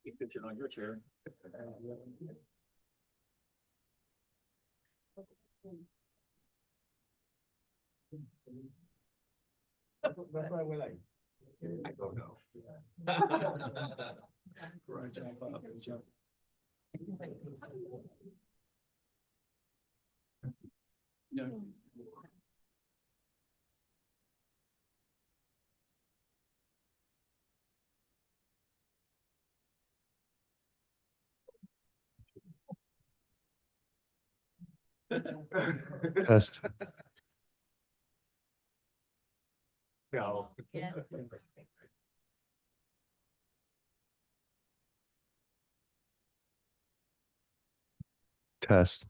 Keep pitching on your chair. That's why we're like. I don't know. Right, jump up, jump. No. Test. No. Test.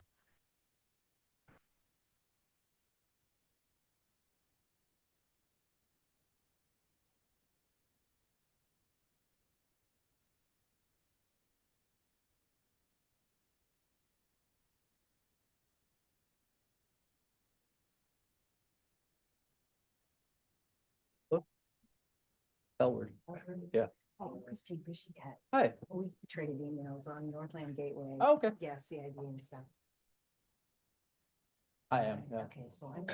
Elward. Yeah. Oh, Christine Bushycat. Hi. We traded emails on Northland Gateway. Oh, okay. Yeah, CID and stuff. I am, yeah. Okay, so I'm.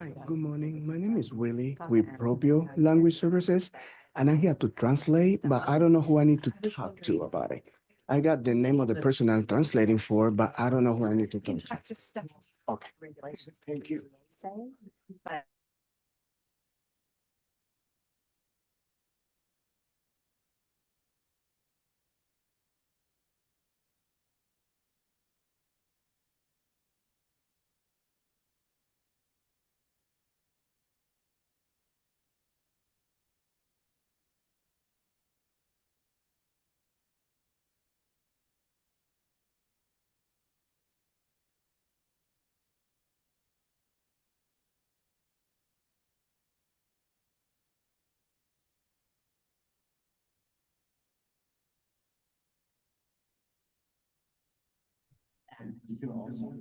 Hi, good morning. My name is Willie with Propio Language Services, and I'm here to translate, but I don't know who I need to talk to about it. I got the name of the person I'm translating for, but I don't know who I need to talk to. Just stuff. Okay. Regulations. Thank you. Say, but You can also.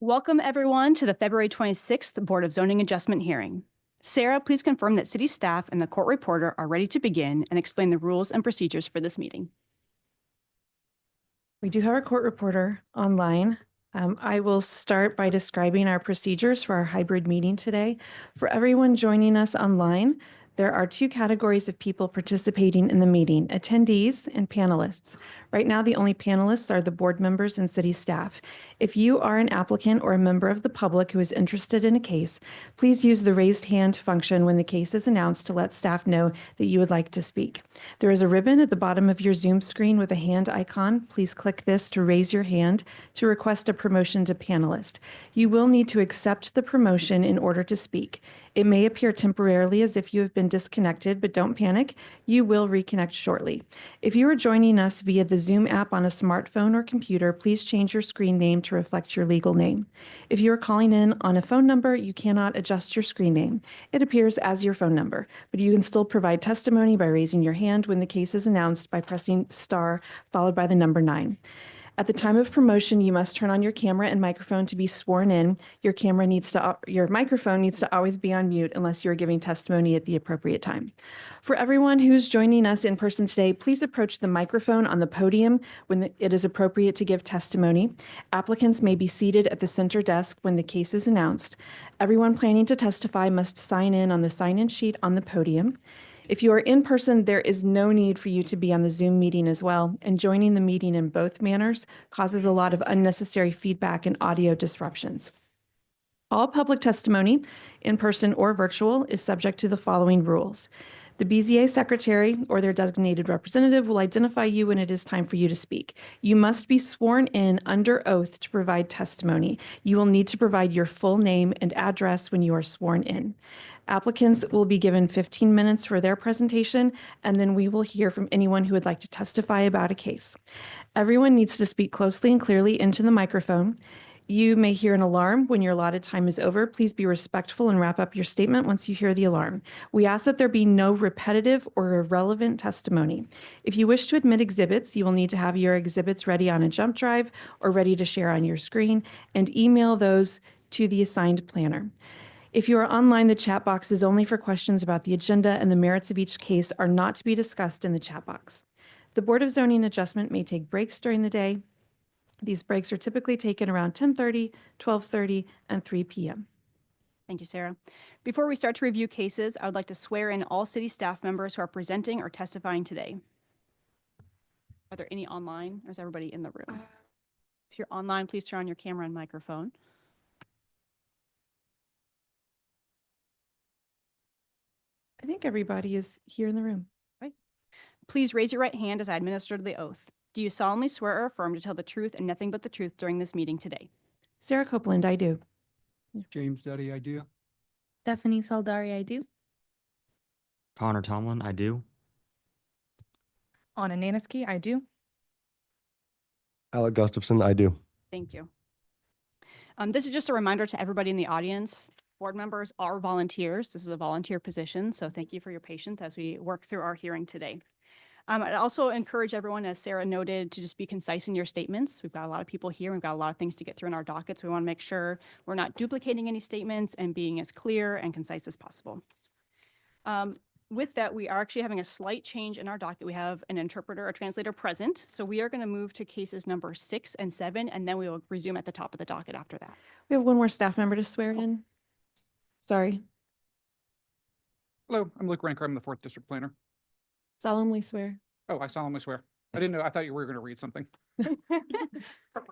Welcome, everyone, to the February 26th Board of Zoning Adjustment hearing. Sarah, please confirm that city staff and the court reporter are ready to begin and explain the rules and procedures for this meeting. We do have our court reporter online. I will start by describing our procedures for our hybrid meeting today. For everyone joining us online, there are two categories of people participating in the meeting, attendees and panelists. Right now, the only panelists are the board members and city staff. If you are an applicant or a member of the public who is interested in a case, please use the raised hand function when the case is announced to let staff know that you would like to speak. There is a ribbon at the bottom of your Zoom screen with a hand icon. Please click this to raise your hand to request a promotion to panelist. You will need to accept the promotion in order to speak. It may appear temporarily as if you have been disconnected, but don't panic. You will reconnect shortly. If you are joining us via the Zoom app on a smartphone or computer, please change your screen name to reflect your legal name. If you are calling in on a phone number, you cannot adjust your screen name. It appears as your phone number, but you can still provide testimony by raising your hand when the case is announced by pressing star followed by the number 9. At the time of promotion, you must turn on your camera and microphone to be sworn in. Your microphone needs to always be on mute unless you're giving testimony at the appropriate time. For everyone who's joining us in person today, please approach the microphone on the podium when it is appropriate to give testimony. Applicants may be seated at the center desk when the case is announced. Everyone planning to testify must sign in on the sign-in sheet on the podium. If you are in person, there is no need for you to be on the Zoom meeting as well, and joining the meeting in both manners causes a lot of unnecessary feedback and audio disruptions. All public testimony, in person or virtual, is subject to the following rules. The BZA secretary or their designated representative will identify you when it is time for you to speak. You must be sworn in under oath to provide testimony. You will need to provide your full name and address when you are sworn in. Applicants will be given 15 minutes for their presentation, and then we will hear from anyone who would like to testify about a case. Everyone needs to speak closely and clearly into the microphone. You may hear an alarm when your allotted time is over. Please be respectful and wrap up your statement once you hear the alarm. We ask that there be no repetitive or irrelevant testimony. If you wish to admit exhibits, you will need to have your exhibits ready on a jump drive or ready to share on your screen and email those to the assigned planner. If you are online, the chat box is only for questions about the agenda, and the merits of each case are not to be discussed in the chat box. The Board of Zoning Adjustment may take breaks during the day. These breaks are typically taken around 10:30, 12:30, and 3 p.m. Thank you, Sarah. Before we start to review cases, I would like to swear in all city staff members who are presenting or testifying today. Are there any online, or is everybody in the room? If you're online, please turn on your camera and microphone. I think everybody is here in the room. Please raise your right hand as I administer the oath. Do you solemnly swear or affirm to tell the truth and nothing but the truth during this meeting today? Sarah Copeland, I do. James Duddy, I do. Stephanie Saldari, I do. Connor Tomlin, I do. Anna Naniski, I do. Alec Gustafson, I do. Thank you. This is just a reminder to everybody in the audience. Board members are volunteers. This is a volunteer position, so thank you for your patience as we work through our hearing today. I'd also encourage everyone, as Sarah noted, to just be concise in your statements. We've got a lot of people here. We've got a lot of things to get through in our docket, so we want to make sure we're not duplicating any statements and being as clear and concise as possible. With that, we are actually having a slight change in our docket. We have an interpreter, a translator present, so we are going to move to cases number 6 and 7, and then we will resume at the top of the docket after that. We have one more staff member to swear in. Sorry. Hello, I'm Luke Ranker. I'm the 4th District Planner. Solemnly swear. Oh, I solemnly swear. I didn't know. I thought you were going to read something.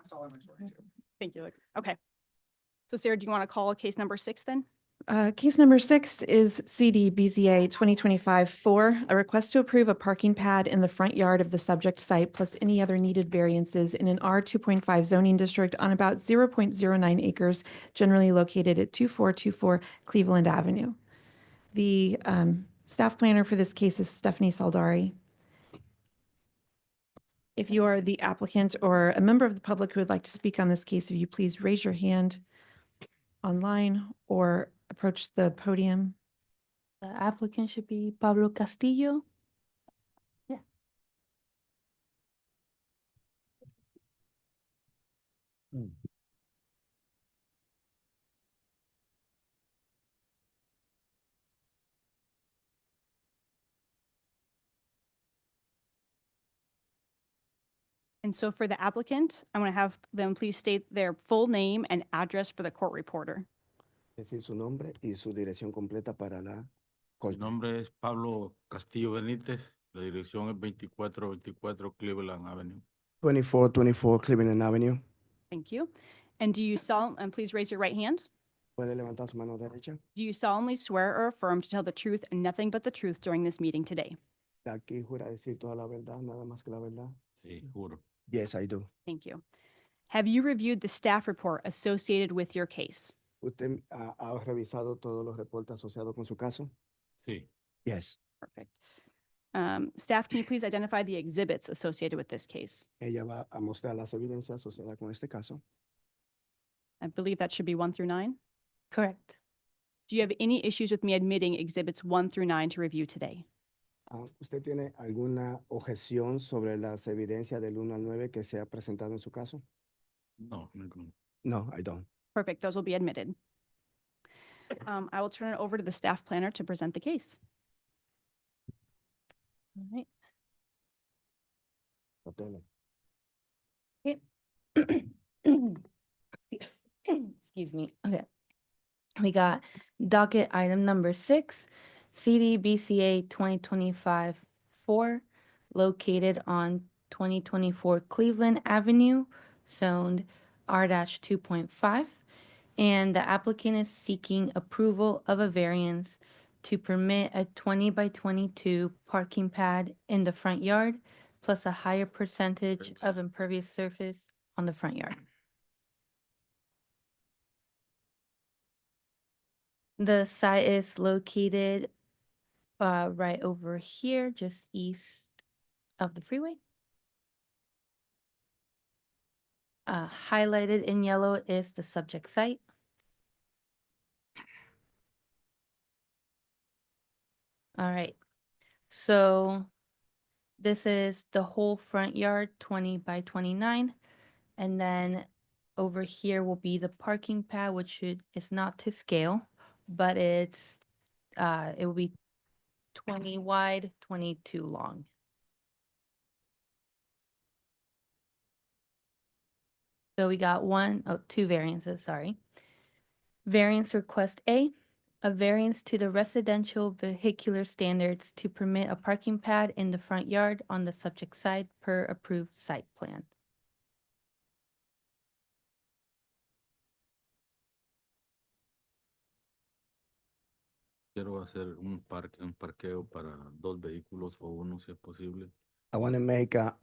Solemnly swear too. Thank you, Luke. Okay. So Sarah, do you want to call case number 6 then? Case number 6 is CD BZA 2025-4, a request to approve a parking pad in the front yard of the subject site plus any other needed variances in an R 2.5 zoning district on about 0.09 acres, generally located at 2424 Cleveland Avenue. The staff planner for this case is Stephanie Saldari. If you are the applicant or a member of the public who would like to speak on this case, if you please raise your hand online or approach the podium. The applicant should be Pablo Castillo. And so for the applicant, I'm going to have them please state their full name and address for the court reporter. Decir su nombre y su dirección completa para la Mi corte. nombre es Pablo Castillo Benítez. La dirección es 2424 Cleveland Avenue. 2424 Cleveland Avenue. Thank you. And and please raise your right hand. Puede levantar su mano derecha. Do you solemnly swear or affirm to tell the truth and nothing but the truth during this meeting today? Aquí jura decir toda la verdad, nada más que la verdad. Sí, juro. Yes, I do. Thank you. Have you reviewed the staff report associated with your case? ¿Usted ha revisado todos los reportes asociados con su caso? Sí. Yes. Perfect. Staff, can you please identify the exhibits associated with this case? Ella va a mostrar las evidencias asociadas con este caso. I believe that should be 1 through 9. Correct. Do you have any issues with me admitting exhibits 1 through 9 to review today? ¿Usted tiene alguna objeción sobre las evidencias del 1 al 9 que se ha presentado en su caso? No, ninguno. No, I don't. Perfect. Those will be admitted. I will turn it over to the staff planner to present the case. All right. Hotel. Excuse me. Okay. We got docket item number 6, CDBCA 2025-4, located on 2024 Cleveland Avenue, zoned R-2.5. And the applicant is seeking approval of a variance to permit a 20 by 22 parking pad in the front yard, plus a higher percentage of impervious surface on the front yard. The site is located right over here, just east of the freeway. Highlighted in yellow is the subject site. All right, so this is the whole front yard, 20 by 29. And then over here will be the parking pad, which is not to scale, but it will be 20 wide, 22 long. So we got two variances, sorry. Variance request A, a variance to the residential vehicular standards to permit a parking pad in the front yard on the subject side per approved site plan. Quiero hacer un parqueo para 2 vehículos o uno si es posible. I want to make a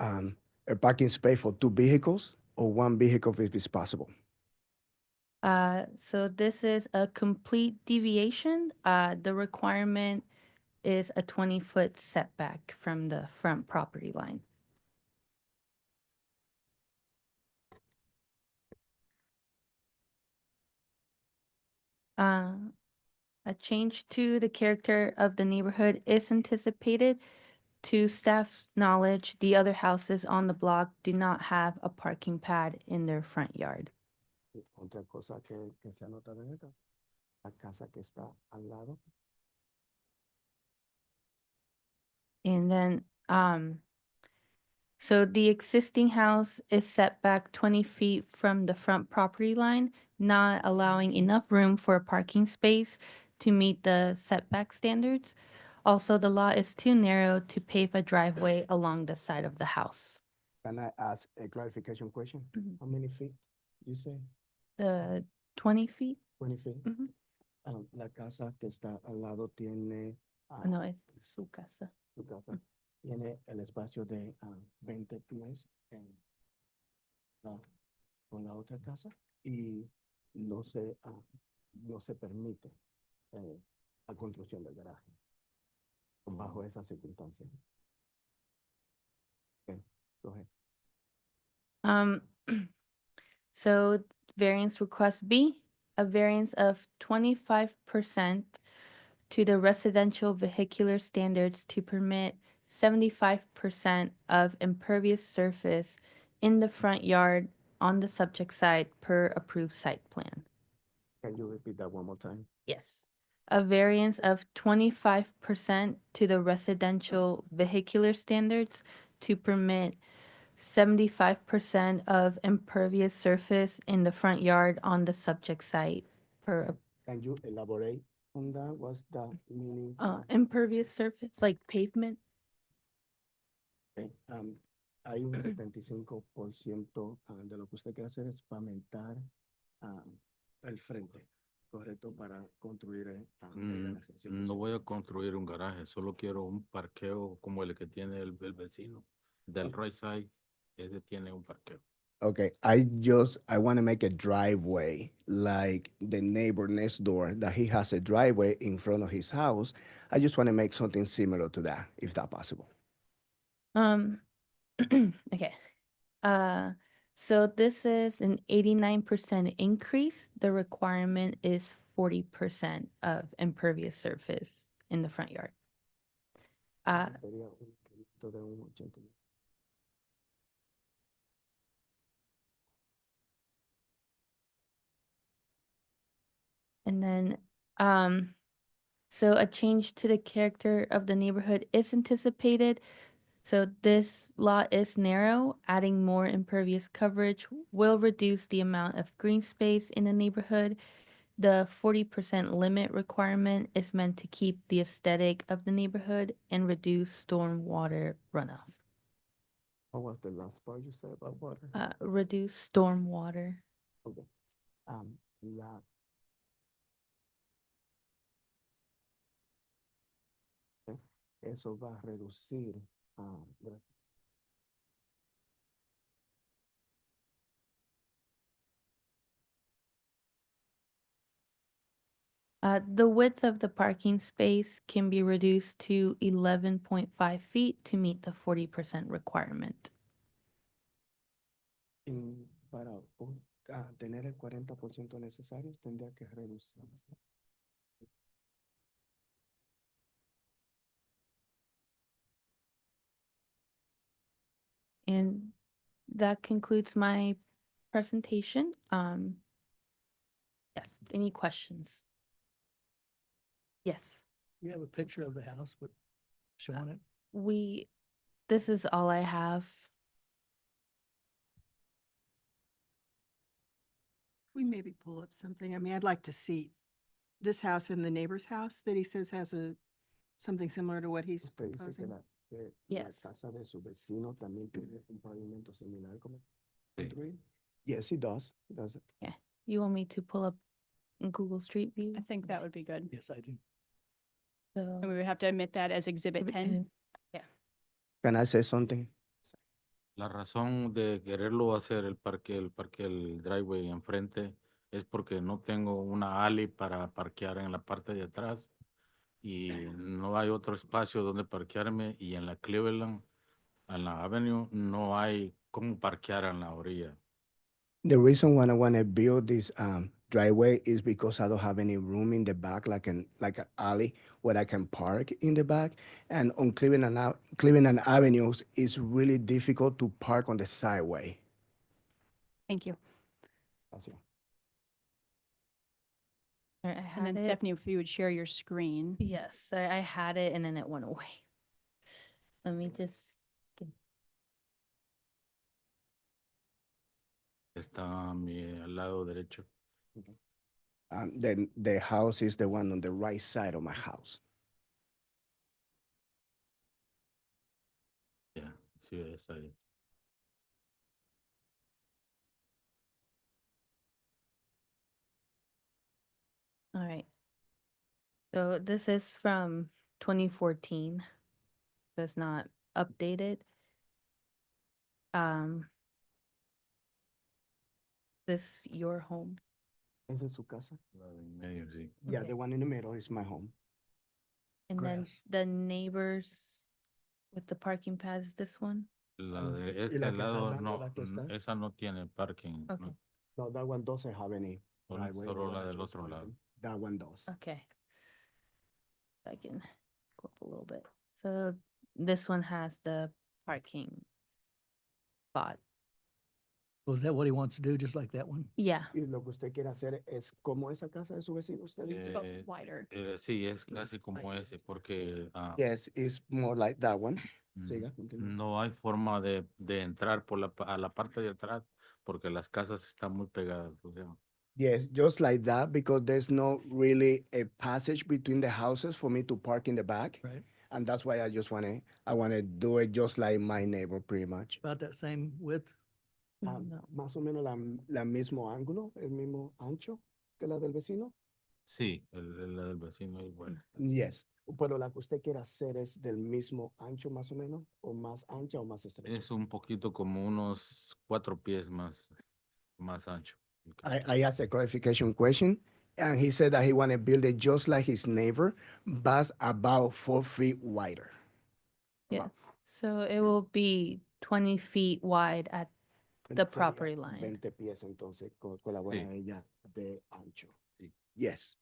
parking space for 2 vehicles or 1 vehicle if it's possible. So this is a complete deviation. The requirement is a 20-foot setback from the front property line. A change to the character of the neighborhood is anticipated. To staff knowledge, the other houses on the block do not have a parking pad in their front yard. Otra cosa que se ha notado en esta, la casa que está al lado. And then, so the existing house is set back 20 feet from the front property line, not allowing enough room for a parking space to meet the setback standards. Also, the lot is too narrow to pave a driveway along the side of the house. Can I ask a clarification question? Mhm. How many feet you say? 20 feet? 20 feet? Mhm. La casa que está al lado tiene, No, es su casa. su casa, tiene el espacio de 20 pies con la otra casa y no se permite la construcción del garaje bajo esas circunstancias. Okay, go ahead. So variance request B, a variance of 25% to the residential vehicular standards to permit 75% of impervious surface in the front yard on the subject side per approved site plan. Can you repeat that one more time? Yes. A variance of 25% to the residential vehicular standards to permit 75% of impervious surface in the front yard on the subject site per Can you elaborate on that? What's the meaning? impervious surface, like pavement. Okay, hay un 75% de lo que usted quiere hacer es pavimentar el frente, ¿correcto? Para construir el garaje, No 100%. voy a construir un garaje, solo quiero un parqueo como el que tiene el vecino del right side. Ese tiene un parqueo. Okay, I want to make a driveway like the neighbor next door that he has a driveway in front of his house. I just want to make something similar to that, if that's possible. Okay. So this is an 89% increase. The requirement is 40% of impervious surface in the front yard. Sería un crédito de un 80. And then, so a change to the character of the neighborhood is anticipated. So this lot is narrow, adding more impervious coverage will reduce the amount of green space in the neighborhood. The 40% limit requirement is meant to keep the aesthetic of the neighborhood and reduce stormwater runoff. What was the last part you said about water? Reduce stormwater. Okay. La, eso va a reducir, The width of the parking space can be reduced to 11.5 feet to meet the 40% requirement. para tener el 40% necesario, tendría que reducir. And that concludes my presentation. Yes, any questions? Yes, You have a picture of the house with showing it? this is all I have. We maybe pull up something. I mean, I'd like to see this house and the neighbor's house that he says has something similar to what he's Usted dice que proposing. la Yes. casa de su vecino también tiene un pavimento similar como construir. Yes, it does. It does. You want me to pull up in Google Street View? I think that would be good. Yes, I do. And So, we would have to admit that as Exhibit 10. Can I say something? La razón de quererlo hacer el driveway enfrente es porque no tengo una alley para parquear en la parte de atrás y no hay otro espacio donde parquearme y en la Cleveland, en la Avenue, no hay cómo parquear en la orilla. The reason why I want to build this driveway is because I don't have any room in the back, like an alley where I can park in the back. And on Cleveland Avenues, it's really difficult to park on the sideway. Thank you. That's it. I And had then it. Stephanie, if you would share your screen. Yes, sorry, I had it and then it went away. Let me just. Está al lado derecho. Then the house is the one on the right side of my house. Yeah, sí, esa es. All right. So this is from 2014. That's not updated. This your home? Esa es su casa? La de en medio, sí. Yeah, Okay. the one in the middle is my home. And then Grass. the neighbors with the parking pad is this one? La de ¿Y la este que está lado al lado, no, la que está? esa no tiene parking. Okay. No, that one doesn't have any driveway. Solo or la del actual otro lado. parking. That one does. Okay. I can go up a little bit. So this one has the parking spot. Was that what he wants to do, just like that one? Yeah. Y lo que usted quiere hacer es como esa casa de su vecino, usted dice. But wider. Sí, es casi como ese, porque Yes, it's more like that one. Siga, continúa. No hay forma de entrar por a la parte de atrás porque las casas están muy pegadas. O sea, Yes, just like that, because there's no really a passage between the houses for me to park in the back. Right. And that's why I wanna do it just like my neighbor, pretty much. About that same width? No. Más o menos la mismo ángulo, el mismo ancho que la del vecino. sí, la del vecino igual. Yes, pero la que usted quiere hacer es del mismo ancho más o menos, o más ancha o más estrecha. Es un poquito como unos 4 pies más ancho. I asked a clarification question, and he said that he want to build it just like his neighbor, but about 4 feet wider. Yes. So it will be 20 feet wide at the Sería property line. 20 pies, entonces, con la buena Sí. ella de ancho. Sí. Yes.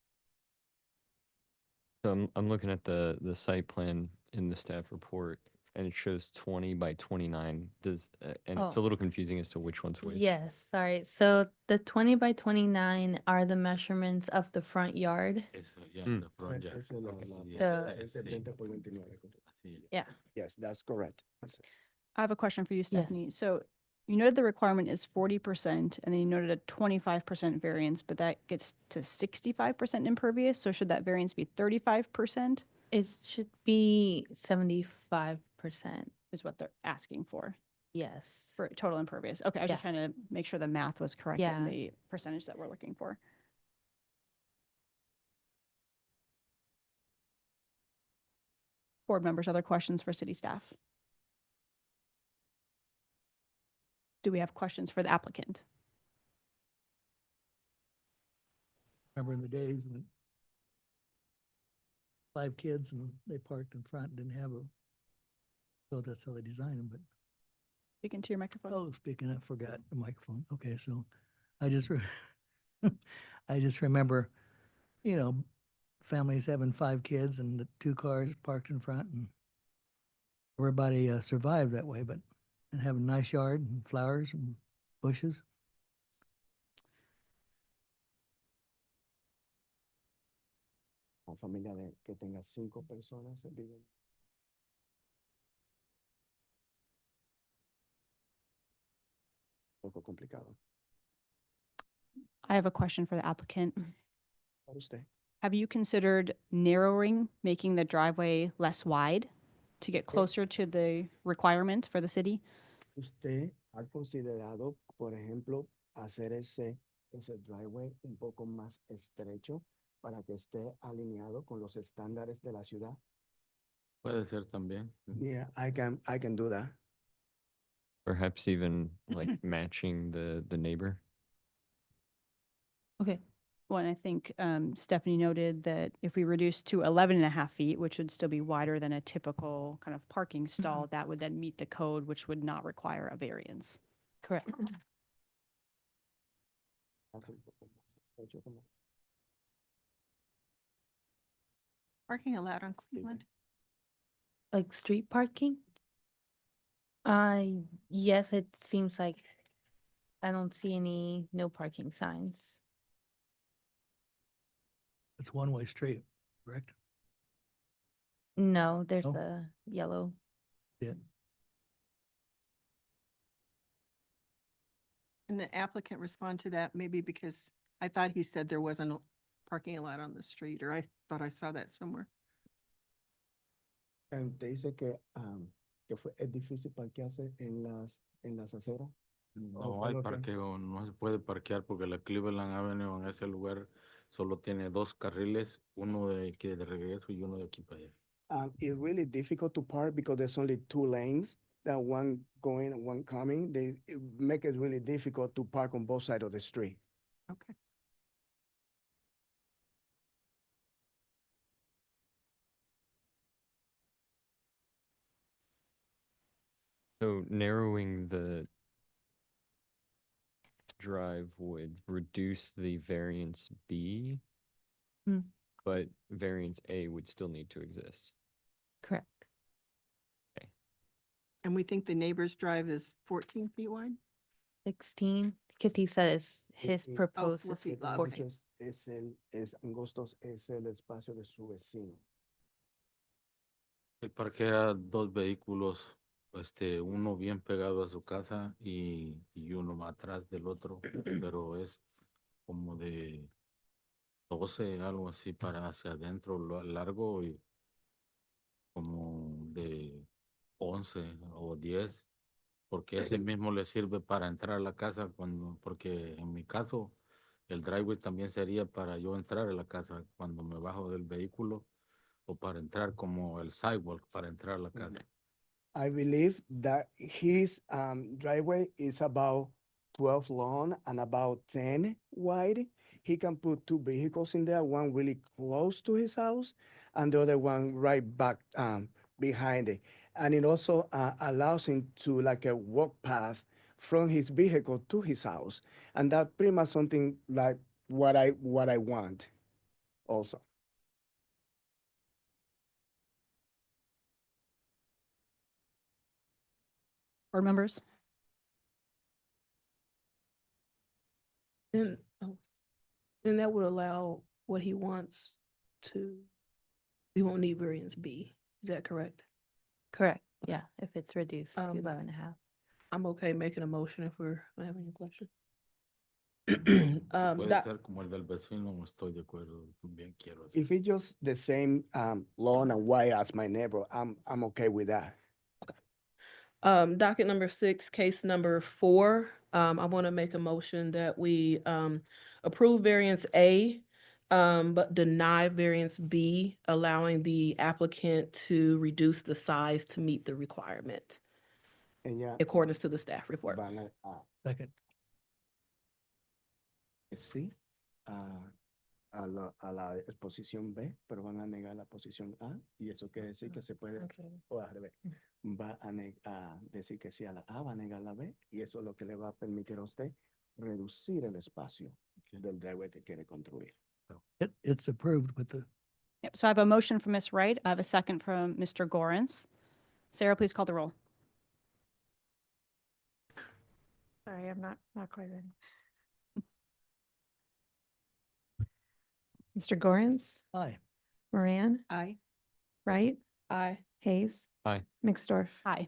So I'm looking at the site plan in the staff report, and it shows 20 by 29. And it's a Oh. little confusing as to which one's which. Yes, sorry. So the 20 by 29 are the measurements of the front yard. Eso, ya, Mm. the front yard. Ese es la- Okay, la- sí, The- ese es sí, 20 por 29. así es. Yeah. Yes, that's correct. I have a question for you, Stephanie. Yes. So you noted the requirement is 40%, and then you noted a 25% variance, but that gets to 65% impervious. So should that variance be 35% It should be 75%. is what they're asking for Yes. for total impervious? Okay, I was just Yeah. trying to make sure the math was correct Yeah. in the percentage that we're looking for. Board members, other questions for city staff? Do we have questions for the applicant? Remember in the days when 5 kids and they parked in front, didn't have a, so that's how they designed them, but, Speak into your microphone. oh, speaking of, forgot the microphone. Okay, so I just, I just remember, you know, families having 5 kids and the 2 cars parked in front and everybody survived that way, but, and have a nice yard and flowers and bushes. Una familia que tenga 5 personas viven. Un poco complicado. I have a question for the applicant. Para usted. Have you considered narrowing, making the driveway less wide to get closer to the requirement for the city? ¿Usted ha considerado, por ejemplo, hacer ese driveway un poco más estrecho para que esté alineado con los estándares de la ciudad? Puede ser también. Yeah, I can do that. Perhaps even like matching the neighbor. Okay. Well, and I think Stephanie noted that if we reduce to 11 and a half feet, which would still be wider than a typical kind of parking stall, that would then meet the code, which would not require a variance. Correct. Parking allowed on Cleveland? Like street parking? Yes, it seems like I don't see any no parking signs. It's one-way street, correct? No, there's Oh. the yellow. Yeah. And the applicant respond to that, maybe because I thought he said there wasn't a parking allowed on the street, or I thought I saw that somewhere. Te dice que es difícil parquearse en las aceras. No hay parqueo, no se puede parquear porque la Cleveland Avenue en ese lugar solo tiene 2 carriles, uno de aquí de regreso y uno de aquí para allá. It's really difficult to park because there's only 2 lanes, that one going and one coming. It make it really difficult to park on both sides of the street. Okay. So narrowing the drive would reduce the variance B, Hmm. but variance A would still need to exist. Correct. And we think the neighbor's drive is 14 feet wide? 16, because he says his it- proposed 4 is feet 4 long. feet. Es angostos, es el espacio de su vecino. Él parquea dos vehículos, uno bien pegado a su casa y uno más atrás del otro, pero es como de 12, algo así, para hacia adentro, largo, y como de 11 o 10, porque ese mismo le sirve para entrar a la casa porque en mi caso el driveway también sería para yo entrar a la casa cuando me bajo del vehículo, o para entrar como el sidewalk para entrar a la casa. I believe that his driveway is about 12 long and about 10 wide. He can put two vehicles in there, one really close to his house and the other one right back behind it. And it also allows him to like a walk path from his vehicle to his house. And that pretty much something like what I want also. Board members? And, and that would allow what he wants to, he won't need variance B. Is that correct? Correct. Yeah, if it's reduced to Um, 11.5. I'm okay making a motion if we're not having any question. Si puede ser como el del vecino, no estoy de acuerdo, también quiero hacer. If it's just the same lawn and wide as my neighbor, I'm okay with that. Docket number 6, case number 4. I want to make a motion that we approve variance A, but deny variance B, allowing the applicant to reduce the size to meet the requirement, Ella according to the staff report. van a Second. sí a la exposición B, pero van a negar la posición A, y eso quiere decir que se puede, o al revés, va a decir que sí a la A, va a negar la B, y eso es lo que le va a permitir a usted reducir el espacio del driveway que quiere construir. It's approved with the, Yep, so I have a motion from Ms. Wright. I have a second from Mr. Gorens. Sarah, please call the roll. Sorry, I'm not quite ready. Mr. Gorens, aye. Moran, Aye. Wright, Aye. Hayes. Aye. Mixdorf. Aye.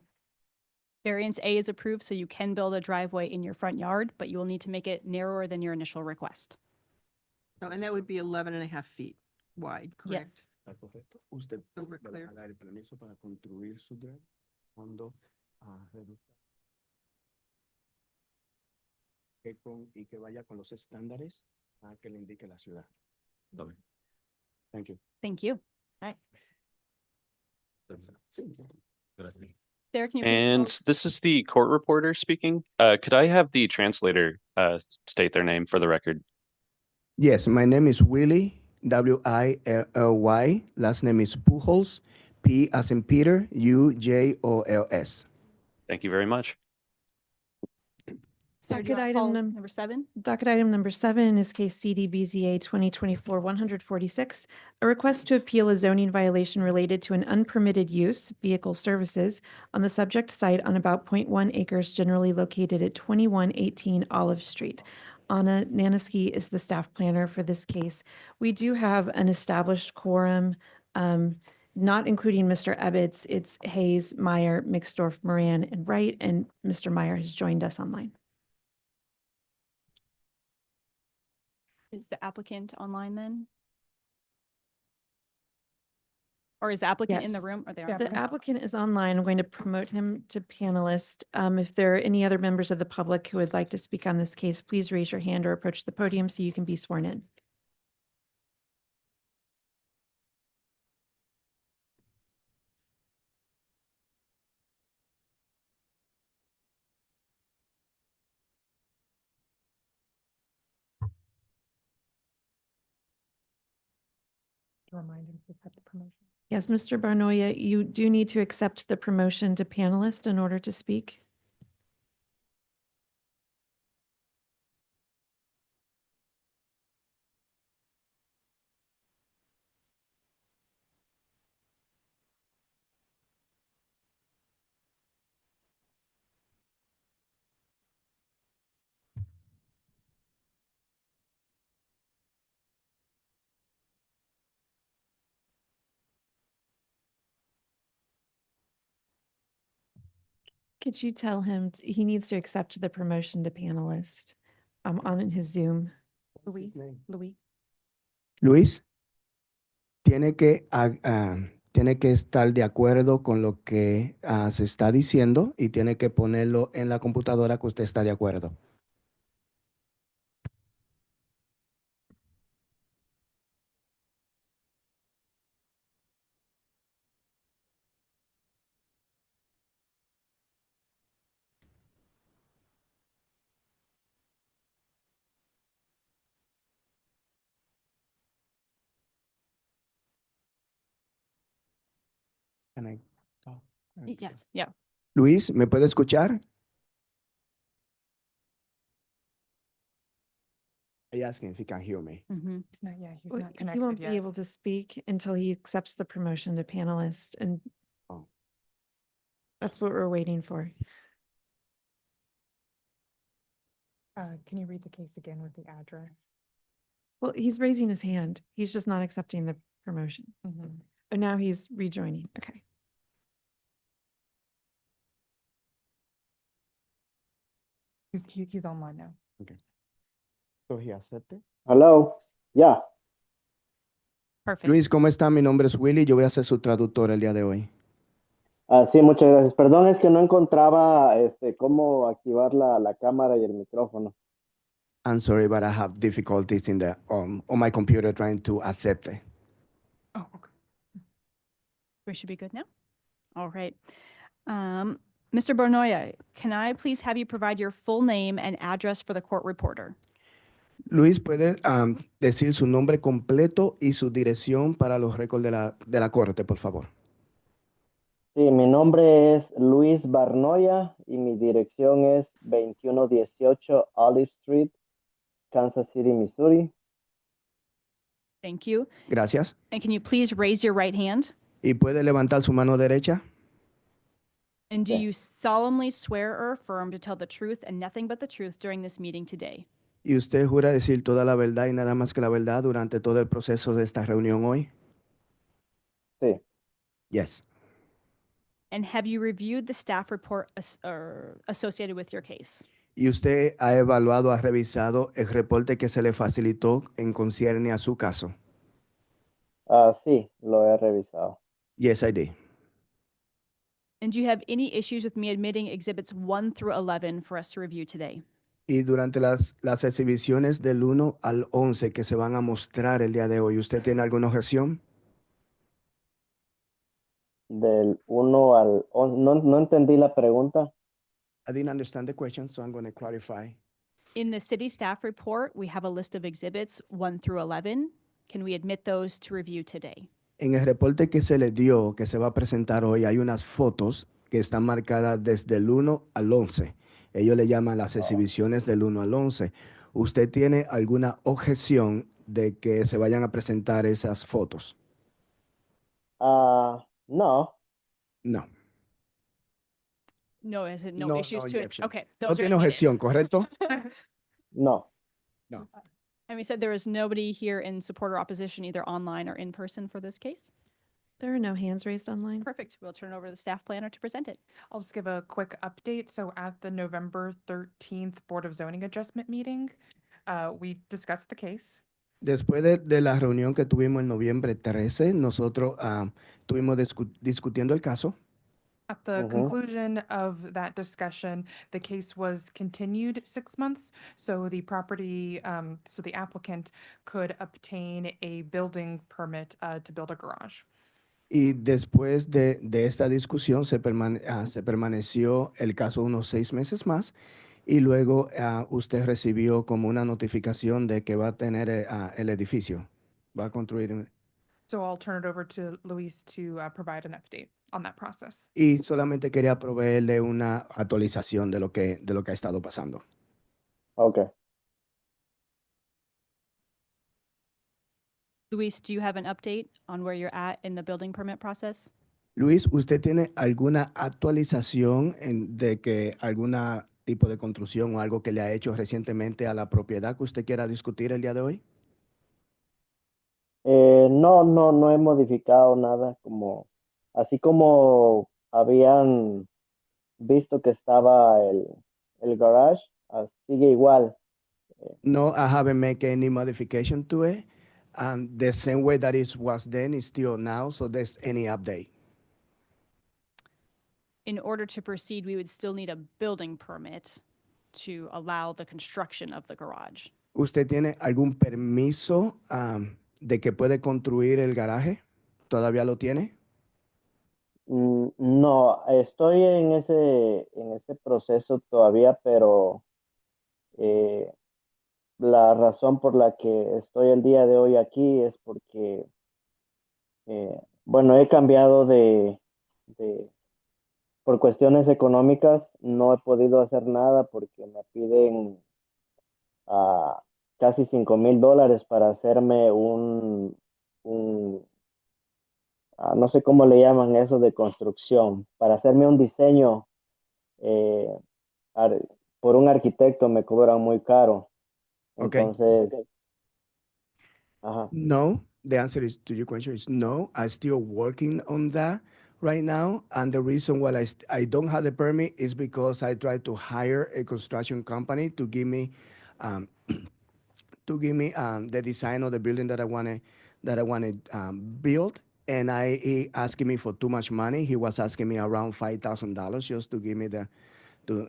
Variance A is approved, so you can build a driveway in your front yard, but you will need to make it narrower than your initial request. Oh, and that would be 11.5 feet wide, correct? ¿Está correcto? Usted So we're va clear. a dar el permiso para construir su driveway cuando reduzca y que vaya con los estándares que le indique la ciudad. Está bien. Thank you. Thank you. Sí. Gracias. Sarah, can you please And call? this is the court reporter speaking. Could I have the translator state their name for the record? Yes, my name is Willie, Willy. Last name is Pujols, P as in Peter, Ujols. Thank you very much. Sarah, do you Docket wanna item call num- number 7? Docket item number 7 is case CD BZA 2024-146, a request to appeal a zoning violation related to an unpermitted use, vehicle services, on the subject site on about 0.1 acres generally located at 2118 Olive Street. Anna Naniski is the staff planner for this case. We do have an established quorum, not including Mr. Ebbets. It's Hayes, Meyer, Mixdorf, Moran, and Wright, and Mr. Meyer has joined us online. Is the applicant online then? Or is the applicant in the Yes. room? Or they are? The Okay. applicant is online. I'm going to promote him to panelist. If there are any other members of the public who would like to speak on this case, please raise your hand or approach the podium so you can be sworn in. Yes, Mr. Barnoya, you do need to accept the promotion to panelist in order to speak. Could you tell him he needs to accept the promotion to panelist on his Zoom? Louis, Louis. Luis, tiene que estar de acuerdo con lo que se está diciendo y tiene que ponerlo en la computadora que usted está de acuerdo. Can I talk? Yes, yeah. Luis, ¿me puede escuchar? I asked him if he can hear me. Mhm. He's not, yeah, he's Well, not he connected won't be yet. able to speak until he accepts the promotion to panelist, and Oh. that's what we're waiting for. Can you read the case again with the address? Well, he's raising his hand. He's just not accepting the promotion. Mhm. And now he's rejoining. Okay. He's online now. So he accepted? Hello. Yeah. Perfect. Luis, ¿cómo está? Mi nombre es Willy. Yo voy a ser su traductor el día de hoy. Sí, muchas gracias. Perdón, es que no encontraba cómo activar la cámara y el micrófono. I'm sorry, but I have difficulties on my computer trying to accept it. Oh, okay. We should be good now. All right. Mr. Bornoya, can I please have you provide your full name and address for the court reporter? Luis, ¿puede decir su nombre completo y su dirección para los récords de la corte, por favor? Sí, mi nombre es Luis Barnoya y mi dirección es 2118 Olive Street, Kansas City, Missouri. Thank you. Gracias. And can you please raise your right hand? ¿Y puede levantar su mano derecha? And do Sí. you solemnly swear or affirm to tell the truth and nothing but the truth during this meeting today? ¿Y usted jura decir toda la verdad y nada más que la verdad durante todo el proceso de esta reunión hoy? Sí. Yes. And have you reviewed the staff report associated with your case? ¿Y usted ha evaluado, ha revisado el reporte que se le facilitó en concierne a su caso? Sí, lo he revisado. Yes, I did. And do you have any issues with me admitting exhibits 1 through 11 for us to review today? Y durante las exhibiciones del 1 al 11 que se van a mostrar el día de hoy, ¿usted tiene alguna objeción? Del 1 al 11. No entendí la pregunta. I didn't understand the question, so I'm going to clarify. In the city staff report, we have a list of exhibits 1 through 11. Can we admit those to review today? En el reporte que se le dio, que se va a presentar hoy, hay unas fotos que están marcadas desde el 1 al 11. Ellos le llaman las exhibiciones del 1 al 11. ¿Usted tiene alguna objeción de que se vayan a presentar esas fotos? No. No. No, is it no No, issues no to it? objection. Okay. No those are tiene admitted. objeción, ¿correcto? No. And we said there is nobody here in support or opposition, either online or in person for this case. There are no hands raised online. Perfect. We'll turn it over to the staff planner to present it. I'll just give a quick update. So at the November 13th Board of Zoning Adjustment meeting, we discussed the case. Después de la reunión que tuvimos en noviembre 13, nosotros estuvimos discutiendo el caso. At the conclusion of that discussion, the case was continued 6 months. So the property, so the applicant could obtain a building permit to build a garage. Y después de esta discusión se permaneció el caso unos 6 meses más y luego usted recibió como una notificación de que va a tener el edificio, va a construir. So I'll turn it over to Luis to provide an update on that process. Y solamente quería proveerle una actualización de lo que ha estado pasando. Okay. Luis, do you have an update on where you're at in the building permit process? Luis, ¿usted tiene alguna actualización de que alguna tipo de construcción o algo que le ha hecho recientemente a la propiedad que usted quiera discutir el día de hoy? No he modificado nada, así como habían visto que estaba el garage, sigue igual. No, I haven't made any modification to it. The same way that it was then is still now, so there's any update. In order to proceed, we would still need a building permit to allow the construction of the garage. ¿Usted tiene algún permiso de que puede construir el garaje? ¿Todavía lo tiene? No, estoy en ese proceso todavía, pero la razón por la que estoy el día de hoy aquí es porque, bueno, he cambiado por cuestiones económicas, no he podido hacer nada porque me piden casi $5,000 para hacerme no sé cómo le llaman eso de construcción, para hacerme un diseño eh, ar- por un arquitecto me cobran muy caro. Okay. Entonces, ajá. No, the answer is to your question is no. I'm still working on that right now. And the reason why I don't have the permit is because I tried to hire a construction company to give me um, the design of the building that I wanted built. And he asking me for too much money. He was asking me around $5,000 just to give me to do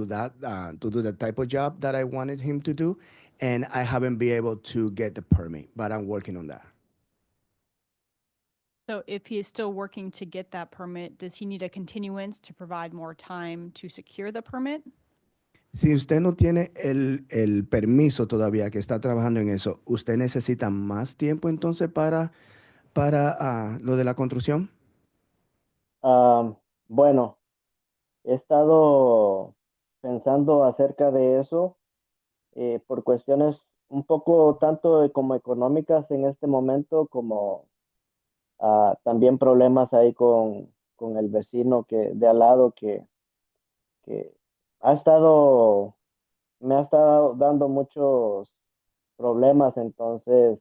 that, to do the type of job that I wanted him to do. And I haven't been able to get the permit, but I'm working on that. So if he is still working to get that permit, does he need a continuance to provide more time to secure the permit? Si usted no tiene el permiso todavía, que está trabajando en eso, ¿usted necesita más tiempo entonces para lo de la construcción? Bueno, he estado pensando acerca de eso por cuestiones un poco tanto como económicas en este momento, como también problemas ahí con el vecino de al lado que ha estado, me ha estado dando muchos problemas. Entonces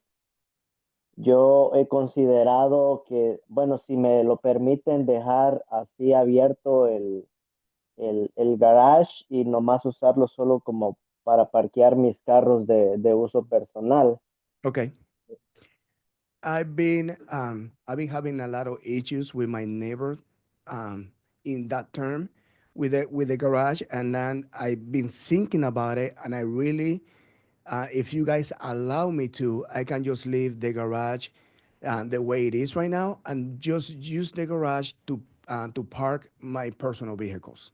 yo he considerado que, bueno, si me lo permiten dejar así abierto el garage y nomás usarlo solo como para parquear mis carros de uso personal. Okay. I've been having a lot of issues with my neighbor in that term with the garage, and then I've been thinking about it, and I really, if you guys allow me to, I can just leave the garage the way it is right now, and just use the garage to park my personal vehicles.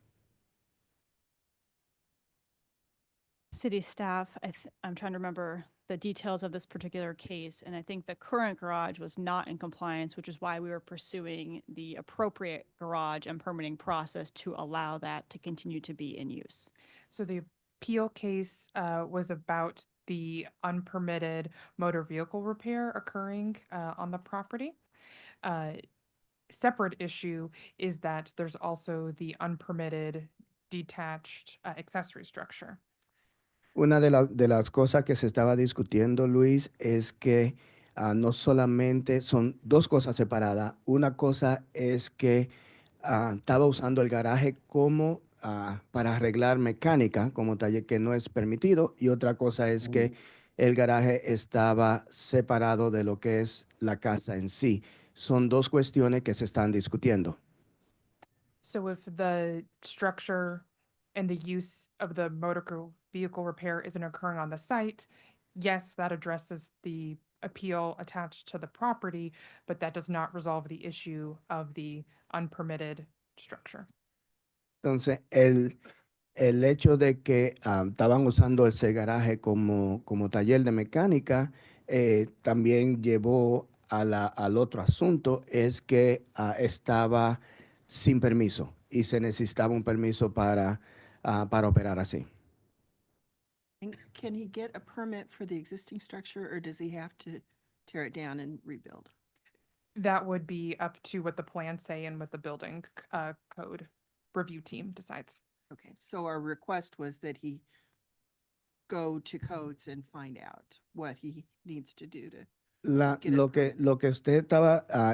City staff, I'm trying to remember the details of this particular case, and I think the current garage was not in compliance, which is why we were pursuing the appropriate garage and permitting process to allow that to continue to be in use. So the appeal case was about the unpermitted motor vehicle repair occurring on the property. Separate issue is that there's also the unpermitted detached accessory structure. Una de las cosas que se estaba discutiendo, Luis, es que no solamente son dos cosas separadas. Una cosa es que estaba usando el garaje como para arreglar mecánica, como taller que no es permitido, y otra cosa es que el garaje estaba separado de lo que es la casa en sí. Son dos cuestiones que se están discutiendo. So if the structure and the use of the motor vehicle repair isn't occurring on the site, yes, that addresses the appeal attached to the property, but that does not resolve the issue of the unpermitted structure. Entonces, el hecho de que estaban usando ese garaje como taller de mecánica también llevó al otro asunto, es que estaba sin permiso y se necesitaba un permiso para operar así. And can he get a permit for the existing structure, or does he have to tear it down and rebuild? That would be up to what the plans say and what the building code review team decides. Okay, so our request was that he go to codes and find out what he needs to do to Lo que usted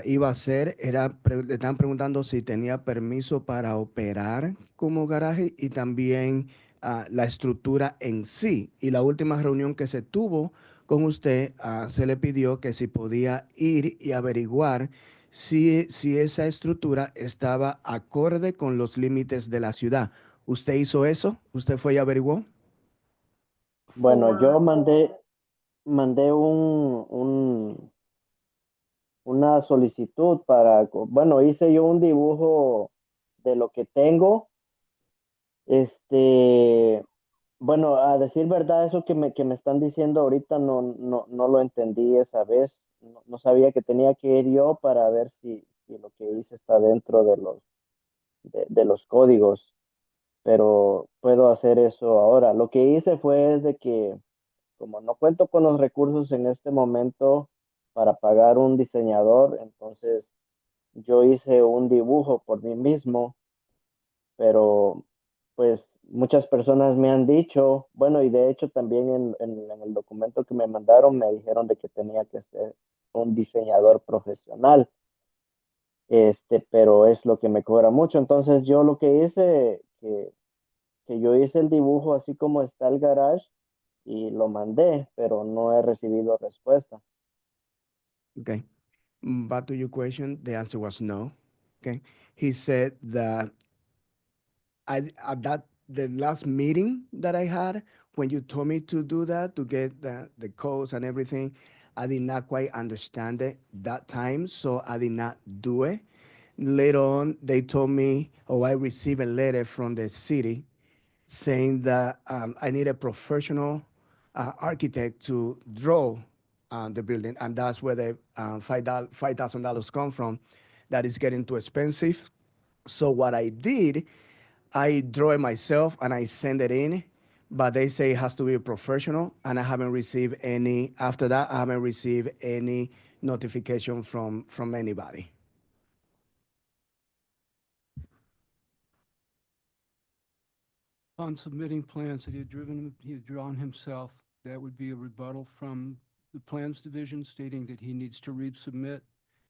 iba a hacer era, le estaban preguntando si tenía permiso para operar como garaje y también la estructura en sí. Y la última reunión que se tuvo con usted, se le pidió que si podía ir y averiguar si esa estructura estaba acorde con los límites de la ciudad. ¿Usted hizo eso? ¿Usted fue y averiguó? Bueno, yo For, mandé una solicitud para, bueno, hice yo un dibujo de lo que tengo. Este, bueno, a decir verdad, eso que me están diciendo ahorita no lo entendí esa vez. No sabía que tenía que ir yo para ver si lo que hice está dentro de los códigos, pero puedo hacer eso ahora. Lo que hice fue es de que como no cuento con los recursos en este momento para pagar un diseñador, entonces yo hice un dibujo por mí mismo, pero pues muchas personas me han dicho, bueno, y de hecho también en el documento que me mandaron me dijeron de que tenía que ser un diseñador profesional, pero es lo que me cobra mucho. Entonces yo lo que hice, que yo hice el dibujo así como está el garage y lo mandé, pero no he recibido respuesta. Okay. Back to your question, the answer was no. Okay. He said that at that the last meeting that I had, when you told me to do that, to get the codes and everything, I did not quite understand it that time, so I did not do it. Later on, they told me, I received a letter from the city saying that I need a professional architect to draw the building, and that's where the $5,000 come from. That is getting too expensive. So what I did, I draw it myself and I send it in, but they say it has to be a professional, and I haven't received any. After that, I haven't received any notification from anybody. On submitting plans that he had drawn himself, that would be a rebuttal from the plans division stating that he needs to resubmit.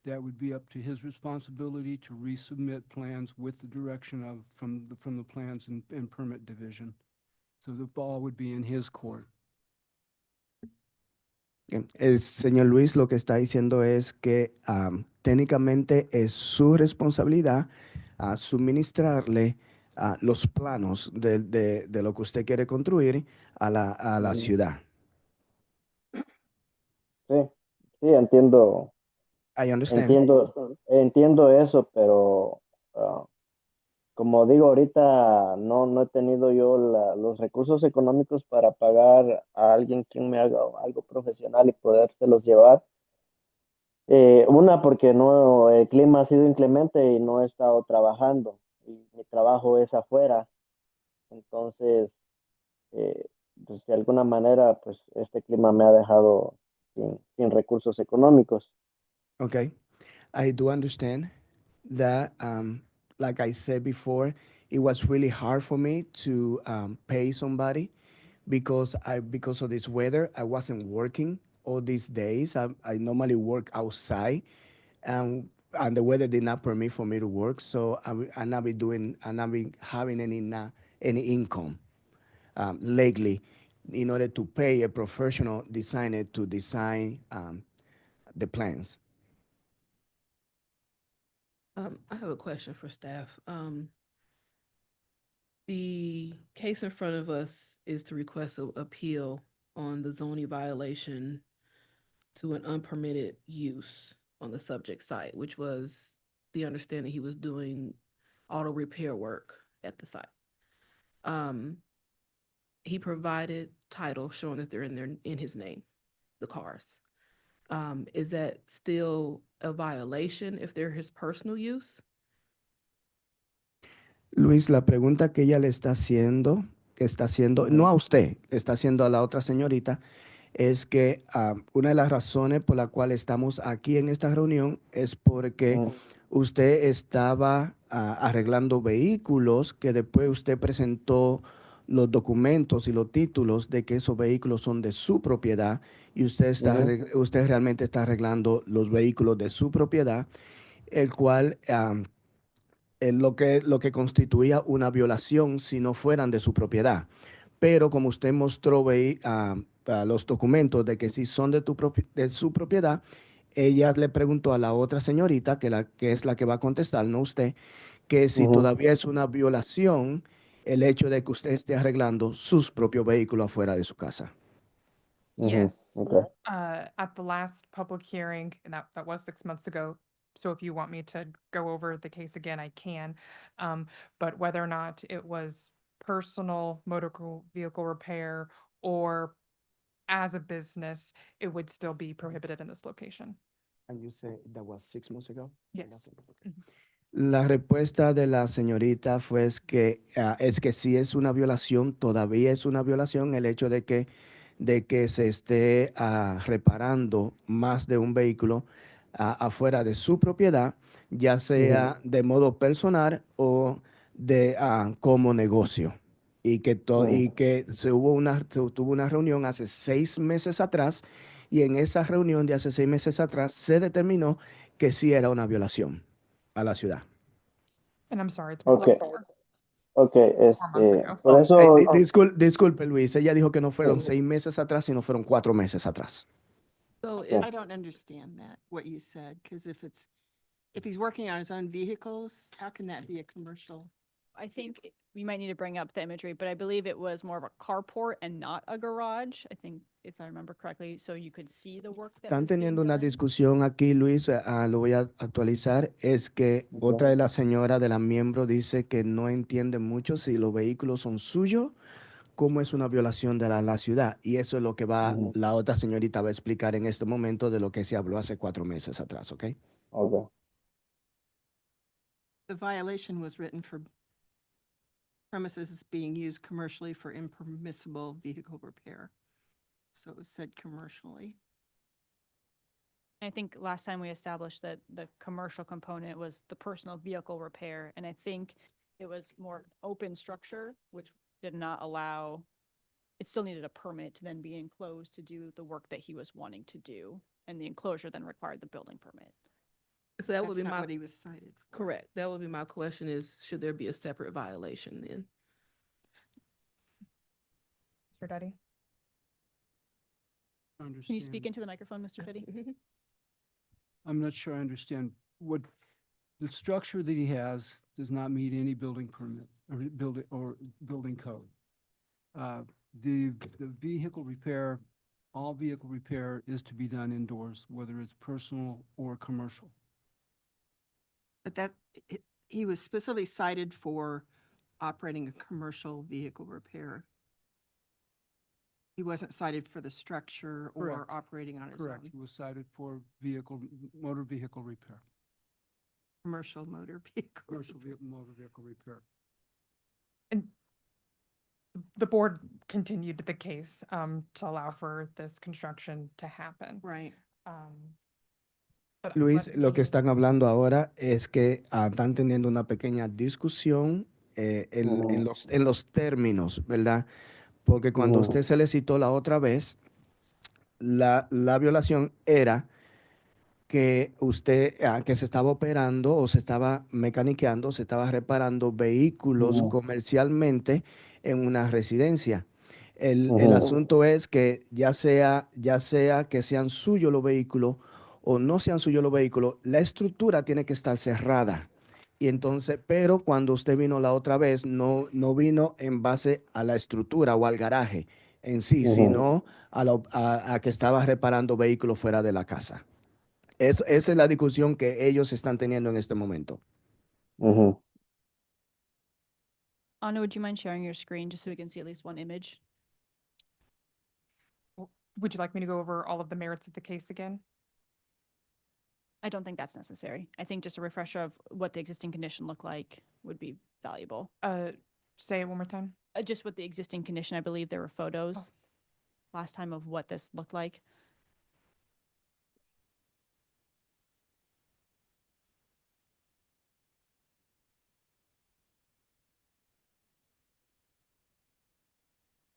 That would be up to his responsibility to resubmit plans with the direction from the plans and permit division. So the ball would be in his court. Bien, el señor Luis lo que está diciendo es que técnicamente es su responsabilidad suministrarle los planos de lo que usted quiere construir a la ciudad. Sí, sí, entiendo, I understand. entiendo eso, pero como digo, ahorita no he tenido yo los recursos económicos para pagar a alguien quien me haga algo profesional y podérselos llevar. Una, porque no, el clima ha sido inclemente y no he estado trabajando y mi trabajo es afuera. Entonces, eh, pues de alguna manera, pues este clima me ha dejado sin recursos económicos. Okay, I do understand that, like I said before, it was really hard for me to pay somebody because of this weather. I wasn't working all these days. I normally work outside, and the weather did not permit for me to work. So I'm not been having any income lately in order to pay a professional designer to design the plans. I have a question for staff. The case in front of us is to request an appeal on the zoning violation to an unpermitted use on the subject site, which was the understanding he was doing auto repair work at the site. He provided title showing that they're in his name, the cars. Is that still a violation if they're his personal use? Luis, la pregunta que ella le está haciendo, no a usted, está haciendo a la otra señorita, es que una de las razones por la cual estamos aquí en esta reunión es porque usted estaba arreglando vehículos que después usted presentó los documentos y los títulos de que esos vehículos son de su propiedad y usted realmente está arreglando los vehículos de su propiedad, el cual lo que constituía una violación si no fueran de su propiedad. Pero como usted mostró los documentos de que sí son de su propiedad, ella le preguntó a la otra señorita, que es la que va a contestar, no usted, que si todavía es una violación el hecho de que usted esté arreglando sus propios vehículos afuera de su casa. Yes. Okay. At the last public hearing, and that was 6 months ago. So if you want me to go over the case again, I can. But whether or not it was personal vehicle repair or as a business, it would still be prohibited in this location. And you say that was 6 months ago? Yes. La respuesta de la señorita fue es que sí es una violación, todavía es una violación el hecho de que se esté reparando más de un vehículo afuera de su propiedad, ya sea de modo personal o como negocio. Y que se tuvo una reunión hace 6 meses atrás y en esa reunión de hace 6 meses atrás se determinó que sí era una violación a la ciudad. And I'm sorry, it's Okay. before, Okay, 4 months ago. por eso, Disculpe, Luis, ella dijo que no fueron Sí. 6 meses atrás, sino fueron 4 meses atrás. So Okay. if I don't understand that, what you said, because if he's working on his own vehicles, how can that be a commercial? I think we might need to bring up the imagery, but I believe it was more of a carport and not a garage. I think, if I remember correctly, so you could see the work that Están was being teniendo una done. discusión aquí, Luis, lo voy a actualizar, es que otra de las señoras de la miembro dice que no entiende mucho si los vehículos son suyos, cómo es una violación de la ciudad. Y eso es lo que la otra señorita va a explicar en este momento de lo que se habló hace 4 meses atrás, ¿ok? Okay. The violation was written for premises being used commercially for impermissible vehicle repair. So it was said commercially. I think last time we established that the commercial component was the personal vehicle repair, and I think it was more open structure, which did not allow, it still needed a permit to then be enclosed to do the work that he was wanting to do, and the enclosure then required the building permit. so that would That's be not my what he was cited for. correct. That would be my question is, should there be a separate violation then? Mr. Duddy? Can you speak into the microphone, Mr. Fitty? I'm not sure I understand what, the structure that he has does not meet any building permit or building code. The vehicle repair, all vehicle repair is to be done indoors, whether it's personal or commercial. But he was specifically cited for operating a commercial vehicle repair. He wasn't cited for the structure or Correct. operating on his Correct. own. He was cited for motor vehicle repair, Commercial motor vehicle. motor vehicle repair. And the board continued the case to allow for this construction to happen. Right. But Luis, let lo que me- están hablando ahora es que están teniendo una pequeña discusión en los términos, ¿verdad? Porque cuando usted se le citó la otra vez, la violación era que usted, que se estaba operando o se estaba mecaniqueando, se estaba reparando vehículos comercialmente en una residencia. El asunto es que ya sea que sean suyos los vehículos o no sean suyos los vehículos, la estructura tiene que estar cerrada. Y entonces, pero cuando usted vino la otra vez, no vino en base a la estructura o al garaje en sí, sino a que estaba reparando vehículos fuera de la casa. Esa es la discusión que ellos están teniendo en este momento. Anna, would you mind sharing your screen just so we can see at least one image? Would you like me to go over all of the merits of the case again? I don't think that's necessary. I think just a refresher of what the existing condition looked like would be valuable. Say it one more time. Just with the existing condition, I believe there were photos last time of what this looked like.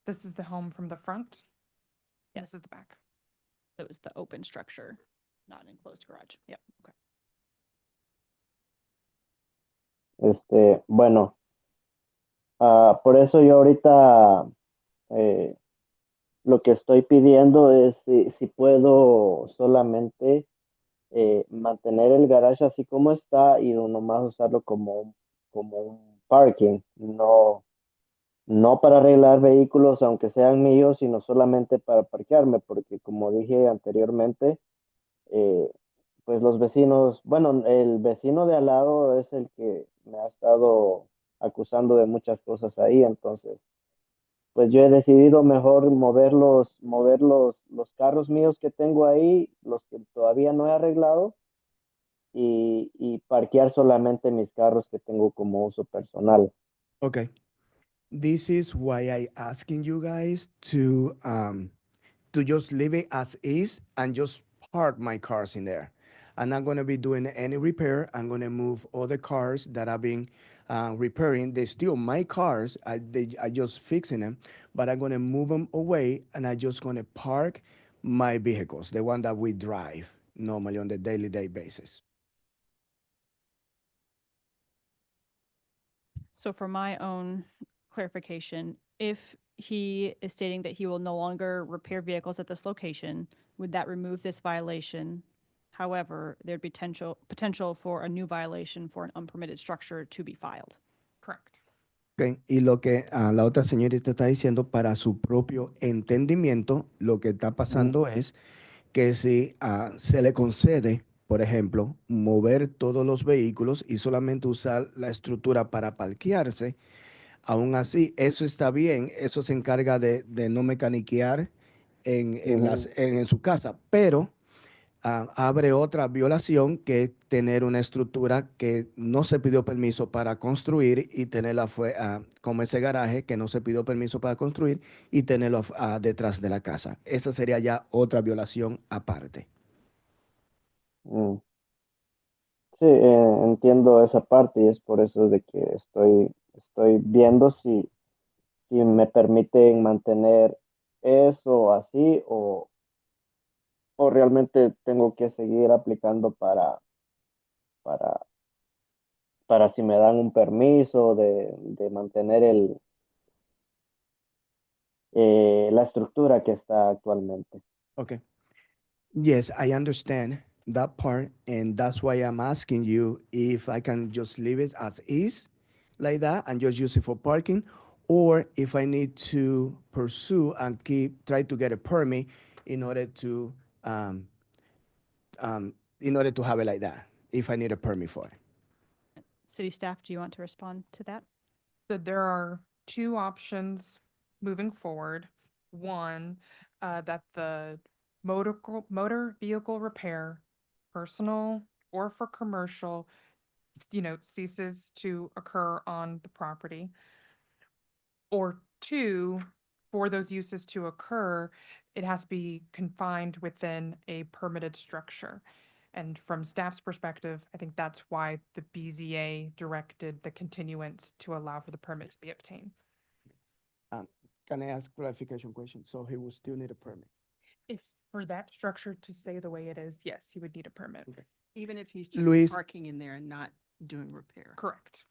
This is the home from the front. and Yes, This is the back. it was the open structure, not an enclosed garage. Yep, okay. Bueno, por eso yo ahorita lo que estoy pidiendo es si puedo solamente mantener el garage así como está y nomás usarlo como un parking, no para arreglar vehículos aunque sean míos, sino solamente para parquearme, porque como dije anteriormente, eh, pues los vecinos, bueno, el vecino de al lado es el que me ha estado acusando de muchas cosas ahí, entonces, pues yo he decidido mejor mover los carros míos que tengo ahí, los que todavía no he arreglado, y parquear solamente mis carros que tengo como uso personal. Okay. This is why I asking you guys to just leave it as is and just park my cars in there. I'm not going to be doing any repair. I'm going to move all the cars that I've been repairing. They're still my cars. I just fixing them, but I'm going to move them away and I'm just going to park my vehicles, the one that we drive normally on the daily day basis. So for my own clarification, if he is stating that he will no longer repair vehicles at this location, would that remove this violation? However, there'd be potential for a new violation for an unpermitted structure to be filed. Correct. Okay. Y lo que la otra señorita está diciendo, para su propio entendimiento, lo que está pasando es que si se le concede, por ejemplo, mover todos los vehículos y solamente usar la estructura para parquearse, aún así, eso está bien, eso se encarga de no mecaniquear en su casa, pero abre otra violación que es tener una estructura que no se pidió permiso para construir y tenerla como ese garaje que no se pidió permiso para construir y tenerlo detrás de la casa. Esa sería ya otra violación aparte. Mm. Sí, entiendo esa parte y es por eso de que estoy viendo si me permiten mantener eso así o realmente tengo que seguir aplicando para, para si me dan un permiso de mantener la estructura que está actualmente. Okay. Yes, I understand that part, and that's why I'm asking you if I can just leave it as is, like that, and just use it for parking, or if I need to pursue and try to get a permit in order to um, have it like that, if I need a permit for it. City staff, do you want to respond to that? So there are two options moving forward. One, that the motor vehicle repair, personal or for commercial, ceases to occur on the property. Or two, for those uses to occur, it has to be confined within a permitted structure. And from staff's perspective, I think that's why the BZA directed the continuance to allow for the permit to be obtained. Can I ask clarification question? So he will still need a permit? If for that structure to stay the way it is, yes, you would need a permit. Even if he's just Luis. parking in there and not doing repair. Correct.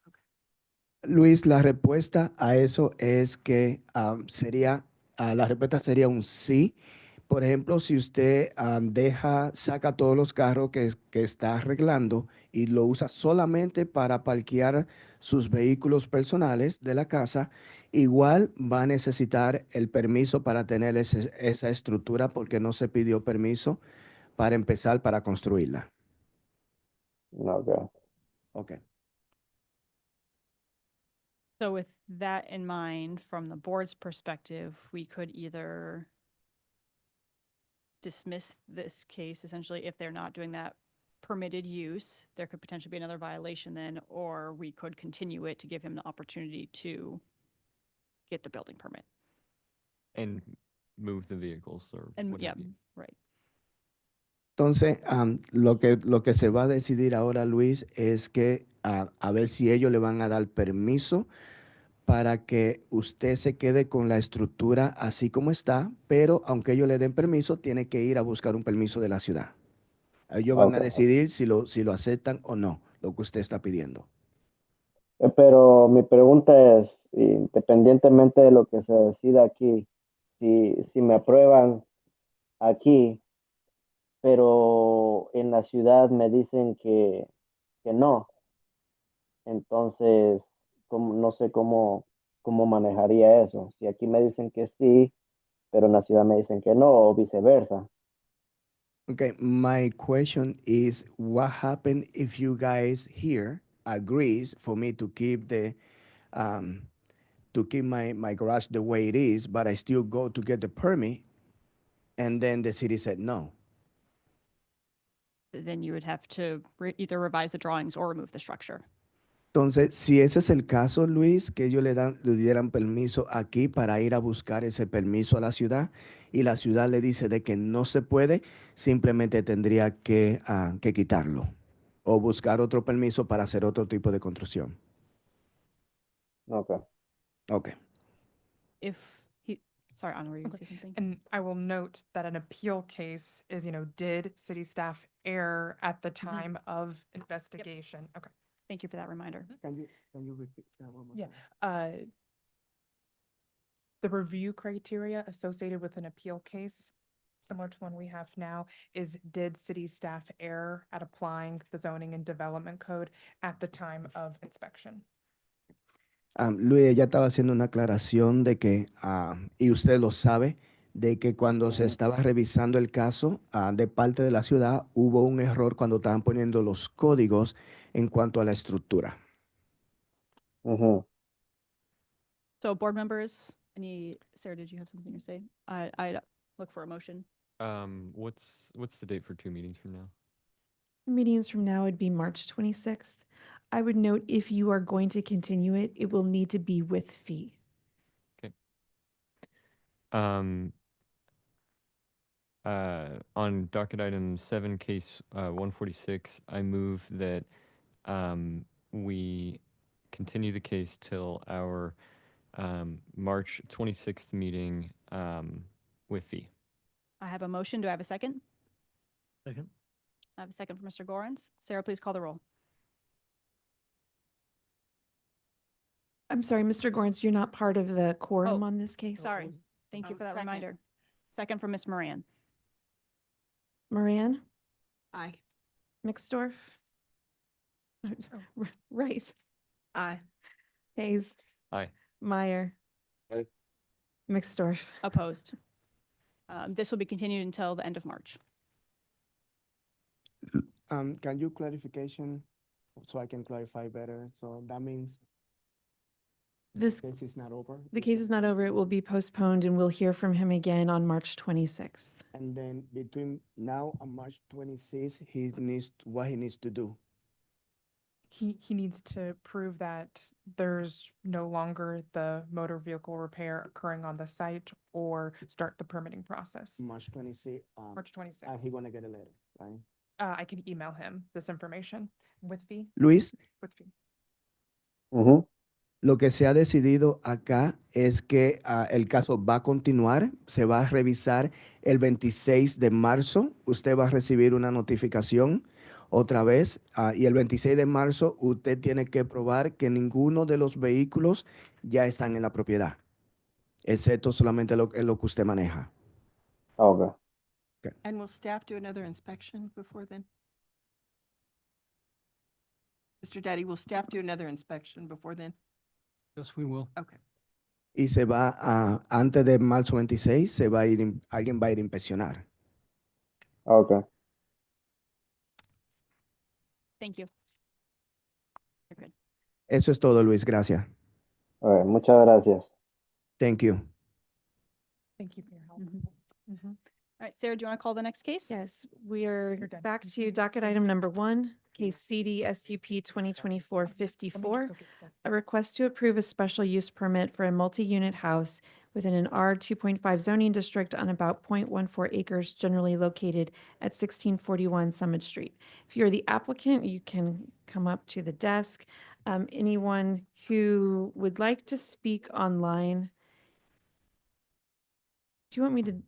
Luis, la respuesta a eso es que la respuesta sería un sí. Por ejemplo, si usted saca todos los carros que está arreglando y lo usa solamente para parquear sus vehículos personales de la casa, igual va a necesitar el permiso para tener esa estructura porque no se pidió permiso para empezar, para construirla. Okay. Okay. So with that in mind, from the board's perspective, we could either dismiss this case essentially if they're not doing that permitted use. There could potentially be another violation then, or we could continue it to give him the opportunity to get the building permit. And move the vehicles or And what yeah, have you. right. Entonces, lo que se va a decidir ahora, Luis, es que a ver si ellos le van a dar permiso para que usted se quede con la estructura así como está, pero aunque ellos le den permiso, tiene que ir a buscar un permiso de la ciudad. Ellos van a Ok. decidir si lo aceptan o no, lo que usted está pidiendo. Pero mi pregunta es, independientemente de lo que se decida aquí, si me aprueban aquí, pero en la ciudad me dicen que no, entonces no sé cómo manejaría eso. Si aquí me dicen que sí, pero en la ciudad me dicen que no, o viceversa. Okay, my question is, what happened if you guys here agrees for me to keep my garage the way it is, but I still go to get the permit, and then the city said no? Then you would have to either revise the drawings or remove the structure. Entonces, si ese es el caso, Luis, que ellos le dieran permiso aquí para ir a buscar ese permiso a la ciudad y la ciudad le dice de que no se puede, simplemente tendría que quitarlo o buscar otro permiso para hacer otro tipo de construcción. Okay. Okay. If he, sorry, Anna, were you going to say something? And I will note that an appeal case is, did city staff err at the time of investigation? Okay. Thank you for that reminder. Can you repeat that one more Yeah. time? The review criteria associated with an appeal case, similar to one we have now, is did city staff err at applying the zoning and development code at the time of inspection? Luis, ella estaba haciendo una aclaración de que, y usted lo sabe, de que cuando se estaba revisando el caso de parte de la ciudad, hubo un error cuando estaban poniendo los códigos en cuanto a la estructura. Ujú. So board members, Sarah, did you have something to say? I look for a motion. What's the date for 2 meetings from now? Meetings from now would be March 26th. I would note if you are going to continue it, it will need to be with fee. On docket item 7, case 146, I move that we continue the case till our March 26th meeting with fee. I have a motion. Do I have a second? Second. I have a second for Mr. Gorens. Sarah, please call the roll. I'm sorry, Mr. Gorns, you're not part of the quorum Oh, on this case? Sorry. Thank you for that Second. reminder. Second from Ms. Moran. Moran, Aye. Mixdorf? Right. Aye. Hayes, Aye. Meyer. Aye. Mixdorf. Opposed. This will be continued until the end of March. Can you clarification so I can clarify better? So that means This, the case is not over? the case is not over. It will be postponed and we'll hear from him again on March 26th. And then between now and March 26th, what he needs to do? He needs to prove that there's no longer the motor vehicle repair occurring on the site or start the permitting process. March 26th. March 26th. And he's gonna get a letter, right? I can email him this information with fee. Luis, With fee. Ujú. lo que se ha decidido acá es que el caso va a continuar, se va a revisar el 26 de marzo. Usted va a recibir una notificación otra vez y el 26 de marzo usted tiene que probar que ninguno de los vehículos ya están en la propiedad, excepto solamente lo que usted maneja. Okay. And will staff do another inspection before then? Mr. Daddy, will staff do another inspection before then? Yes, we will. Okay. Y se va antes de marzo 26, alguien va a ir a inspeccionar. Okay. Thank you. You're good. Eso es todo, Luis. Gracias. All right. Muchas gracias. Thank you. Thank you for your help. All right, Sarah, do you want to call the next case? Yes, we are You're done. back to docket item number 1, case CD SUP 2024-54. A request to approve a special use permit for a multi-unit house within an R 2.5 zoning district on about 0.14 acres generally located at 1641 Summit Street. If you're the applicant, you can come up to the desk. Anyone who would like to speak online? Do you want me to?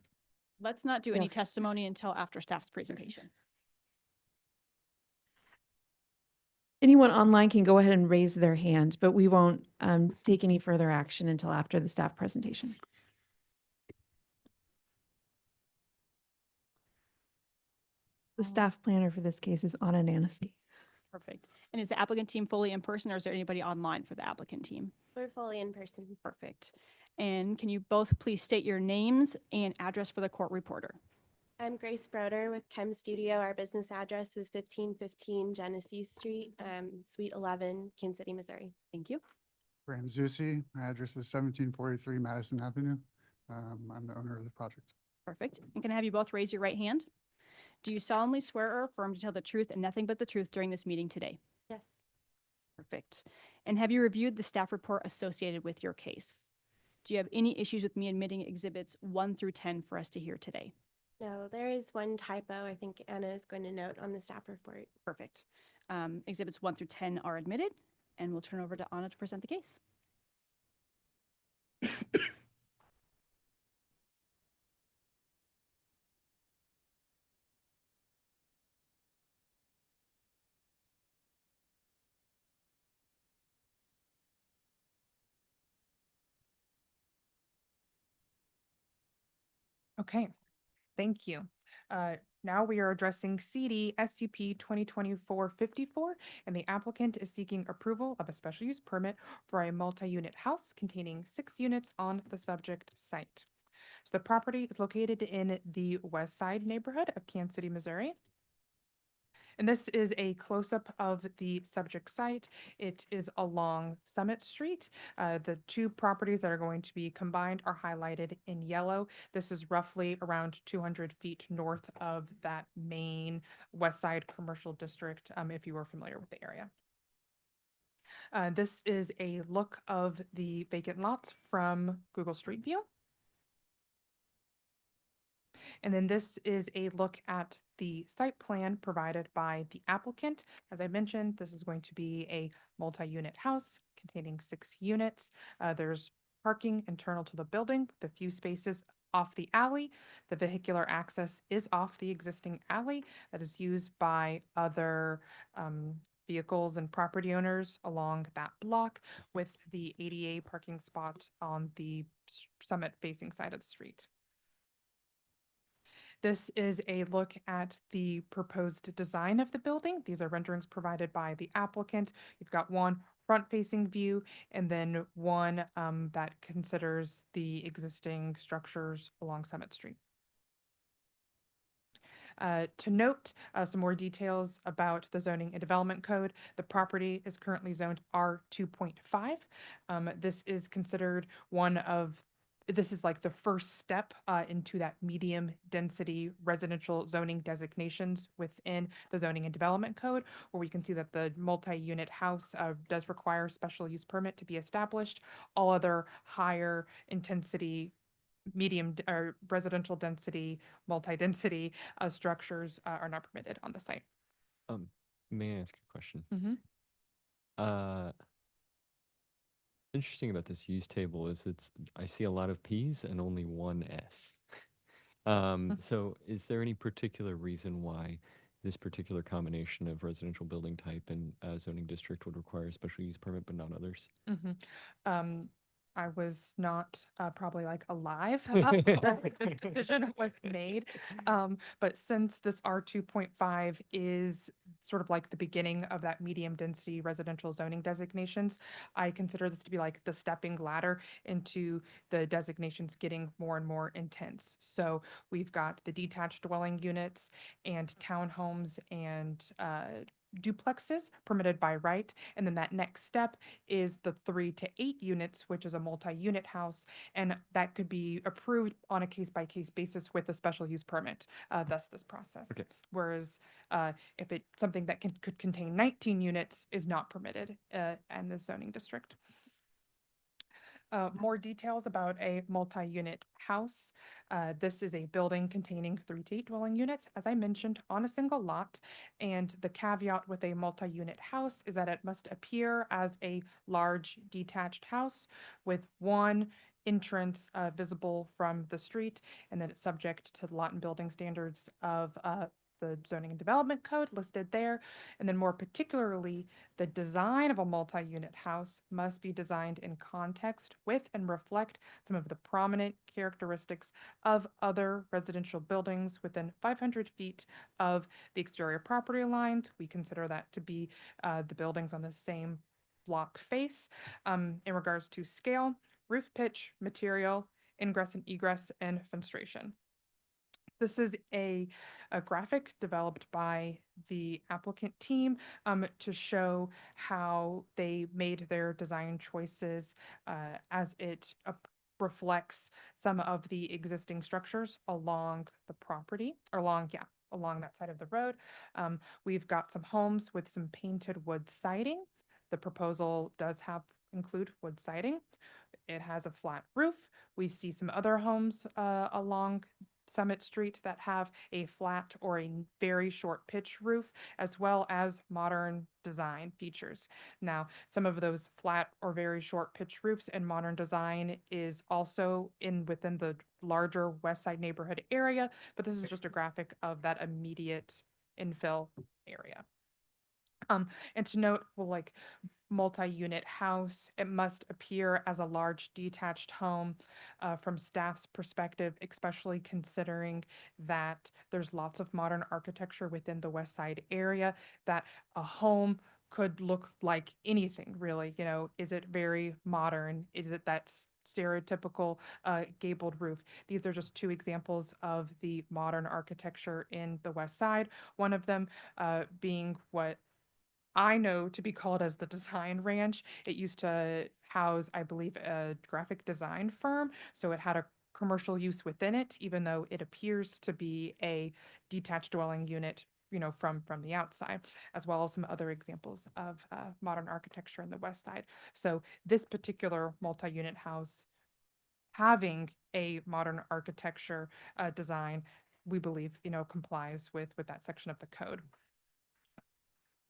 Let's not do Yeah. any testimony until after staff's presentation. Anyone online can go ahead and raise their hand, but we won't take any further action until after the staff presentation. The staff planner for this case is Anna Nanaski. Perfect. And is the applicant team fully in person, or is there anybody online for the applicant team? We're fully in person. Perfect. And can you both please state your names and address for the court reporter? I'm Grace Broder with Chem Studio. Our business address is 1515 Genesee Street, Suite 11, Kansas City, Missouri. Thank you. Graham Zusi, my address is 1743 Madison Avenue. I'm the owner of the project. Perfect. And can I have you both raise your right hand? Do you solemnly swear or affirm to tell the truth and nothing but the truth during this meeting today? Yes. Perfect. And have you reviewed the staff report associated with your case? Do you have any issues with me admitting exhibits 1 through 10 for us to hear today? No, there is one typo I think Anna is going to note on the staff report. Perfect. Exhibits 1 through 10 are admitted, and we'll turn over to Anna to present the case. Okay, thank you. Now we are addressing CD SCP 2024-54, and the applicant is seeking approval of a special use permit for a multi-unit house containing 6 units on the subject site. So the property is located in the West Side neighborhood of Kansas City, Missouri. And this is a close-up of the subject site. It is along Summit Street. The two properties that are going to be combined are highlighted in yellow. This is roughly around 200 feet north of that main West Side commercial district, if you are familiar with the area. This is a look of the vacant lots from Google Street View. And then this is a look at the site plan provided by the applicant. As I mentioned, this is going to be a multi-unit house containing 6 units. There's parking internal to the building, with a few spaces off the alley. The vehicular access is off the existing alley that is used by other vehicles and property owners along that block, with the ADA parking spot on the summit facing side of the street. This is a look at the proposed design of the building. These are renderings provided by the applicant. You've got one front-facing view and then one that considers the existing structures along Summit Street. To note some more details about the zoning and development code, the property is currently zoned R2.5. This is considered this is like the first step into that medium density residential zoning designations within the zoning and development code, where we can see that the multi-unit house does require a special use permit to be established. All other higher intensity medium or residential density, multi-density structures are not permitted on the site. May I ask a question? Mm-hmm. Interesting about this use table is I see a lot of P's and only one S. So is there any particular reason why this particular combination of residential building type and zoning district would require a special use permit but not others? Mm-hmm. I was not probably like alive when this decision was made. But since this R2.5 is sort of like the beginning of that medium density residential zoning designations, I consider this to be like the stepping ladder into the designations getting more and more intense. So we've got the detached dwelling units and townhomes and duplexes permitted by right. And then that next step is the 3 to 8 units, which is a multi-unit house. And that could be approved on a case-by-case basis with a special use permit, thus this process. Okay. Whereas if it's something that could contain 19 units is not permitted in the zoning district. More details about a multi-unit house. This is a building containing 3 to 8 dwelling units, as I mentioned, on a single lot. And the caveat with a multi-unit house is that it must appear as a large detached house with one entrance visible from the street, and that it's subject to the lot and building standards of the zoning and development code listed there. And then more particularly, the design of a multi-unit house must be designed in context with and reflect some of the prominent characteristics of other residential buildings within 500 feet of the exterior property lines. We consider that to be the buildings on the same block face. In regards to scale, roof pitch, material, ingress and egress, and fenestration. This is a graphic developed by the applicant team to show how they made their design choices as it reflects some of the existing structures along the property, along that side of the road. We've got some homes with some painted wood siding. The proposal does include wood siding. It has a flat roof. We see some other homes along Summit Street that have a flat or a very short pitch roof, as well as modern design features. Now, some of those flat or very short pitch roofs and modern design is also within the larger West Side neighborhood area, but this is just a graphic of that immediate infill area. And to note, well, like multi-unit house, it must appear as a large detached home from staff's perspective, especially considering that there's lots of modern architecture within the West Side area, that a home could look like anything really. You know, is it very modern? Is it that stereotypical gabled roof? These are just 2 examples of the modern architecture in the West Side. One of them being what I know to be called as the Design Ranch. It used to house, I believe, a graphic design firm. So it had a commercial use within it, even though it appears to be a detached dwelling unit, you know, from the outside, as well as some other examples of modern architecture in the West Side. So this particular multi-unit house having a modern architecture design, we believe, you know, complies with that section of the code.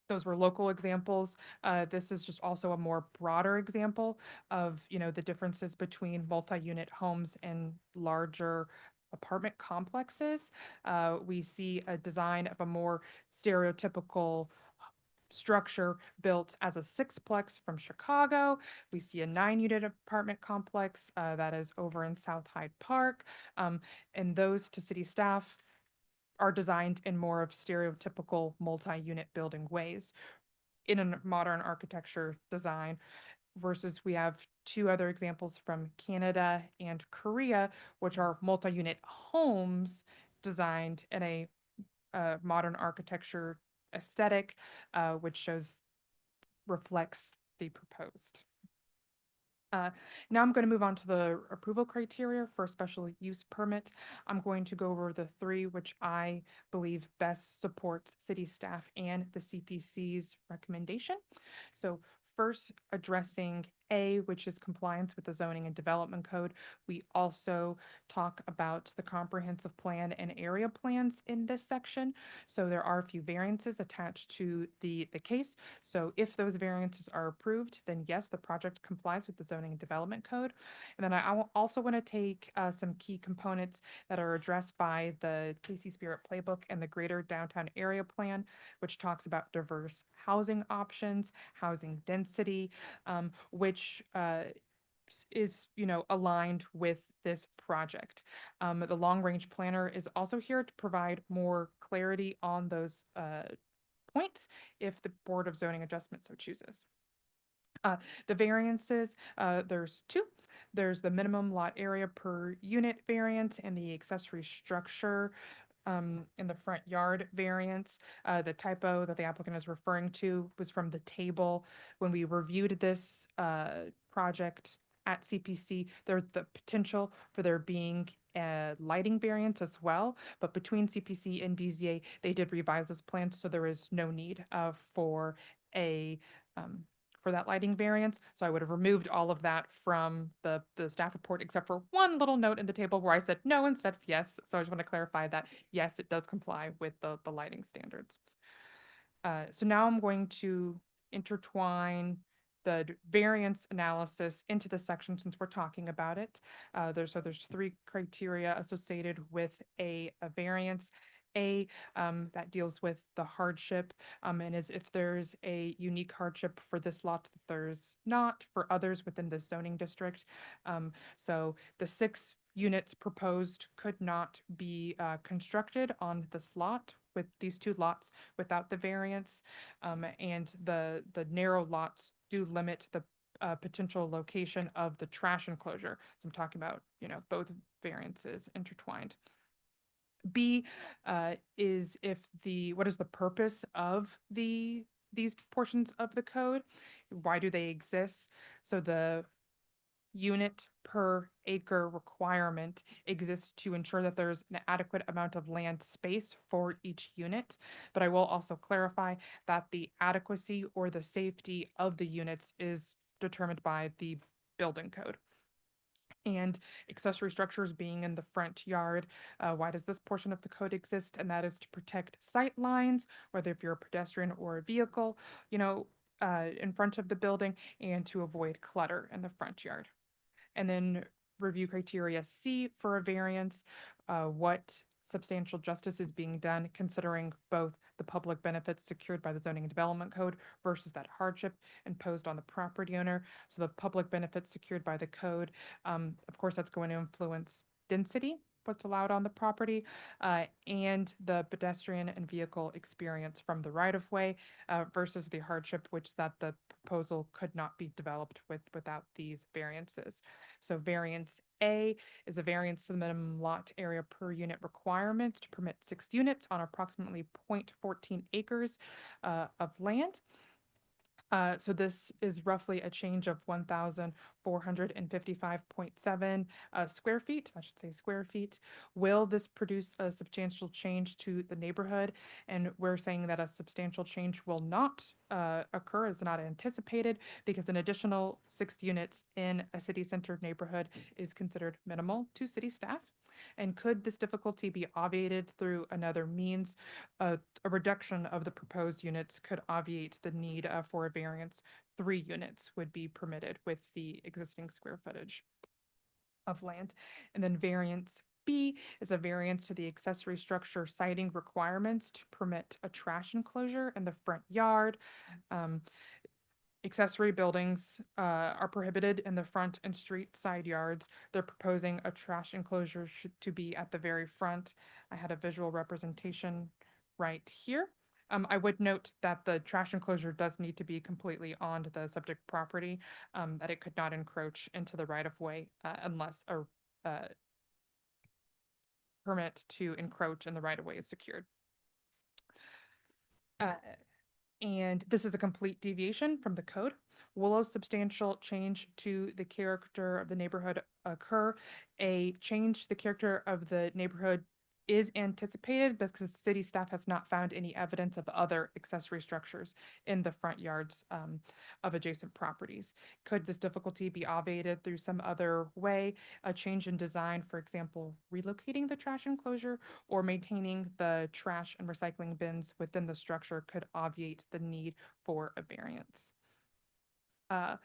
Those were local examples. This is just also a more broader example of, you know, the differences between multi-unit homes and larger apartment complexes. We see a design of a more stereotypical structure built as a 6-plex from Chicago. We see a 9-unit apartment complex that is over in South Hyde Park. And those, to city staff, are designed in more of stereotypical multi-unit building ways in a modern architecture design, versus we have 2 other examples from Canada and Korea, which are multi-unit homes designed in a modern architecture aesthetic, which reflects the proposed. Now I'm going to move on to the approval criteria for a special use permit. I'm going to go over the 3 which I believe best supports city staff and the CPC's recommendation. So first, addressing A, which is compliance with the zoning and development code. We also talk about the comprehensive plan and area plans in this section. So there are a few variances attached to the case. So if those variances are approved, then yes, the project complies with the zoning and development code. And then I also want to take some key components that are addressed by the KC Spirit Playbook and the Greater Downtown Area Plan, which talks about diverse housing options, housing density, which is, you know, aligned with this project. The long-range planner is also here to provide more clarity on those points if the Board of Zoning Adjustment so chooses. The variances, there's 2. There's the minimum lot area per unit variance and the accessory structure in the front yard variance. The typo that the applicant is referring to was from the table. When we reviewed this project at CPC, there's the potential for there being a lighting variance as well, but between CPC and BZA, they did revise this plan, so there is no need for for that lighting variance. So I would have removed all of that from the staff report, except for one little note in the table where I said no instead of yes. So I just want to clarify that, yes, it does comply with the lighting standards. So now I'm going to intertwine the variance analysis into the section since we're talking about it. There's 3 criteria associated with a variance. That deals with the hardship, and is if there's a unique hardship for this lot that there's not for others within the zoning district. So the 6 units proposed could not be constructed on this lot with these 2 lots without the variance. And the narrow lots do limit the potential location of the trash enclosure. So I'm talking about, both variances intertwined. B is what is the purpose of these portions of the code? Why do they exist? So the unit per acre requirement exists to ensure that there's an adequate amount of land space for each unit. But I will also clarify that the adequacy or the safety of the units is determined by the building code. And accessory structures being in the front yard. Why does this portion of the code exist? And that is to protect sight lines, whether if you're a pedestrian or a vehicle, in front of the building, and to avoid clutter in the front yard. And then review criteria C for a variance, what substantial justice is being done considering both the public benefits secured by the zoning and development code versus that hardship imposed on the property owner. So the public benefits secured by the code, of course, that's going to influence density, what's allowed on the property, and the pedestrian and vehicle experience from the right-of-way versus the hardship, which that the proposal could not be developed without these variances. So variance A is a variance to the minimum lot area per unit requirements to permit 6 units on approximately 0.14 acres of land. So this is roughly a change of 1,455.7 square feet, I should say square feet. Will this produce a substantial change to the neighborhood? And we're saying that a substantial change will not occur, is not anticipated, because an additional 6 units in a city-centered neighborhood is considered minimal to city staff. And could this difficulty be obviated through another means? A reduction of the proposed units could obviate the need for a variance. 3 units would be permitted with the existing square footage of land. And then variance B is a variance to the accessory structure siding requirements to permit a trash enclosure in the front yard. Accessory buildings are prohibited in the front and street side yards. They're proposing a trash enclosure to be at the very front. I had a visual representation right here. I would note that the trash enclosure does need to be completely on the subject property, that it could not encroach into the right-of-way unless a permit to encroach in the right-of-way is secured. And this is a complete deviation from the code. Will a substantial change to the character of the neighborhood occur? A change to the character of the neighborhood is anticipated because city staff has not found any evidence of other accessory structures in the front yards of adjacent properties. Could this difficulty be obviated through some other way? A change in design, for example, relocating the trash enclosure or maintaining the trash and recycling bins within the structure could obviate the need for a variance. So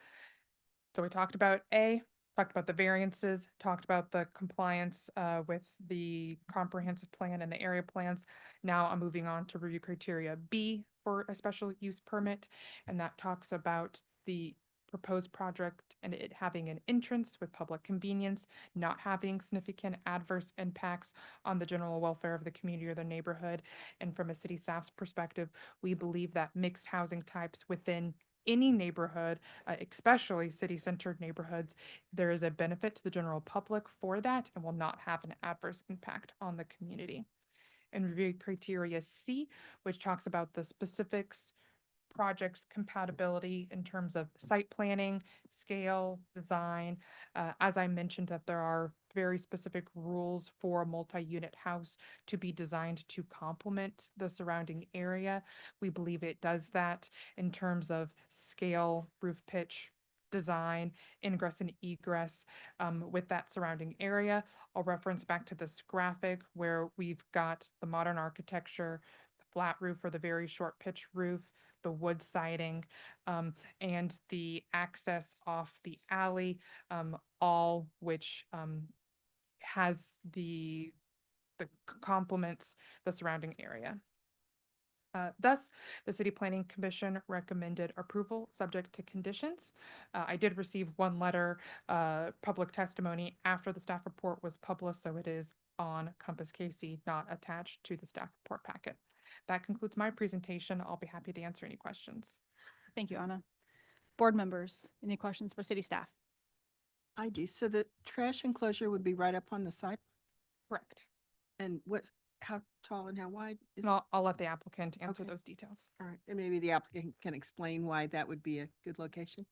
we talked about A, talked about the variances, talked about the compliance with the comprehensive plan and the area plans. Now I'm moving on to review criteria B for a special use permit, and that talks about the proposed project and it having an entrance with public convenience, not having significant adverse impacts on the general welfare of the community or the neighborhood. And from a city staff's perspective, we believe that mixed housing types within any neighborhood, especially city-centered neighborhoods, there is a benefit to the general public for that and will not have an adverse impact on the community. And review criteria C, which talks about the specifics project's compatibility in terms of site planning, scale, design. As I mentioned, that there are very specific rules for a multi-unit house to be designed to complement the surrounding area. We believe it does that in terms of scale, roof pitch, design, ingress and egress with that surrounding area. I'll reference back to this graphic where we've got the modern architecture, the flat roof or the very short pitch roof, the wood siding, and the access off the alley, all which has the complements the surrounding area. Thus, the City Planning Commission recommended approval subject to conditions. I did receive one letter, public testimony after the staff report was published, so it is on Compass Casey, not attached to the staff report packet. That concludes my presentation. I'll be happy to answer any questions. Thank you, Anna. Board members, any questions for city staff? I do. So the trash enclosure would be right up on the side? Correct. And how tall and how wide is? And I'll let the applicant answer Okay. those details. All right, and maybe the applicant can explain why that would be a good location?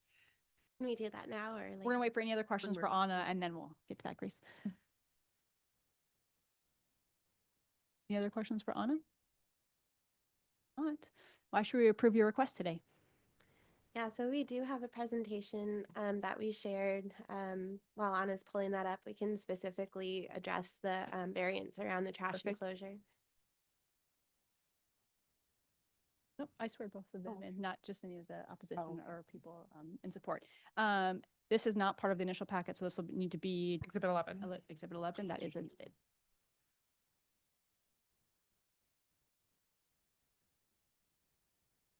Can we do that now or We're gonna wait for any other questions we're- for Anna and then we'll get to that, Grace. Any other questions for Anna? Not. Why should we approve your request today? Yeah, so we do have a presentation that we shared. While Anna's pulling that up, we can specifically address the variance around the trash Perfect. enclosure. Nope, I swear both of them and not just any of the opposition Oh. or people in support. This is not part of the initial packet, so this will need to be Exhibit 11. Exhibit 11, that is omitted.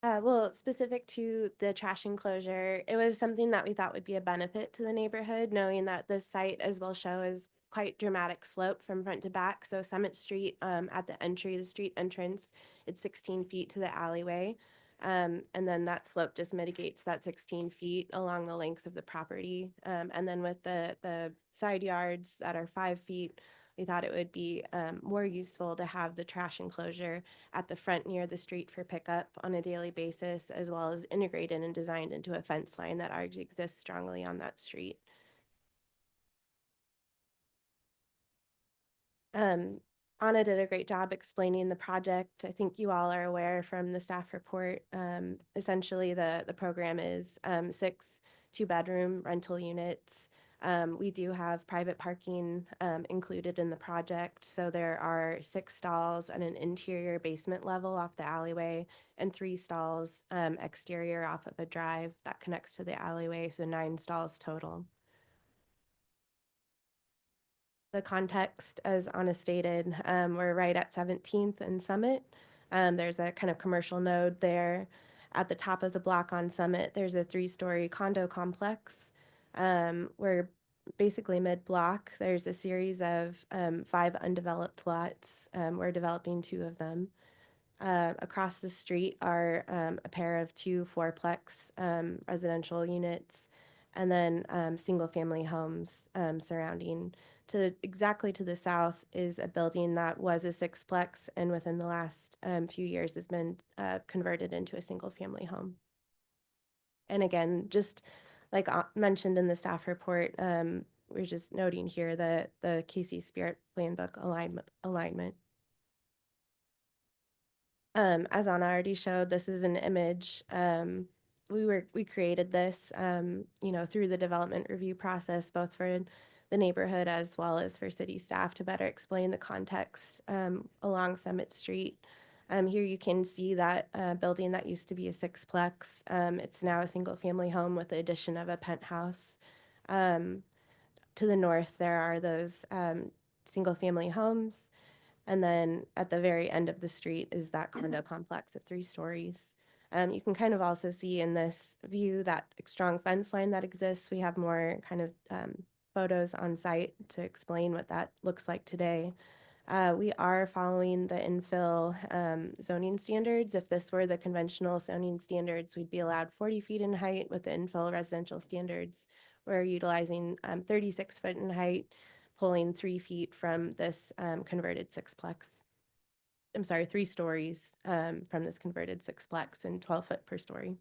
Well, specific to the trash enclosure, it was something that we thought would be a benefit to the neighborhood, knowing that the site, as we'll show, is quite dramatic slope from front to back. So Summit Street, at the entry, the street entrance, it's 16 feet to the alleyway. And then that slope just mitigates that 16 feet along the length of the property. And then with the side yards that are 5 feet, we thought it would be more useful to have the trash enclosure at the front near the street for pickup on a daily basis, as well as integrated and designed into a fence line that already exists strongly on that street. Anna did a great job explaining the project. I think you all are aware from the staff report. Essentially, the program is 6 two-bedroom rental units. We do have private parking included in the project. So there are 6 stalls and an interior basement level off the alleyway and 3 stalls exterior off of a drive that connects to the alleyway. So 9 stalls total. The context, as Anna stated, we're right at 17th and Summit. There's a kind of commercial node there. At the top of the block on Summit, there's a 3-story condo complex. We're basically mid-block. There's a series of 5 undeveloped lots. We're developing 2 of them. Across the street are a pair of 2 fourplex residential units, and then single-family homes surrounding. Exactly to the south is a building that was a 6-plex, and within the last few years has been converted into a single-family home. And again, just like mentioned in the staff report, we're just noting here the Casey Spirit Plan Book alignment. As Anna already showed, this is an image. We created this, through the development review process, both for the neighborhood as well as for city staff to better explain the context along Summit Street. Here you can see that building that used to be a 6-plex. It's now a single-family home with the addition of a penthouse. To the north, there are those single-family homes. And then at the very end of the street is that condo complex of 3 stories. You can kind of also see in this view that strong fence line that exists. We have more kind of photos on site to explain what that looks like today. We are following the infill zoning standards. If this were the conventional zoning standards, we'd be allowed 40 feet in height. With the infill residential standards, we're utilizing 36 foot in height, pulling 3 feet from this converted 6-plex. I'm sorry, 3 stories from this converted sixplex and 12 foot per story.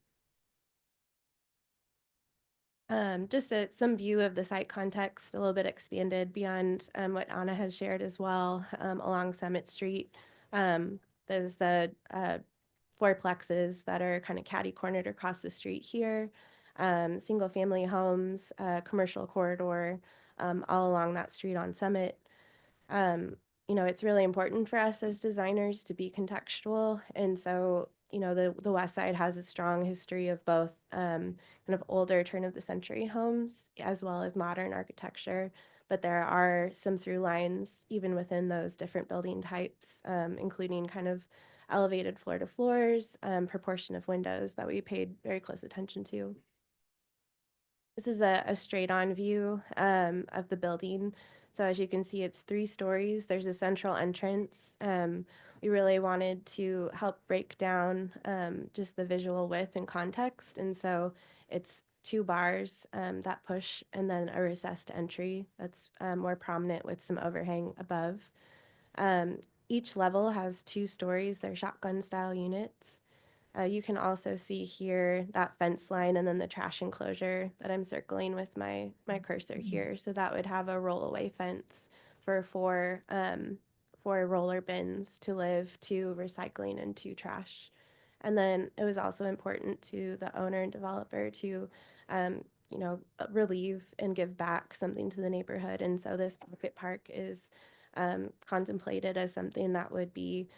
Just some view of the site context, a little bit expanded beyond what Anna has shared as well along Summit Street. There's the 4 plexes that are kind of catty-cornered across the street here, single-family homes, commercial corridor all along that street on Summit. You know, it's really important for us as designers to be contextual. And so, you know, the West Side has a strong history of both kind of older turn of the century homes as well as modern architecture. But there are some through lines even within those different building types, including kind of elevated floor to floors, proportion of windows that we paid very close attention to. This is a straight on view of the building. So as you can see, it's 3 stories. There's a central entrance. We really wanted to help break down just the visual width and context. And so it's 2 bars that push and then a recessed entry that's more prominent with some overhang above. Each level has 2 stories. They're shotgun style units. You can also see here that fence line and then the trash enclosure that I'm circling with my cursor here. So that would have a roll-away fence for 4 roller bins to live, 2 recycling, and 2 trash. And then it was also important to the owner and developer to, you know, relieve and give back something to the neighborhood. And so this pocket park is contemplated as something that would be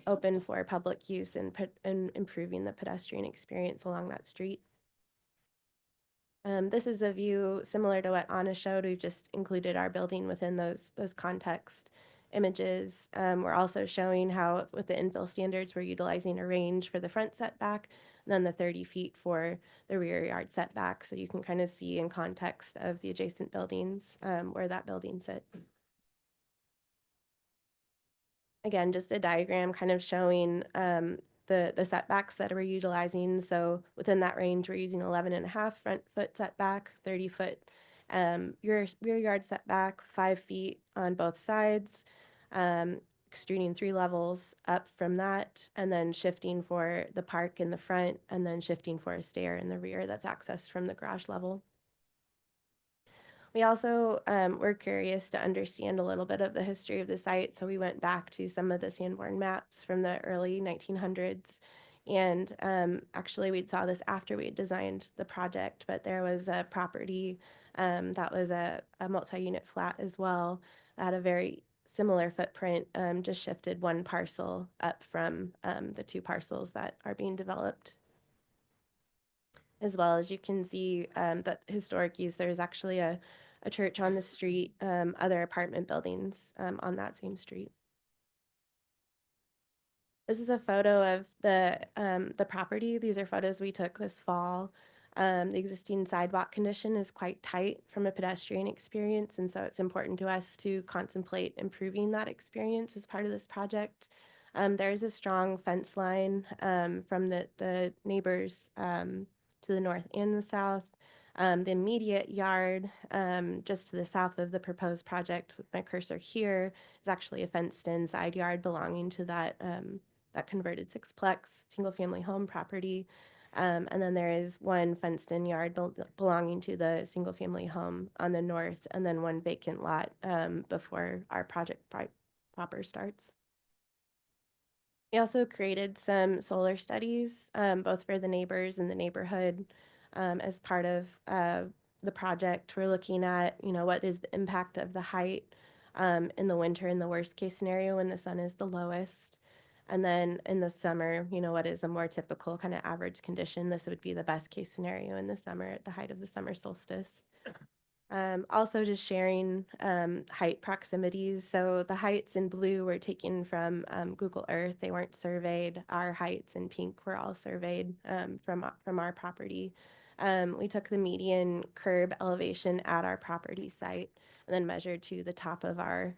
open for public use and improving the pedestrian experience along that street. This is a view similar to what Anna showed. We've just included our building within those context images. We're also showing how with the infill standards, we're utilizing a range for the front setback and then the 30 feet for the rear yard setback. So you can kind of see in context of the adjacent buildings where that building sits. Again, just a diagram kind of showing the setbacks that we're utilizing. So within that range, we're using 11.5 front foot setback, 30 foot rear yard setback, 5 feet on both sides, extruding 3 levels up from that, and then shifting for the park in the front, and then shifting for a stair in the rear that's accessed from the garage level. We also were curious to understand a little bit of the history of the site, so we went back to some of the Sanborn maps from the early 1900s. And actually, we saw this after we had designed the project, but there was a property that was a multi-unit flat as well, that had a very similar footprint, just shifted 1 parcel up from the 2 parcels that are being developed. As well as you can see that historic use, there's actually a church on the street, other apartment buildings on that same street. This is a photo of the property. These are photos we took this fall. The existing sidewalk condition is quite tight from a pedestrian experience, and so it's important to us to contemplate improving that experience as part of this project. There's a strong fence line from the neighbors to the north and the south. The immediate yard, just to the south of the proposed project with my cursor here, is actually a fenced-in side yard belonging to that converted sixplex single-family home property. And then there is 1 fenced-in yard belonging to the single-family home on the north, and then 1 vacant lot before our project proper starts. We also created some solar studies, both for the neighbors and the neighborhood. As part of the project, we're looking at, you know, what is the impact of the height in the winter in the worst case scenario when the sun is the lowest. And then in the summer, you know, what is a more typical kind of average condition? This would be the best case scenario in the summer at the height of the summer solstice. Also just sharing height proximities. So the heights in blue were taken from Google Earth. They weren't surveyed. Our heights in pink were all surveyed from our property. We took the median curb elevation at our property site and then measured to the top of our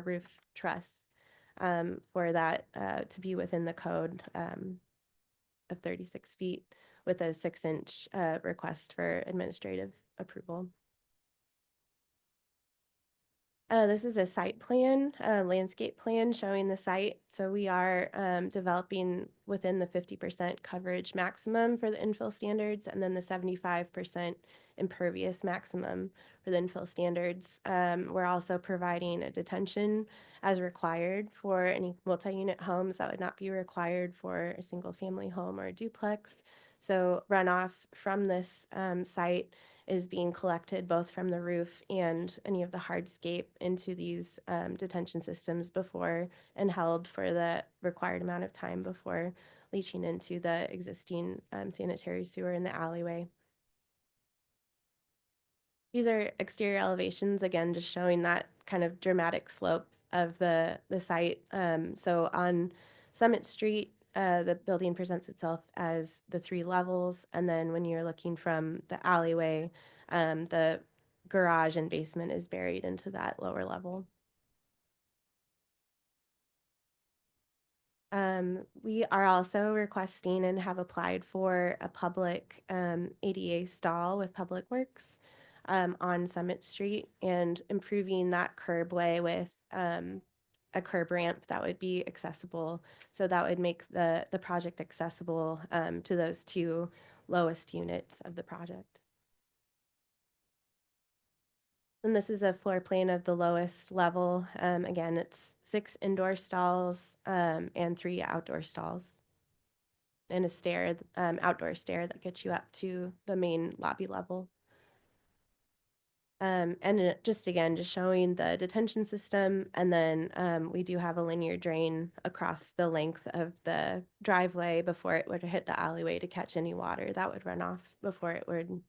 roof truss for that to be within the code of 36 feet with a 6-inch request for administrative approval. This is a site plan, landscape plan showing the site. So we are developing within the 50% coverage maximum for the infill standards, and then the 75% impervious maximum for the infill standards. We're also providing a detention as required for any multi-unit homes that would not be required for a single family home or a duplex. So runoff from this site is being collected both from the roof and any of the hardscape into these detention systems before and held for the required amount of time before leaching into the existing sanitary sewer in the alleyway. These are exterior elevations, again, just showing that kind of dramatic slope of the site. So on Summit Street, the building presents itself as the 3 levels. And then when you're looking from the alleyway, the garage and basement is buried into that lower level. We are also requesting and have applied for a public ADA stall with Public Works on Summit Street and improving that curbway with a curb ramp that would be accessible. So that would make the project accessible to those 2 lowest units of the project. And this is a floor plan of the lowest level. Again, it's 6 indoor stalls and 3 outdoor stalls. And a stair, outdoor stair that gets you up to the main lobby level. Just showing the detention system. And then we do have a linear drain across the length of the driveway before it would hit the alleyway to catch any water that would run off before it would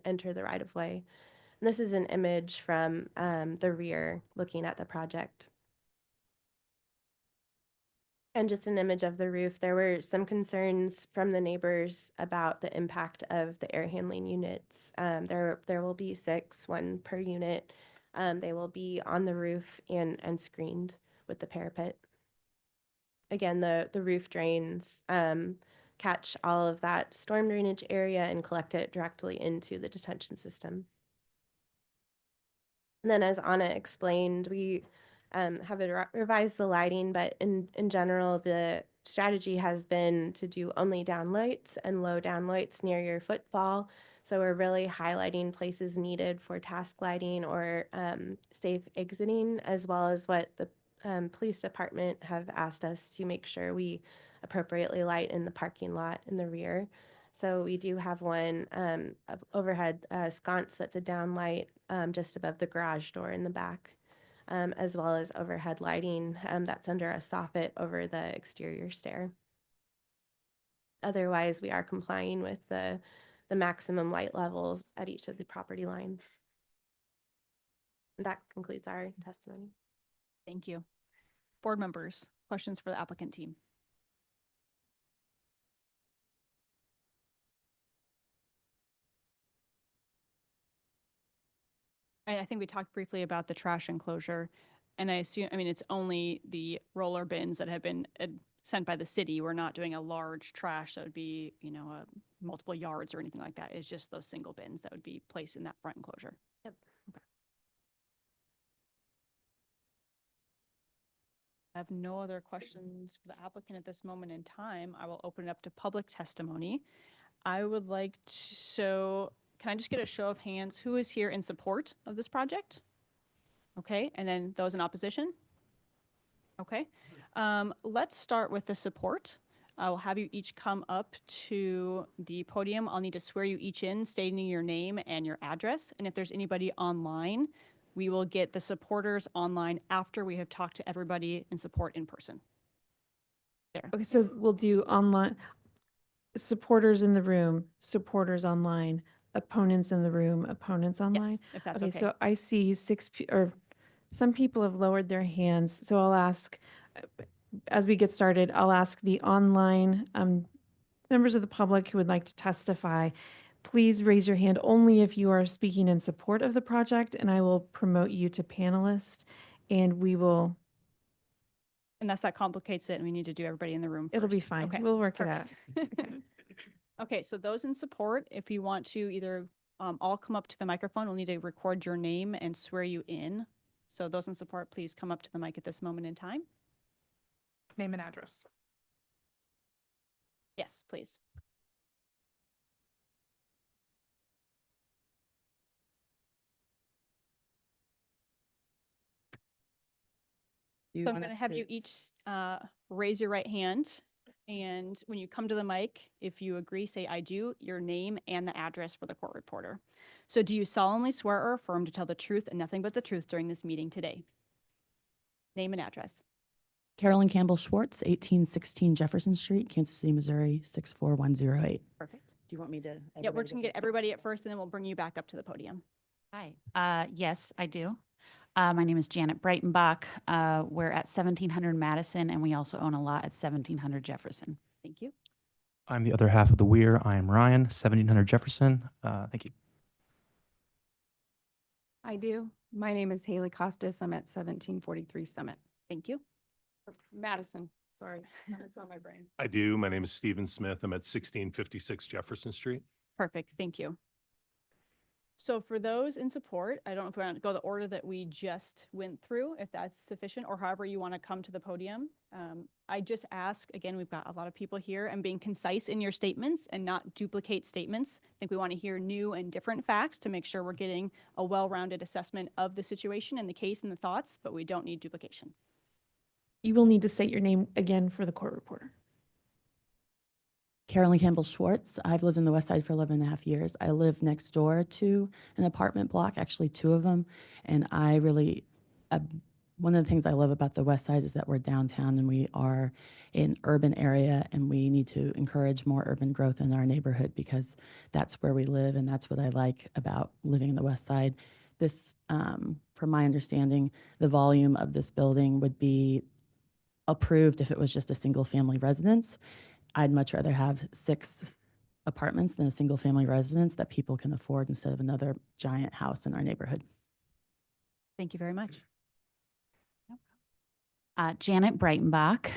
enter the right of way. And this is an image from the rear looking at the project. And just an image of the roof. There were some concerns from the neighbors about the impact of the air handling units. There will be 6, 1 per unit. They will be on the roof and screened with the parapet. Again, the roof drains catch all of that storm drainage area and collect it directly into the detention system. And then as Anna explained, we have revised the lighting, but in general, the strategy has been to do only downlights and low downlights near your footfall. So we're really highlighting places needed for task lighting or safe exiting, as well as what the police department have asked us to make sure we appropriately light in the parking lot in the rear. So we do have one overhead sconce that's a downlight just above the garage door in the back, as well as overhead lighting that's under a soffit over the exterior stair. Otherwise, we are complying with the maximum light levels at each of the property lines. And that concludes our testimony. Thank you. Board members, questions for the applicant team? I think we talked briefly about the trash enclosure, and I mean, it's only the roller bins that have been sent by the city. We're not doing a large trash that would be, multiple yards or anything like that. It's just those single bins that would be placed in that front enclosure. Yep. Okay. I have no other questions for the applicant at this moment in time. I will open it up to public testimony. I would like to, can I just get a show of hands? Who is here in support of this project? Okay, and then those in opposition? Okay, let's start with the support. I will have you each come up to the podium. I'll need to swear you each in, stating your name and your address. And if there's anybody online, we will get the supporters online after we have talked to everybody in support in person. There. Okay, so we'll do online, supporters in the room, supporters online, opponents in the room, opponents online. Yes, if that's okay. So I see some people have lowered their hands. So I'll ask, as we get started, I'll ask the online members of the public who would like to testify. Please raise your hand only if you are speaking in support of the project, and I will promote you to panelist, and we will. Unless that complicates it and we need to do everybody in the room first. It'll be fine. Okay, We'll work it out. perfect. Okay, so those in support, if you want to either all come up to the microphone, we'll need to record your name and swear you in. So those in support, please come up to the mic at this moment in time. Name and address. Yes, please. You So I'm want going to us have you each raise your right hand. And when you come to the mic, if you agree, say I do, your name and the address for the court reporter. So do you solemnly swear or affirm to tell the truth and nothing but the truth during this meeting today? Name and address. Carolyn Campbell Schwartz, 1816 Jefferson Street, Kansas City, Missouri, 64108. Perfect. Do you want me to? Yeah, we're just going to get everybody at first, and then we'll bring you back up to the podium. Hi. Yes, I do. My name is Janet Breitenbach. We're at 1700 Madison, and we also own a lot at 1700 Jefferson. Thank you. I'm the other half of the weir. I am Ryan, 1700 Jefferson. Thank you. I do. My name is Haley Costas. I'm at 1743 Summit. Thank you. Madison, sorry, it's on my brain. I do. My name is Stephen Smith. I'm at 1656 Jefferson Street. Perfect. Thank you. So for those in support, I don't know if we want to go the order that we just went through, if that's sufficient, or however you want to come to the podium. I just ask, again, we've got a lot of people here, and being concise in your statements and not duplicate statements. I think we want to hear new and different facts to make sure we're getting a well-rounded assessment of the situation and the case and the thoughts, but we don't need duplication. You will need to state your name again for the court reporter. Carolyn Campbell Schwartz. I've lived in the West Side for 11 and a half years. I live next door to an apartment block, actually two of them. And I really, one of the things I love about the West Side is that we're downtown and we are an urban area, and we need to encourage more urban growth in our neighborhood because that's where we live, and that's what I like about living in the West Side. This, from my understanding, the volume of this building would be approved if it was just a single family residence. I'd much rather have 6 apartments than a single family residence that people can afford instead of another giant house in our neighborhood. Thank you very much. Janet Breitenbach.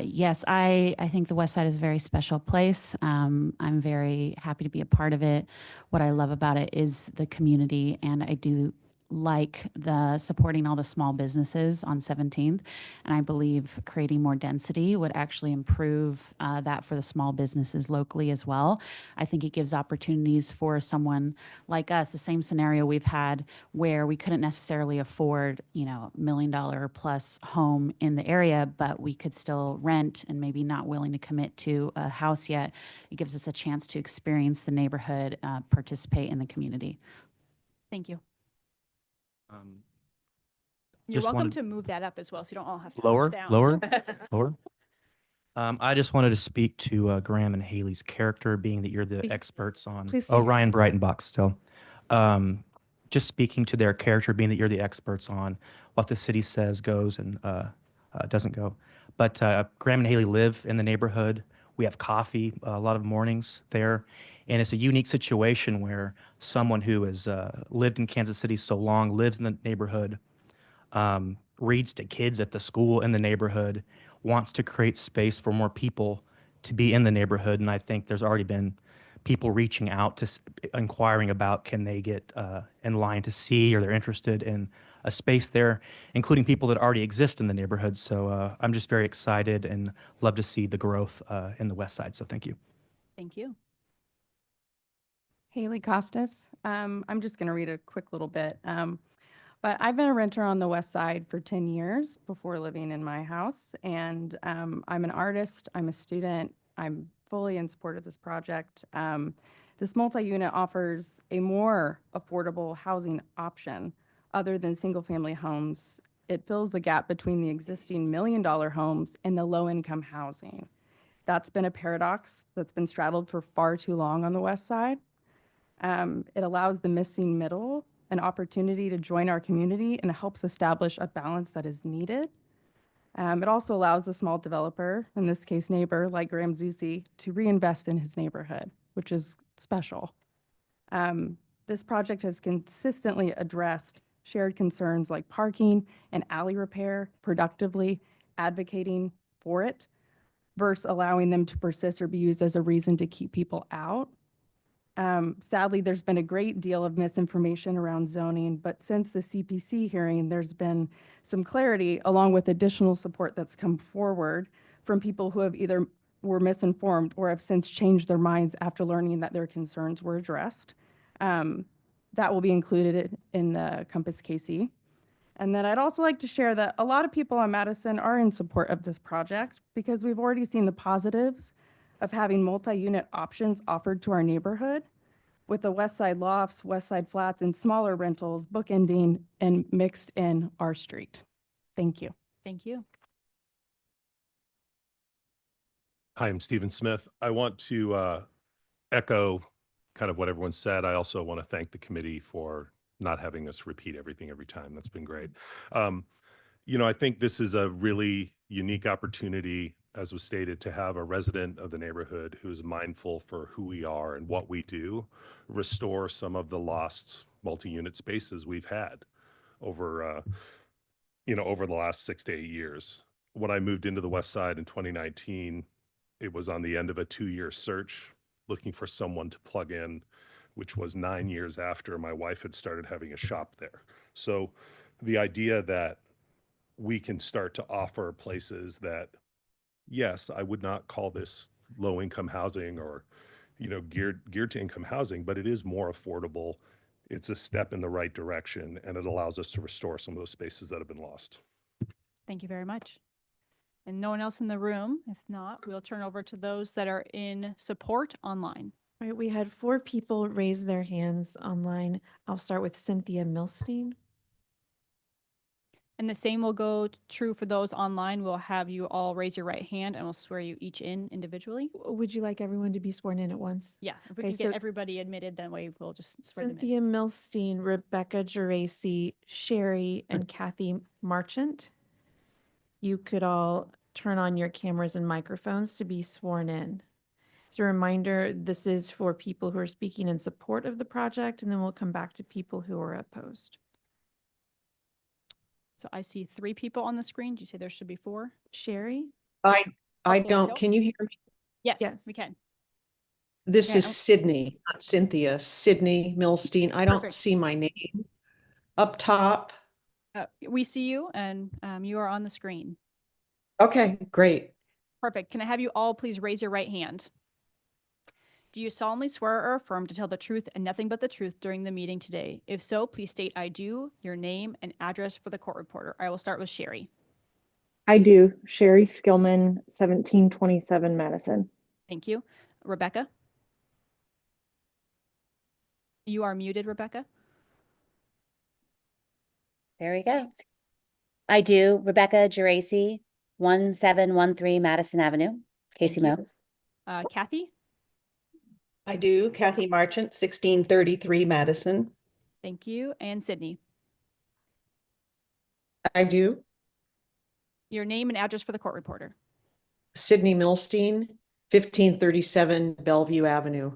Yes, I think the West Side is a very special place. I'm very happy to be a part of it. What I love about it is the community, and I do like the supporting all the small businesses on 17th. And I believe creating more density would actually improve that for the small businesses locally as well. I think it gives opportunities for someone like us, the same scenario we've had where we couldn't necessarily afford, $1 million plus home in the area, but we could still rent and maybe not willing to commit to a house yet. It gives us a chance to experience the neighborhood, participate in the community. Thank you. You're Just welcome wanted- to move that up as well, so you don't all have to Lower, huddle down. lower, No, that's okay. lower. I just wanted to speak to Graham and Haley's character, being that you're the Please- experts on. please Oh, say- Ryan Breitenbach still. Just speaking to their character, being that you're the experts on what the city says goes and doesn't go. But Graham and Haley live in the neighborhood. We have coffee a lot of mornings there. And it's a unique situation where someone who has lived in Kansas City so long, lives in the neighborhood, reads to kids at the school in the neighborhood, wants to create space for more people to be in the neighborhood. And I think there's already been people reaching out to inquiring about can they get in line to see, or they're interested in a space there, including people that already exist in the neighborhood. So I'm just very excited and love to see the growth in the West Side. So thank you. Thank you. Haley Costas. I'm just going to read a quick little bit. But I've been a renter on the West Side for 10 years before living in my house. And I'm an artist. I'm a student. I'm fully in support of this project. This multi-unit offers a more affordable housing option other than single-family homes. It fills the gap between the existing $1 million homes and the low-income housing. That's been a paradox that's been straddled for far too long on the West Side. It allows the missing middle an opportunity to join our community, and it helps establish a balance that is needed. It also allows a small developer, in this case neighbor like Graham Zusi, to reinvest in his neighborhood, which is special. This project has consistently addressed shared concerns like parking and alley repair productively, advocating for it, versus allowing them to persist or be used as a reason to keep people out. Sadly, there's been a great deal of misinformation around zoning, but since the CPC hearing, there's been some clarity along with additional support that's come forward from people who have either were misinformed or have since changed their minds after learning that their concerns were addressed. That will be included in the Compass KC. And then I'd also like to share that a lot of people on Madison are in support of this project because we've already seen the positives of having multi-unit options offered to our neighborhood with the West Side lofts, West Side flats, and smaller rentals bookending and mixed in our street. Thank you. Thank you. Hi, I'm Stephen Smith. I want to echo kind of what everyone said. I also want to thank the committee for not having us repeat everything every time. That's been great. You know, I think this is a really unique opportunity, as was stated, to have a resident of the neighborhood who is mindful for who we are and what we do, restore some of the lost multi-unit spaces we've had over, you know, over the last 6 to 8 years. When I moved into the West Side in 2019, it was on the end of a 2-year search looking for someone to plug in, which was 9 years after my wife had started having a shop there. So the idea that we can start to offer places that, yes, I would not call this low income housing or, you know, geared to income housing, but it is more affordable. It's a step in the right direction, and it allows us to restore some of those spaces that have been lost. Thank you very much. And no one else in the room? If not, we'll turn over to those that are in support online. All right, we had 4 people raise their hands online. I'll start with Cynthia Milstein. And the same will go true for those online. We'll have you all raise your right hand and we'll swear you each in individually. Would you like everyone to be sworn in at once? Yeah, if we Okay, can get so everybody admitted, then we'll just swear them in. Cynthia Milstein, Rebecca Geraci, Sherry, and Kathy Marchant. You could all turn on your cameras and microphones to be sworn in. As a reminder, this is for people who are speaking in support of the project, and then we'll come back to people who are opposed. So I see 3 people on the screen. Did you say there should be 4? Sherry? I there we don't, go. can you hear me? Yes, we can. This Okay, is Sydney, not Cynthia, Sydney Milstein. I don't Perfect. see my name up top. We see you and you are on the screen. Okay, great. Perfect. Can I have you all please raise your right hand? Do you solemnly swear or affirm to tell the truth and nothing but the truth during the meeting today? If so, please state I do, your name and address for the court reporter. I will start with Sherry. I do. Sherry Skillman, 1727 Madison. Thank you. Rebecca? You are muted, Rebecca. There we go. I do. Rebecca Geraci, 1713 Madison Avenue, Casey Mo. Kathy? I do. Kathy Marchant, 1633 Madison. Thank you. And Sydney? I do. Your name and address for the court reporter. Sydney Milstein, 1537 Bellevue Avenue.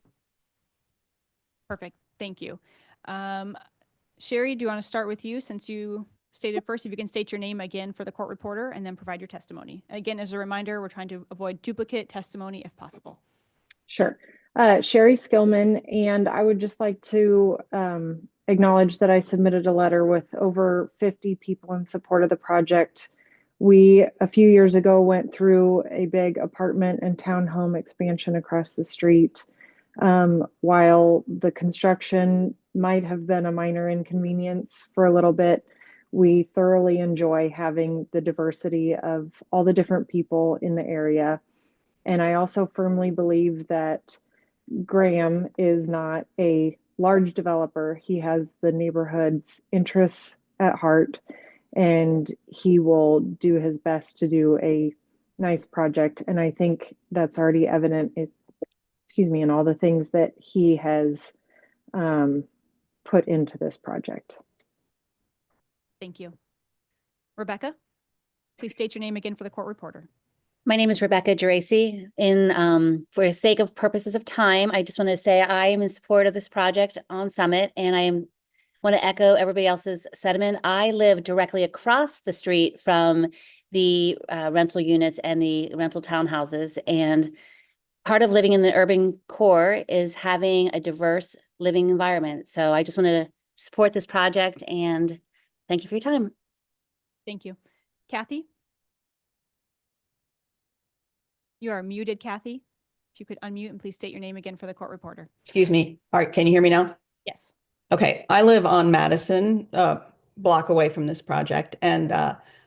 Perfect. Thank you. Sherry, do you want to start with you since you stated first? If you can state your name again for the court reporter and then provide your testimony. Again, as a reminder, we're trying to avoid duplicate testimony if possible. Sure. Sherry Skillman, and I would just like to acknowledge that I submitted a letter with over 50 people in support of the project. We, a few years ago, went through a big apartment and townhome expansion across the street. While the construction might have been a minor inconvenience for a little bit, we thoroughly enjoy having the diversity of all the different people in the area. And I also firmly believe that Graham is not a large developer. He has the neighborhood's interests at heart, and he will do his best to do a nice project. And I think that's already evident, in all the things that he has put into this project. Thank you. Rebecca, please state your name again for the court reporter. My name is Rebecca Geraci. For the sake of purposes of time, I just want to say I am in support of this project on Summit, and I want to echo everybody else's sentiment. I live directly across the street from the rental units and the rental townhouses, and part of living in the urban core is having a diverse living environment. So I just wanted to support this project and thank you for your time. Thank you. Kathy? You are muted, Kathy. If you could unmute and please state your name again for the court reporter. Excuse me. All right, can you hear me now? Yes. Okay, I live on Madison, block away from this project, and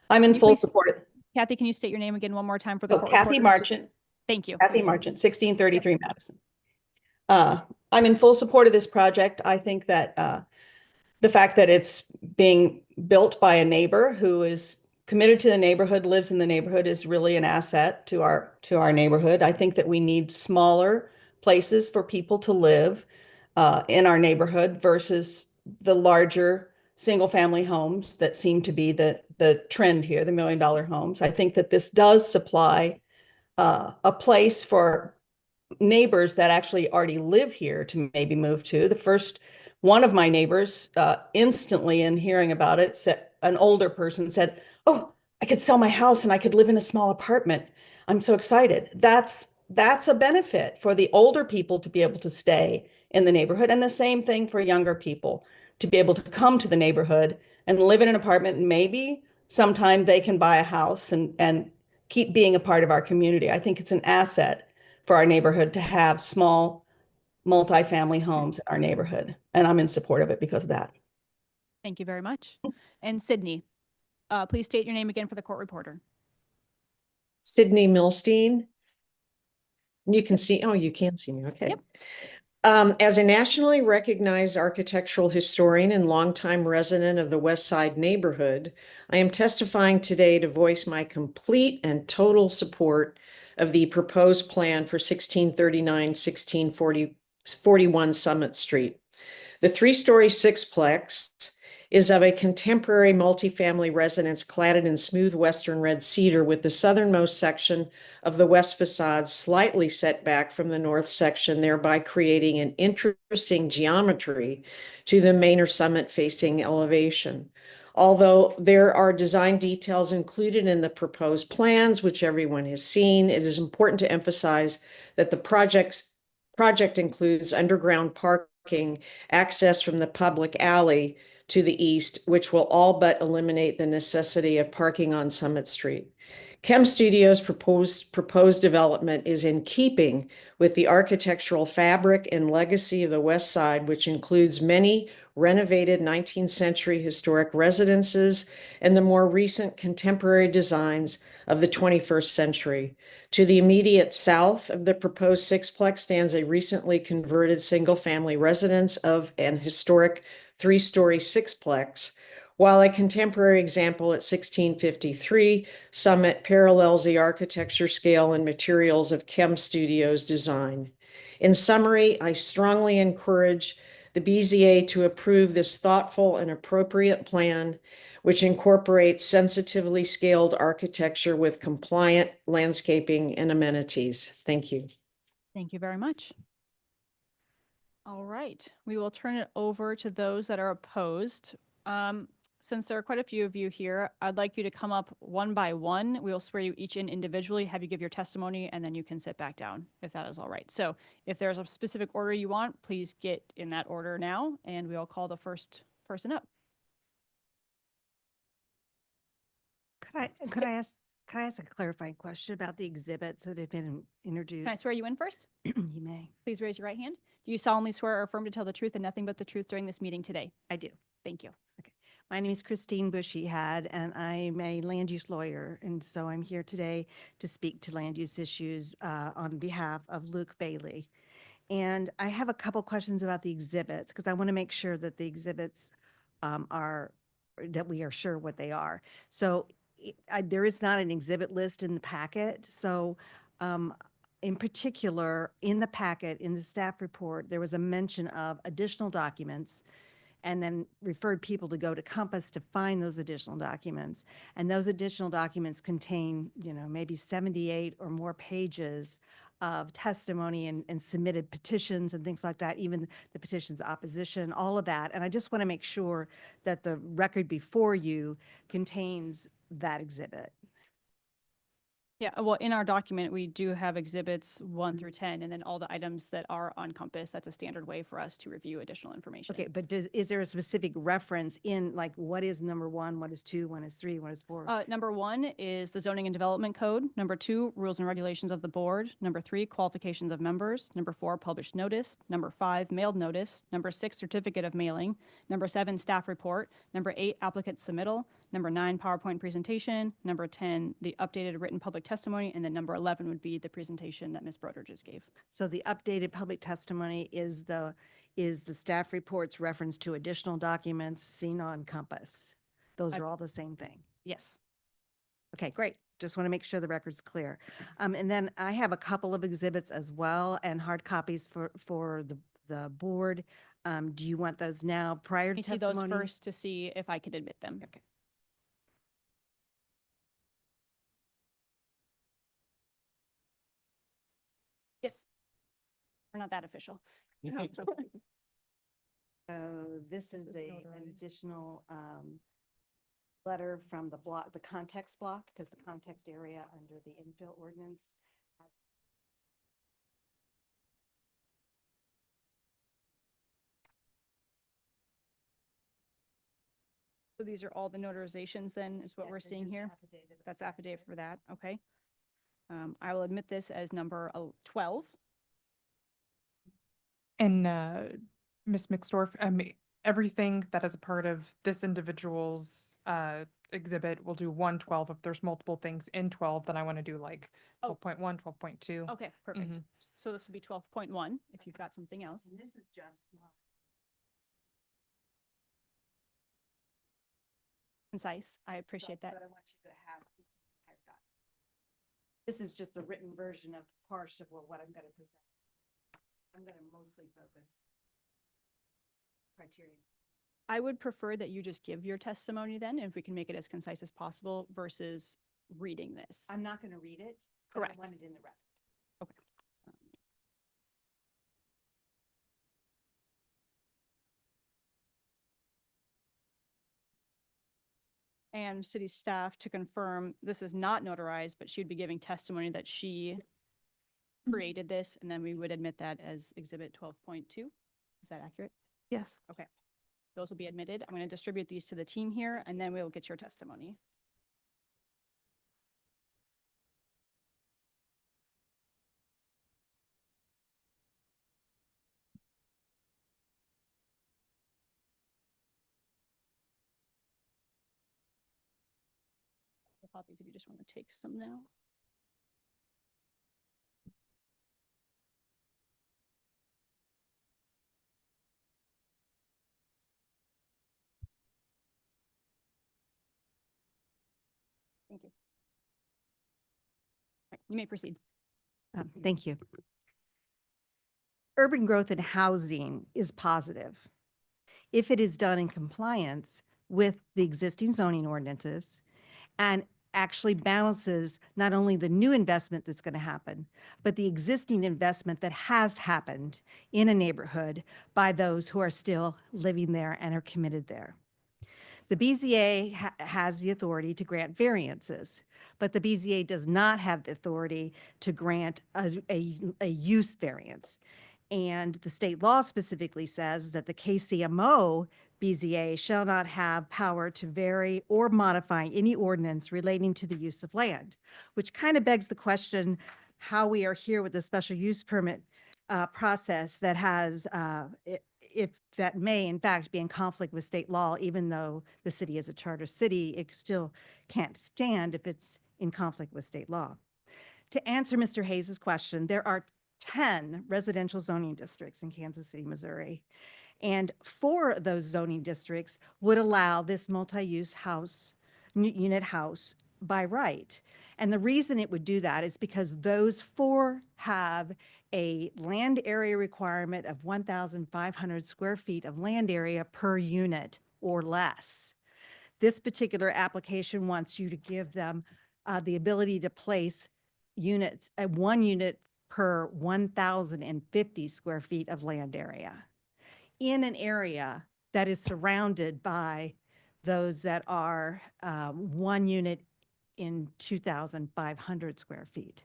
I'm in full support. Kathy, can you state your name again one more time for the Oh, court Kathy reporter? Marchant. Thank you. Kathy Marchant, 1633 Madison. I'm in full support of this project. I think that the fact that it's being built by a neighbor who is committed to the neighborhood, lives in the neighborhood, is really an asset to our neighborhood. I think that we need smaller places for people to live in our neighborhood versus the larger single family homes that seem to be the trend here, the $1 million homes. I think that this does supply a place for neighbors that actually already live here to maybe move to. The first one of my neighbors instantly in hearing about it said, an older person said, "Oh, I could sell my house and I could live in a small apartment. I'm so excited." That's a benefit for the older people to be able to stay in the neighborhood, and the same thing for younger people to be able to come to the neighborhood and live in an apartment, and maybe sometime they can buy a house and keep being a part of our community. I think it's an asset for our neighborhood to have small multifamily homes in our neighborhood. And I'm in support of it because of that. Thank you very much. And Sydney, please state your name again for the court reporter. Sydney Milstein. You can see, oh, you can see me. Okay. Yep. As a nationally recognized architectural historian and longtime resident of the West Side neighborhood, I am testifying today to voice my complete and total support of the proposed plan for 1639-1641 Summit Street. The three-story sixplex is of a contemporary multifamily residence cladded in smooth western red cedar, with the southernmost section of the west facade slightly set back from the north section, thereby creating an interesting geometry to the main or summit facing elevation. Although there are design details included in the proposed plans, which everyone has seen, it is important to emphasize that the project includes underground parking, access from the public alley to the east, which will all but eliminate the necessity of parking on Summit Street. Chem Studio's proposed development is in keeping with the architectural fabric and legacy of the West Side, which includes many renovated 19th century historic residences and the more recent contemporary designs of the 21st century. To the immediate south of the proposed sixplex stands a recently converted single-family residence of an historic three-story sixplex, while a contemporary example at 1653 Summit parallels the architecture scale and materials of Chem Studio's design. In summary, I strongly encourage the BZA to approve this thoughtful and appropriate plan, which incorporates sensitively scaled architecture with compliant landscaping and amenities. Thank you. Thank you very much. All right, we will turn it over to those that are opposed. Since there are quite a few of you here, I'd like you to come up one by one. We will swear you each in individually, have you give your testimony, and then you can sit back down if that is all right. So if there's a specific order you want, please get in that order now, and we'll call the first person up. Could I ask a clarifying question about the exhibits that have been introduced? Can I swear you in first? You may. Please raise your right hand. Do you solemnly swear or affirm to tell the truth and nothing but the truth during this meeting today? I do. Thank you. Okay. My name is Christine Bushyhead, and I'm a land use lawyer. And so I'm here today to speak to land use issues on behalf of Luke Bailey. And I have a couple questions about the exhibits because I want to make sure that the exhibits that we are sure what they are. So there is not an exhibit list in the packet. So in particular, in the packet, in the staff report, there was a mention of additional documents and then referred people to go to Compass to find those additional documents. And those additional documents contain, maybe 78 or more pages of testimony and submitted petitions and things like that, even the petitions opposition, all of that. And I just want to make sure that the record before you contains that exhibit. Yeah, well, in our document, we do have exhibits 1 through 10, and then all the items that are on Compass. That's a standard way for us to review additional information. Okay, but is there a specific reference in, like, what is number 1, what is 2, what is 3, what is 4? Number 1 is the Zoning and Development Code. Number 2, Rules and Regulations of the Board. Number 3, Qualifications of Members. Number 4, Published Notice. Number 5, Mailed Notice. Number 6, Certificate of Mailing. Number 7, Staff Report. Number 8, Applicant Submittal. Number 9, PowerPoint Presentation. Number 10, the updated written public testimony. And then number 11 would be the presentation that Ms. Broder just gave. So the updated public testimony is the staff report's reference to additional documents seen on Compass. Those are all the same thing. Yes. Okay, great. Just want to make sure the record's clear. And then I have a couple of exhibits as well and hard copies for the board. Do you want those now prior Let to me see those testimony? first to see if I could admit them. Okay. Yes. We're not that official. So this is an additional letter from the block, the context block, because the context area under the infill ordinance. So these are all the notarizations then, is what Yes, we're and seeing just here? affidavit of That's affidavit for that, okay. I will admit this as number 12. And Ms. Mixdorf, everything that is a part of this individual's exhibit, we'll do 112. If there's multiple things in 12, then I want to do like Oh. 12.1, 12.2. Okay, perfect. Mhm. So this would be 12.1 if you've got something else. And this is just Concise, I appreciate that. But I want you to have. This is just a written version of part of what I'm going to present. I'm going to mostly focus criteria. I would prefer that you just give your testimony then, if we can make it as concise as possible versus reading this. I'm not going to read it. but Correct. I want it in the record. Okay. And city staff to confirm, this is not notarized, but she'd be giving testimony that she created this, and then we would admit that as exhibit 12.2. Is that accurate? Yes. Okay. Those will be admitted. I'm going to distribute these to the team here, and then we will get your testimony. Copies if you just want to take some now. Thank you. All right, you may proceed. Thank you. Urban growth in housing is positive if it is done in compliance with the existing zoning ordinances and actually balances not only the new investment that's going to happen, but the existing investment that has happened in a neighborhood by those who are still living there and are committed there. The BZA has the authority to grant variances, but the BZA does not have the authority to grant a use variance. And the state law specifically says that the KCMO BZA shall not have power to vary or modify any ordinance relating to the use of land, which kind of begs the question how we are here with the special use permit process that has, if that may in fact be in conflict with state law, even though the city is a charter city, it still can't stand if it's in conflict with state law. To answer Mr. Hayes's question, there are 10 residential zoning districts in Kansas City, Missouri. And 4 of those zoning districts would allow this multi-use house, unit house by right. And the reason it would do that is because those 4 have a land area requirement of 1,500 square feet of land area per unit or less. This particular application wants you to give them the ability to place units at 1 unit per 1,050 square feet of land area in an area that is surrounded by those that are 1 unit in 2,500 square feet.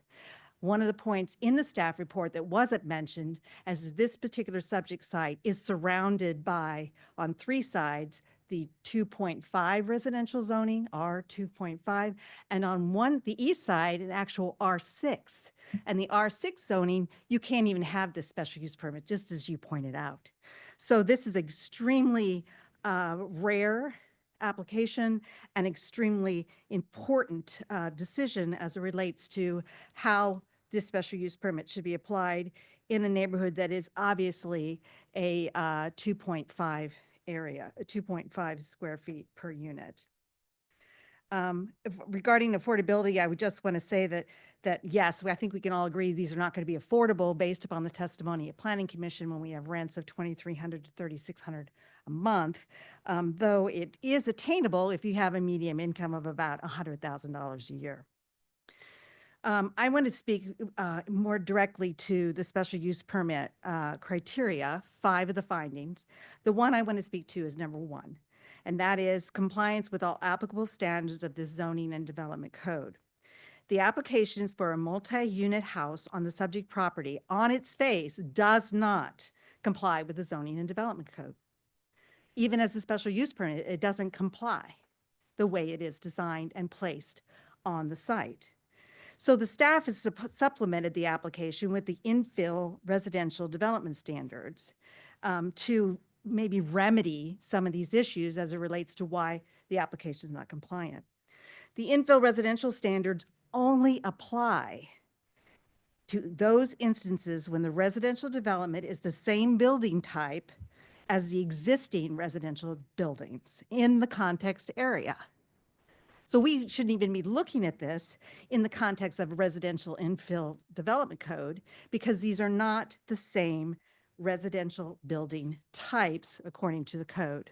One of the points in the staff report that wasn't mentioned as this particular subject site is surrounded by, on 3 sides, the 2.5 residential zoning, R 2.5, and on the east side, an actual R6. And the R6 zoning, you can't even have this special use permit, just as you pointed out. So this is extremely rare application and extremely important decision as it relates to how this special use permit should be applied in a neighborhood that is obviously a 2.5 area, 2.5 square feet per unit. Regarding affordability, I would just want to say that yes, I think we can all agree these are not going to be affordable based upon the testimony at Planning Commission when we have rents of $2,300 to $3,600 a month, though it is attainable if you have a median income of about $100,000 a year. I want to speak more directly to the special use permit criteria, 5 of the findings. The one I want to speak to is number 1, and that is compliance with all applicable standards of the zoning and development code. The applications for a multi-unit house on the subject property on its face does not comply with the zoning and development code. Even as a special use permit, it doesn't comply the way it is designed and placed on the site. So the staff has supplemented the application with the infill residential development standards to maybe remedy some of these issues as it relates to why the application is not compliant. The infill residential standards only apply to those instances when the residential development is the same building type as the existing residential buildings in the context area. So we shouldn't even be looking at this in the context of a residential infill development code because these are not the same residential building types according to the code.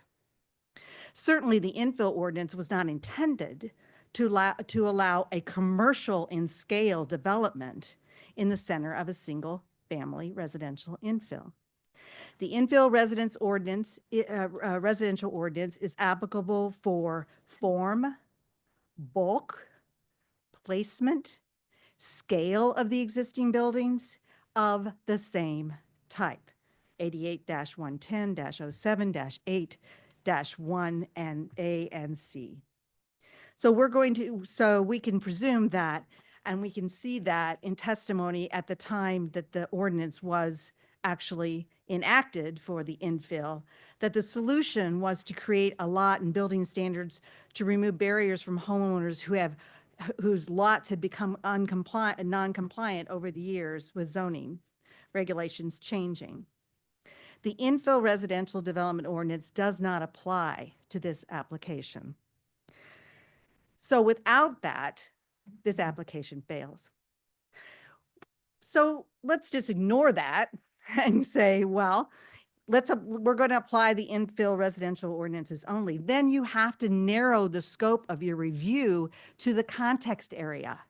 Certainly the infill ordinance was not intended to allow a commercial in scale development in the center of a single family residential infill. The infill residential ordinance is applicable for form, bulk, placement, scale of the existing buildings of the same type. 88-110-07-8-1 and A and C. So we can presume that, and we can see that in testimony at the time that the ordinance was actually enacted for the infill, that the solution was to create a lot and building standards to remove barriers from homeowners whose lots had become non-compliant over the years with zoning regulations changing. The infill residential development ordinance does not apply to this application. So without that, this application fails. So let's just ignore that and say, well, we're going to apply the infill residential ordinances only. Then you have to narrow the scope of your review to the context area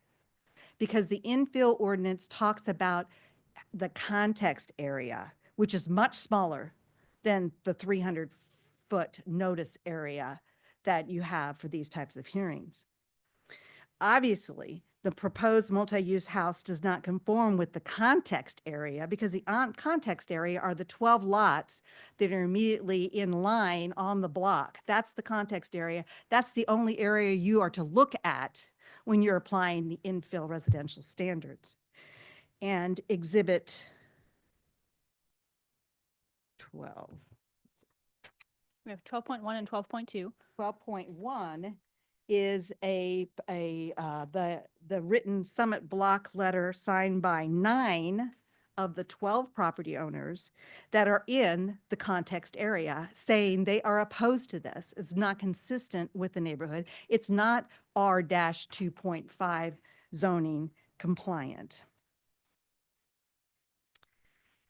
because the infill ordinance talks about the context area, which is much smaller than the 300-foot notice area that you have for these types of hearings. Obviously, the proposed multi-use house does not conform with the context area because the context area are the 12 lots that are immediately in line on the block. That's the context area. That's the only area you are to look at when you're applying the infill residential standards. And exhibit 12. We have 12.1 and 12.2. 12.1 is the written summit block letter signed by 9 of the 12 property owners that are in the context area saying they are opposed to this. It's not consistent with the neighborhood. It's not R-2.5 zoning compliant.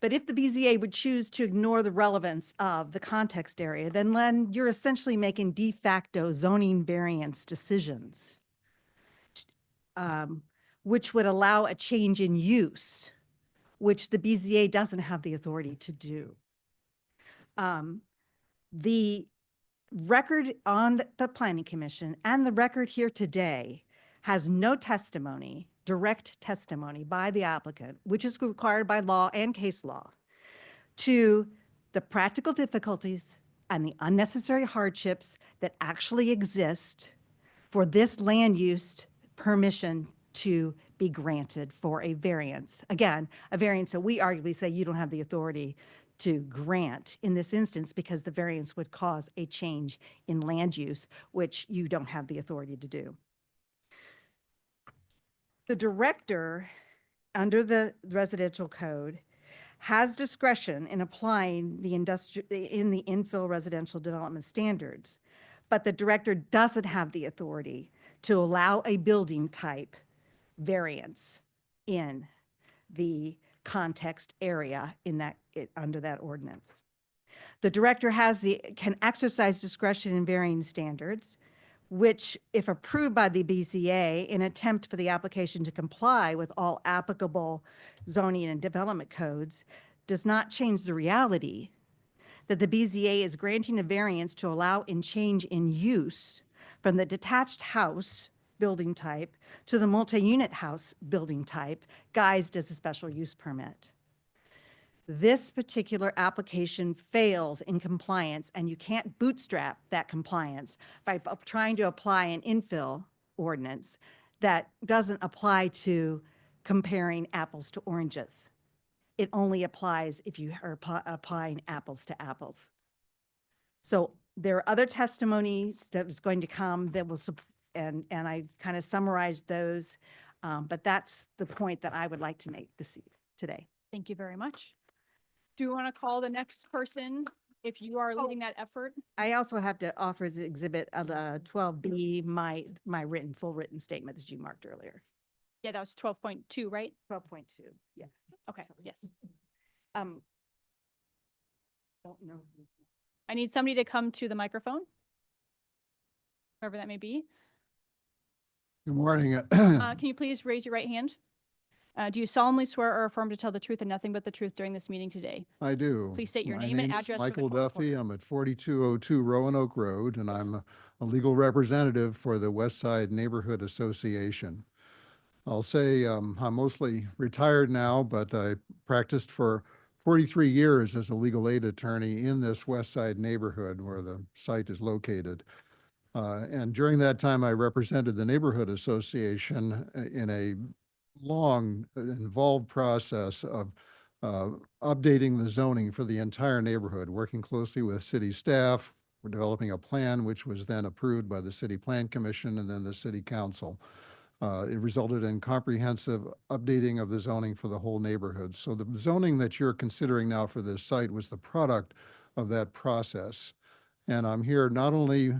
But if the BZA would choose to ignore the relevance of the context area, then you're essentially making de facto zoning variance decisions, which would allow a change in use, which the BZA doesn't have the authority to do. The record on the Planning Commission and the record here today has no testimony, direct testimony by the applicant, which is required by law and case law, to the practical difficulties and the unnecessary hardships that actually exist for this land use permission to be granted for a variance. Again, a variance that we arguably say you don't have the authority to grant in this instance because the variance would cause a change in land use, which you don't have the authority to do. The director, under the residential code, has discretion in applying the infill residential development standards, but the director doesn't have the authority to allow a building type variance in the context area under that ordinance. The director can exercise discretion in varying standards, which, if approved by the BZA, in attempt for the application to comply with all applicable zoning and development codes, does not change the reality that the BZA is granting a variance to allow in change in use from the detached house building type to the multi-unit house building type, guised as a special use permit. This particular application fails in compliance, and you can't bootstrap that compliance by trying to apply an infill ordinance that doesn't apply to comparing apples to oranges. It only applies if you are applying apples to apples. So there are other testimonies that is going to come that will support, and I kind of summarized those, but that's the point that I would like to make today. Thank you very much. Do you want to call the next person if you are leading that effort? I also have to offer as exhibit 12B, my full written statement that you marked earlier. Yeah, that was 12.2, right? 12.2, yeah. Okay, yes. Don't know. I need somebody to come to the microphone, whoever that may be. Good morning. Can you please raise your right hand? Do you solemnly swear or affirm to tell the truth and nothing but the truth during this meeting today? I do. Please state your My name and name's address for the Michael court Duffy. reporter. I'm at 4202 Roanoke Road, and I'm a legal representative for the West Side Neighborhood Association. I'll say I'm mostly retired now, but I practiced for 43 years as a legal aid attorney in this West Side neighborhood where the site is located. And during that time, I represented the Neighborhood Association in a long, involved process of updating the zoning for the entire neighborhood, working closely with city staff. We're developing a plan which was then approved by the City Plan Commission and then the City Council. It resulted in comprehensive updating of the zoning for the whole neighborhood. So the zoning that you're considering now for this site was the product of that process. And I'm here not only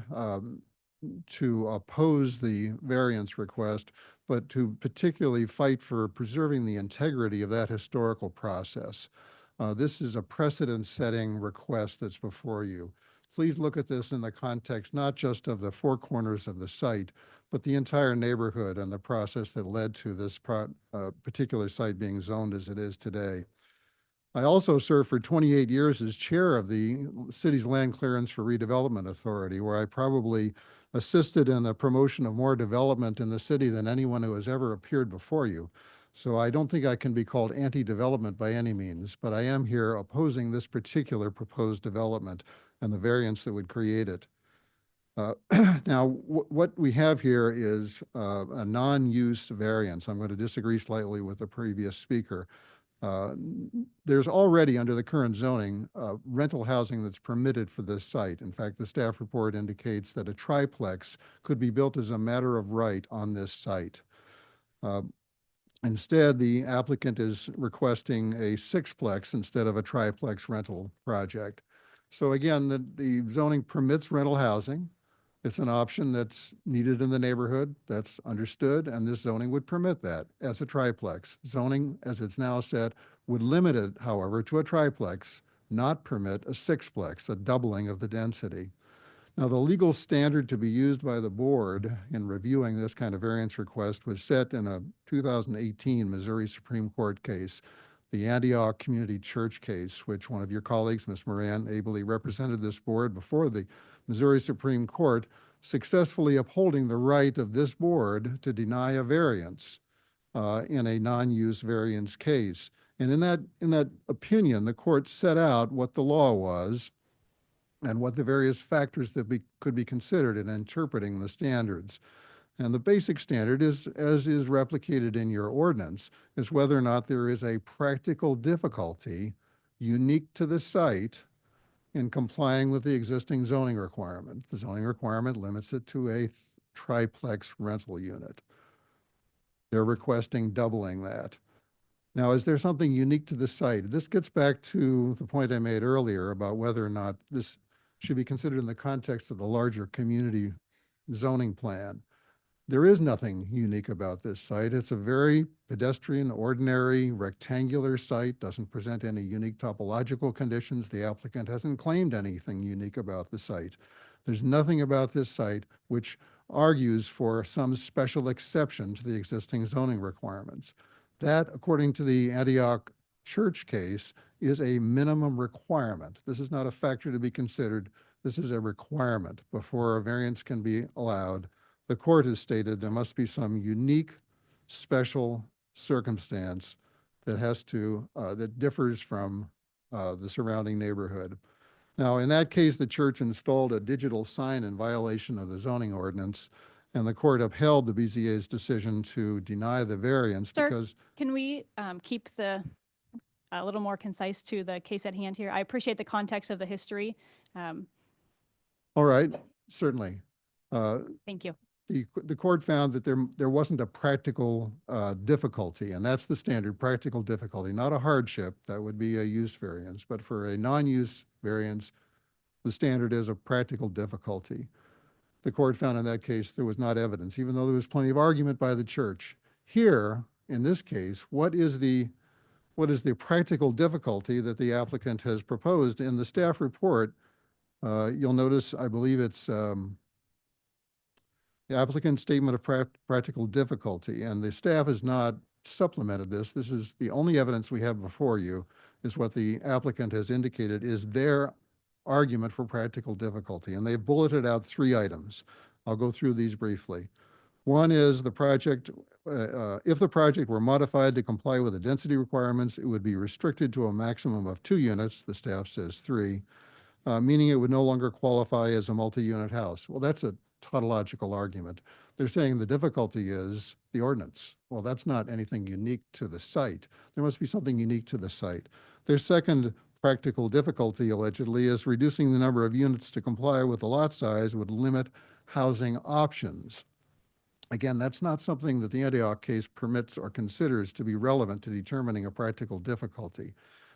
to oppose the variance request, but to particularly fight for preserving the integrity of that historical process. This is a precedent-setting request that's before you. Please look at this in the context not just of the four corners of the site, but the entire neighborhood and the process that led to this particular site being zoned as it is today. I also served for 28 years as chair of the city's Land Clearance for Redevelopment Authority, where I probably assisted in the promotion of more development in the city than anyone who has ever appeared before you. So I don't think I can be called anti-development by any means, but I am here opposing this particular proposed development and the variance that would create it. Now, what we have here is a non-use variance. I'm going to disagree slightly with the previous speaker. There's already, under the current zoning, rental housing that's permitted for this site. In fact, the staff report indicates that a triplex could be built as a matter of right on this site. Instead, the applicant is requesting a sixplex instead of a triplex rental project. So again, the zoning permits rental housing. It's an option that's needed in the neighborhood, that's understood, and this zoning would permit that as a triplex. Zoning, as it's now set, would limit it, however, to a triplex, not permit a sixplex, a doubling of the density. Now, the legal standard to be used by the board in reviewing this kind of variance request was set in a 2018 Missouri Supreme Court case, the Antioch Community Church case, which one of your colleagues, Ms. Moran, ably represented this board before the Missouri Supreme Court. successfully upholding the right of this board to deny a variance in a non-use variance case. And in that opinion, the court set out what the law was and what the various factors that could be considered in interpreting the standards. And the basic standard is, as is replicated in your ordinance, is whether or not there is a tractical difficulty unique to the site in complying with the existing zoning requirement. The zoning requirement limits it to a triplex rental unit. They're requesting doubling that. Now, is there something unique to the site? This gets back to the point I made earlier about whether or not this should be considered in the context of the larger community zoning plan. There is nothing unique about this site. It's a very pedestrian, ordinary, rectangular site, doesn't present any unique topological conditions. The applicant hasn't claimed anything unique about the site. There's nothing about this site which argues for some special exception to the existing zoning requirements. That, according to the Antioch Church case, is a minimum requirement. This is not a factor to be considered. This is a requirement before a variance can be allowed. The court has stated there must be some unique, special circumstance that that differs from the surrounding neighborhood. Now, in that case, the church installed a digital sign in violation of the zoning ordinance, and the court upheld the BZA's decision to deny the variance Sir, because. can we keep a little more concise to the case at hand here? I appreciate the context of the history. All right, certainly. Thank you. The court found that there wasn't a practical difficulty, and that's the standard, practical difficulty, not a hardship. That would be a use variance, but for a non-use variance, the standard is a practical difficulty. The court found in that case there was not evidence, even though there was plenty of argument by the church. Here, in this case, what is the practical difficulty that the applicant has proposed? In the staff report, you'll notice, I believe it's the applicant's statement of practical difficulty, and the staff has not supplemented this. This is the only evidence we have before you, is what the applicant has indicated is their argument for practical difficulty, and they've bulleted out 3 items. I'll go through these briefly. One is the project, if the project were modified to comply with the density requirements, it would be restricted to a maximum of 2 units, the staff says 3, meaning it would no longer qualify as a multi-unit house. Well, that's a tautological argument. They're saying the difficulty is the ordinance. Well, that's not anything unique to the site. There must be something unique to the site. Their second practical difficulty, allegedly, is reducing the number of units to comply with the lot size would limit housing options. Again, that's not something that the Antioch case permits or considers to be relevant to determining a practical difficulty.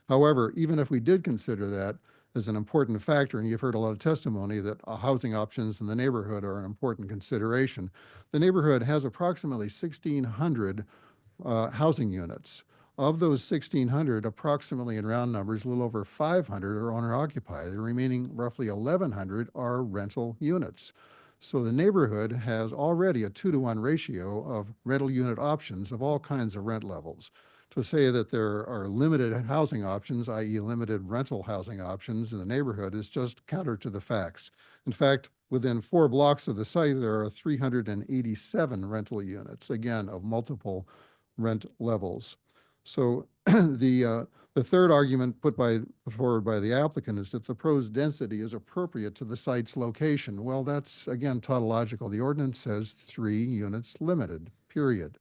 However, even if we did consider that as an important factor, and you've heard a lot of testimony that housing options in the neighborhood are an important consideration, the neighborhood has approximately 1,600 housing units. Of those 1,600, approximately in round numbers, a little over 500 are owner-occupied. The remaining roughly 1,100 are rental units. So the neighborhood has already a 2-to-1 ratio of rental unit options of all kinds of rent levels. To say that there are limited housing options, i.e. limited rental housing options in the neighborhood, is just counter to the facts. In fact, within 4 blocks of the site, there are 387 rental units, again, of multiple rent levels. So the third argument put forward by the applicant is that the proposed density is appropriate to the site's location. Well, that's, again, tautological. The ordinance says 3 units limited, period.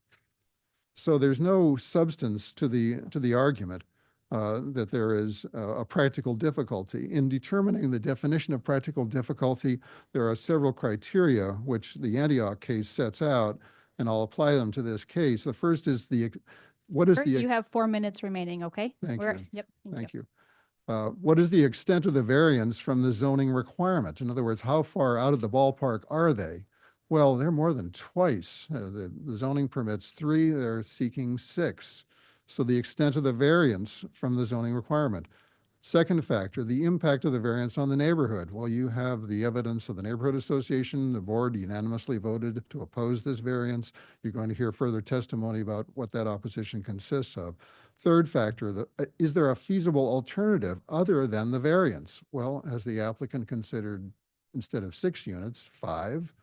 So there's no substance to the argument that there is a practical difficulty. In determining the definition of practical difficulty, there are several criteria which the Antioch case sets out, and I'll apply them to this case. The first is You have 4 minutes remaining, okay? Thank you. Yep. Thank you. What is the extent of the variance from the zoning requirement? In other words, how far out of the ballpark are they? Well, they're more than twice. The zoning permits 3, they're seeking 6. So the extent of the variance from the zoning requirement. Second factor, the impact of the variance on the neighborhood. Well, you have the evidence of the neighborhood association. The board unanimously voted to oppose this variance. You're going to hear further testimony about what that opposition consists of. Third factor, is there a feasible alternative other than the variance? Well, has the applicant considered instead of 6 units, 5,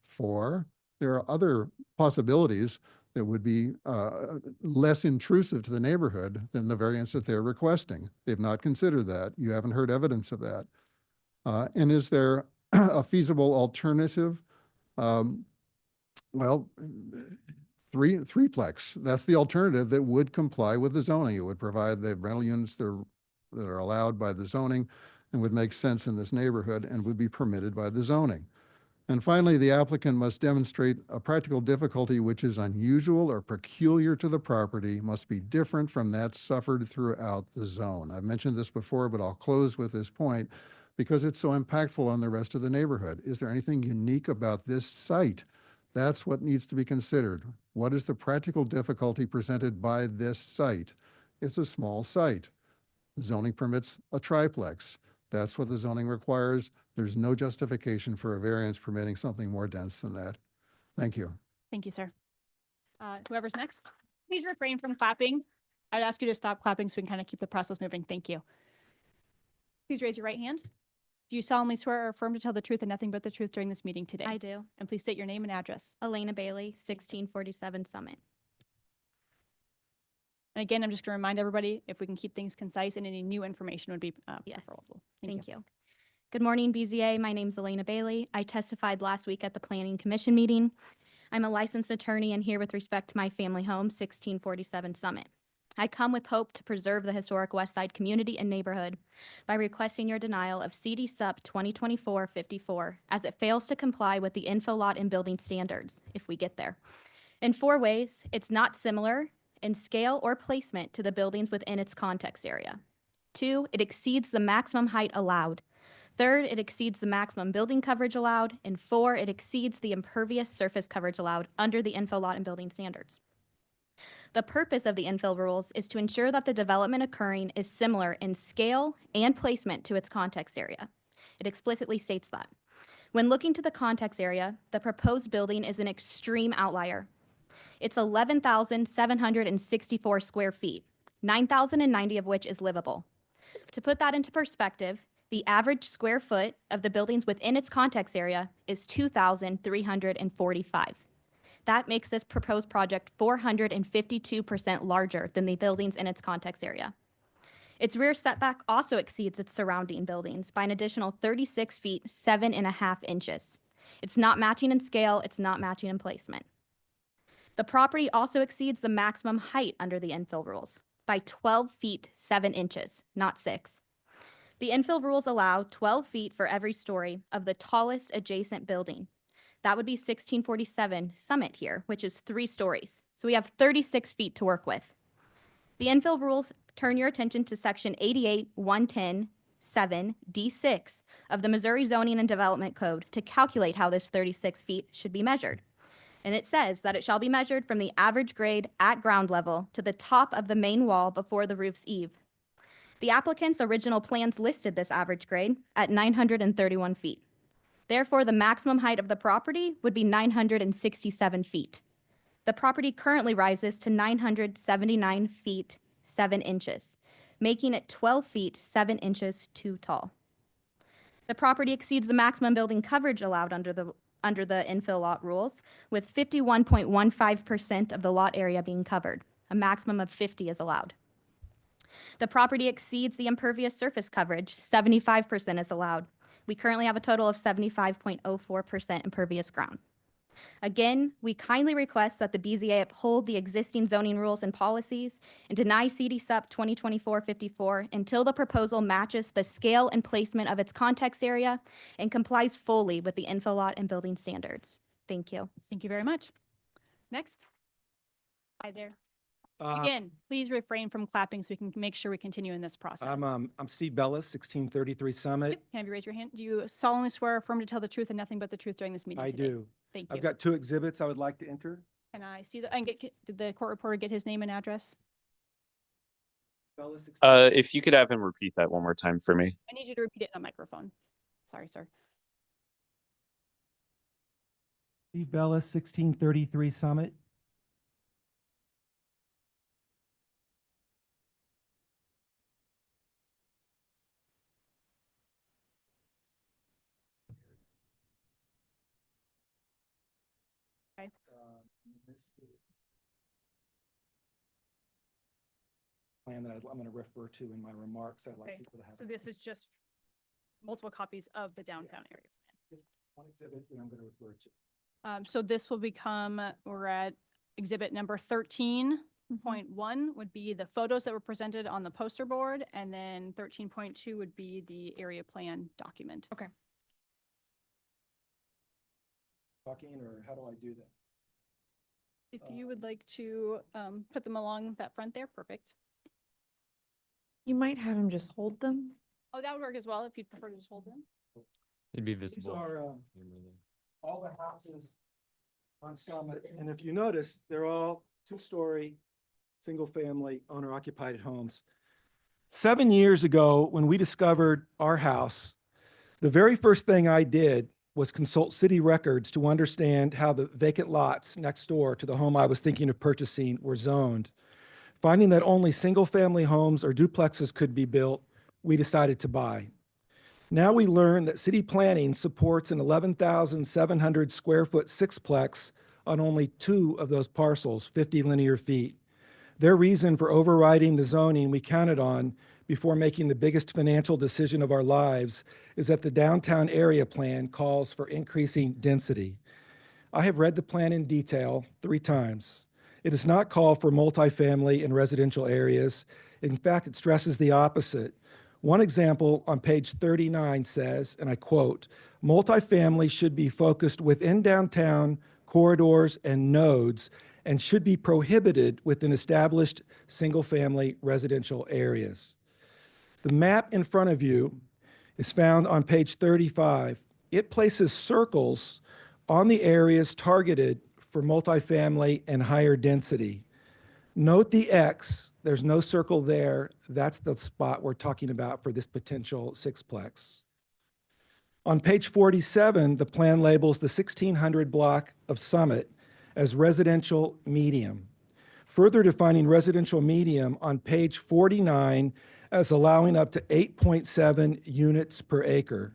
4. There are other possibilities that would be less intrusive to the neighborhood than the variance that they're requesting. They've not considered that. You haven't heard evidence of that. And is there a feasible alternative? Well, threeplex. That's the alternative that would comply with the zoning. It would provide the rental units that are allowed by the zoning and would make sense in this neighborhood and would be permitted by the zoning. And finally, the applicant must demonstrate a practical difficulty which is unusual or peculiar to the property, must be different from that suffered throughout the zone. I've mentioned this before, but I'll close with this point because it's so impactful on the rest of the neighborhood. Is there anything unique about this site? That's what needs to be considered. What is the practical difficulty presented by this site? It's a small site. Zoning permits a triplex. That's what the zoning requires. There's no justification for a variance permitting something more dense than that. Thank you. Thank you, sir. Whoever's next, please refrain from clapping. I'd ask you to stop clapping so we can kind of keep the process moving. Thank you. Please raise your right hand. Do you solemnly swear or affirm to tell the truth and nothing but the truth during this meeting today? I do. And please state your name and address. Elena Bailey, 1647 Summit. And again, I'm just going to remind everybody, if we can keep things concise and any new information would be Yes. preferable. Thank you. Good morning, BZA. My name's Elena Bailey. I testified last week at the Planning Commission meeting. I'm a licensed attorney and here with respect to my family home, 1647 Summit. I come with hope to preserve the historic West Side community and neighborhood by requesting your denial of CD Sup 2024-54 as it fails to comply with the info lot and building standards, if we get there. In 4 ways, it's not similar in scale or placement to the buildings within its context area. 2, it exceeds the maximum height allowed. 3rd, it exceeds the maximum building coverage allowed. And 4, it exceeds the impervious surface coverage allowed under the info lot and building standards. The purpose of the infill rules is to ensure that the development occurring is similar in scale and placement to its context area. It explicitly states that. When looking to the context area, the proposed building is an extreme outlier. It's 11,764 square feet, 9,090 of which is livable. To put that into perspective, the average square foot of the buildings within its context area is 2,345. That makes this proposed project 452% larger than the buildings in its context area. Its rear setback also exceeds its surrounding buildings by an additional 36 feet, 7.5 inches. It's not matching in scale, it's not matching in placement. The property also exceeds the maximum height under the infill rules by 12 feet, 7 inches, not 6. The infill rules allow 12 feet for every story of the tallest adjacent building. That would be 1647 Summit here, which is 3 stories. So we have 36 feet to work with. The infill rules turn your attention to section 88-110-7 D6 of the Missouri Zoning and Development Code to calculate how this 36 feet should be measured. And it says that it shall be measured from the average grade at ground level to the top of the main wall before the roof's eave. The applicant's original plans listed this average grade at 931 feet. Therefore, the maximum height of the property would be 967 feet. The property currently rises to 979 feet, 7 inches, making it 12 feet, 7 inches too tall. The property exceeds the maximum building coverage allowed under the infill lot rules, with 51.15% of the lot area being covered. A maximum of 50 is allowed. The property exceeds the impervious surface coverage. 75% is allowed. We currently have a total of 75.04% impervious ground. Again, we kindly request that the BZA uphold the existing zoning rules and policies and deny CD Sup 2024-54 until the proposal matches the scale and placement of its context area and complies fully with the info lot and building standards. Thank you. Thank you very much. Next. Hi there. Again, please refrain from clapping so we can make sure we continue in this process. I'm Steve Bellis, 1633 Summit. Yep. Can you raise your hand? Do you solemnly swear or affirm to tell the truth and nothing but the truth during this meeting I today? do. Thank you. I've got 2 exhibits I would like to enter. Can I see the, and did the court reporter get his name and address? Bellis, If you could have him repeat that one more time for me. I need you to repeat it on a microphone. Sorry, sir. Steve Bellis, 1633 Summit. Okay. Plan that I'm going to refer to in my remarks. I'd like Okay. people to have. So this is just multiple copies of the downtown area. Just one exhibit that I'm going to refer to. So this will become, we're at exhibit number 13.1 would be the photos that were presented on the poster board, and then 13.2 would be the area plan document. Okay. Talking, or how do I do that? If you would like to put them along that front there, perfect. You might have him just hold them. Oh, that would work as well if you'd prefer to just hold them. It'd be These visible. are all the houses on Summit, and if you notice, they're all two-story, single-family, owner-occupied homes. 7 years ago, when we discovered our house, the very first thing I did was consult city records to understand how the vacant lots next door to the home I was thinking of purchasing were zoned. Finding that only single-family homes or duplexes could be built, we decided to buy. Now we learn that city planning supports an 11,700 square foot sixplex on only 2 of those parcels, 50 linear feet. Their reason for overriding the zoning we counted on before making the biggest financial decision of our lives is that the downtown area plan calls for increasing density. I have read the plan in detail 3 times. It does not call for multifamily and residential areas. In fact, it stresses the opposite. One example on page 39 says, and I quote, multifamily should be focused within downtown corridors and nodes and should be prohibited within established single-family residential areas. The map in front of you is found on page 35. It places circles on the areas targeted for multifamily and higher density. Note the X, there's no circle there. That's the spot we're talking about for this potential sixplex. On page 47, the plan labels the 1600 block of Summit as residential medium, further defining residential medium on page 49 as allowing up to 8.7 units per acre.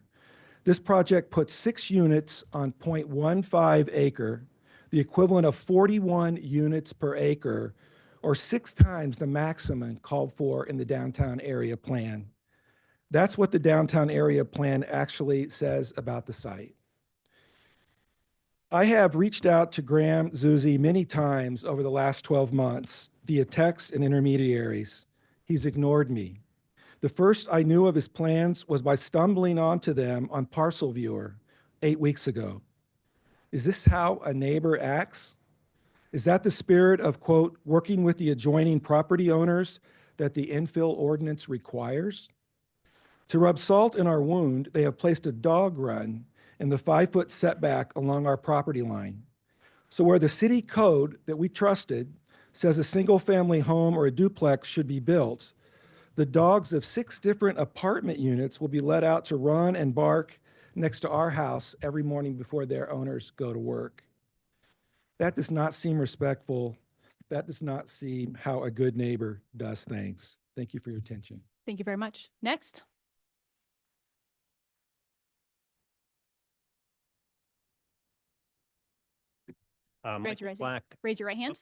This project puts 6 units on 0.15 acre, the equivalent of 41 units per acre, or 6 times the maximum called for in the downtown area plan. That's what the downtown area plan actually says about the site. I have reached out to Graham Zuzi many times over the last 12 months via text and intermediaries. He's ignored me. The first I knew of his plans was by stumbling onto them on Parcel Viewer 8 weeks ago. Is this how a neighbor acts? Is that the spirit of, quote, working with the adjoining property owners that the infill ordinance requires? To rub salt in our wound, they have placed a dog run in the 5-foot setback along our property line. So where the city code that we trusted says a single-family home or a duplex should be built, the dogs of 6 different apartment units will be let out to run and bark next to our house every morning before their owners go to work. That does not seem respectful. That does not seem how a good neighbor does things. Thank you for your attention. Thank you very much. Next. Raise your right hand.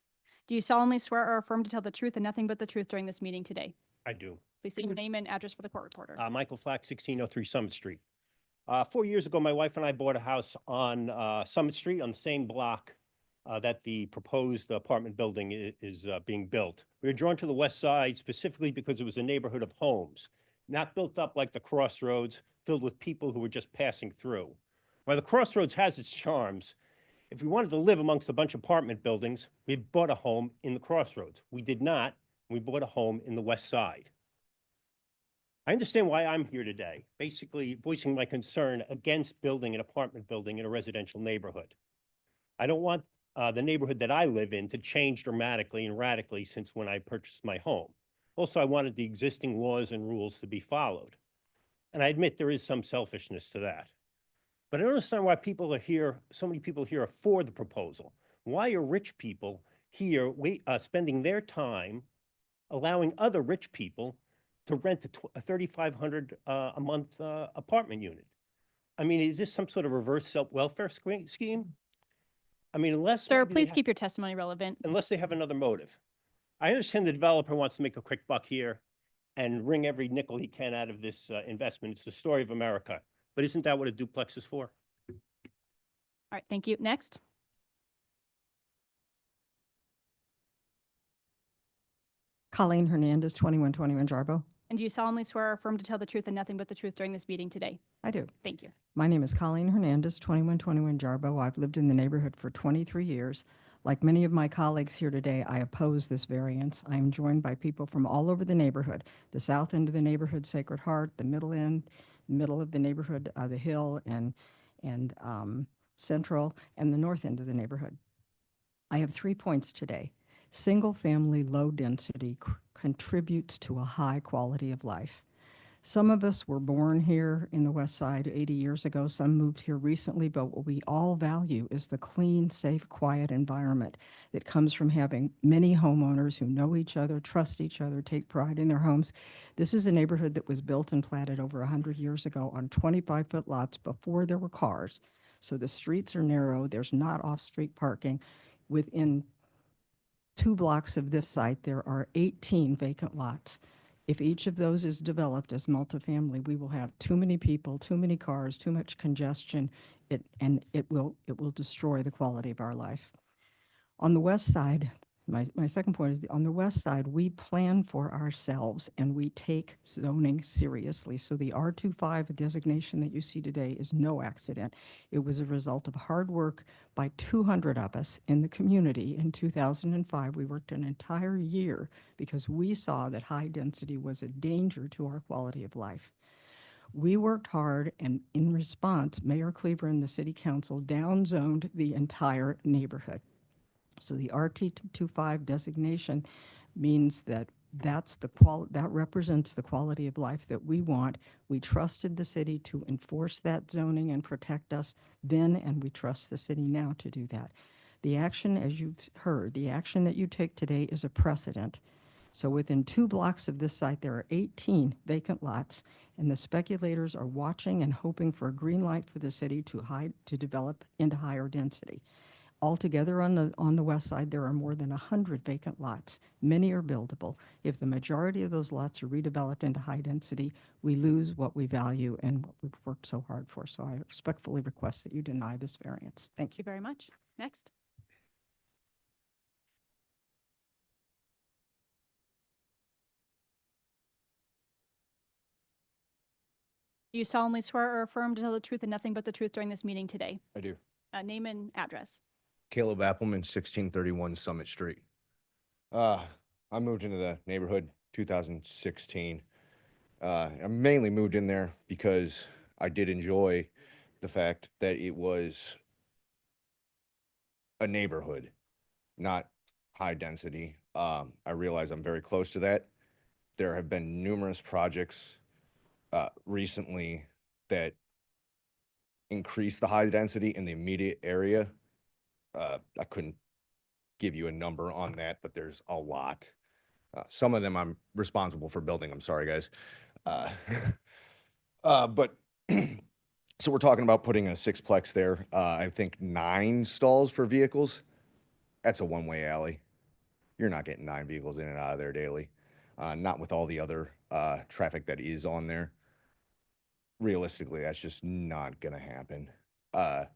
Do you solemnly swear or affirm to tell the truth and nothing but the truth during this meeting today? I do. Please state your name and address for the court reporter. Michael Flack, 1603 Summit Street. 4 years ago, my wife and I bought a house on Summit Street on the same block that the proposed apartment building is being built. We were drawn to the west side specifically because it was a neighborhood of homes, not built up like the Crossroads, filled with people who were just passing through. While the Crossroads has its charms, if we wanted to live amongst a bunch of apartment buildings, we bought a home in the Crossroads. We did not. We bought a home in the west side. I understand why I'm here today, basically voicing my concern against building an apartment building in a residential neighborhood. I don't want the neighborhood that I live in to change dramatically and radically since when I purchased my home. Also, I wanted the existing laws and rules to be followed. And I admit there is some selfishness to that. But I don't understand why people are here, so many people here are for the proposal. Why are rich people here spending their time allowing other rich people to rent a $3,500 a month apartment unit? I mean, is this some sort of reverse welfare scheme? I mean, unless. Sir, maybe they please ha- keep your testimony relevant. Unless they have another motive. I understand the developer wants to make a quick buck here and wring every nickel he can out of this investment. It's the story of America. But isn't that what a duplex is for? All right, thank you. Next. Colleen Hernandez, 2121 Jarbo. And do you solemnly swear or affirm to tell the truth and nothing but the truth during this meeting today? I do. Thank you. My name is Colleen Hernandez, 2121 Jarbo. I've lived in the neighborhood for 23 years. Like many of my colleagues here today, I oppose this variance. I am joined by people from all over the neighborhood. The south end of the neighborhood, Sacred Heart, the middle end, middle of the neighborhood, the Hill and Central, and the north end of the neighborhood. I have 3 points today. Single-family, low-density contributes to a high quality of life. Some of us were born here in the West Side 80 years ago. Some moved here recently, but what we all value is the clean, safe, quiet environment that comes from having many homeowners who know each other, trust each other, take pride in their homes. This is a neighborhood that was built and platted over 100 years ago on 25-foot lots before there were cars. So the streets are narrow. There's not off-street parking. Within 2 blocks of this site, there are 18 vacant lots. If each of those is developed as multifamily, we will have too many people, too many cars, too much congestion, and it will destroy the quality of our life. On the west side, my second point is on the west side, we plan for ourselves and we take zoning seriously. So the R25 designation that you see today is no accident. It was a result of hard work by 200 of us in the community. In 2005, we worked an entire year because we saw that high density was a danger to our quality of life. We worked hard, and in response, Mayor Cleaver and the City Council downzoned the entire neighborhood. So the RT25 designation means that that represents the quality of life that we want. We trusted the city to enforce that zoning and protect us then, and we trust the city now to do that. The action, as you've heard, the action that you take today is a precedent. So within 2 blocks of this site, there are 18 vacant lots, and the speculators are watching and hoping for a green light for the city to develop into higher density. Altogether on the west side, there are more than 100 vacant lots. Many are buildable. If the majority of those lots are redeveloped into high density, we lose what we value and what we've worked so hard for. So I respectfully request that you deny this variance. Thank Thank you very much. Next. Do you solemnly swear or affirm to tell the truth and nothing but the truth during this meeting today? I do. Name and address. Caleb Appleman, 1631 Summit Street. I moved into the neighborhood 2016. I mainly moved in there because I did enjoy the fact that it was a neighborhood, not high density. I realize I'm very close to that. There have been numerous projects recently that increase the high density in the immediate area. I couldn't give you a number on that, but there's a lot. Some of them I'm responsible for building. I'm sorry, guys. But so we're talking about putting a 6-plex there. I think 9 stalls for vehicles. That's a one-way alley. You're not getting 9 vehicles in and out of there daily. Not with all the other traffic that is on there. Realistically, that's just not gonna happen. And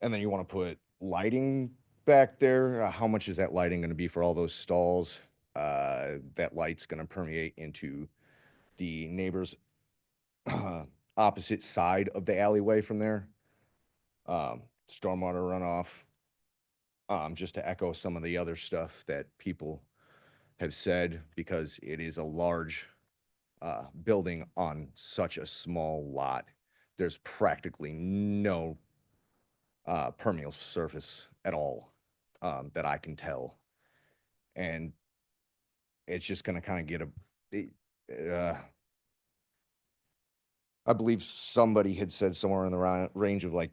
then you want to put lighting back there. How much is that lighting going to be for all those stalls? That light's going to permeate into the neighbor's opposite side of the alleyway from there. Stormwater runoff. Just to echo some of the other stuff that people have said, because it is a large building on such a small lot. There's practically no permeable surface at all that I can tell. And it's just going to kind of get I believe somebody had said somewhere in the range of like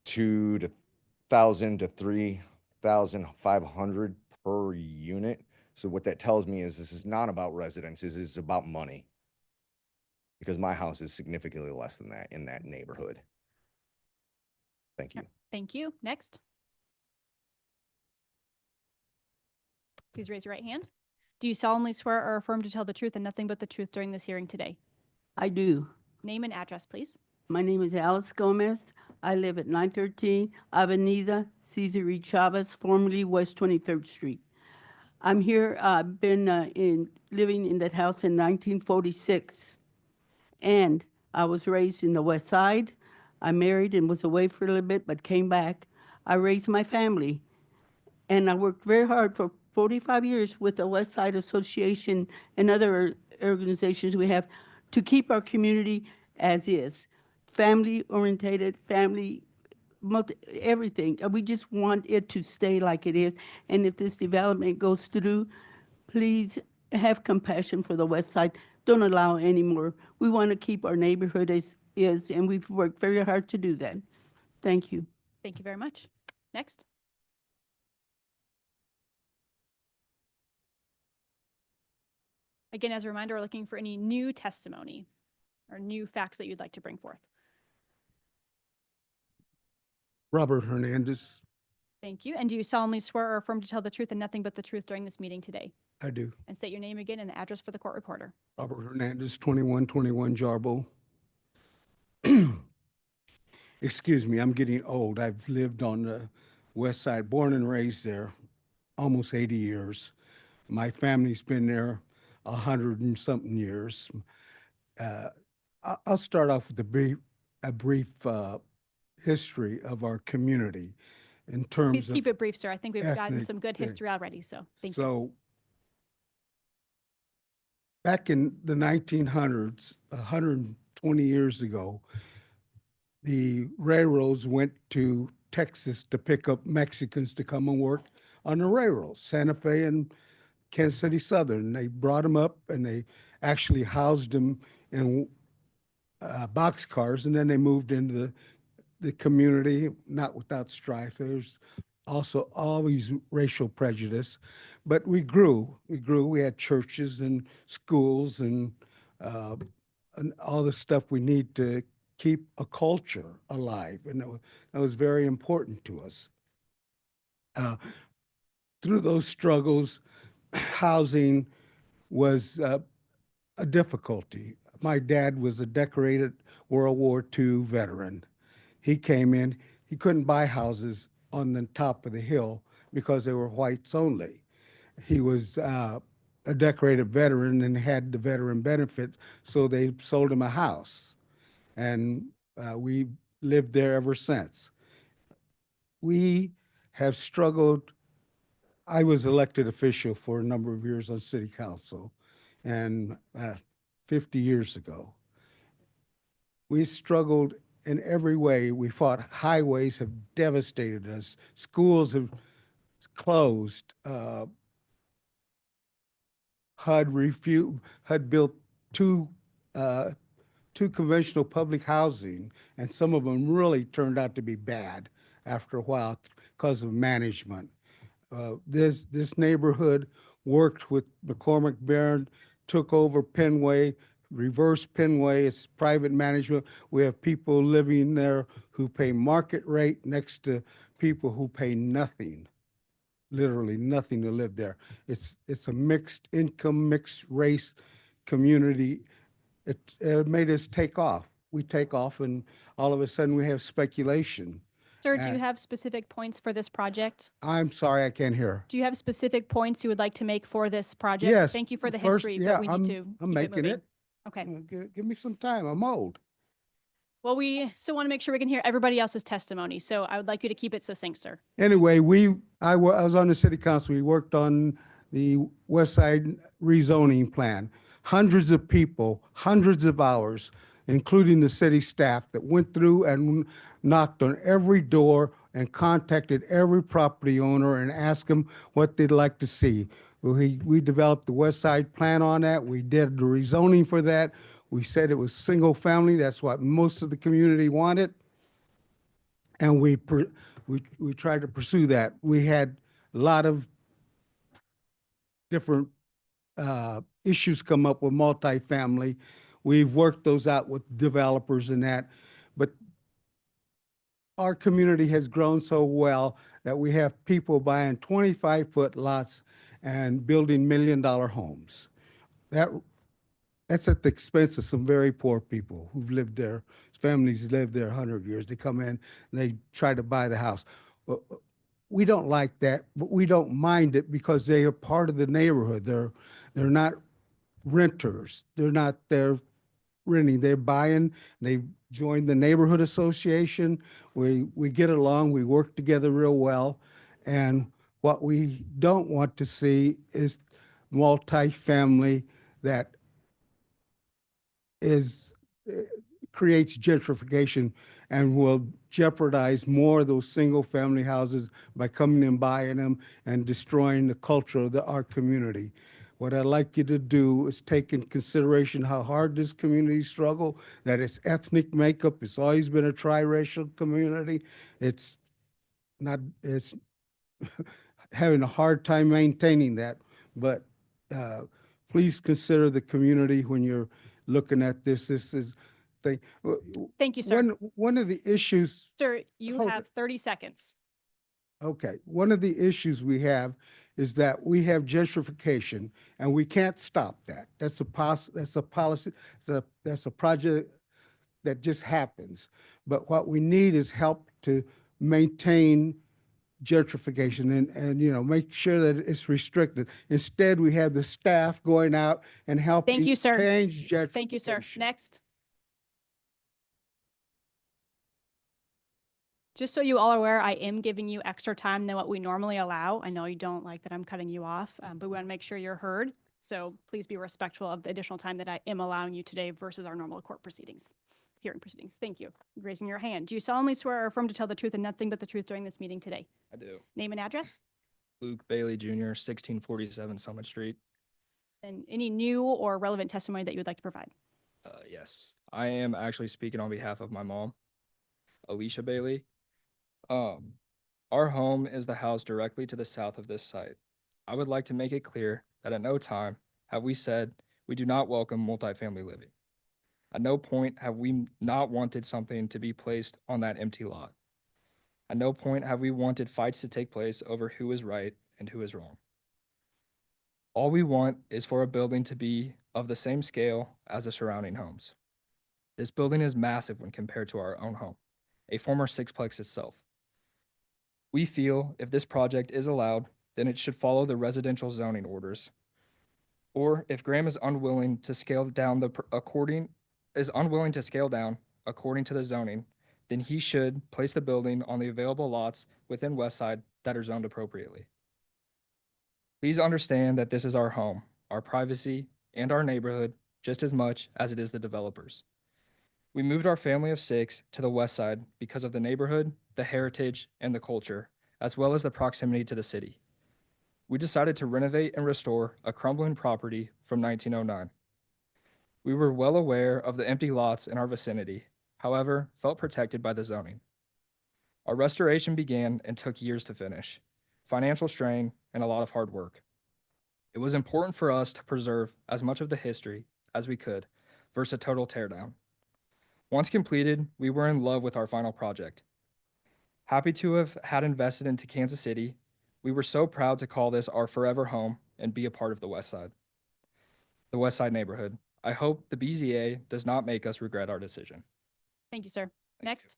2,000 to 3,500 per unit. So what that tells me is this is not about residences, it's about money. Because my house is significantly less than that in that neighborhood. Thank you. Thank you. Next. Please raise your right hand. Do you solemnly swear or affirm to tell the truth and nothing but the truth during this hearing today? I do. Name and address, please. My name is Alice Gomez. I live at 913 Avenida Cesar E. Chavez, formerly West 23rd Street. I'm here, I've been living in that house in 1946. And I was raised in the West Side. I married and was away for a little bit, but came back. I raised my family. And I worked very hard for 45 years with the West Side Association and other organizations we have to keep our community as is. Family orientated, everything. We just want it to stay like it is. And if this development goes through, please have compassion for the West Side. Don't allow any more. We want to keep our neighborhood as is, and we've worked very hard to do that. Thank you. Thank you very much. Next. Again, as a reminder, we're looking for any new testimony or new facts that you'd like to bring forth. Robert Hernandez. Thank you. And do you solemnly swear or affirm to tell the truth and nothing but the truth during this meeting today? I do. And state your name again and the address for the court reporter. Robert Hernandez, 2121 Jarbo. Excuse me, I'm getting old. I've lived on the west side, born and raised there, almost 80 years. My family's been there 100 and something years. I'll start off with a brief history of our community in terms Please of. keep it brief, sir. I think we've gotten ethnic some good thing. history already, so thank you. So back in the 1900s, 120 years ago, the railroads went to Texas to pick up Mexicans to come and work on the railroads, Santa Fe and Kansas City Southern. They brought them up and they actually housed them in boxcars, and then they moved into the community, not without strife. There's also always racial prejudice, but we grew. We had churches and schools and all the stuff we need to keep a culture alive, and that was very important to us. Through those struggles, housing was a difficulty. My dad was a decorated World War II veteran. He came in, he couldn't buy houses on the top of the hill because they were whites only. He was a decorated veteran and had the veteran benefits, so they sold him a house. And we lived there ever since. We have struggled. I was elected official for a number of years on city council, and 50 years ago. We struggled in every way. We fought. Highways have devastated us. Schools have closed. HUD built two conventional public housing, and some of them really turned out to be bad after a while because of management. This neighborhood worked with McCormick Barron, took over Penway, reversed Penway. It's private management. We have people living there who pay market rate next to people who pay nothing, literally nothing to live there. It's a mixed income, mixed race community. It made us take off. We take off, and all of a sudden we have speculation. Sir, do you have specific points for this project? I'm sorry, I can't hear. Do you have specific points you would like to make for this project? Yes. Thank you for the First, history, yeah, but we need to I'm keep making moving. it. Okay. Give me some time. I'm old. Well, we still want to make sure we can hear everybody else's testimony, so I would like you to keep it succinct, sir. Anyway, I was on the city council. We worked on the West Side rezoning plan. Hundreds of people, hundreds of hours, including the city staff that went through and knocked on every door and contacted every property owner and asked them what they'd like to see. We developed the West Side plan on that. We did the rezoning for that. We said it was single family. That's what most of the community wanted. And we tried to pursue that. We had a lot of different issues come up with multifamily. We've worked those out with developers and that, but our community has grown so well that we have people buying 25-foot lots and building $1 million homes. That's at the expense of some very poor people who've lived there. Families lived there 100 years. They come in and they try to buy the house. We don't like that, but we don't mind it because they are part of the neighborhood. They're not renters. They're not there renting. They're buying. They joined the neighborhood association. We get along. We work together real well. And what we don't want to see is multifamily that creates gentrification and will jeopardize more of those single family houses by coming and buying them and destroying the culture of our community. What I'd like you to do is take in consideration how hard this community struggle, that its ethnic makeup, it's always been a triracial community. It's having a hard time maintaining that, but please consider the community when you're looking at this. This is thing. Thank you, sir. One of the issues. Sir, you Hold have 30 seconds. Okay, one of the issues we have is that we have gentrification, and we can't stop that. That's a policy. That's a project that just happens. But what we need is help to maintain gentrification and make sure that it's restricted. Instead, we have the staff going out and helping Thank you, sir. change gentrification. Thank you, sir. Next. Just so you all are aware, I am giving you extra time than what we normally allow. I know you don't like that I'm cutting you off, but we want to make sure you're heard. So please be respectful of the additional time that I am allowing you today versus our normal court proceedings, hearing proceedings. Thank you. Raising your hand. Do you solemnly swear or affirm to tell the truth and nothing but the truth during this meeting today? I do. Name and address? Luke Bailey Jr., 1647 Summit Street. And any new or relevant testimony that you would like to provide? Yes, I am actually speaking on behalf of my mom, Alicia Bailey. Our home is the house directly to the south of this site. I would like to make it clear that at no time have we said we do not welcome multifamily living. At no point have we not wanted something to be placed on that empty lot. At no point have we wanted fights to take place over who is right and who is wrong. All we want is for a building to be of the same scale as the surrounding homes. This building is massive when compared to our own home, a former sixplex itself. We feel if this project is allowed, then it should follow the residential zoning orders. Or if Graham is unwilling to scale down according to the zoning, then he should place the building on the available lots within Westside that are zoned appropriately. Please understand that this is our home, our privacy, and our neighborhood just as much as it is the developers. We moved our family of 6 to the west side because of the neighborhood, the heritage, and the culture, as well as the proximity to the city. We decided to renovate and restore a crumbling property from 1909. We were well aware of the empty lots in our vicinity, however, felt protected by the zoning. Our restoration began and took years to finish, financial strain, and a lot of hard work. It was important for us to preserve as much of the history as we could versus a total teardown. Once completed, we were in love with our final project. Happy to have had invested into Kansas City, we were so proud to call this our forever home and be a part of the West Side neighborhood. I hope the BZA does not make us regret our decision. Thank you, sir. Next.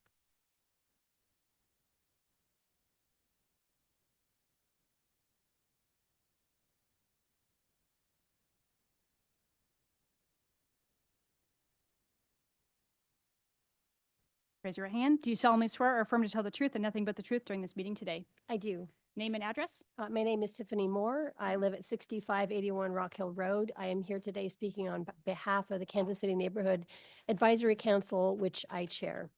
Raise your hand. Do you solemnly swear or affirm to tell the truth and nothing but the truth during this meeting today? I do. Name and address? My name is Tiffany Moore. I live at 6581 Rock Hill Road. I am here today speaking on behalf of the Kansas City Neighborhood Advisory Council, which I chair.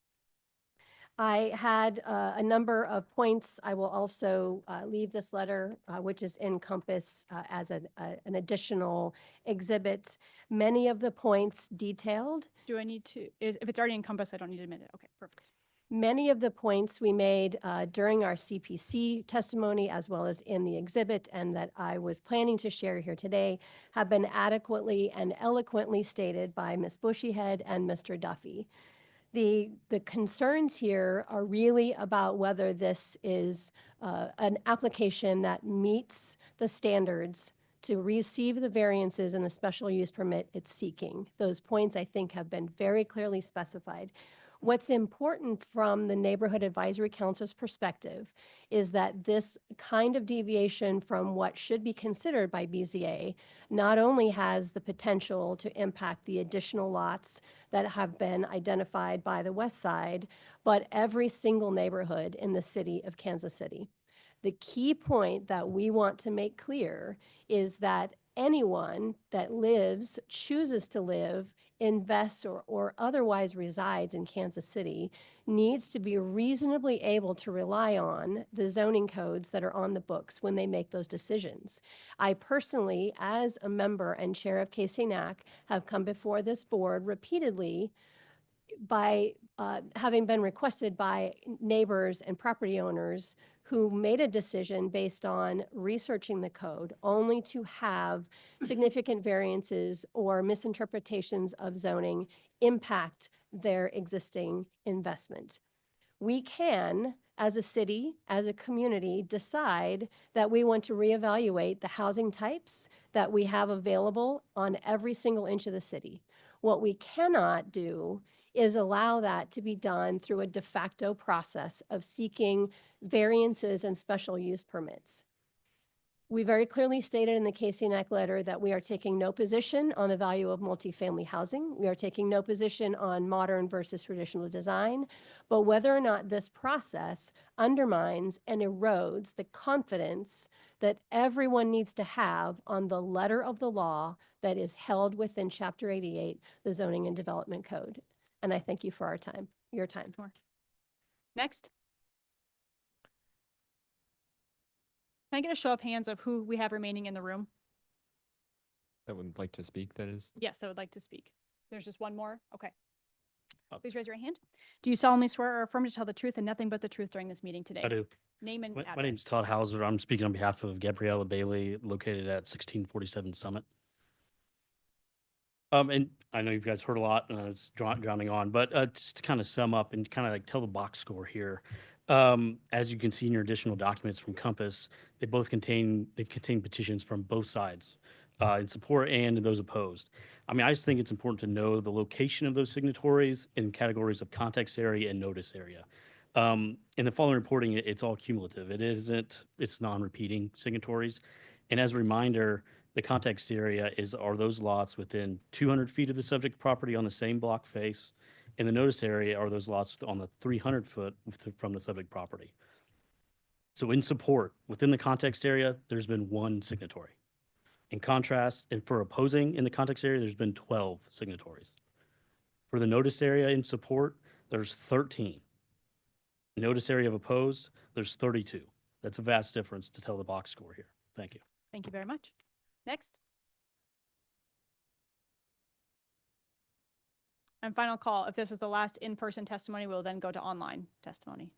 I had a number of points. I will also leave this letter, which is encompassed as an additional exhibit. Many of the points detailed. Do I need to, if it's already encompassed, I don't need to admit it. Okay, perfect. Many of the points we made during our CPC testimony, as well as in the exhibit, and that I was planning to share here today, have been adequately and eloquently stated by Ms. Bushyhead and Mr. Duffy. The concerns here are really about whether this is an application that meets the standards to receive the variances in the special use permit it's seeking. Those points, I think, have been very clearly specified. What's important from the Neighborhood Advisory Council's perspective is that this kind of deviation from what should be considered by BZA not only has the potential to impact the additional lots that have been identified by the West Side, but every single neighborhood in the city of Kansas City. The key point that we want to make clear is that anyone that lives, chooses to live, invests, or otherwise resides in Kansas City needs to be reasonably able to rely on the zoning codes that are on the books when they make those decisions. I personally, as a member and chair of KCNAC, have come before this board repeatedly by having been requested by neighbors and property owners who made a decision based on researching the code only to have significant variances or misinterpretations of zoning impact their existing investment. We can, as a city, as a community, decide that we want to reevaluate the housing types that we have available on every single inch of the city. What we cannot do is allow that to be done through a de facto process of seeking variances and special use permits. We very clearly stated in the KCNAC letter that we are taking no position on the value of multifamily housing. We are taking no position on modern versus traditional design, but whether or not this process undermines and erodes the confidence that everyone needs to have on the letter of the law that is held within Chapter 88, the Zoning and Development Code. And I thank you for your time. Next. Can I get a show of hands of who we have remaining in the room? That would like to speak, that is? Yes, I would like to speak. There's just one more? Okay. Please raise your hand. Do you solemnly swear or affirm to tell the truth and nothing but the truth during this meeting today? I do. Name and address. My name is Todd Hauser. I'm speaking on behalf of Gabriella Bailey, located at 1647 Summit. And I know you guys heard a lot, and it's drowning on, but just to kind of sum up and kind of like tell the box score here. As you can see in your additional documents from Compass, they've contained petitions from both sides in support and in those opposed. I mean, I just think it's important to know the location of those signatories in categories of context area and notice area. In the following reporting, it's all cumulative. It's non-repeating signatories. And as a reminder, the context area are those lots within 200 feet of the subject property on the same block face. And the notice area are those lots on the 300 foot from the subject property. So in support, within the context area, there's been one signatory. In contrast, and for opposing in the context area, there's been 12 signatories. For the notice area in support, there's 13. Notice area of opposed, there's 32. That's a vast difference to tell the box score here. Thank you. Thank you very much. Next. And final call. If this is the last in-person testimony, we'll then go to online testimony.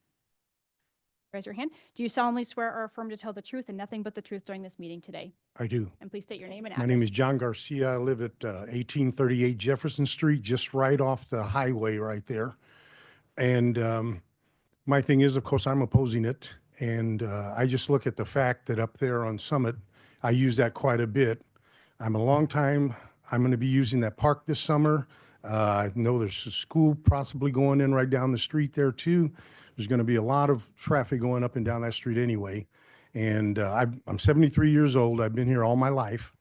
Raise your hand. Do you solemnly swear or affirm to tell the truth and nothing but the truth during this meeting today? I do. And please state your name and My address. name is John Garcia. I live at 1838 Jefferson Street, just right off the highway right there. And my thing is, of course, I'm opposing it. And I just look at the fact that up there on Summit, I use that quite a bit. I'm going to be using that park this summer. I know there's a school possibly going in right down the street there too. There's going to be a lot of traffic going up and down that street anyway. And I'm 73 years old. I've been here all my life.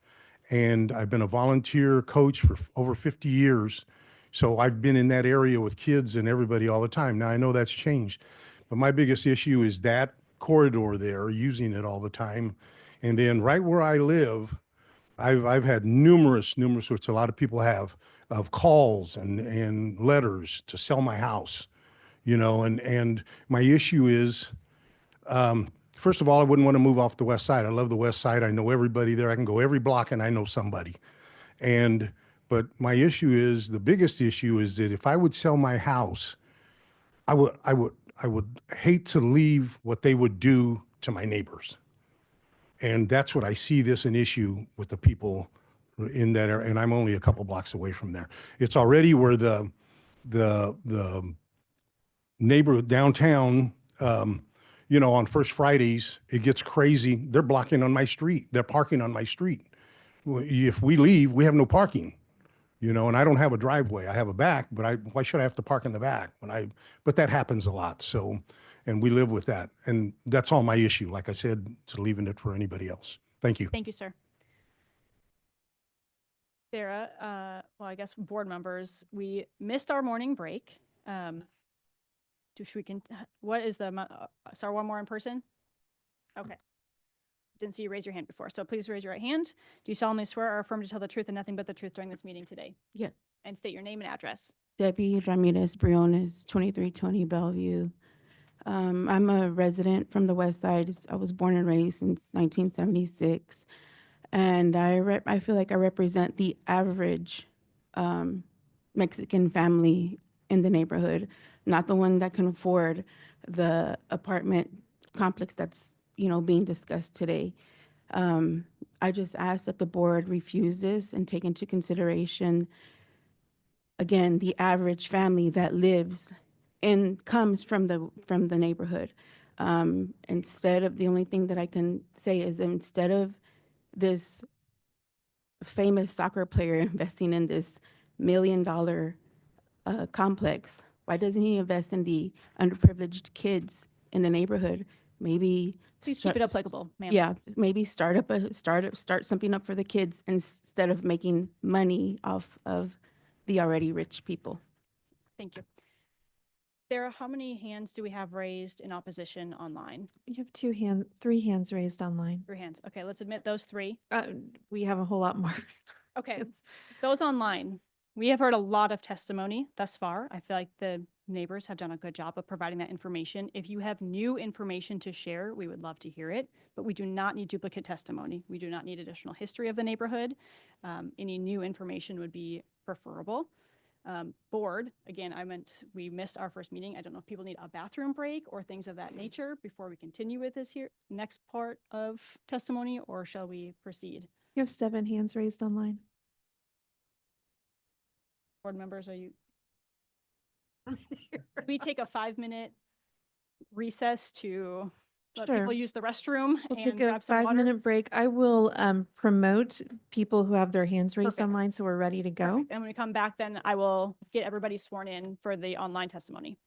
And I've been a volunteer coach for over 50 years. So I've been in that area with kids and everybody all the time. Now I know that's changed. But my biggest issue is that corridor there, using it all the time. And then right where I live, I've had numerous, which a lot of people have, of calls and letters to sell my house, and my issue is, first of all, I wouldn't want to move off the west side. I love the west side. I know everybody there. I can go every block and I know somebody. But my issue is, the biggest issue is that if I would sell my house, I would hate to leave what they would do to my neighbors. And that's what I see this an issue with the people in that area. And I'm only a couple blocks away from there. It's already where the the neighborhood downtown, on First Fridays, it gets crazy. They're blocking on my street. They're parking on my street. If we leave, we have no parking, and I don't have a driveway. I have a back, but why should I have to park in the back but that happens a lot. So, and we live with that. And that's all my issue. Like I said, to leaving it for anybody else. Thank you. Thank you, sir. Sarah, well, I guess board members, we missed our morning break. What is sorry, one more in person? Okay. Didn't see you raise your hand before, so please raise your right hand. Do you solemnly swear or affirm to tell the truth and nothing but the truth during this meeting today? Yeah. And state your name and address. Debbie Ramirez Briones, 2320 Bellevue. I'm a resident from the West Side. I was born and raised since 1976. And I feel like I represent the average Mexican family in the neighborhood, not the one that can afford the apartment complex that's, being discussed today. I just ask that the board refuse this and take into consideration, again, the average family that lives and comes from the neighborhood. Instead of, the only thing that I can say is, instead of this famous soccer player investing in this $1 million complex, why doesn't he invest in the underprivileged kids in the neighborhood? Maybe Please keep it applicable, ma'am. Yeah, maybe start something up for the kids instead of making money off of the already rich people. Thank you. Sarah, how many hands do we have raised in opposition online? You have 3 hands raised online. 3 hands. Okay, let's admit those 3. We have a whole lot more. Okay, those online, we have heard a lot of testimony thus far. I feel like the neighbors have done a good job of providing that information. If you have new information to share, we would love to hear it, but we do not need duplicate testimony. We do not need additional history of the neighborhood. Any new information would be preferable. Board, again, we missed our first meeting. I don't know if people need a bathroom break or things of that nature before we continue with this next part of testimony, or shall we proceed? You have 7 hands raised online. Board members, are you? We take a 5-minute recess to let people use the restroom We'll and take a grab some water. 5-minute break. I will promote people who have their hands raised Perfect. online, so we're ready to go. And when we come back, then I will get everybody sworn in for the online testimony.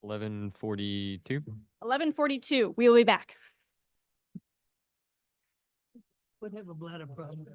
11:42. 11:42, we will be back. Would have a bladder problem.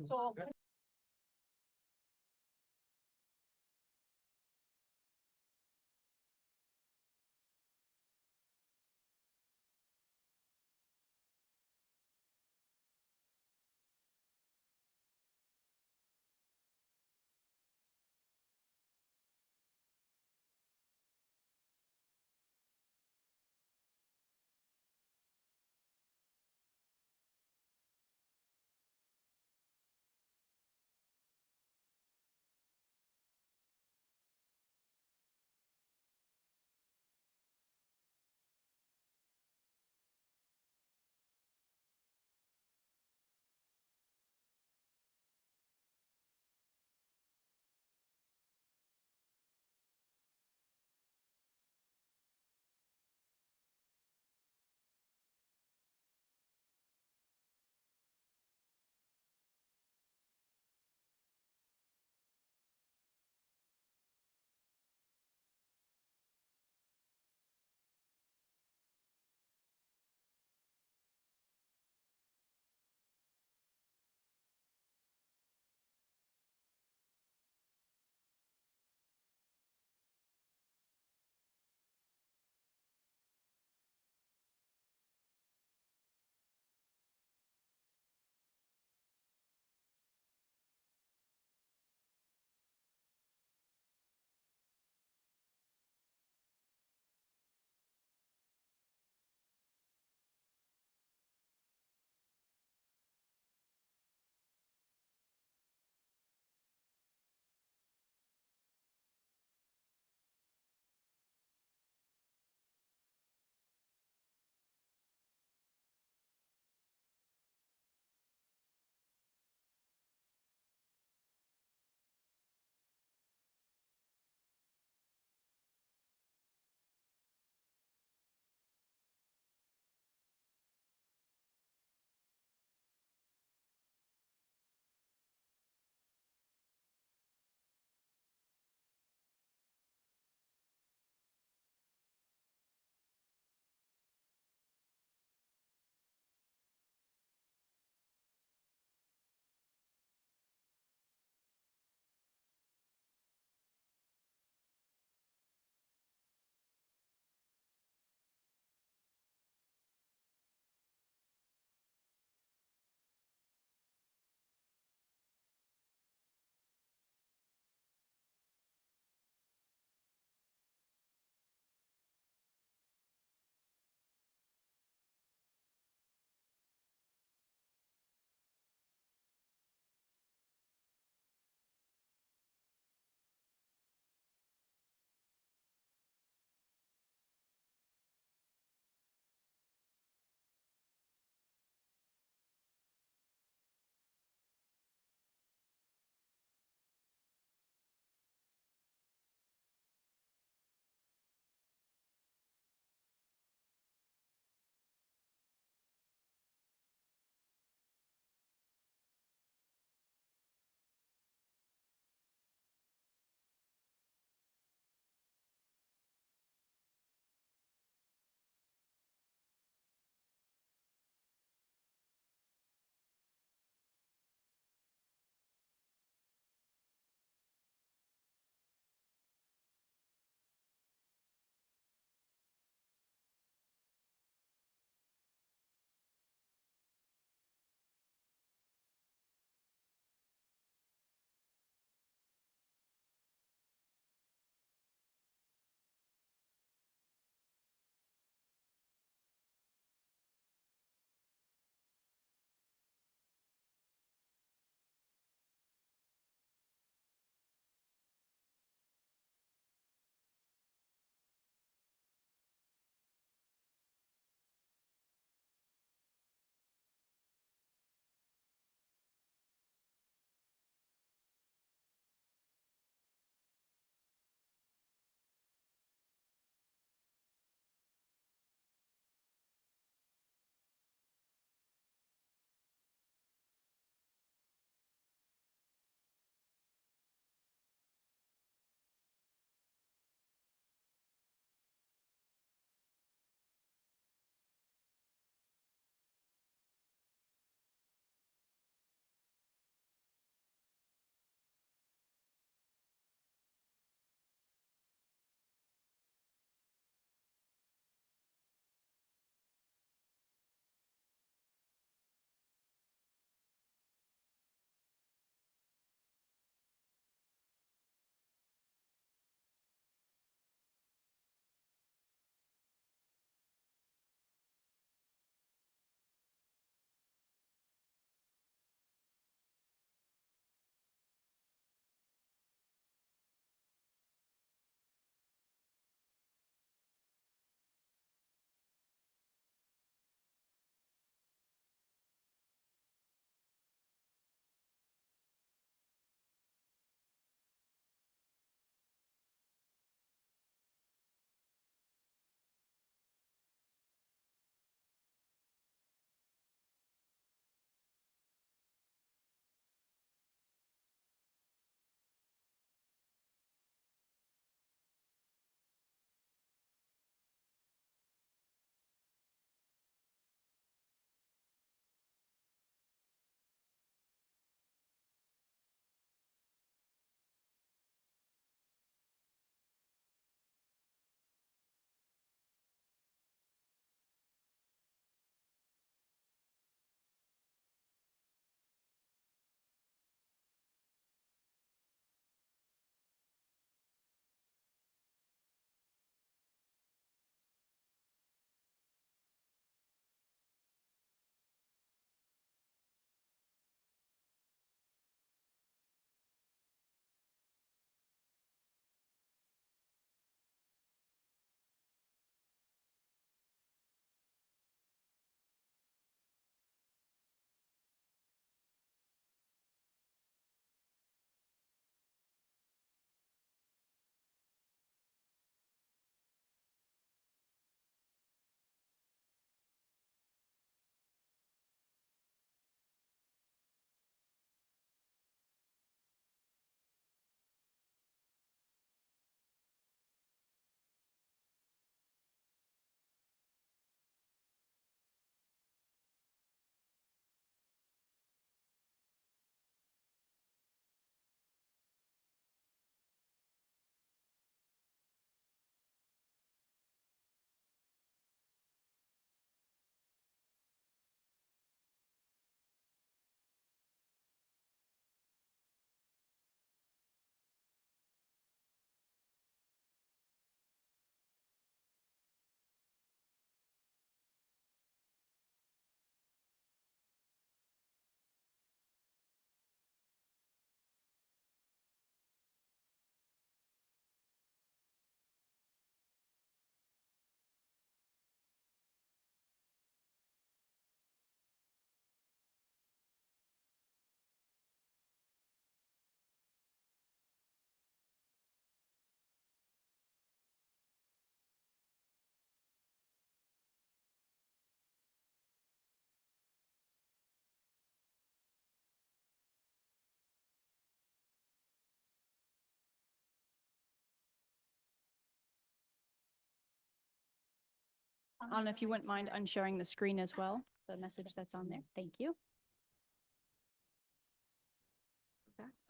Anna, if you wouldn't mind unsharing the screen as well, the message that's on there. Thank you.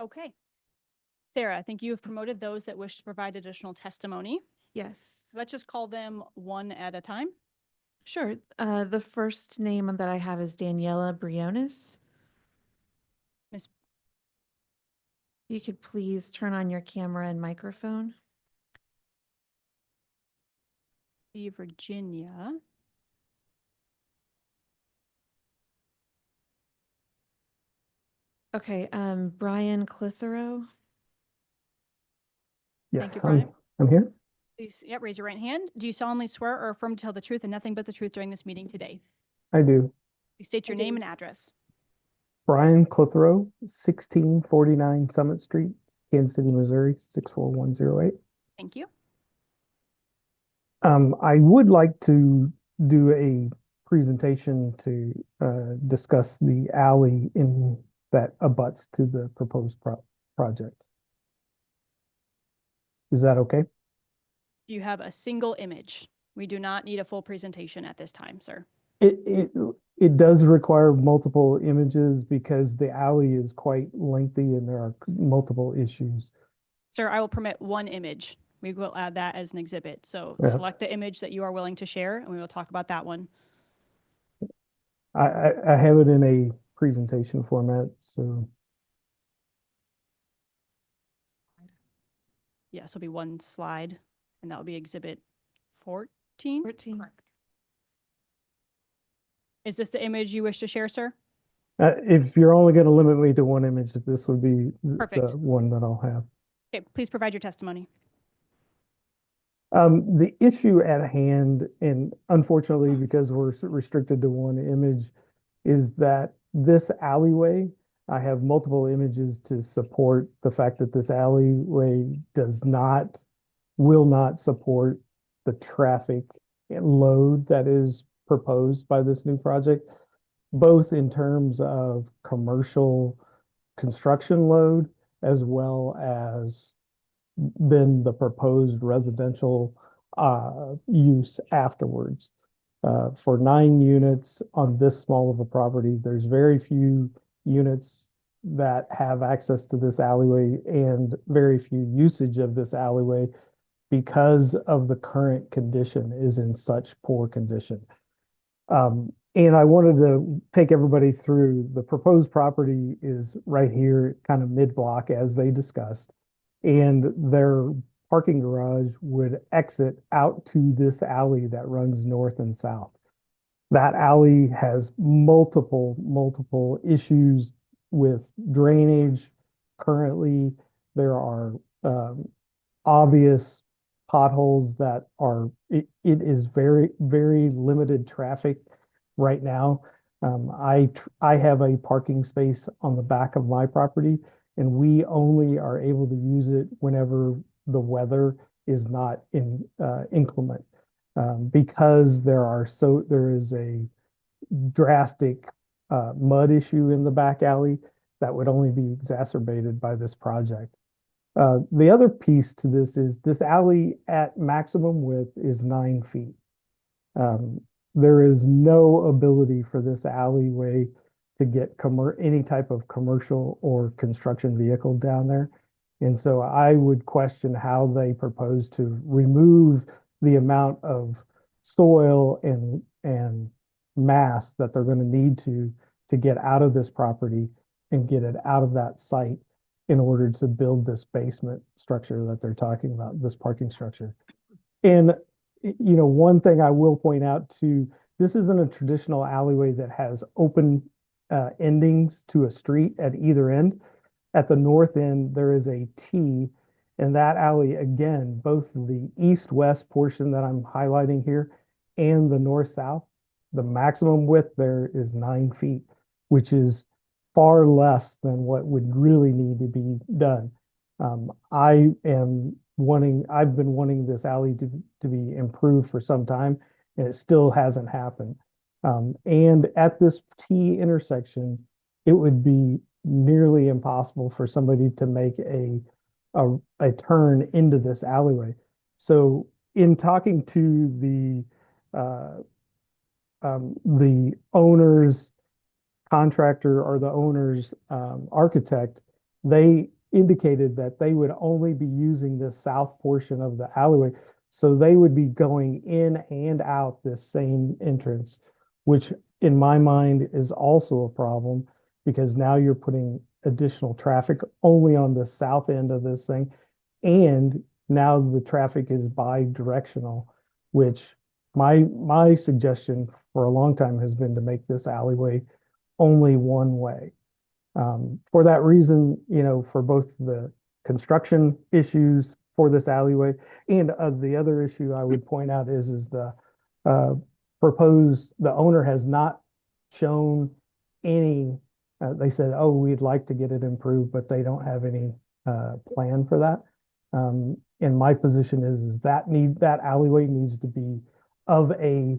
Okay. Sarah, I think you have promoted those that wish to provide additional testimony. Yes. Let's just call them one at a time. Sure. The first name that I have is Daniela Briones. Miss You could please turn on your camera and microphone. Virginia. Okay, Brian Clitheroe. Thank you, Brian. I'm here. Please, raise your right hand. Do you solemnly swear or affirm to tell the truth and nothing but the truth during this meeting today? I do. Please state your name and address. Brian Clitheroe, 1649 Summit Street, Kansas City, Missouri, 64108. Thank you. I would like to do a presentation to discuss the alley that abuts to the proposed project. Is that okay? Do you have a single image? We do not need a full presentation at this time, sir. It does require multiple images because the alley is quite lengthy and there are multiple issues. Sir, I will permit one image. We will add that as an exhibit. So Yeah. select the image that you are willing to share and we will talk about that one. I have it in a presentation format, so Yes, it'll be one slide and that will be exhibit 14. 14. Correct. Is this the image you wish to share, sir? if you're only going to limit me to one image, this would be Perfect. the one that I'll have. Okay, please provide your testimony. The issue at hand, and unfortunately, because we're restricted to one image, is that this alleyway, I have multiple images to support the fact that this alleyway will not support the traffic load that is proposed by this new project, both in terms of commercial construction load as well as then the proposed residential use afterwards. For 9 units on this small of a property, there's very few units that have access to this alleyway and very few usage of this alleyway because of the current condition is in such poor condition. And I wanted to take everybody through the proposed property is right here, kind of mid-block as they discussed. And their parking garage would exit out to this alley that runs north and south. That alley has multiple issues with drainage. Currently, there are obvious potholes that it is very limited traffic right now. I have a parking space on the back of my property, and we only are able to use it whenever the weather is not inclement, because there is a drastic mud issue in the back alley that would only be exacerbated by this project. The other piece to this is this alley at maximum width is 9 feet. There is no ability for this alleyway to get any type of commercial or construction vehicle down there. And so I would question how they propose to remove the amount of soil and mass that they're going to need to get out of this property and get it out of that site in order to build this basement structure that they're talking about, this parking structure. And, one thing I will point out too, this isn't a traditional alleyway that has open endings to a street at either end. At the north end, there is a T, and that alley, again, both the east-west portion that I'm highlighting here and the north-south, the maximum width there is 9 feet, which is far less than what would really need to be done. I've been wanting this alley to be improved for some time, and it still hasn't happened. And at this T intersection, it would be nearly impossible for somebody to make a turn into this alleyway. So in talking to the the owner's contractor or the owner's architect, they indicated that they would only be using the south portion of the alleyway. So they would be going in and out this same entrance, which in my mind is also a problem because now you're putting additional traffic only on the south end of this thing. And now the traffic is bi-directional, which my suggestion for a long time has been to make this alleyway only one way. For that reason, you know, for both the construction issues for this alleyway and the other issue I would point out is the the owner has not shown any, they said, oh, we'd like to get it improved, but they don't have any plan for that. And my position is that alleyway needs to be of a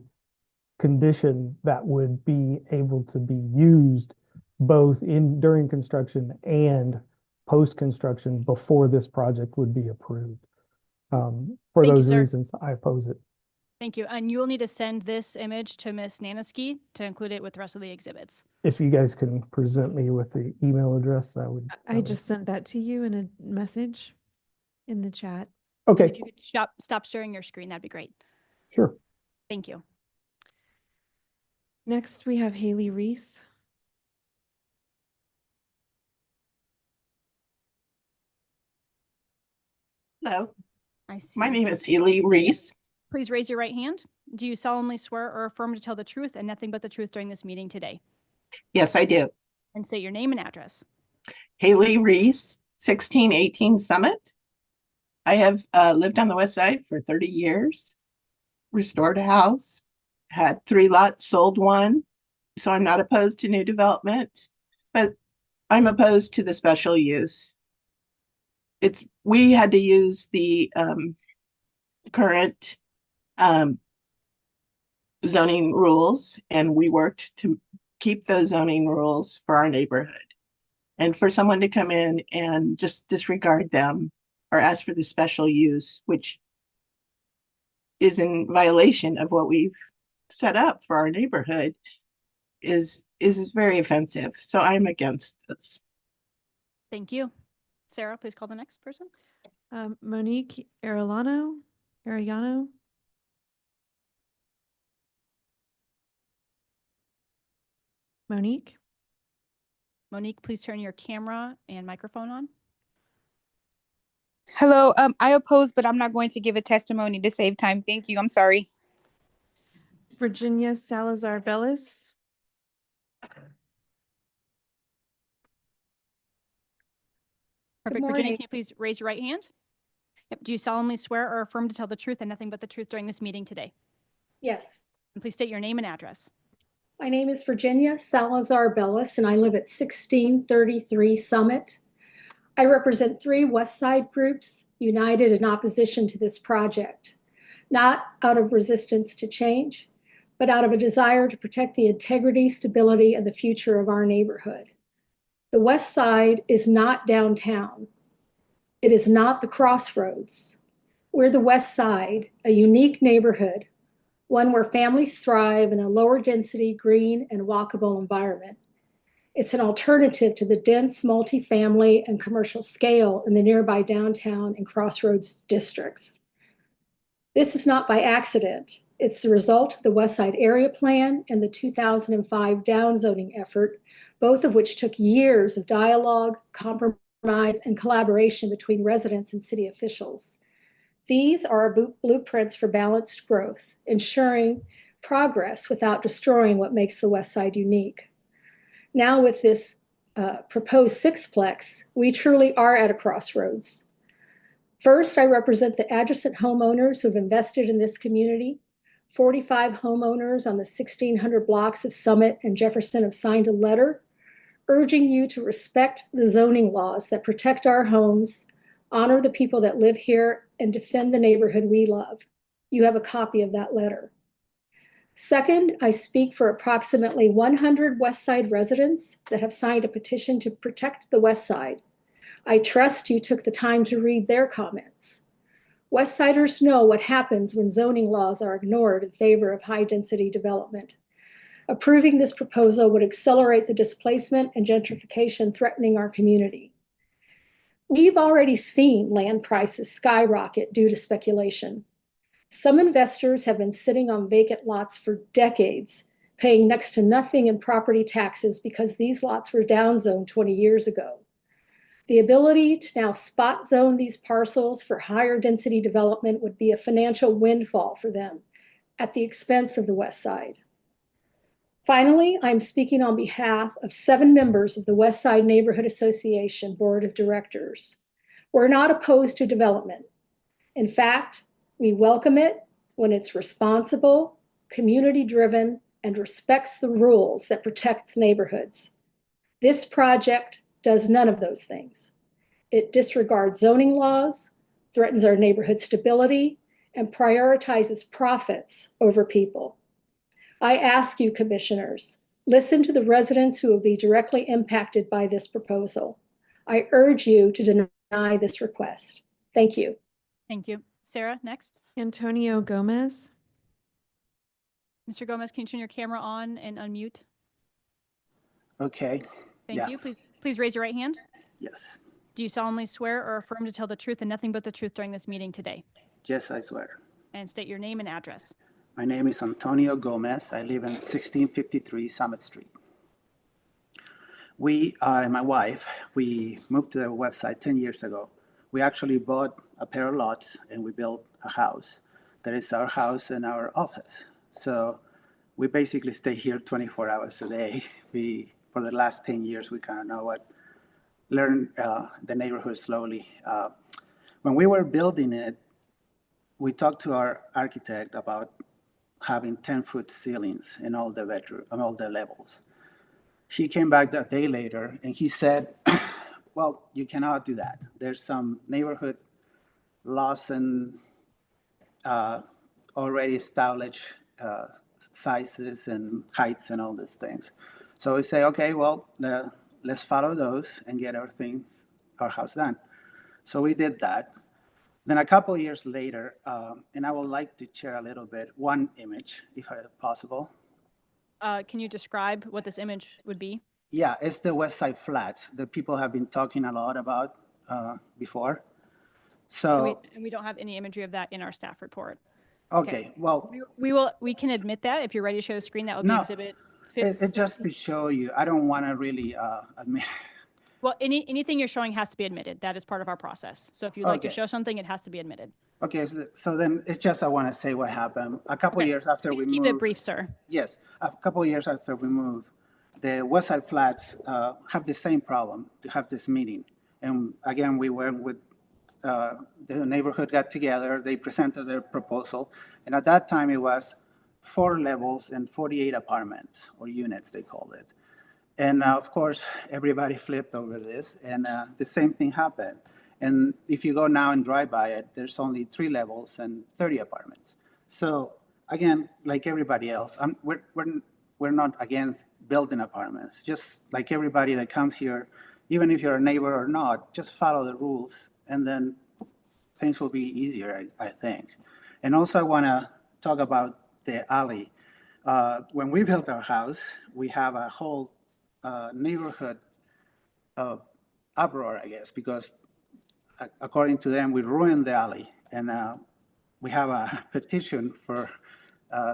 condition that would be able to be used both during construction and post-construction before this project would be approved. For Thank you, those sir. reasons, I oppose it. Thank you. And you will need to send this image to Ms. Nanaski to include it with the rest of the exhibits. If you guys can present me with the email address, that would. I just sent that to you in a message in the chat. And Okay, if you could stop sharing your screen, that'd be great. sure. Thank you. Next, we have Haley Reese. Hello, I see. my name is Haley Reese. Please raise your right hand. Do you solemnly swear or affirm to tell the truth and nothing but the truth during this meeting today? Yes, I do. And state your name and address. Haley Reese, 1618 Summit. I have lived on the west side for 30 years, restored a house, had 3 lots, sold 1. So I'm not opposed to new development, but I'm opposed to the special use. We had to use the current zoning rules, and we worked to keep those zoning rules for our neighborhood. And for someone to come in and just disregard them or ask for the special use, which is in violation of what we've set up for our neighborhood, is very offensive. So I'm against this. Thank you. Sarah, please call the next person. Monique Arellano. Monique? Monique, please turn your camera and microphone on. Hello, I oppose, but I'm not going to give a testimony to save time. Thank you. I'm sorry. Virginia Salazar Bellis. Perfect. Virginia, can you please raise your right hand? Yep. Do you solemnly swear or affirm to tell the truth and nothing but the truth during this meeting today? Yes. And please state your name and address. My name is Virginia Salazar Bellis, and I live at 1633 Summit. I represent 3 West Side groups united in opposition to this project, not out of resistance to change, but out of a desire to protect the integrity, stability, and the future of our neighborhood. The West Side is not downtown. It is not the crossroads. We're the West Side, a unique neighborhood, one where families thrive in a lower density, green, and walkable environment. It's an alternative to the dense multifamily and commercial scale in the nearby downtown and crossroads districts. This is not by accident. It's the result of the West Side Area Plan and the 2005 downzoning effort, both of which took years of dialogue, compromise, and collaboration between residents and city officials. These are our blueprints for balanced growth, ensuring progress without destroying what makes the West Side unique. Now with this proposed sixplex, we truly are at a crossroads. First, I represent the adjacent homeowners who have invested in this community. 45 homeowners on the 1,600 blocks of Summit and Jefferson have signed a letter urging you to respect the zoning laws that protect our homes, honor the people that live here, and defend the neighborhood we love. You have a copy of that letter. Second, I speak for approximately 100 West Side residents that have signed a petition to protect the West Side. I trust you took the time to read their comments. Westsiders know what happens when zoning laws are ignored in favor of high-density development. Approving this proposal would accelerate the displacement and gentrification threatening our community. We've already seen land prices skyrocket due to speculation. Some investors have been sitting on vacant lots for decades, paying next to nothing in property taxes because these lots were downzoned 20 years ago. The ability to now spot zone these parcels for higher density development would be a financial windfall for them at the expense of the West Side. Finally, I'm speaking on behalf of 7 members of the West Side Neighborhood Association Board of Directors. We're not opposed to development. In fact, we welcome it when it's responsible, community-driven, and respects the rules that protect neighborhoods. This project does none of those things. It disregards zoning laws, threatens our neighborhood stability, and prioritizes profits over people. I ask you, commissioners, listen to the residents who will be directly impacted by this proposal. I urge you to deny this request. Thank you. Thank you. Sarah, next. Antonio Gomez. Mr. Gomez, can you turn your camera on and unmute? Okay. Thank you. Please raise your right hand. Yes. Do you solemnly swear or affirm to tell the truth and nothing but the truth during this meeting today? Yes, I swear. And state your name and address. My name is Antonio Gomez. I live in 1653 Summit Street. We, and my wife, we moved to the west side 10 years ago. We actually bought a pair of lots and we built a house. That is our house and our office. So we basically stay here 24 hours a day. For the last 10 years, we kind of know learn the neighborhood slowly. When we were building it, we talked to our architect about having 10-foot ceilings in all the levels. He came back a day later and he said, well, you cannot do that. There's some neighborhood laws and already established sizes and heights and all these things. So we say, okay, well, let's follow those and get our house done. So we did that. Then a couple of years later, and I would like to share a little bit, one image, if possible. Can you describe what this image would be? Yeah, it's the West Side Flats that people have been talking a lot about before. So And we don't have any imagery of that in our staff report. Okay, well, we can admit that. If you're ready to show the screen, that would be exhibit 15. It just to show you. I don't want to really admit. Well, anything you're showing has to be admitted. That is part of our process. So if you'd like to show something, it has to be admitted. Okay, so then it's just I want to say what happened. A couple of years after we moved. Please keep it brief, sir. Yes, a couple of years after we moved, the West Side Flats have the same problem to have this meeting. And again, we went with the neighborhood got together. They presented their proposal, and at that time it was 4 levels and 48 apartments or units they called it. And of course, everybody flipped over this, and the same thing happened. And if you go now and drive by it, there's only 3 levels and 30 apartments. So again, like everybody else, we're not against building apartments. Just like everybody that comes here, even if you're a neighbor or not, just follow the rules, and then things will be easier, I think. And also I want to talk about the alley. When we built our house, we have a whole neighborhood uproar, I guess, because according to them, we ruined the alley. And we have a petition for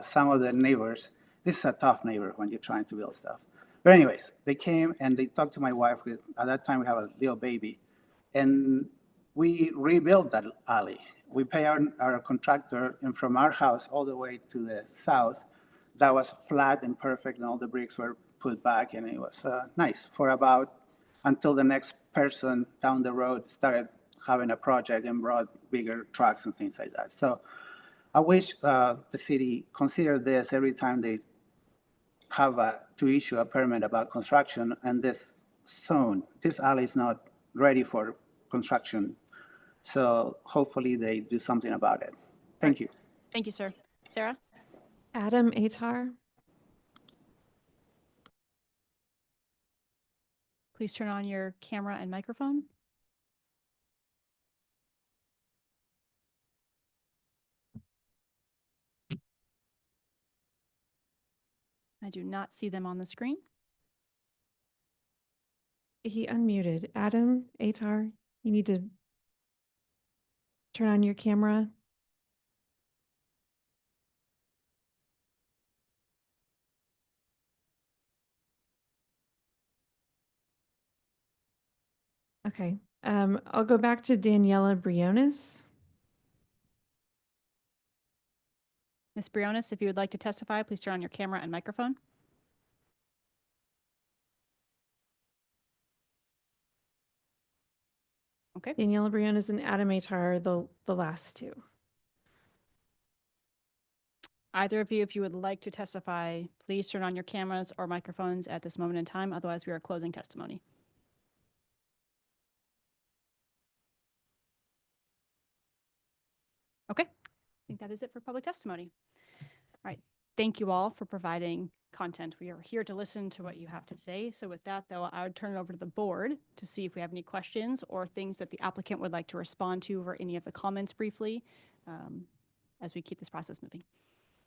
some of the neighbors. This is a tough neighbor when you're trying to build stuff. But anyways, they came and they talked to my wife. At that time, we have a little baby. And we rebuilt that alley. We pay our contractor, and from our house all the way to the south, that was flat and perfect, and all the bricks were put back, and it was nice for until the next person down the road started having a project and brought bigger trucks and things like that. So I wish the city considered this every time they have to issue a permit about construction, and this zone, this alley is not ready for construction. So hopefully they do something about it. Thank you. Thank you, sir. Sarah? Adam Atar. Please turn on your camera and microphone. do not see them on the screen. He unmuted. Adam, Atar, you need to turn on your camera. Okay. I'll go back to Daniela Briones. Ms. Briones, if you would like to testify, please turn on your camera and microphone. Okay. Daniela Briones and Adam Atar are the last two. Either of you, if you would like to testify, please turn on your cameras or microphones at this moment in time. Otherwise, we are closing testimony. Okay, I think that is it for public testimony. All right, thank you all for providing content. We are here to listen to what you have to say. So with that, though, I would turn it over to the board to see if we have any questions or things that the applicant would like to respond to or any of the comments briefly as we keep this process moving.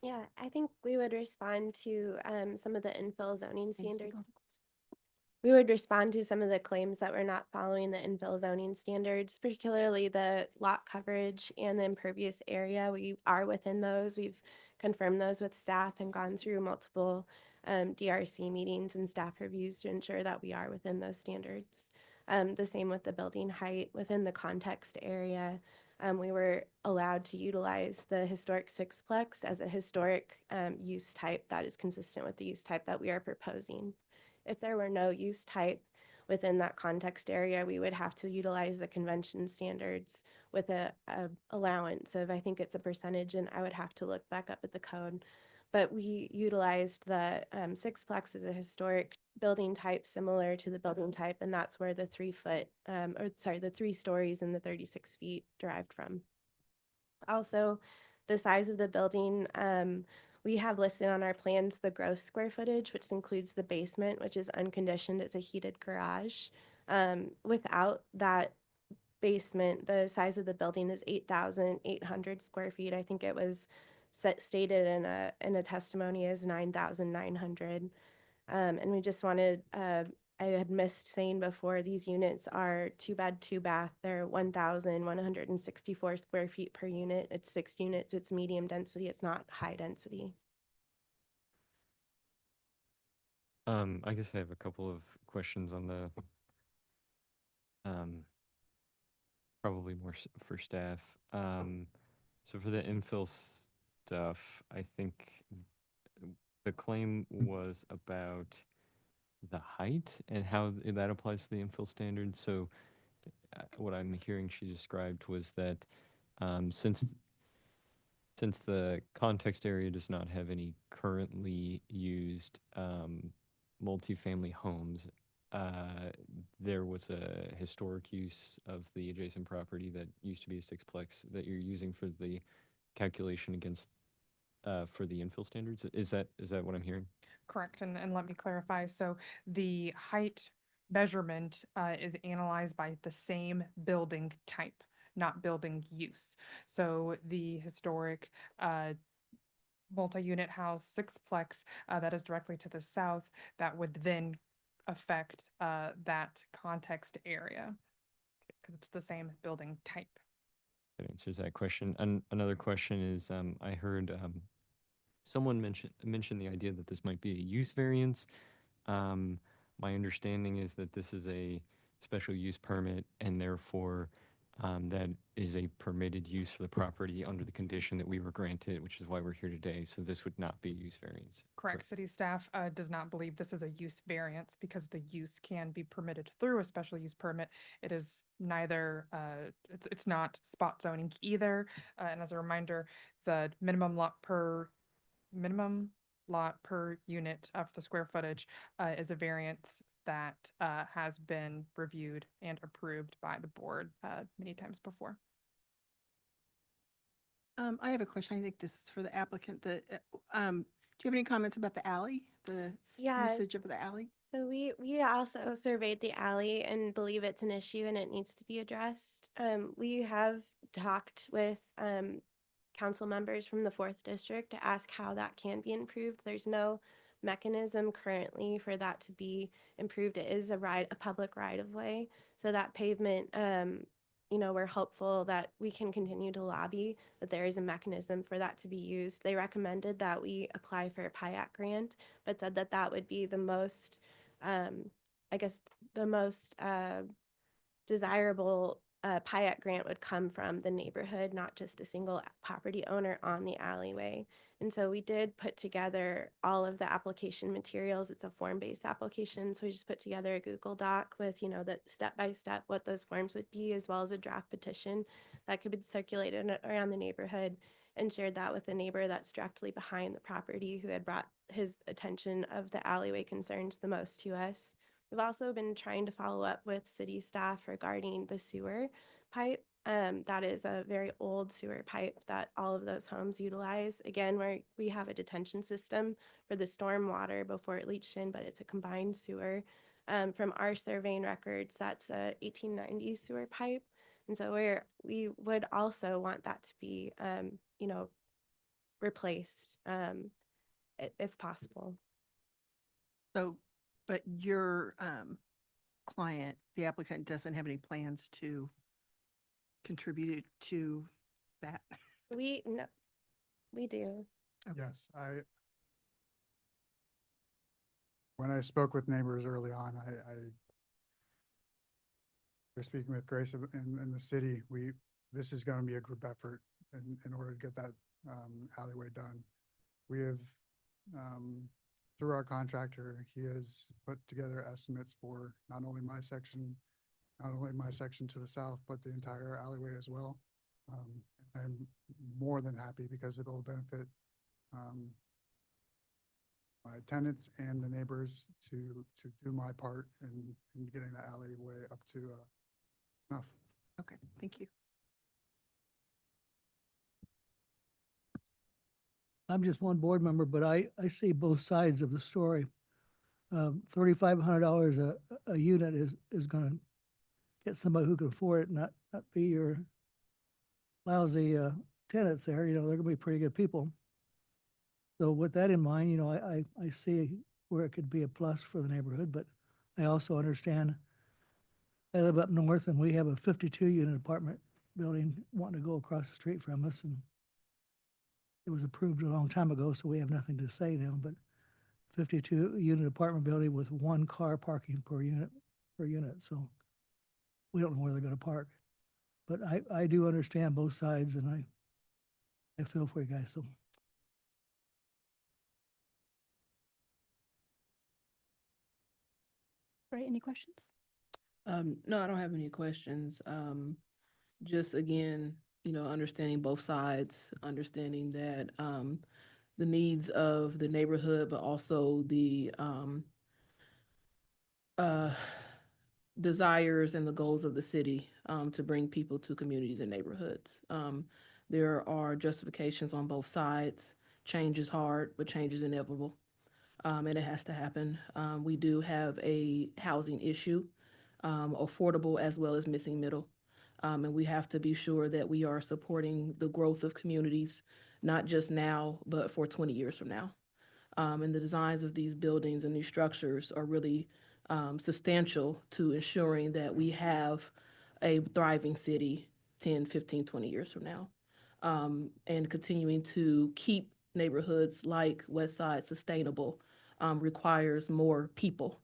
Yeah, I think we would respond to some of the infill zoning standards. We would respond to some of the claims that we're not following the infill zoning standards, particularly the lot coverage and the impervious area. We are within those. We've confirmed those with staff and gone through multiple DRC meetings and staff reviews to ensure that we are within those standards. The same with the building height within the context area. We were allowed to utilize the historic sixplex as a historic use type that is consistent with the use type that we are proposing. If there were no use type within that context area, we would have to utilize the convention standards with a allowance of, I think it's a percentage, and I would have to look back up at the code. But we utilized the sixplex as a historic building type similar to the building type, and that's where the 3 foot, the 3 stories and the 36 feet derived from. Also, the size of the building, we have listed on our plans the gross square footage, which includes the basement, which is unconditioned. It's a heated garage. Without that basement, the size of the building is 8,800 square feet. I think it was stated in a testimony as 9,900. And we just wanted, I had missed saying before, these units are 2 bed, 2 bath. They're 1,164 square feet per unit. It's 6 units. It's medium density. It's not high density. I guess I have a couple of questions on the, probably more for staff. So for the infill stuff, I think the claim was about the height and how that applies to the infill standards. So what I'm hearing she described was that since the context area does not have any currently used multifamily homes, there was a historic use of the adjacent property that used to be a sixplex that you're using for the calculation against for the infill standards. Is that what I'm hearing? Correct, and let me clarify. So the height measurement is analyzed by the same building type, not building use. So the historic multi-unit house sixplex that is directly to the south, that would then affect that context area because it's the same building type. That answers that question. And another question is, I heard someone mention the idea that this might be a use variance. My understanding is that this is a special use permit, and therefore that is a permitted use for the property under the condition that we were granted, which is why we're here today. So this would not be a use variance. Correct. City staff does not believe this is a use variance because the use can be permitted through a special use permit. It is neither, it's not spot zoning either. And as a reminder, the minimum lot per unit of the square footage is a variance that has been reviewed and approved by the board many times before. I have a question. I think this is for the applicant. Do you have any comments about the alley, the usage of the alley? So we also surveyed the alley and believe it's an issue and it needs to be addressed. We have talked with council members from the 4th district to ask how that can be improved. There's no mechanism currently for that to be improved. It is a public right of way. So that pavement, we're hopeful that we can continue to lobby that there is a mechanism for that to be used. They recommended that we apply for a PIAC grant, but said that that would be the most, the most desirable PIAC grant would come from the neighborhood, not just a single property owner on the alleyway. And so we did put together all of the application materials. It's a form-based application. So we just put together a Google Doc with, the step-by-step what those forms would be, as well as a draft petition that could be circulated around the neighborhood, and shared that with a neighbor that's directly behind the property who had brought his attention of the alleyway concerns the most to us. We've also been trying to follow up with city staff regarding the sewer pipe. That is a very old sewer pipe that all of those homes utilize. Again, where we have a detention system for the storm water before it leached in, but it's a combined sewer. From our surveying records, that's a 1890s sewer pipe. And so we would also want that to be, replaced if possible. So, but your client, the applicant, doesn't have any plans to contribute to that? We do. Yes, when I spoke with neighbors early on, we're speaking with Grace in the city. This is going to be a group effort in order to get that alleyway done. We have, through our contractor, he has put together estimates for not only my section to the south, but the entire alleyway as well. I'm more than happy because it will benefit my tenants and the neighbors to do my part in getting the alleyway up to enough. Okay, thank you. I'm just one board member, but I see both sides of the story. $3,500 a unit is going to get somebody who can afford it, not be your lousy tenants there. They're going to be pretty good people. So with that in mind, I see where it could be a plus for the neighborhood, but I also understand I live up north and we have a 52-unit apartment building wanting to go across the street from us, and it was approved a long time ago, so we have nothing to say now, but 52-unit apartment building with one car parking per unit, so we don't know where they're going to park. But I do understand both sides, and I feel for you guys, so. Right, any questions? No, I don't have any questions. Just again, understanding both sides, understanding that the needs of the neighborhood, but also the desires and the goals of the city to bring people to communities and neighborhoods. There are justifications on both sides. Change is hard, but change is inevitable. And it has to happen. We do have a housing issue, affordable as well as missing middle. And we have to be sure that we are supporting the growth of communities, not just now, but for 20 years from now. And the designs of these buildings and these structures are really substantial to ensuring that we have a thriving city 10, 15, 20 years from now. And continuing to keep neighborhoods like West Side sustainable requires more people,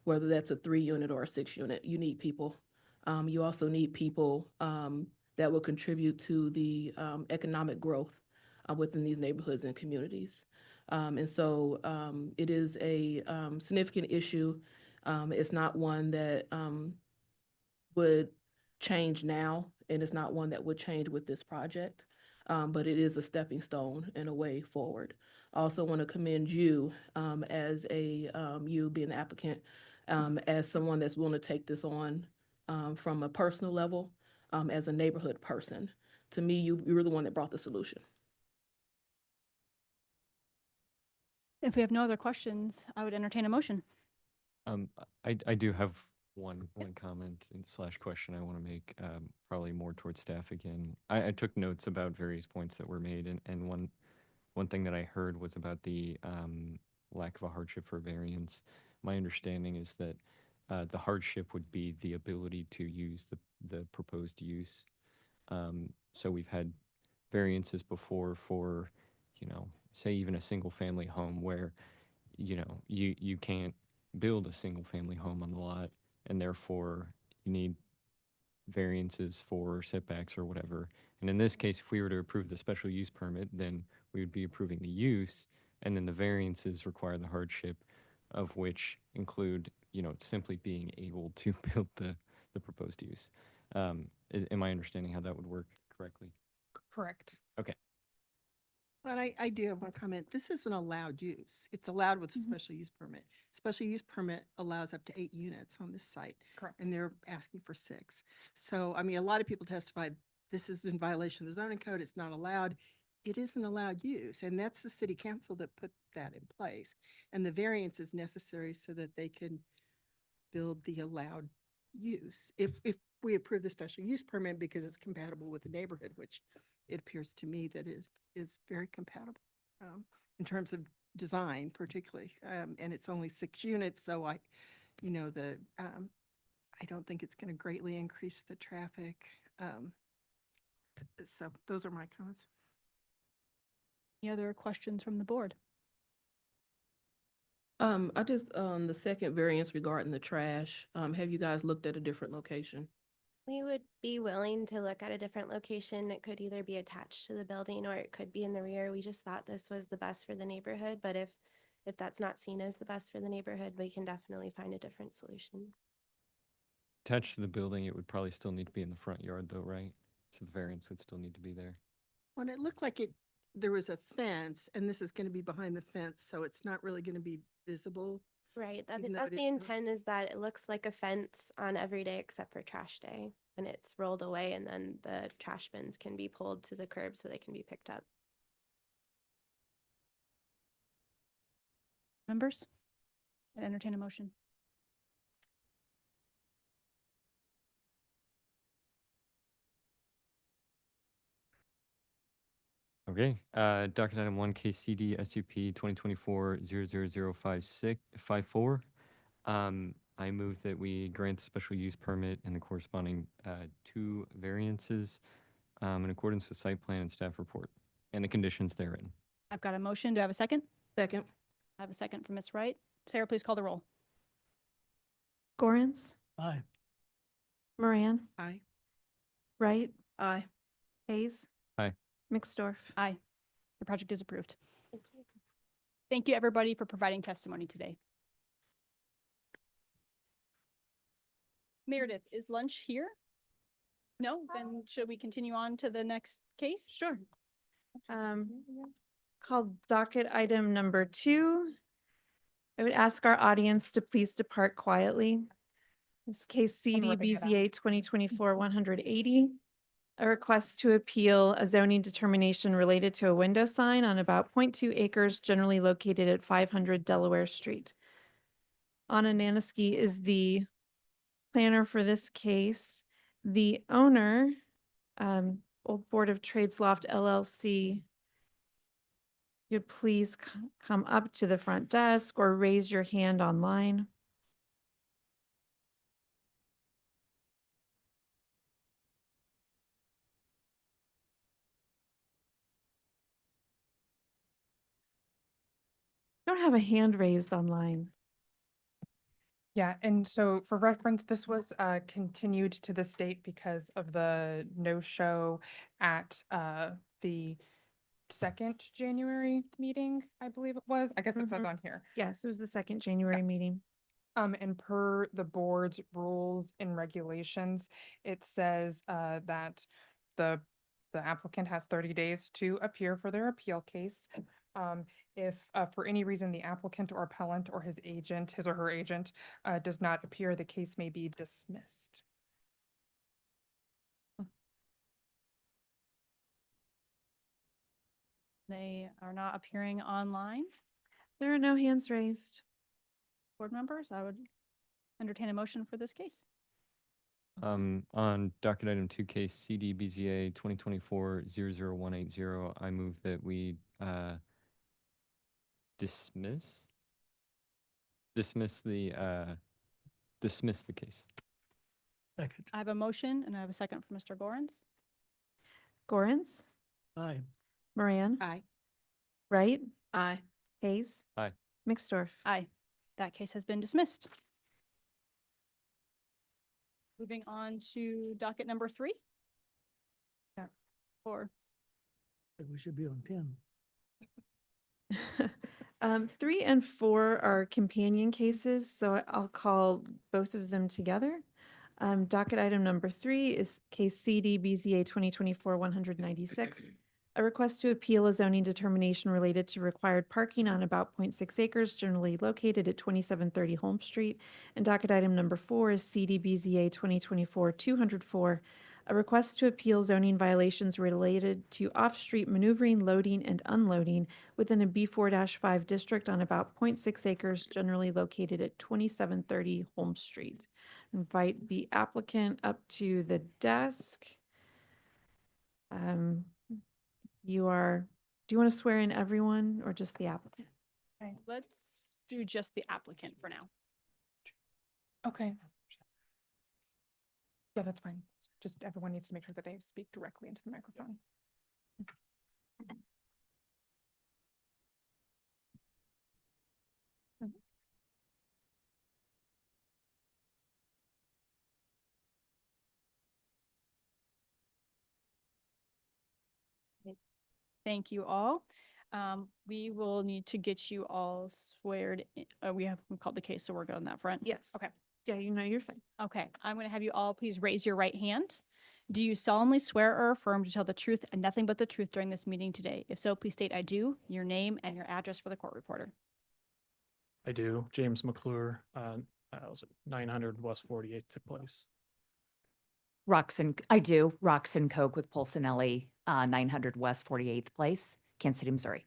whether that's a 3-unit or a 6-unit. You need people. You also need people that will contribute to the economic growth within these neighborhoods and communities. And so it is a significant issue. It's not one that would change now, and it's not one that would change with this project, but it is a stepping stone and a way forward. I also want to commend you as you being the applicant, as someone that's willing to take this on from a personal level, as a neighborhood person. To me, you were the one that brought the solution. If we have no other questions, I would entertain a motion. I do have one comment and / question I want to make, probably more towards staff again. I took notes about various points that were made, and one thing that I heard was about the lack of a hardship for variance. My understanding is that the hardship would be the ability to use the proposed use. So we've had variances before for, say even a single family home where, you can't build a single family home on the lot, and therefore you need variances for setbacks or whatever. And in this case, if we were to approve the special use permit, then we would be approving the use, and then the variances require the hardship, of which include, simply being able to build the proposed use. Am I understanding how that would work correctly? Correct. Okay. But I do have one comment. This is an allowed use. It's allowed with a special use permit. Special use permit allows up to 8 units on this site. Correct. And they're asking for 6. So, I mean, a lot of people testified this is in violation of the zoning code. It's not allowed. It is an allowed use. And that's the city council that put that in place. And the variance is necessary so that they can build the allowed use. If we approve the special use permit because it's compatible with the neighborhood, which it appears to me that it is very compatible in terms of design particularly. And it's only 6 units, so I don't think it's going to greatly increase the traffic. So those are my comments. Any other questions from the board? I just, the second variance regarding the trash, have you guys looked at a different location? We would be willing to look at a different location. It could either be attached to the building or it could be in the rear. We just thought this was the best for the neighborhood, but if that's not seen as the best for the neighborhood, we can definitely find a different solution. Attached to the building, it would probably still need to be in the front yard though, right? So the variance would still need to be there. When it looked like there was a fence, and this is going to be behind the fence, so it's not really going to be visible. Right. Even though That's it the is intent, is that it looks like a fence on every day except for trash day. And it's rolled away and then the trash bins can be pulled to the curb so they can be picked up. Members? I'd entertain a motion. Okay, docket item 1, case CD SUP 2024-0005654. I move that we grant the special use permit and the corresponding 2 variances in accordance with site plan and staff report and the conditions therein. I've got a motion. Do I have a second? Second. I have a second from Ms. Wright. Sarah, please call the roll. Gorence, Aye. Moran, Aye. Wright, Aye. Hayes, Aye. Mixdorf. Aye. The project is approved. Thank you. Thank you, everybody, for providing testimony today. Meredith, is lunch here? No? Then should we continue on to the next case? Sure. Called docket item number 2. I would ask our audience to please depart quietly. This case CD ripping it out. BZA 2024-180. A request to appeal a zoning determination related to a window sign on about 0.2 acres generally located at 500 Delaware Street. Anna Naniski is the planner for this case. The owner, Old Board of Trades Loft LLC, you'd please come up to the front desk or raise your hand online. Don't have a hand raised online. Yeah, and so for reference, this was continued to this date because of the no-show at the 2nd January meeting, I believe it was. I guess it says on here. Yes, it was the 2nd January meeting. And per the board's rules and regulations, it says that the applicant has 30 days to appear for their appeal case. If for any reason the applicant or appellant or his agent, his or her agent, does not appear, the case may be dismissed. They are not appearing online. There are no hands raised. Board members, I would entertain a motion for this case. On docket item 2, case CD BZA 2024-00180, I move that we dismiss. dismiss the case. Second. I have a motion and I have a second from Mr. Gorens. Gorens, Aye. Moran, Aye. Wright, Aye. Hayes, Aye. Mixdorf. Aye. That case has been dismissed. Moving on to docket number 3. Yeah. 4. I think we should be on 10. 3 and 4 are companion cases, so I'll call both of them together. Docket item number 3 is case CD BZA 2024-196, a request to appeal a zoning determination related to required parking on about 0.6 acres generally located at 2730 Holmes Street. And docket item number 4 is CD BZA 2024-204, a request to appeal zoning violations related to off-street maneuvering, loading, and unloading within a B4-5 district on about 0.6 acres generally located at 2730 Holmes Street. Invite the applicant up to the desk. Do you want to swear in everyone or just the applicant? Okay. Let's do just the applicant for now. Okay. Yeah, that's fine. Just everyone needs to make sure that they speak directly into the microphone. Thank you all. We will need to get you all sweared. We called the case, so we're good on that front. Yes. Okay. Yeah, you're fine. Okay. I'm going to have you all please raise your right hand. Do you solemnly swear or affirm to tell the truth and nothing but the truth during this meeting today? If so, please state I do, your name, and your address for the court reporter. I do. James McClure, was it 900 West 48th place. I do. Roxanne Koch with Pulsinelli, 900 West 48th Place, Kansas City, Missouri.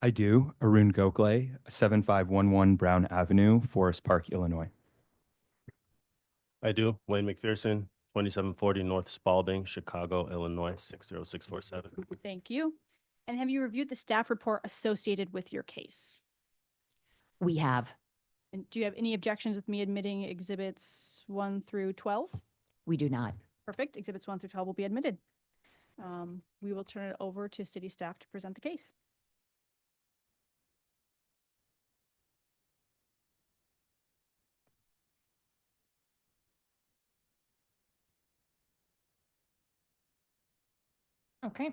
I do. Arun Gokhale, 7511 Brown Avenue, Forest Park, Illinois. I do. Wayne McPherson, 2740 North Spalding, Chicago, Illinois, 60647. Thank you. And have you reviewed the staff report associated with your case? We have. And do you have any objections with me admitting exhibits 1 through 12? We do not. Perfect. Exhibits 1 through 12 will be admitted. We will turn it over to city staff to present the case. Okay.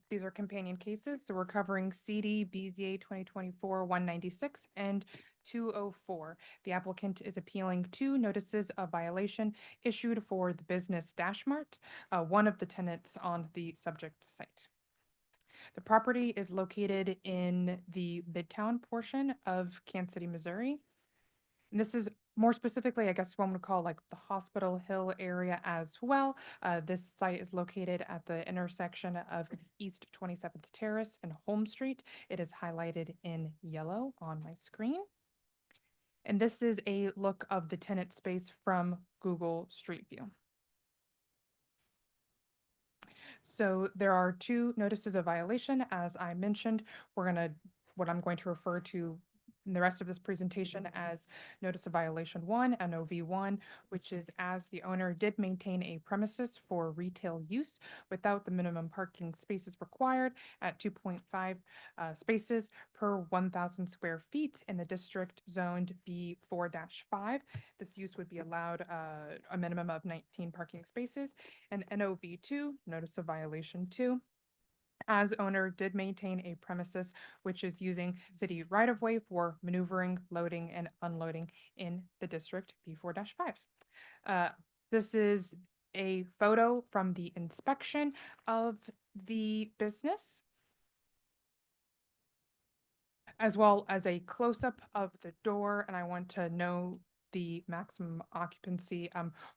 These are companion cases. So we're covering CD BZA 2024-196 and 204. The applicant is appealing 2 notices of violation issued for the business Dash Mart, one of the tenants on the subject site. The property is located in the Midtown portion of Kansas City, Missouri. And this is more specifically, I guess one would call like the Hospital Hill area as well. This site is located at the intersection of East 27th Terrace and Holmes Street. It is highlighted in yellow on my screen. And this is a look of the tenant space from Google Street View. So there are 2 notices of violation. As I mentioned, what I'm going to refer to in the rest of this presentation as Notice of Violation 1, NOV1, which is as the owner did maintain a premises for retail use without the minimum parking spaces required at 2.5 spaces per 1,000 square feet in the district zoned B4-5. This use would be allowed a minimum of 19 parking spaces. And NOV2, Notice of Violation 2, as owner did maintain a premises which is using city right-of-way for maneuvering, loading, and unloading in the district B4-5. This is a photo from the inspection of the business, as well as a close-up of the door. And I want to know the maximum occupancy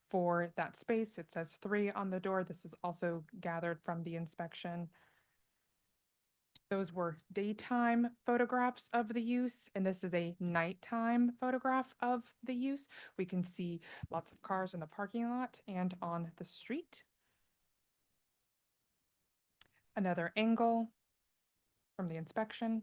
for that space. It says 3 on the door. This is also gathered from the inspection. Those were daytime photographs of the use, and this is a nighttime photograph of the use. We can see lots of cars in the parking lot and on the street. Another angle from the inspection.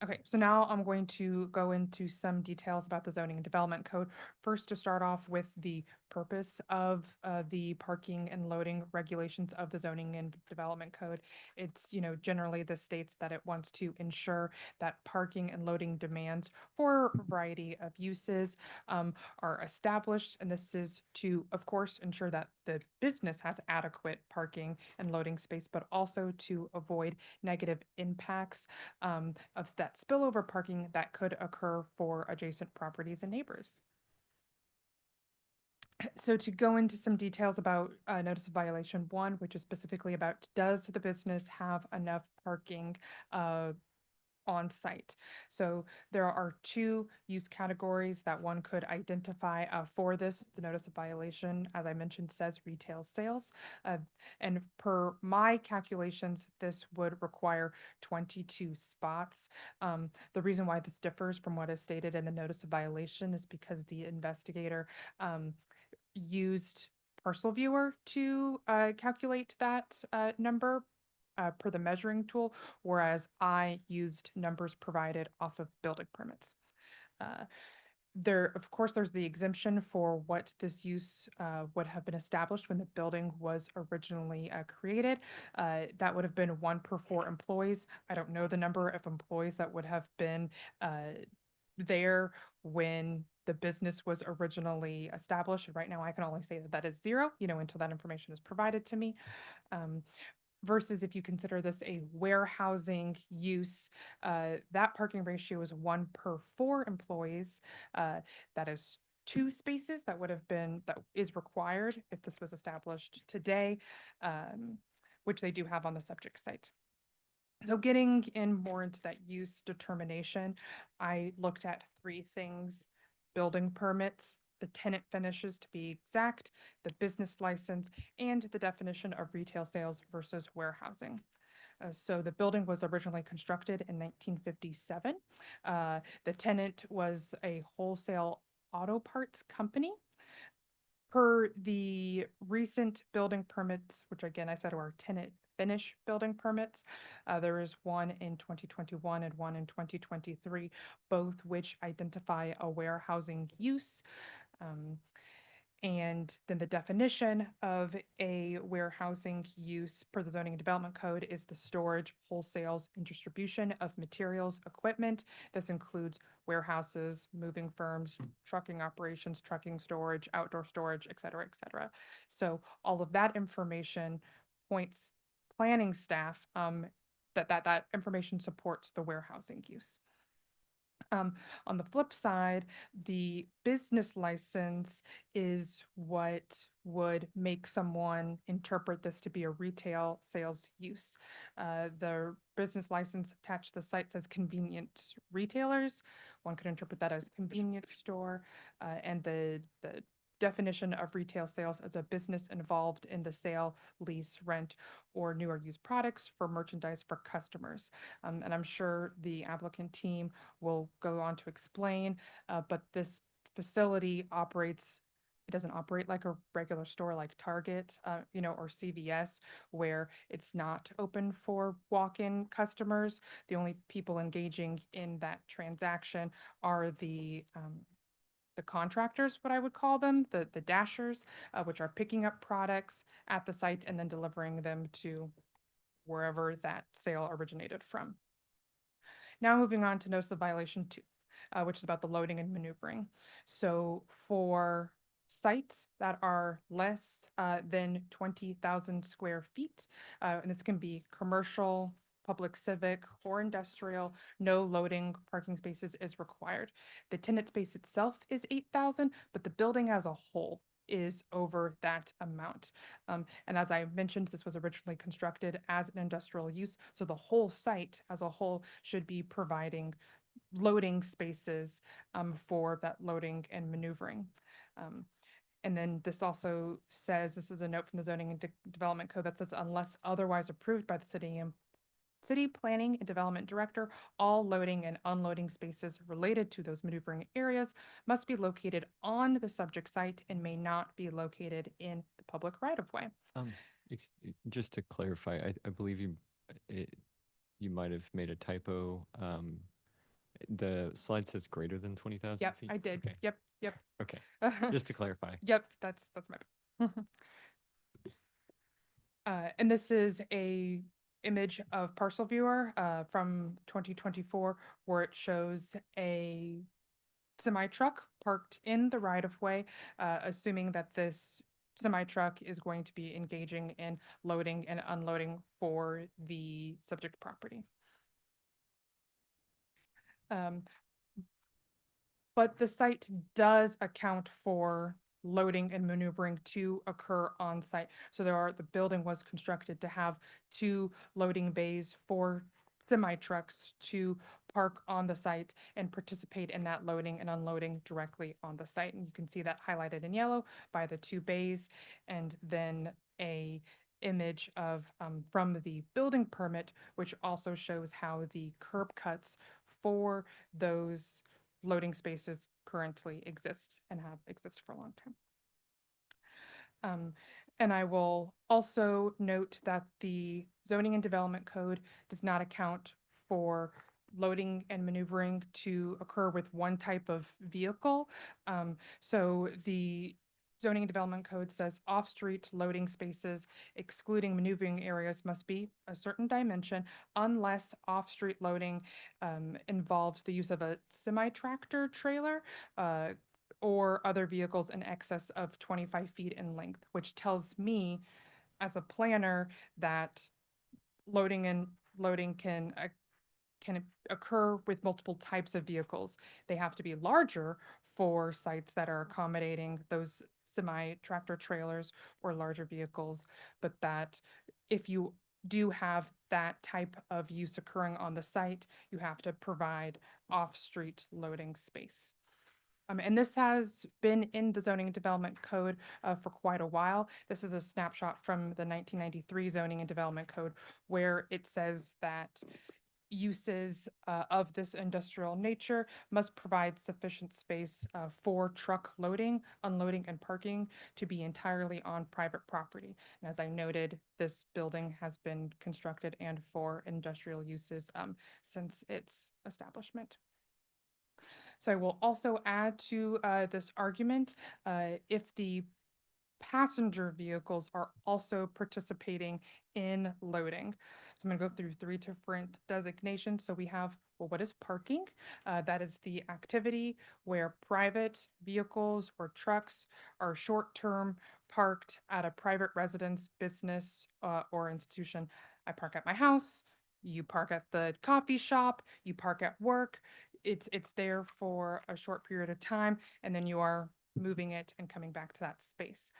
Okay, so now I'm going to go into some details about the zoning and development code. First, to start off with the purpose of the parking and loading regulations of the zoning and development code. It's, generally this states that it wants to ensure that parking and loading demands for a variety of uses are established. And this is to, of course, ensure that the business has adequate parking and loading space, but also to avoid negative impacts of that spillover parking that could occur for adjacent properties and neighbors. So to go into some details about notice of violation 1, which is specifically about, does the business have enough parking on site? So there are 2 use categories that one could identify for this. The notice of violation, as I mentioned, says retail sales. And per my calculations, this would require 22 spots. The reason why this differs from what is stated in the notice of violation is because the investigator used Parcel Viewer to calculate that number per the measuring tool, whereas I used numbers provided off of building permits. Of course, there's the exemption for what this use would have been established when the building was originally created. That would have been 1 per 4 employees. I don't know the number of employees that would have been there when the business was originally established. Right now, I can only say that that is 0, until that information is provided to me. Versus if you consider this a warehousing use, that parking ratio is 1 per 4 employees. That is 2 spaces that is required if this was established today, which they do have on the subject site. So getting in more into that use determination, I looked at 3 things: building permits, the tenant finishes to be exact, the business license, and the definition of retail sales versus warehousing. So the building was originally constructed in 1957. The tenant was a wholesale auto parts company. Per the recent building permits, which again I said are tenant finish building permits, there is one in 2021 and one in 2023, both which identify a warehousing use. And then the definition of a warehousing use per the zoning and development code is the storage, wholesales, and distribution of materials, equipment. This includes warehouses, moving firms, trucking operations, trucking storage, outdoor storage, et cetera, et cetera. So all of that information points planning staff that information supports the warehousing use. On the flip side, the business license is what would make someone interpret this to be a retail sales use. The business license attached to the site says convenient retailers. One could interpret that as convenience store, and the definition of retail sales as a business involved in the sale, lease, rent, or new or used products for merchandise for customers. And I'm sure the applicant team will go on to explain, but this facility it doesn't operate like a regular store like Target, or CVS, where it's not open for walk-in customers. The only people engaging in that transaction are the contractors, what I would call them, the dashers, which are picking up products at the site and then delivering them to wherever that sale originated from. Now moving on to notice of violation 2, which is about the loading and maneuvering. So for sites that are less than 20,000 square feet, and this can be commercial, public civic, or industrial, no loading parking spaces is required. The tenant space itself is 8,000, but the building as a whole is over that amount. And as I mentioned, this was originally constructed as an industrial use, so the whole site as a whole should be providing loading spaces for that loading and maneuvering. And then this also says, this is a note from the zoning and development code that says, unless otherwise approved by the city planning and development director, all loading and unloading spaces related to those maneuvering areas must be located on the subject site and may not be located in the public right of way. Just to clarify, I believe you might have made a typo. The slide says greater than 20,000 Yep, feet? I did. Okay. Yep, yep. Okay, just to clarify. Yep, that's my. And this is a image of parcel viewer from 2024 where it shows a semi truck parked in the right of way, assuming that this semi truck is going to be engaging in loading and unloading for the subject property. But the site does account for loading and maneuvering to occur on site. So the building was constructed to have 2 loading bays for semi trucks to park on the site and participate in that loading and unloading directly on the site. And you can see that highlighted in yellow by the 2 bays, and then a image of from the building permit, which also shows how the curb cuts for those loading spaces currently exist and have existed for a long time. And I will also note that the zoning and development code does not account for loading and maneuvering to occur with one type of vehicle. So the zoning and development code says off-street loading spaces, excluding maneuvering areas, must be a certain dimension unless off-street loading involves the use of a semi-tractor trailer or other vehicles in excess of 25 feet in length, which tells me as a planner that loading and loading can occur with multiple types of vehicles. They have to be larger for sites that are accommodating those semi-tractor trailers or larger vehicles, but that if you do have that type of use occurring on the site, you have to provide off-street loading space. And this has been in the zoning and development code for quite a while. This is a snapshot from the 1993 zoning and development code where it says that uses of this industrial nature must provide sufficient space for truck loading, unloading, and parking to be entirely on private property. And as I noted, this building has been constructed and for industrial uses since its establishment. So I will also add to this argument if the passenger vehicles are also participating in loading. So I'm going to go through 3 different designations. So we have, well, what is parking? That is the activity where private vehicles or trucks are short-term parked at a private residence, business, or institution. I park at my house. You park at the coffee shop. You park at work. It's there for a short period of time, and then you are moving it and coming back to that space.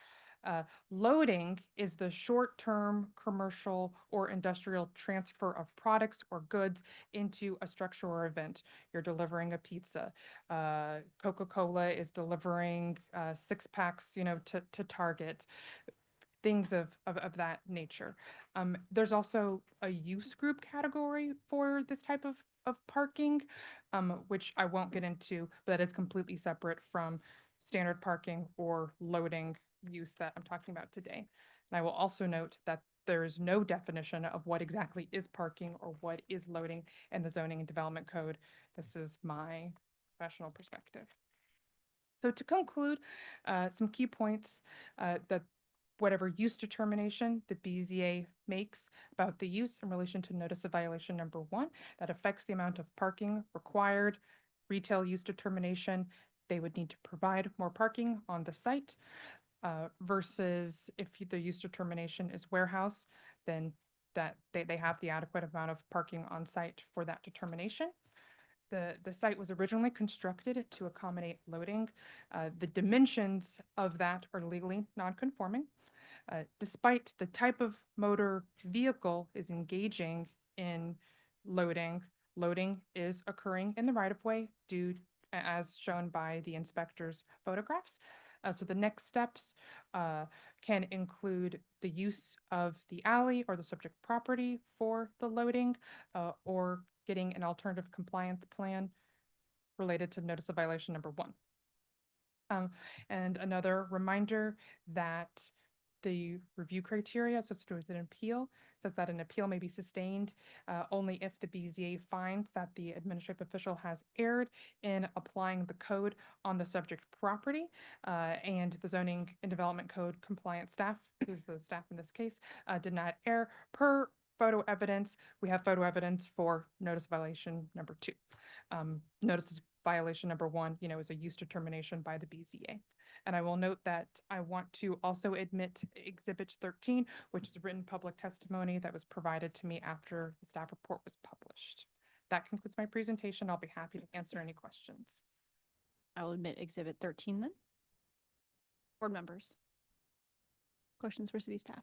Loading is the short-term commercial or industrial transfer of products or goods into a structure or event. You're delivering a pizza. Coca-Cola is delivering 6-packs, to Target. Things of that nature. There's also a use group category for this type of parking, which I won't get into, but that is completely separate from standard parking or loading use that I'm talking about today. And I will also note that there is no definition of what exactly is parking or what is loading in the zoning and development code. This is my professional perspective. So to conclude, some key points that whatever use determination the BZA makes about the use in relation to notice of violation number 1, that affects the amount of parking required. Retail use determination, they would need to provide more parking on the site versus if the use determination is warehouse, then that they have the adequate amount of parking on site for that determination. The site was originally constructed to accommodate loading. The dimensions of that are legally non-conforming. Despite the type of motor vehicle is engaging in loading, loading is occurring in the right-of-way as shown by the inspector's photographs. So the next steps can include the use of the alley or the subject property for the loading or getting an alternative compliance plan related to notice of violation number 1. And another reminder that the review criteria associated with an appeal. Says that an appeal may be sustained only if the BZA finds that the administrative official has erred in applying the code on the subject property, and the zoning and development code compliance staff, who's the staff in this case, did not err per photo evidence. We have photo evidence for notice violation number 2. Notice violation number 1, is a use determination by the BZA. And I will note that I want to also admit Exhibit 13, which is written public testimony that was provided to me after the staff report was published. That concludes my presentation. I'll be happy to answer any questions. I will admit Exhibit 13 then. Board members. Questions for city staff?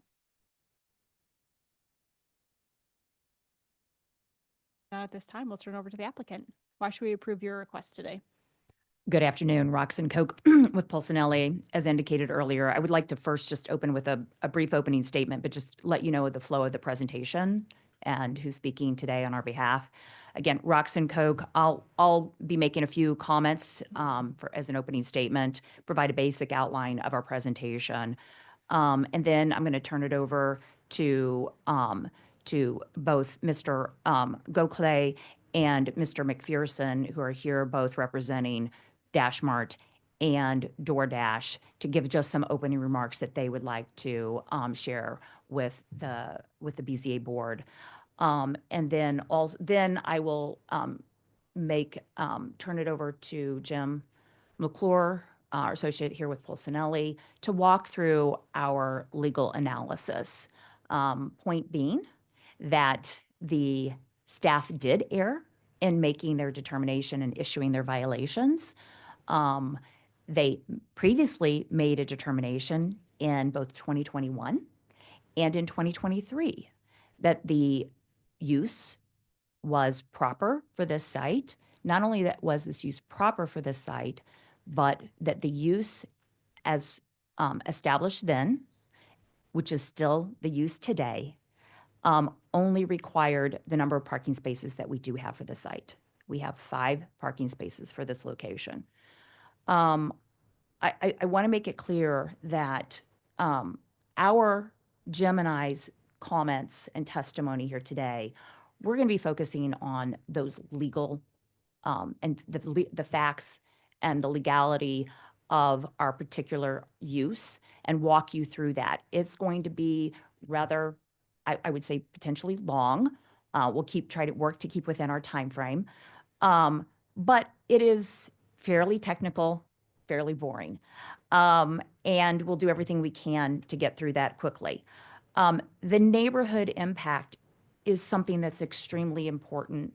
Not at this time. We'll turn over to the applicant. Why should we approve your request today? Good afternoon, Roxanne Koch with Pulcinelli. As indicated earlier, I would like to first just open with a brief opening statement, but just let you know the flow of the presentation and who's speaking today on our behalf. Again, Roxanne Koch, I'll be making a few comments as an opening statement, provide a basic outline of our presentation. And then I'm going to turn it over to both Mr. Goclay and Mr. McPherson, who are here both representing DashMart and DoorDash, to give just some opening remarks that they would like to share with the BZA board. And then I will turn it over to Jim McClure, our associate here with Pulcinelli, to walk through our legal analysis. Point being that the staff did err in making their determination and issuing their violations. They previously made a determination in both 2021 and in 2023 that the use was proper for this site. Not only that was this use proper for this site, but that the use as established then, which is still the use today, only required the number of parking spaces that we do have for the site. We have 5 parking spaces for this location. I want to make it clear that Jim and I's comments and testimony here today, we're going to be focusing on those legal and the facts and the legality of our particular use and walk you through that. It's going to be rather, I would say, potentially long. We'll try to work to keep within our time frame. But it is fairly technical, fairly boring. And we'll do everything we can to get through that quickly. The neighborhood impact is something that's extremely important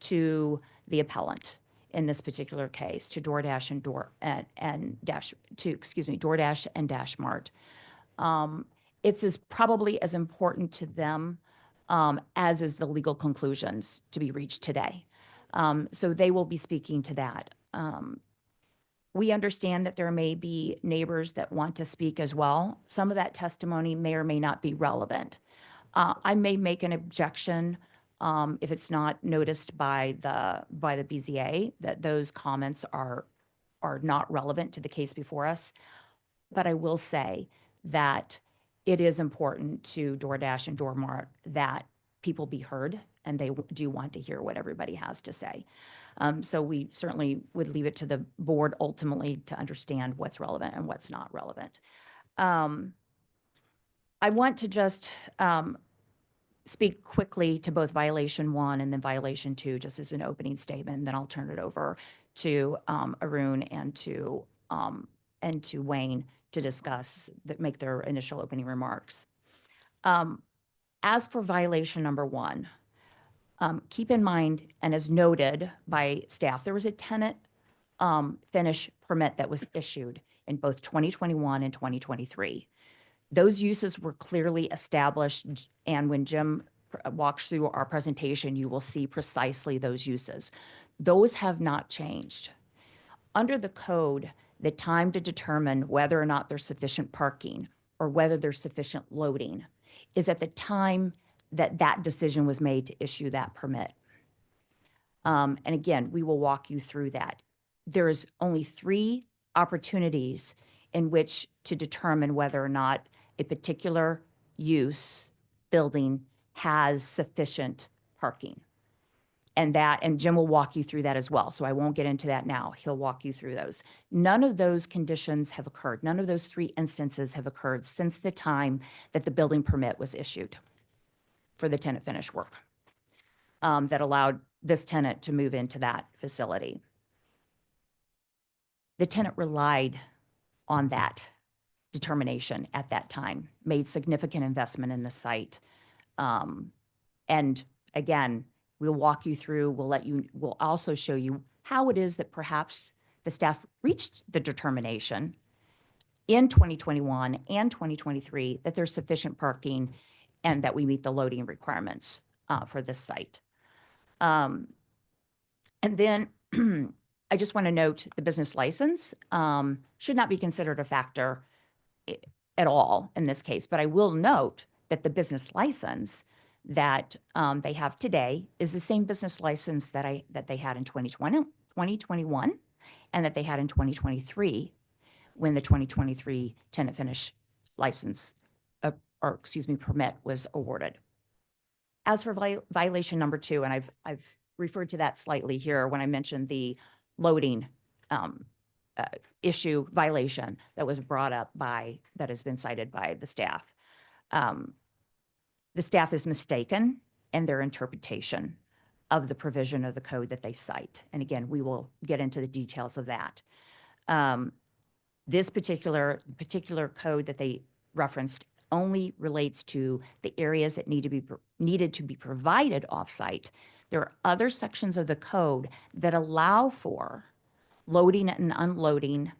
to the appellant in this particular case, to DoorDash and DoorDash and DashMart. It's probably as important to them as is the legal conclusions to be reached today. So they will be speaking to that. We understand that there may be neighbors that want to speak as well. Some of that testimony may or may not be relevant. I may make an objection if it's not noticed by the BZA that those comments are not relevant to the case before us. But I will say that it is important to DoorDash and DoorMart that people be heard, and they do want to hear what everybody has to say. So we certainly would leave it to the board ultimately to understand what's relevant and what's not relevant. I want to just speak quickly to both violation 1 and then violation 2, just as an opening statement. And then I'll turn it over to Arun and to Wayne to discuss, make their initial opening remarks. As for violation number 1, keep in mind, and as noted by staff, there was a tenant finish permit that was issued in both 2021 and 2023. Those uses were clearly established, and when Jim walks through our presentation, you will see precisely those uses. Those have not changed. Under the code, the time to determine whether or not there's sufficient parking or whether there's sufficient loading is at the time that that decision was made to issue that permit. And again, we will walk you through that. There is only 3 opportunities in which to determine whether or not a particular use building has sufficient parking. And Jim will walk you through that as well. So I won't get into that now. He'll walk you through those. None of those conditions have occurred. None of those 3 instances have occurred since the time that the building permit was issued for the tenant finish work that allowed this tenant to move into that facility. The tenant relied on that determination at that time, made significant investment in the site. And again, we'll walk you through, we'll also show you how it is that perhaps the staff reached the determination in 2021 and 2023 that there's sufficient parking and that we meet the loading requirements for this site. And then I just want to note the business license should not be considered a factor at all in this case, but I will note that the business license that they have today is the same business license that they had in 2021 and that they had in 2023 when the 2023 tenant finish license permit was awarded. As for violation number 2, and I've referred to that slightly here when I mentioned the loading issue violation that was brought up that has been cited by the staff. The staff is mistaken in their interpretation of the provision of the code that they cite. And again, we will get into the details of that. This particular code that they referenced only relates to the areas that needed to be provided offsite. There are other sections of the code that allow for loading and unloading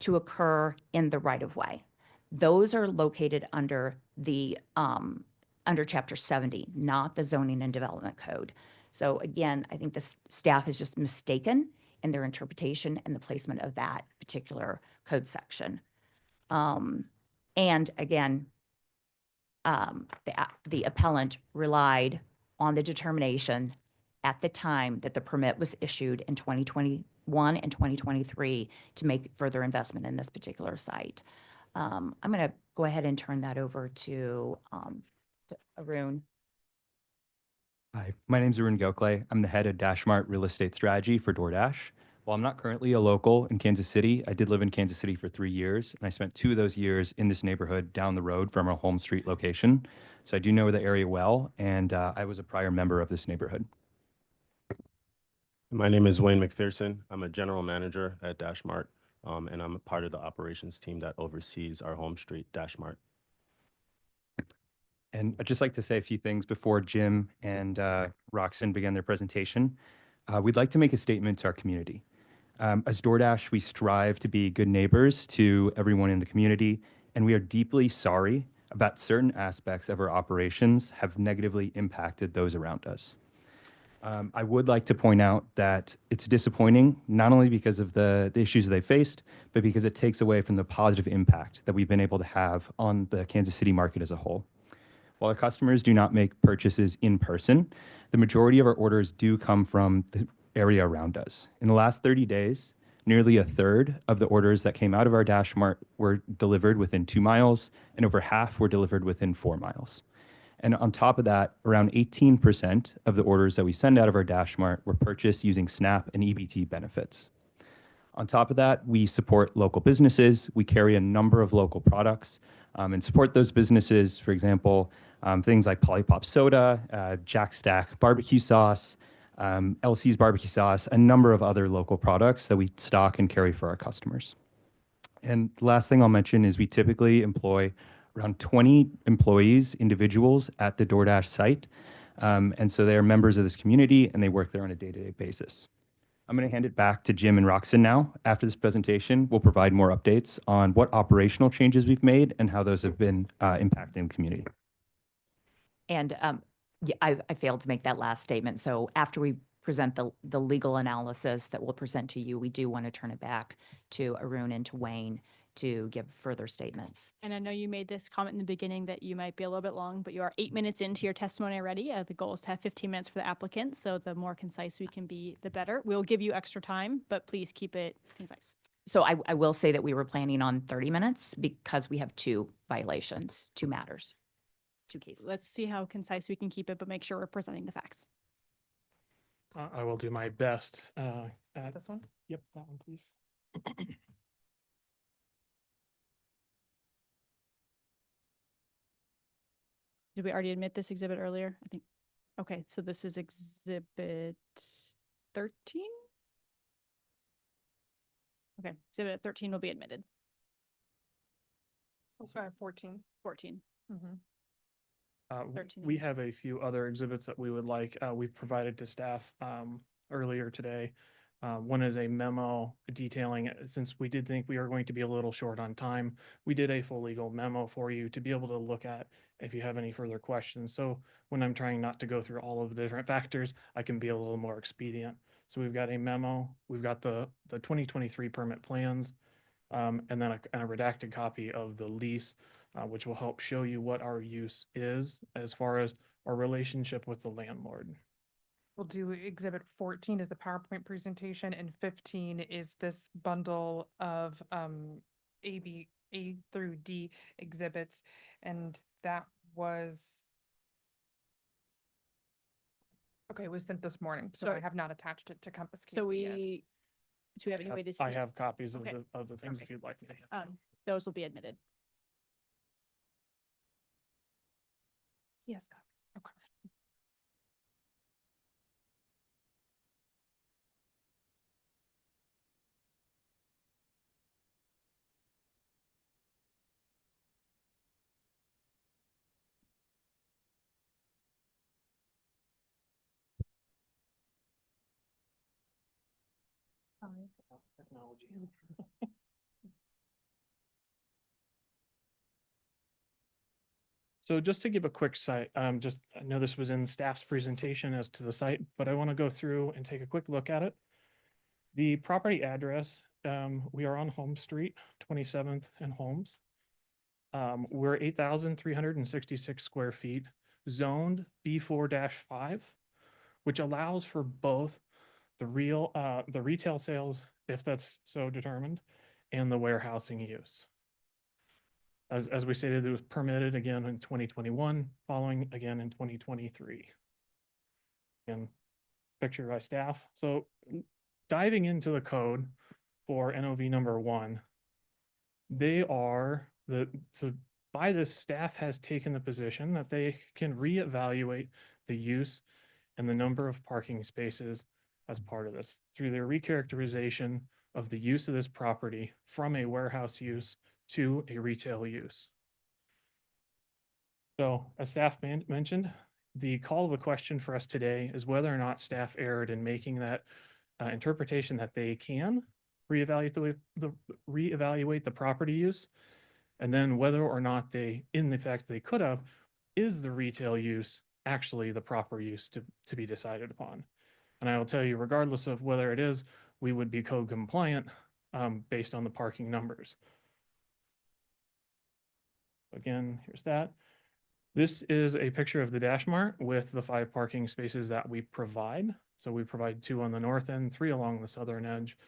to occur in the right-of-way. Those are located under the under Chapter 70, not the Zoning and Development Code. So again, I think the staff is just mistaken in their interpretation and the placement of that particular code section. And again, the appellant relied on the determination at the time that the permit was issued in 2021 and 2023 to make further investment in this particular site. I'm going to go ahead and turn that over to Arun. Hi, my name is Arun Gokhale. I'm the head of DashMart Real Estate Strategy for DoorDash. While I'm not currently a local in Kansas City, I did live in Kansas City for 3 years, and I spent 2 of those years in this neighborhood down the road from our Holmes Street location. So I do know the area well, and I was a prior member of this neighborhood. My name is Wayne McPherson. I'm a general manager at DashMart, and I'm a part of the operations team that oversees our Home Street DashMart. And I'd just like to say a few things before Jim and Roxanne begin their presentation. We'd like to make a statement to our community. As DoorDash, we strive to be good neighbors to everyone in the community, and we are deeply sorry about certain aspects of our operations have negatively impacted those around us. I would like to point out that it's disappointing, not only because of the issues they faced, but because it takes away from the positive impact that we've been able to have on the Kansas City market as a whole. While our customers do not make purchases in person, the majority of our orders do come from the area around us. In the last 30 days, nearly a third of the orders that came out of our DashMart were delivered within 2 miles, and over half were delivered within 4 miles. And on top of that, around 18% of the orders that we send out of our DashMart were purchased using SNAP and EBT benefits. On top of that, we support local businesses. We carry a number of local products and support those businesses. For example, things like Polypop Soda, Jack Stack barbecue sauce, LC's barbecue sauce, a number of other local products that we stock and carry for our customers. And the last thing I'll mention is we typically employ around 20 employees, individuals at the DoorDash site. And so they are members of this community and they work there on a day-to-day basis. I'm going to hand it back to Jim and Roxanne now. After this presentation, we'll provide more updates on what operational changes we've made and how those have been impacting the community. And yeah, I failed to make that last statement. So after we present the legal analysis that we'll present to you, we do want to turn it back to Arun and to Wayne to give further statements. And I know you made this comment in the beginning that you might be a little bit long, but you are 8 minutes into your testimony already. The goal is to have 15 minutes for the applicant, so the more concise we can be, the better. We'll give you extra time, but please keep it concise. So I will say that we were planning on 30 minutes because we have two violations, two matters, two cases. Let's see how concise we can keep it, but make sure we're presenting the facts. I will do my best. At This one? Yep, that one, please. Did we already admit this exhibit earlier? I think. Okay, so this is exhibit 13? Okay, exhibit 13 will be admitted. Also, I have 14. 14. Mm-hmm. 13 We and- have a few other exhibits that we would like, we provided to staff earlier today. One is a memo detailing, since we did think we are going to be a little short on time, we did a full legal memo for you to be able to look at if you have any further questions. So when I'm trying not to go through all of the different factors, I can be a little more expedient. So we've got a memo, we've got the 2023 permit plans, and then a redacted copy of the lease, which will help show you what our use is as far as our relationship with the landlord. We'll do exhibit 14 is the PowerPoint presentation, and 15 is this bundle of A through D exhibits. And that was okay, it was sent this morning, so I Sorry. have not attached it to Compass So Casey yet. do we have any way to see? I have copies of Okay. the things if you'd like me to have. Those will be admitted. Yes, okay. Technology. So just to give a quick site, I know this was in staff's presentation as to the site, but I want to go through and take a quick look at it. The property address, we are on Holmes Street, 27th and Holmes. We're 8,366 square feet, zoned B4-5, which allows for both the retail sales, if that's so determined, and the warehousing use. As we stated, it was permitted again in 2021, following again in 2023. And picture by staff. So diving into the code for NOV number 1, so by this, staff has taken the position that they can reevaluate the use and the number of parking spaces as part of this through their recharacterization of the use of this property from a warehouse use to a retail use. So as staff mentioned, the call of the question for us today is whether or not staff erred in making that interpretation that they can reevaluate the property use, and then whether or not they, in the fact they could have, is the retail use actually the proper use to be decided upon. And I will tell you, regardless of whether it is, we would be code compliant based on the parking numbers. Again, here's that. This is a picture of the Dash Mart with the 5 parking spaces that we provide. So we provide 2 on the north end, 3 along the southern edge.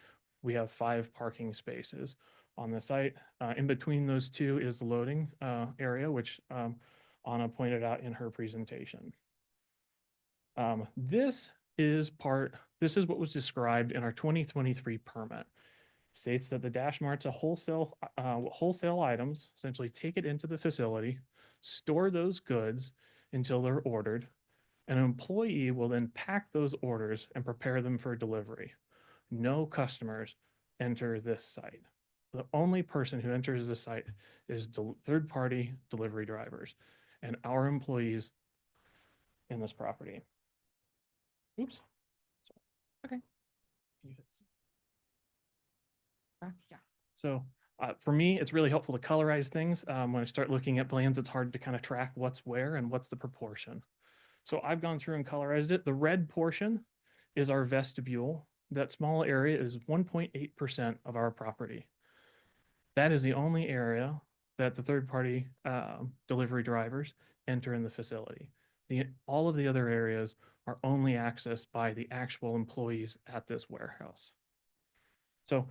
We have 5 parking spaces on the site. In between those 2 is the loading area, which Anna pointed out in her presentation. This is what was described in our 2023 permit. States that the Dash Mart's a wholesale items, essentially take it into the facility, store those goods until they're ordered. An employee will then pack those orders and prepare them for delivery. No customers enter this site. The only person who enters the site is third-party delivery drivers and our employees in this property. Oops. Okay. Yeah. So for me, it's really helpful to colorize things. When I start looking at plans, it's hard to kind of track what's where and what's the proportion. So I've gone through and colorized it. The red portion is our vestibule. That small area is 1.8% of our property. That is the only area that the third-party delivery drivers enter in the facility. All of the other areas are only accessed by the actual employees at this warehouse. So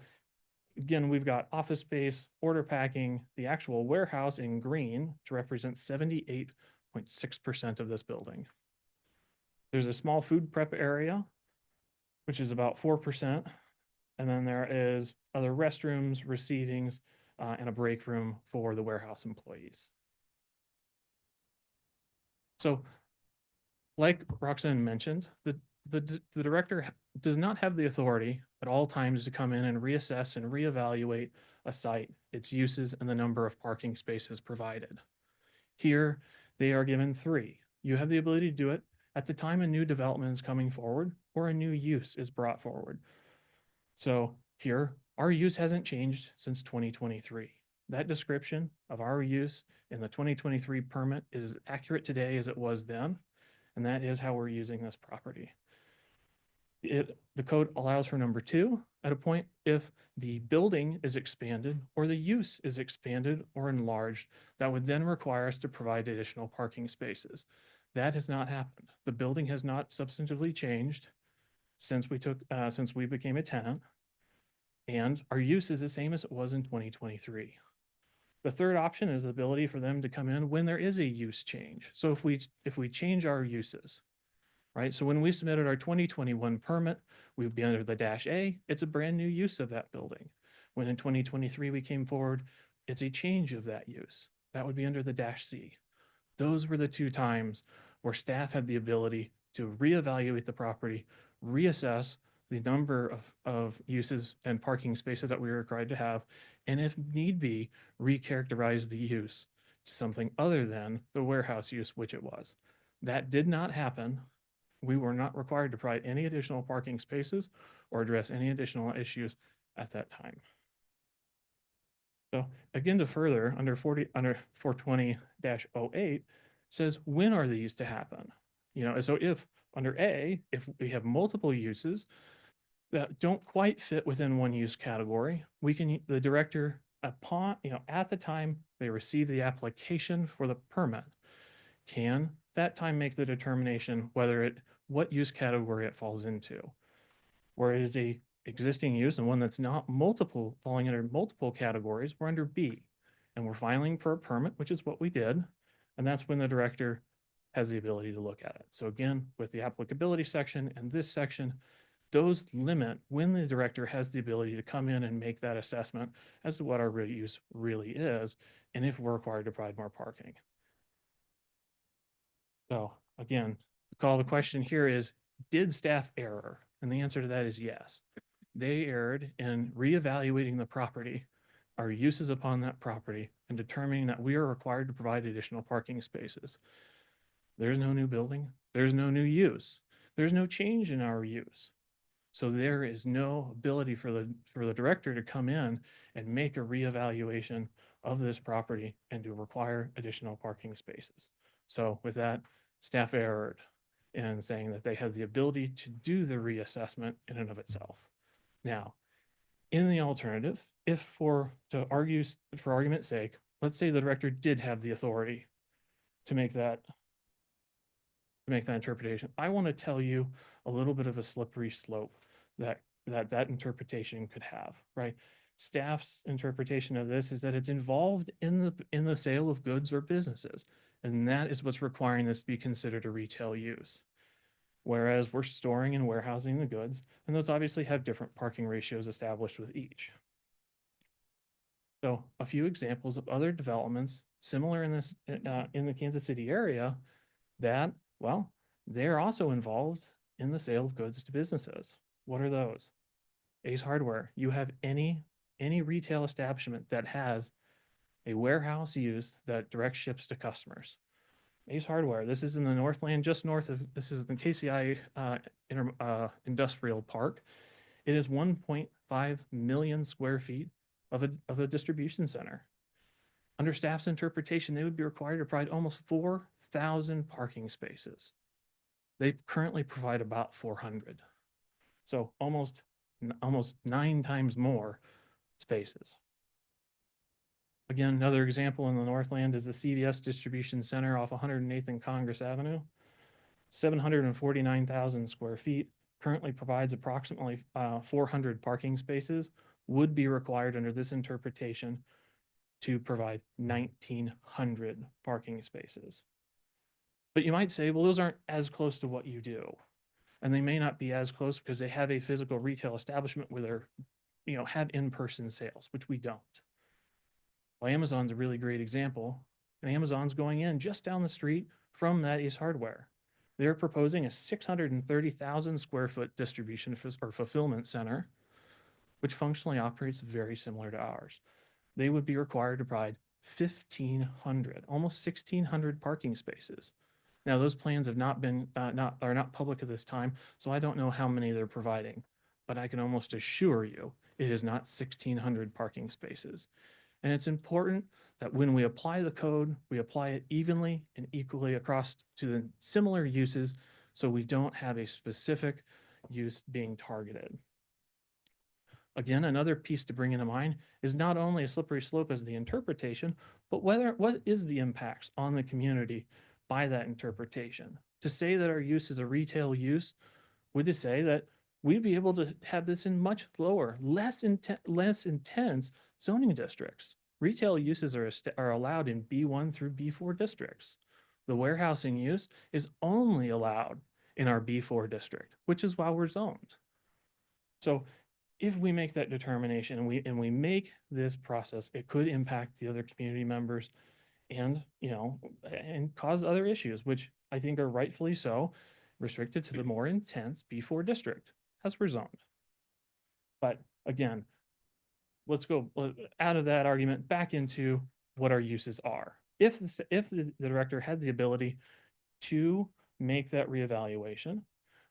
Again, we've got office space, order packing, the actual warehouse in green to represent 78.6% of this building. There's a small food prep area, which is about 4%. And then there is other restrooms, receivings, and a break room for the warehouse employees. So like Roxanne mentioned, the director does not have the authority at all times to come in and reassess and reevaluate a site, its uses, and the number of parking spaces provided. Here, they are given 3. You have the ability to do it at the time a new development is coming forward or a new use is brought forward. So here, our use hasn't changed since 2023. That description of our use in the 2023 permit is accurate today as it was then, and that is how we're using this property. The code allows for number 2 at a point if the building is expanded or the use is expanded or enlarged, that would then require us to provide additional parking spaces. That has not happened. The building has not substantively changed since we became a tenant, and our use is the same as it was in 2023. The third option is the ability for them to come in when there is a use change. So if we change our uses, right? So when we submitted our 2021 permit, we would be under the -A. It's a brand new use of that building. When in 2023 we came forward, it's a change of that use. That would be under the -C. Those were the 2 times where staff had the ability to reevaluate the property, reassess the number of uses and parking spaces that we were required to have, and if need be, recharacterize the use to something other than the warehouse use, which it was. That did not happen. We were not required to provide any additional parking spaces or address any additional issues at that time. So again, to further, under 420-08 says, when are these to happen? So if under A, if we have multiple uses that don't quite fit within one use category, the director at the time they receive the application for the permit, can that time make the determination what use category it falls into. Where it is a existing use and one that's not falling under multiple categories, we're under B, and we're filing for a permit, which is what we did, and that's when the director has the ability to look at it. So again, with the applicability section and this section, those limit when the director has the ability to come in and make that assessment as to what our real use really is, and if we're required to provide more parking. So again, the question here is, did staff err? And the answer to that is yes. They erred in reevaluating the property, our uses upon that property, and determining that we are required to provide additional parking spaces. There's no new building. There's no new use. There's no change in our use. So there is no ability for the director to come in and make a reevaluation of this property and to require additional parking spaces. So with that, staff erred in saying that they had the ability to do the reassessment in and of itself. Now, in the alternative, for argument's sake, let's say the director did have the authority to make that interpretation. I want to tell you a little bit of a slippery slope that interpretation could have, right? Staff's interpretation of this is that it's involved in the sale of goods or businesses, and that is what's requiring this to be considered a retail use. Whereas we're storing and warehousing the goods, and those obviously have different parking ratios established with each. So a few examples of other developments similar in the Kansas City area that, well, they're also involved in the sale of goods to businesses. What are those? Ace Hardware. You have any retail establishment that has a warehouse use that direct ships to customers. Ace Hardware. This is in the Northland, just north of, this is the KCI Industrial Park. It is 1.5 million square feet of a distribution center. Under staff's interpretation, they would be required to provide almost 4,000 parking spaces. They currently provide about 400. So almost 9 times more spaces. Again, another example in the Northland is the CVS Distribution Center off 108th and Congress Avenue. 749,000 square feet, currently provides approximately 400 parking spaces, would be required under this interpretation to provide 1,900 parking spaces. But you might say, well, those aren't as close to what you do. And they may not be as close because they have a physical retail establishment where they're, have in-person sales, which we don't. Well, Amazon's a really great example. And Amazon's going in just down the street from that Ace Hardware. They're proposing a 630,000 square foot distribution or fulfillment center, which functionally operates very similar to ours. They would be required to provide 1,500, almost 1,600 parking spaces. Now, those plans have not been, are not public at this time, so I don't know how many they're providing, but I can almost assure you it is not 1,600 parking spaces. And it's important that when we apply the code, we apply it evenly and equally across to the similar uses, so we don't have a specific use being targeted. Again, another piece to bring into mind is not only a slippery slope as the interpretation, but what is the impacts on the community by that interpretation? To say that our use is a retail use would to say that we'd be able to have this in much lower, less intense zoning districts. Retail uses are allowed in B1 through B4 districts. The warehousing use is only allowed in our B4 district, which is why we're zoned. So if we make that determination and we make this process, it could impact the other community members and, and cause other issues, which I think are rightfully so, restricted to the more intense B4 district as we're zoned. But again, let's go out of that argument back into what our uses are. If the director had the ability to make that reevaluation,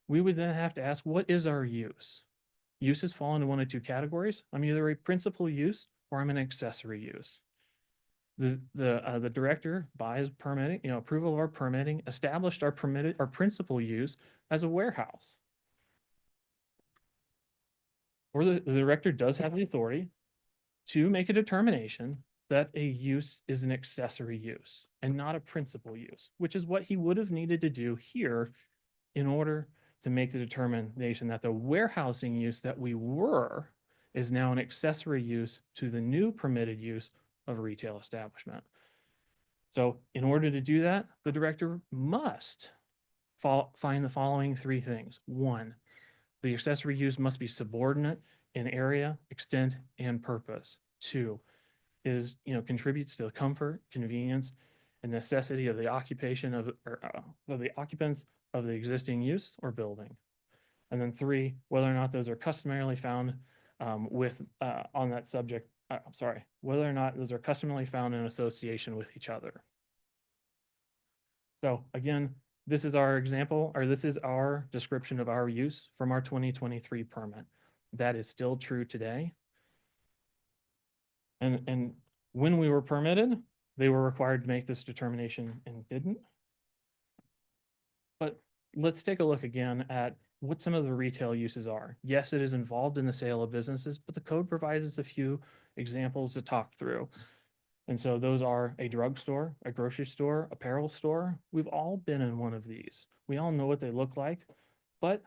we would then have to ask, what is our use? Uses fall into one of two categories. I'm either a principal use or I'm an accessory use. The director, by his permitting, approval of our permitting, established our principal use as a warehouse. Or the director does have the authority to make a determination that a use is an accessory use and not a principal use, which is what he would have needed to do here in order to make the determination that the warehousing use that we were is now an accessory use to the new permitted use of a retail establishment. So in order to do that, the director must find the following three things. One, the accessory use must be subordinate in area, extent, and purpose. Two, is contributes to the comfort, convenience, and necessity of the occupation of the occupants of the existing use or building. And then three, whether or not those are customarily found on that subject. I'm sorry, whether or not those are customarily found in association with each other. So again, this is our example, or this is our description of our use from our 2023 permit. That is still true today. And when we were permitted, they were required to make this determination and didn't. But let's take a look again at what some of the retail uses are. Yes, it is involved in the sale of businesses, but the code provides us a few examples to talk through. And so those are a drugstore, a grocery store, apparel store. We've all been in one of these. We all know what they look like, but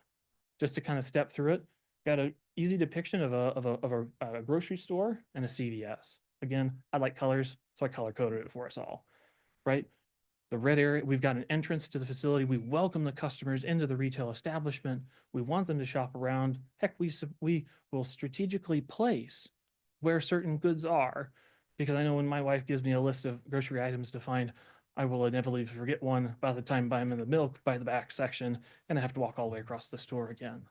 just to kind of step through it, got an easy depiction of a grocery store and a CVS. Again, I like colors, so I color coded it for us all, right? The red area, we've got an entrance to the facility. We welcome the customers into the retail establishment. We want them to shop around. Heck, we will strategically place where certain goods are, because I know when my wife gives me a list of grocery items to find, I will inevitably forget one by the time I'm in the milk by the back section, and I have to walk all the way across the store again.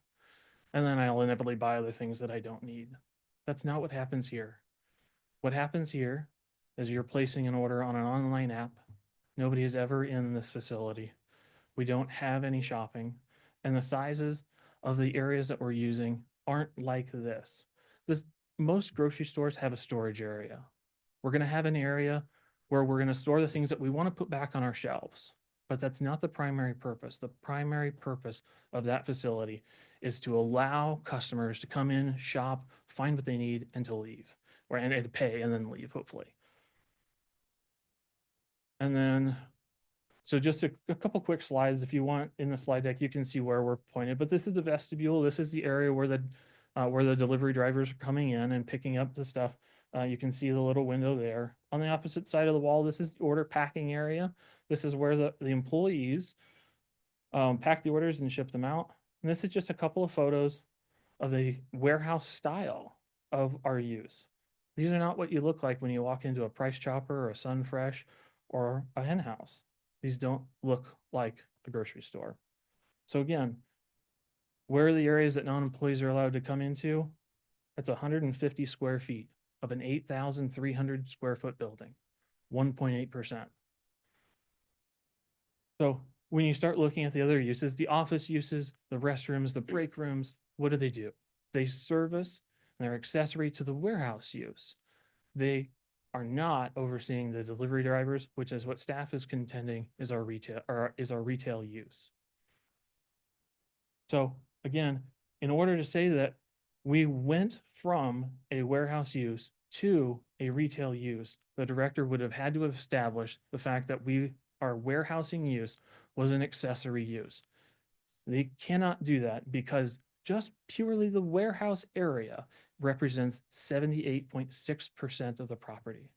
And then I'll inevitably buy other things that I don't need. That's not what happens here. What happens here is you're placing an order on an online app. Nobody is ever in this facility. We don't have any shopping, and the sizes of the areas that we're using aren't like this. Most grocery stores have a storage area. We're going to have an area where we're going to store the things that we want to put back on our shelves, but that's not the primary purpose. The primary purpose of that facility is to allow customers to come in, shop, find what they need, and to leave, and to pay and then leave, hopefully. And then, so just a couple quick slides. If you want in the slide deck, you can see where we're pointed, but this is the vestibule. This is the area where where the delivery drivers are coming in and picking up the stuff. You can see the little window there. On the opposite side of the wall, this is the order packing area. This is where the employees pack the orders and ship them out. And this is just a couple of photos of the warehouse style of our use. These are not what you look like when you walk into a Price Chopper or a Sunfresh or a hen house. These don't look like a grocery store. So again, where are the areas that non-employees are allowed to come into? That's 150 square feet of an 8,300 square foot building, 1.8%. So when you start looking at the other uses, the office uses, the restrooms, the break rooms, what do? They service and they're accessory to the warehouse use. They are not overseeing the delivery drivers, which is what staff is contending is our retail use. So again, in order to say that we went from a warehouse use to a retail use, the director would have had to have established the fact that our warehousing use was an accessory use. They cannot do that because just purely the warehouse area represents 78.6% of the property.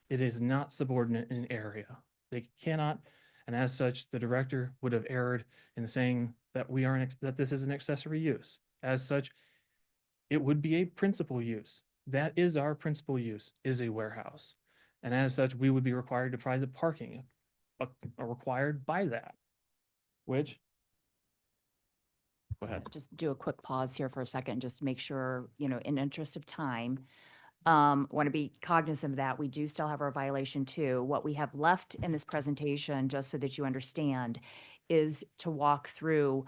It is not subordinate in area. They cannot, and as such, the director would have erred in saying that that this is an accessory use. As such, it would be a principal use. That is our principal use, is a warehouse. And as such, we would be required to provide the parking required by that, which, go ahead. Just do a quick pause here for a second, just to make sure, in interest of time, want to be cognizant of that. We do still have our violation too. What we have left in this presentation, just so that you understand, is to walk through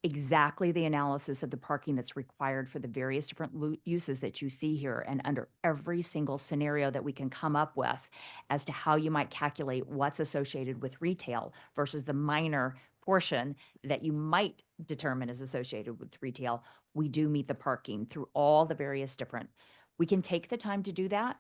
exactly the analysis of the parking that's required for the various different uses that you see here, and under every single scenario that we can come up with as to how you might calculate what's associated with retail versus the minor portion that you might determine is associated with retail. We do meet the parking through all the various different. We can take the time to do that,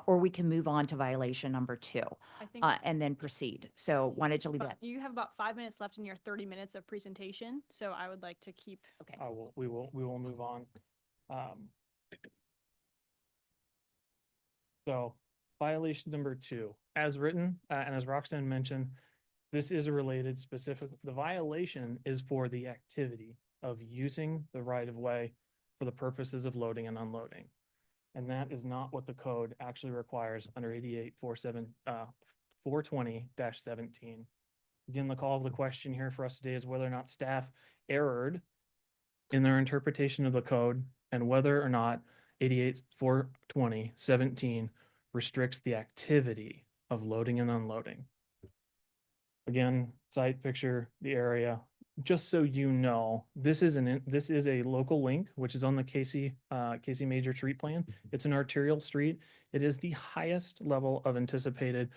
or we can move on to violation number 2 I think and then proceed. So wanted to leave that. you have about 5 minutes left in your 30 minutes of presentation, so I would like to keep. Okay. We will move on. So violation number 2, as written, and as Roxanne mentioned, this is a related specific. The violation is for the activity of using the right of way for the purposes of loading and unloading. And that is not what the code actually requires under 420-17. Again, the call of the question here for us today is whether or not staff erred in their interpretation of the code and whether or not 420-17 restricts the activity of loading and unloading. Again, site picture, the area. Just so you know, this is a local link, which is on the Casey Major Street Plan. It's an arterial street. It is the highest level of anticipated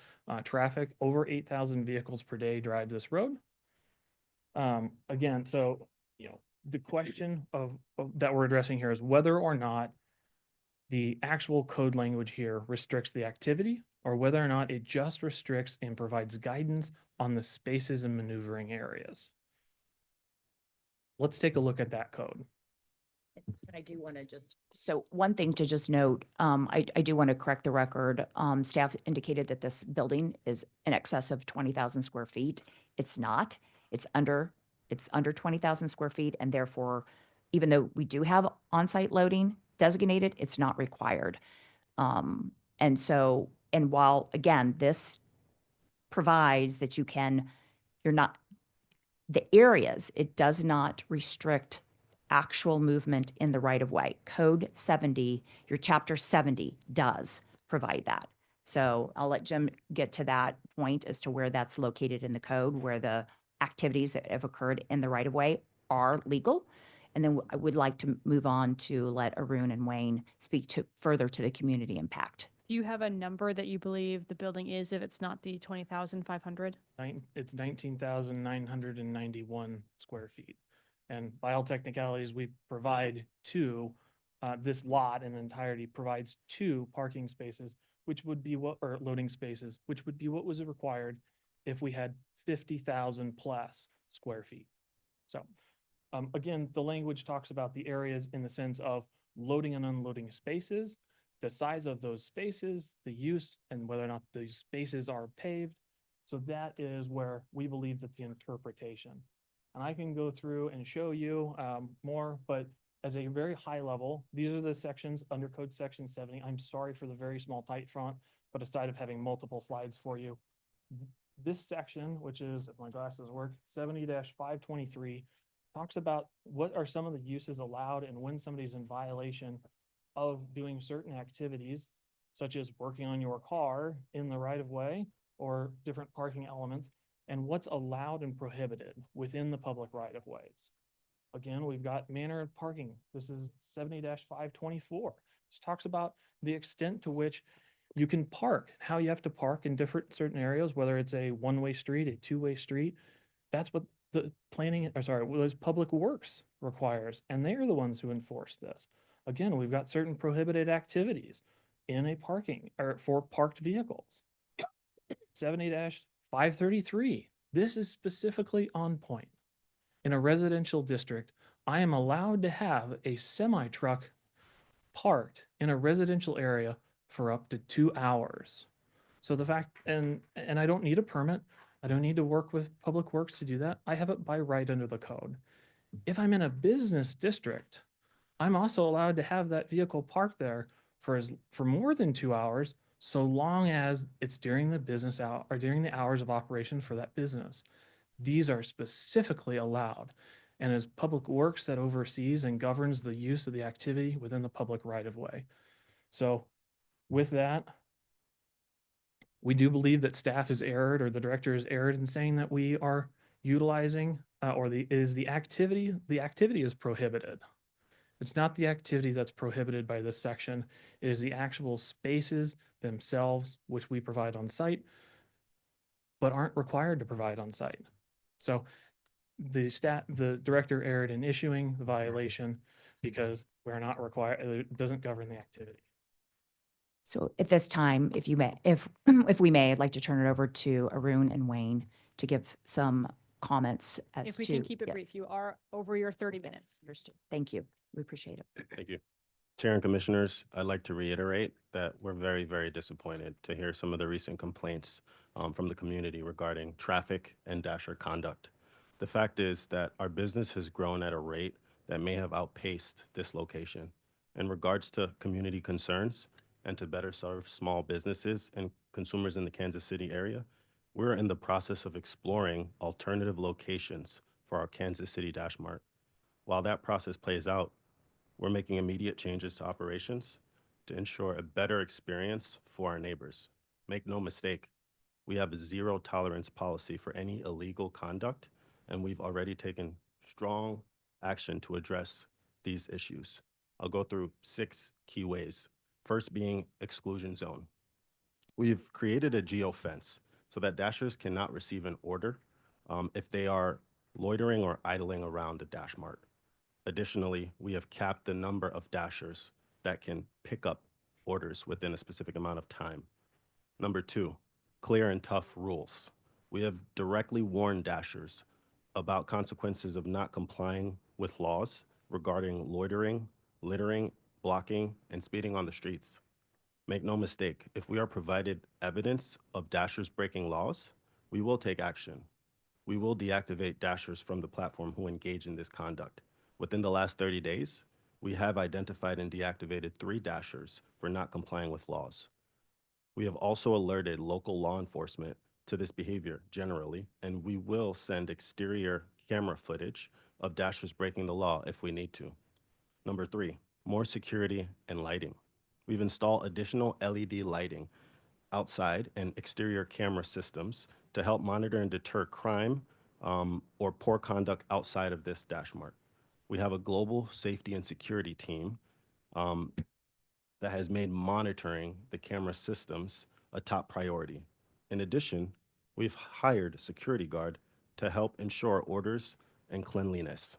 traffic. Over 8,000 vehicles per day drive this road. Again, so the question that we're addressing here is whether or not the actual code language here restricts the activity, or whether or not it just restricts and provides guidance on the spaces and maneuvering areas. Let's take a look at that code. And I do want to so one thing to just note, I do want to correct the record. Staff indicated that this building is in excess of 20,000 square feet. It's not. It's under 20,000 square feet, and therefore, even though we do have on-site loading designated, it's not required. And while, again, this provides that the areas, it does not restrict actual movement in the right of way. Code 70, your chapter 70 does provide that. So I'll let Jim get to that point as to where that's located in the code, where the activities that have occurred in the right of way are legal. And then I would like to move on to let Arun and Wayne speak further to the community impact. Do you have a number that you believe the building is if it's not the 20,500? It's 19,991 square feet. And by all technicalities, we provide this lot in entirety provides 2 parking spaces, which would be or loading spaces, which would be what was required if we had 50,000 plus square feet. So Again, the language talks about the areas in the sense of loading and unloading spaces, the size of those spaces, the use, and whether or not these spaces are paved. So that is where we believe that the interpretation. And I can go through and show you more, but as a very high level, these are the sections under Code Section 70. I'm sorry for the very small type font, but aside of having multiple slides for you, this section, which is, if my glasses work, 70-523, talks about what are some of the uses allowed and when somebody's in violation of doing certain activities, such as working on your car in the right of way or different parking elements, and what's allowed and prohibited within the public right of ways. Again, we've got manner of parking. This is 70-524. This talks about the extent to which you can park, how you have to park in different certain areas, whether it's a one-way street, a two-way street. That's what the Public Works requires, and they're the ones who enforce this. Again, we've got certain prohibited activities in a parking or for parked vehicles. 70-533. This is specifically on point. In a residential district, I am allowed to have a semi-truck parked in a residential area for up to 2 hours. So the fact, and I don't need a permit. I don't need to work with Public Works to do that. I have it by right under the code. If I'm in a business district, I'm also allowed to have that vehicle parked there for more than 2 hours, so long as it's during the business hour or during the hours of operation for that business. These are specifically allowed. And as Public Works that oversees and governs the use of the activity within the public right of way. So with that, we do believe that staff has erred or the director has erred in saying that we are utilizing the activity is prohibited. It's not the activity that's prohibited by this section. It is the actual spaces themselves, which we provide on site, but aren't required to provide on site. So the director erred in issuing the violation because we're not required, it doesn't govern the activity. So at this time, if we may, I'd like to turn it over to Arun and Wayne to give some comments as to. If we can keep it yes. brief, you are over your 30 minutes. Understood. Thank you. We appreciate it. Thank you. Chair and Commissioners, I'd like to reiterate that we're very, very disappointed to hear some of the recent complaints from the community regarding traffic and dasher conduct. The fact is that our business has grown at a rate that may have outpaced this location. In regards to community concerns and to better serve small businesses and consumers in the Kansas City area, we're in the process of exploring alternative locations for our Kansas City Dash Mart. While that process plays out, we're making immediate changes to operations to ensure a better experience for our neighbors. Make no mistake, we have a zero tolerance policy for any illegal conduct, and we've already taken strong action to address these issues. I'll go through 6 key ways. First being exclusion zone. We've created a geofence so that dashers cannot receive an order if they are loitering or idling around the Dash Mart. Additionally, we have capped the number of dashers that can pick up orders within a specific amount of time. Number 2, clear and tough rules. We have directly warned dashers about consequences of not complying with laws regarding loitering, littering, blocking, and speeding on the streets. Make no mistake, if we are provided evidence of dashers breaking laws, we will take action. We will deactivate dashers from the platform who engage in this conduct. Within the last 30 days, we have identified and deactivated 3 dashers for not complying with laws. We have also alerted local law enforcement to this behavior generally, and we will send exterior camera footage of dashers breaking the law if we need to. Number 3, more security and lighting. We've installed additional LED lighting outside and exterior camera systems to help monitor and deter crime or poor conduct outside of this Dash Mart. We have a global safety and security team that has made monitoring the camera systems a top priority. In addition, we've hired a security guard to help ensure orders and cleanliness.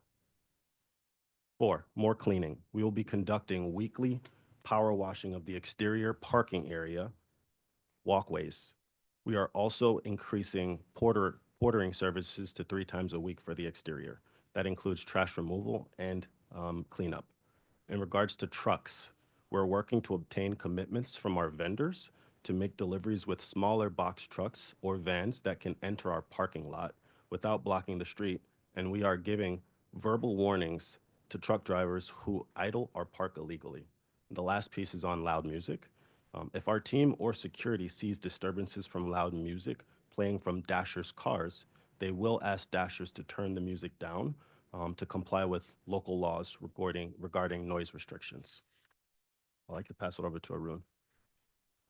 4, more cleaning. We will be conducting weekly power washing of the exterior parking area walkways. We are also increasing portering services to 3 times a week for the exterior. That includes trash removal and cleanup. In regards to trucks, we're working to obtain commitments from our vendors to make deliveries with smaller box trucks or vans that can enter our parking lot without blocking the street. And we are giving verbal warnings to truck drivers who idle or park illegally. The last piece is on loud music. If our team or security sees disturbances from loud music playing from dashers' cars, they will ask dashers to turn the music down to comply with local laws regarding noise restrictions. I'd like to pass it over to Arun.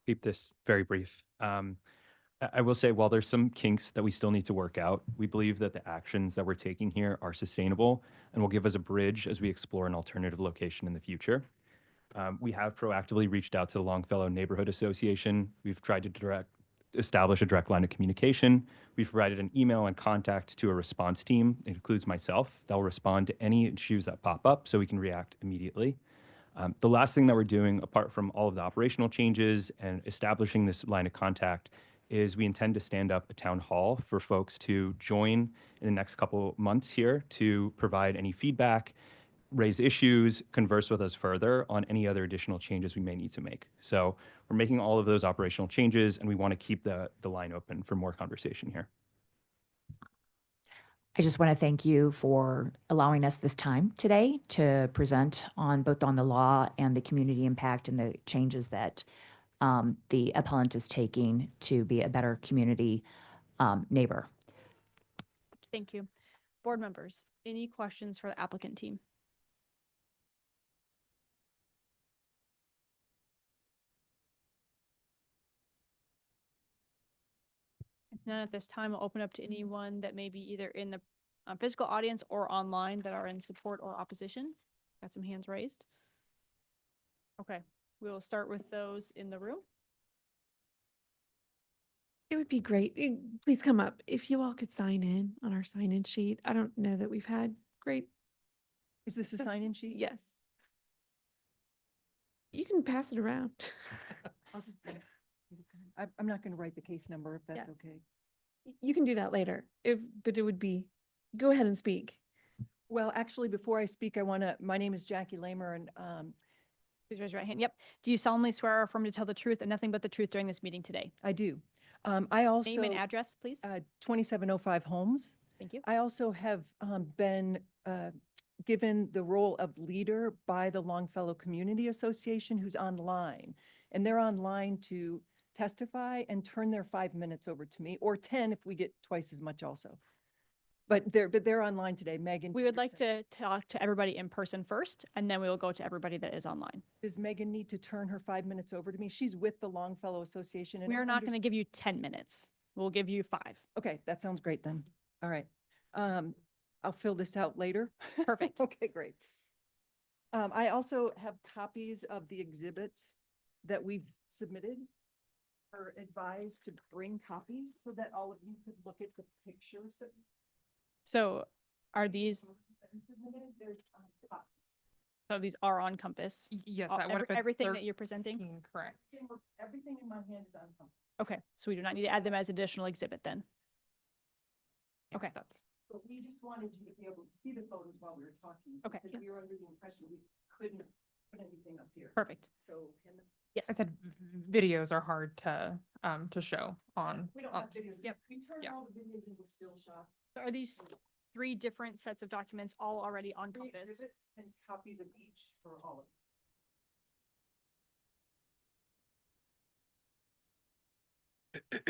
Keep this very brief. I will say, while there's some kinks that we still need to work out, we believe that the actions that we're taking here are sustainable and will give us a bridge as we explore an alternative location in the future. We have proactively reached out to the Longfellow Neighborhood Association. We've tried to establish a direct line of communication. We've provided an email and contact to a response team. It includes myself. That will respond to any issues that pop up so we can react immediately. The last thing that we're doing, apart from all of the operational changes and establishing this line of contact, is we intend to stand up a town hall for folks to join in the next couple months here to provide any feedback, raise issues, converse with us further on any other additional changes we may need to make. So we're making all of those operational changes, and we want to keep the line open for more conversation here. I just want to thank you for allowing us this time today to present on both on the law and the community impact and the changes that the appellant is taking to be a better community neighbor. Thank you. Board members, any questions for the applicant team? If none at this time, I'll open up to anyone that may be either in the physical audience or online that are in support or opposition. Got some hands raised. Okay, we will start with those in the room. It would be great. Please come up. If you all could sign in on our sign-in sheet. I don't know that we've had great. Is this a sign-in sheet? Yes. You can pass it around. I'm not going to write the case number if that's Yeah. okay. You can do that later, but it would be, go ahead and speak. Well, actually, before I speak, my name is Jackie Lamer, and please raise your right hand. Yep. Do you solemnly swear or affirm to tell the truth and nothing but the truth during this meeting today? I do. I also. Name and address, please. 2705 Holmes. Thank you. I also have been given the role of leader by the Longfellow Community Association, who's online. And they're online to testify and turn their 5 minutes over to me, or 10 if we get twice as much also. But they're online today. Megan. We would like to talk to everybody in person first, and then we will go to everybody that is online. Does Megan need to turn her 5 minutes over to me? She's with the Longfellow Association. We are not going to give you 10 minutes. We'll give you 5. Okay, that sounds great then. All right. I'll fill this out later. Perfect. Okay, great. I also have copies of the exhibits that we've submitted. Are advised to bring copies so that all of you could look at the pictures that. So are these, There's copies. so these are on Compass? Yes, that would have been Everything that you're presenting? Correct. Everything in my hand is on Compass. Okay, so we do not need to add them as additional exhibit then? Okay. But we just wanted you to be able to see the photos while we were talking. Okay. Because we were under the impression we couldn't put anything up here. Perfect. So Yes. I said videos are hard to show on. we don't have videos. Yep. We turned Yeah. all the videos into still shots. So are these 3 different sets of documents all already on 3 Compass? exhibits and copies of each for all of them.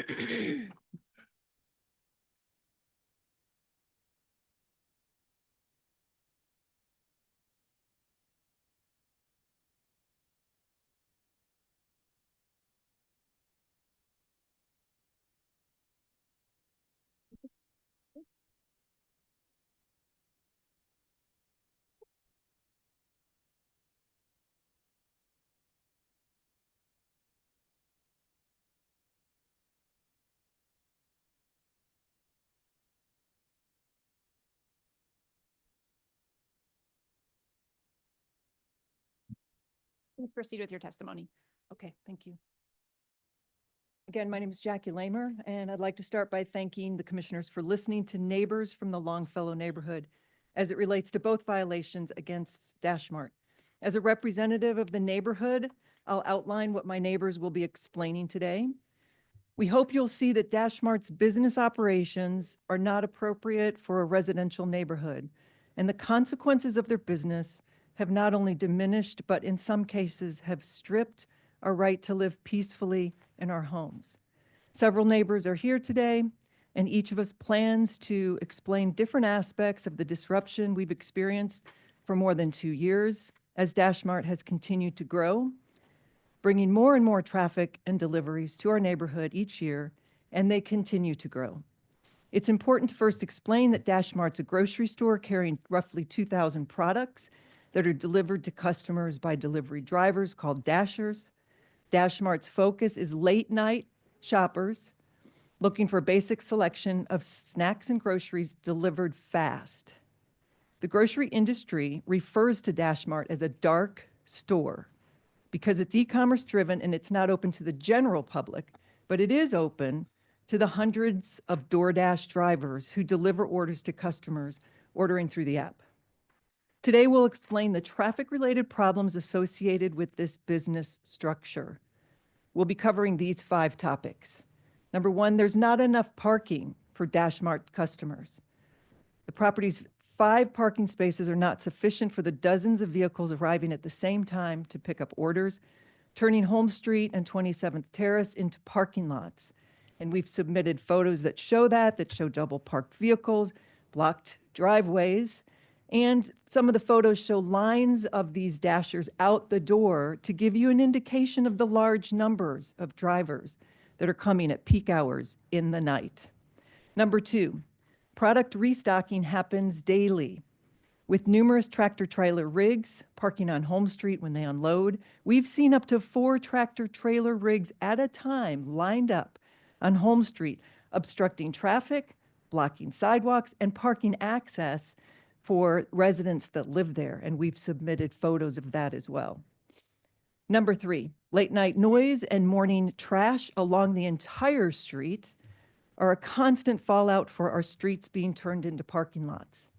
Please proceed with your testimony. Okay, thank you. Again, my name is Jackie Lamer, and I'd like to start by thanking the commissioners for listening to neighbors from the Longfellow neighborhood. as it relates to both violations against Dash Mart. As a representative of the neighborhood, I'll outline what my neighbors will be explaining today. We hope you'll see that Dash Mart's business operations are not appropriate for a residential neighborhood, and the consequences of their business have not only diminished, but in some cases have stripped our right to live peacefully in our homes. Several neighbors are here today, and each of us plans to explain different aspects of the disruption we've experienced for more than 2 years as Dash Mart has continued to grow, bringing more and more traffic and deliveries to our neighborhood each year, and they continue to grow. It's important to first explain that Dash Mart's a grocery store carrying roughly 2,000 products that are delivered to customers by delivery drivers called Dashers. Dash Mart's focus is late night shoppers looking for a basic selection of snacks and groceries delivered fast. The grocery industry refers to Dash Mart as a dark store because it's e-commerce driven and it's not open to the general public, but it is open to the hundreds of DoorDash drivers who deliver orders to customers ordering through the app. Today, we'll explain the traffic-related problems associated with this business structure. We'll be covering these 5 topics. Number 1, there's not enough parking for Dash Mart customers. The property's 5 parking spaces are not sufficient for the dozens of vehicles arriving at the same time to pick up orders, turning Holmes Street and 27th Terrace into parking lots. And we've submitted photos that show double parked vehicles, blocked driveways, and some of the photos show lines of these Dashers out the door to give you an indication of the large numbers of drivers that are coming at peak hours in the night. Number 2, product restocking happens daily. With numerous tractor-trailer rigs parking on Holmes Street when they unload, we've seen up to 4 tractor-trailer rigs at a time lined up on Holmes Street, obstructing traffic, blocking sidewalks, and parking access for residents that live there, and we've submitted photos of that as well. Number 3, late night noise and morning trash along the entire street are a constant fallout for our streets being turned into parking lots.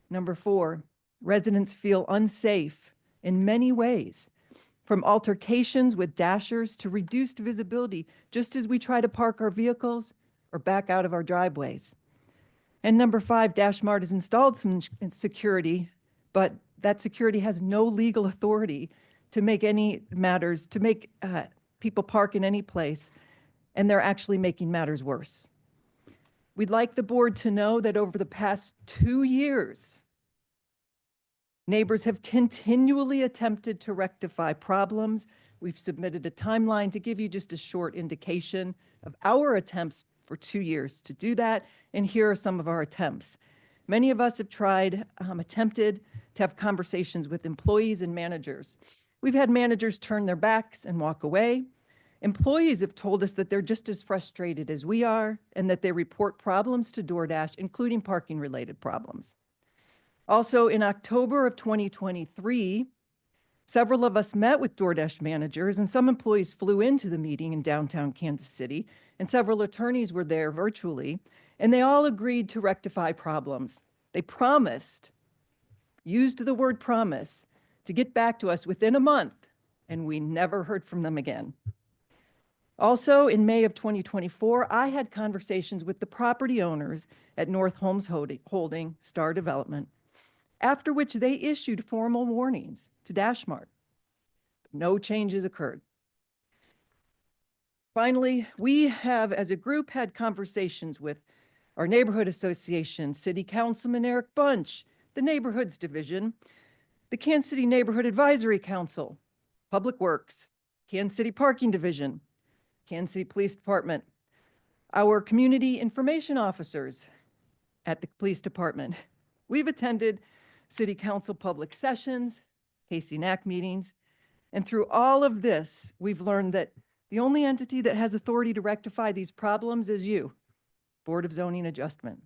Number 4, residents feel unsafe in many ways, from altercations with Dashers to reduced visibility just as we try to park our vehicles or back out of our driveways. And number 5, Dash Mart has installed some security, but that security has no legal authority to make people park in any place, and they're actually making matters worse. We'd like the board to know that over the past 2 years, neighbors have continually attempted to rectify problems. We've submitted a timeline to give you just a short indication of our attempts for 2 years to do that, and here are some of our attempts. Many of us have attempted to have conversations with employees and managers. We've had managers turn their backs and walk away. Employees have told us that they're just as frustrated as we are and that they report problems to DoorDash, including parking-related problems. Also, in October of 2023, several of us met with DoorDash managers, and some employees flew into the meeting in downtown Kansas City, and several attorneys were there virtually, and they all agreed to rectify problems. They promised, used the word promise, to get back to us within a month, and we never heard from them again. Also, in May of 2024, I had conversations with the property owners at North Holmes Holding Star Development, after which they issued formal warnings to Dash Mart. No changes occurred. Finally, we have, as a group, had conversations with our neighborhood association, City Councilman Eric Bunch, the Neighborhoods Division, the Kansas City Neighborhood Advisory Council, Public Works, Kansas City Parking Division, Kansas City Police Department, our community information officers at the police department. We've attended City Council public sessions, KCNAC meetings, and through all of this, we've learned that the only entity that has authority to rectify these problems is you, Board of Zoning Adjustment.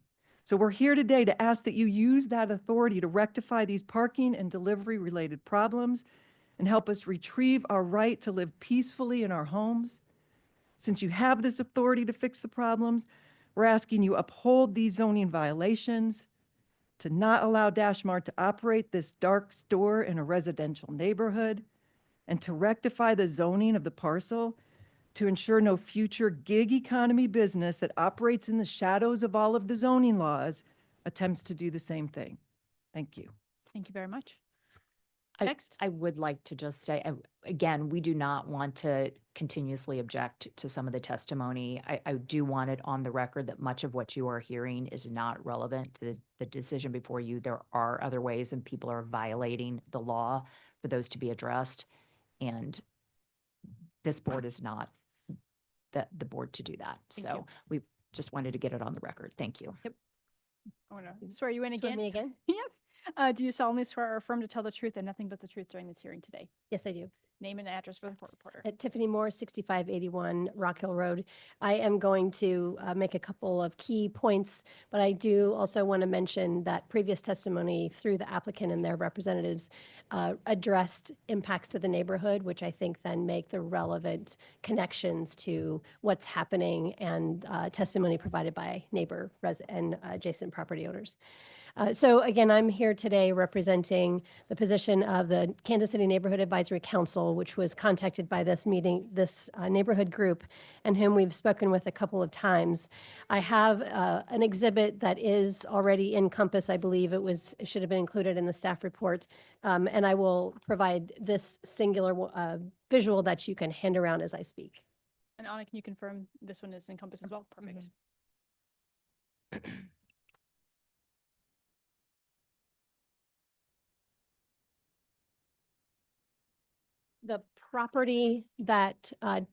So we're here today to ask that you use that authority to rectify these parking and delivery related problems and help us retrieve our right to live peacefully in our homes. Since you have this authority to fix the problems, we're asking you uphold these zoning violations, to not allow Dash Mart to operate this dark store in a residential neighborhood, and to rectify the zoning of the parcel to ensure no future gig economy business that operates in the shadows of all of the zoning laws attempts to do the same thing. Thank you. Thank you very much. I- Next. I would like to just say, again, we do not want to continuously object to some of the testimony. I do want it on the record that much of what you are hearing is not relevant to the decision before you. There are other ways and people are violating the law for those to be addressed. And this board is not the board to do that. Thank So you. we just wanted to get it on the record. Thank you. I want to swear you in Swear again. me again? Yep. Do you solemnly swear or affirm to tell the truth and nothing but the truth during this hearing today? Yes, I do. Name and address for the court reporter. Tiffany Moore, 6581 Rock Hill Road. I am going to make a couple of key points, but I do also want to mention that previous testimony through the applicant and their representatives addressed impacts to the neighborhood, which I think then make the relevant connections to what's happening, and testimony provided by neighbor and adjacent property owners. So again, I'm here today representing the position of the Kansas City Neighborhood Advisory Council, which was contacted by this neighborhood group, and whom we've spoken with a couple of times. I have an exhibit that is already in Compass. I believe it should have been included in the staff report, and I will provide this singular visual that you can hand around as I speak. And Anna, can you confirm this one is encompassed as well? Perfect. The property that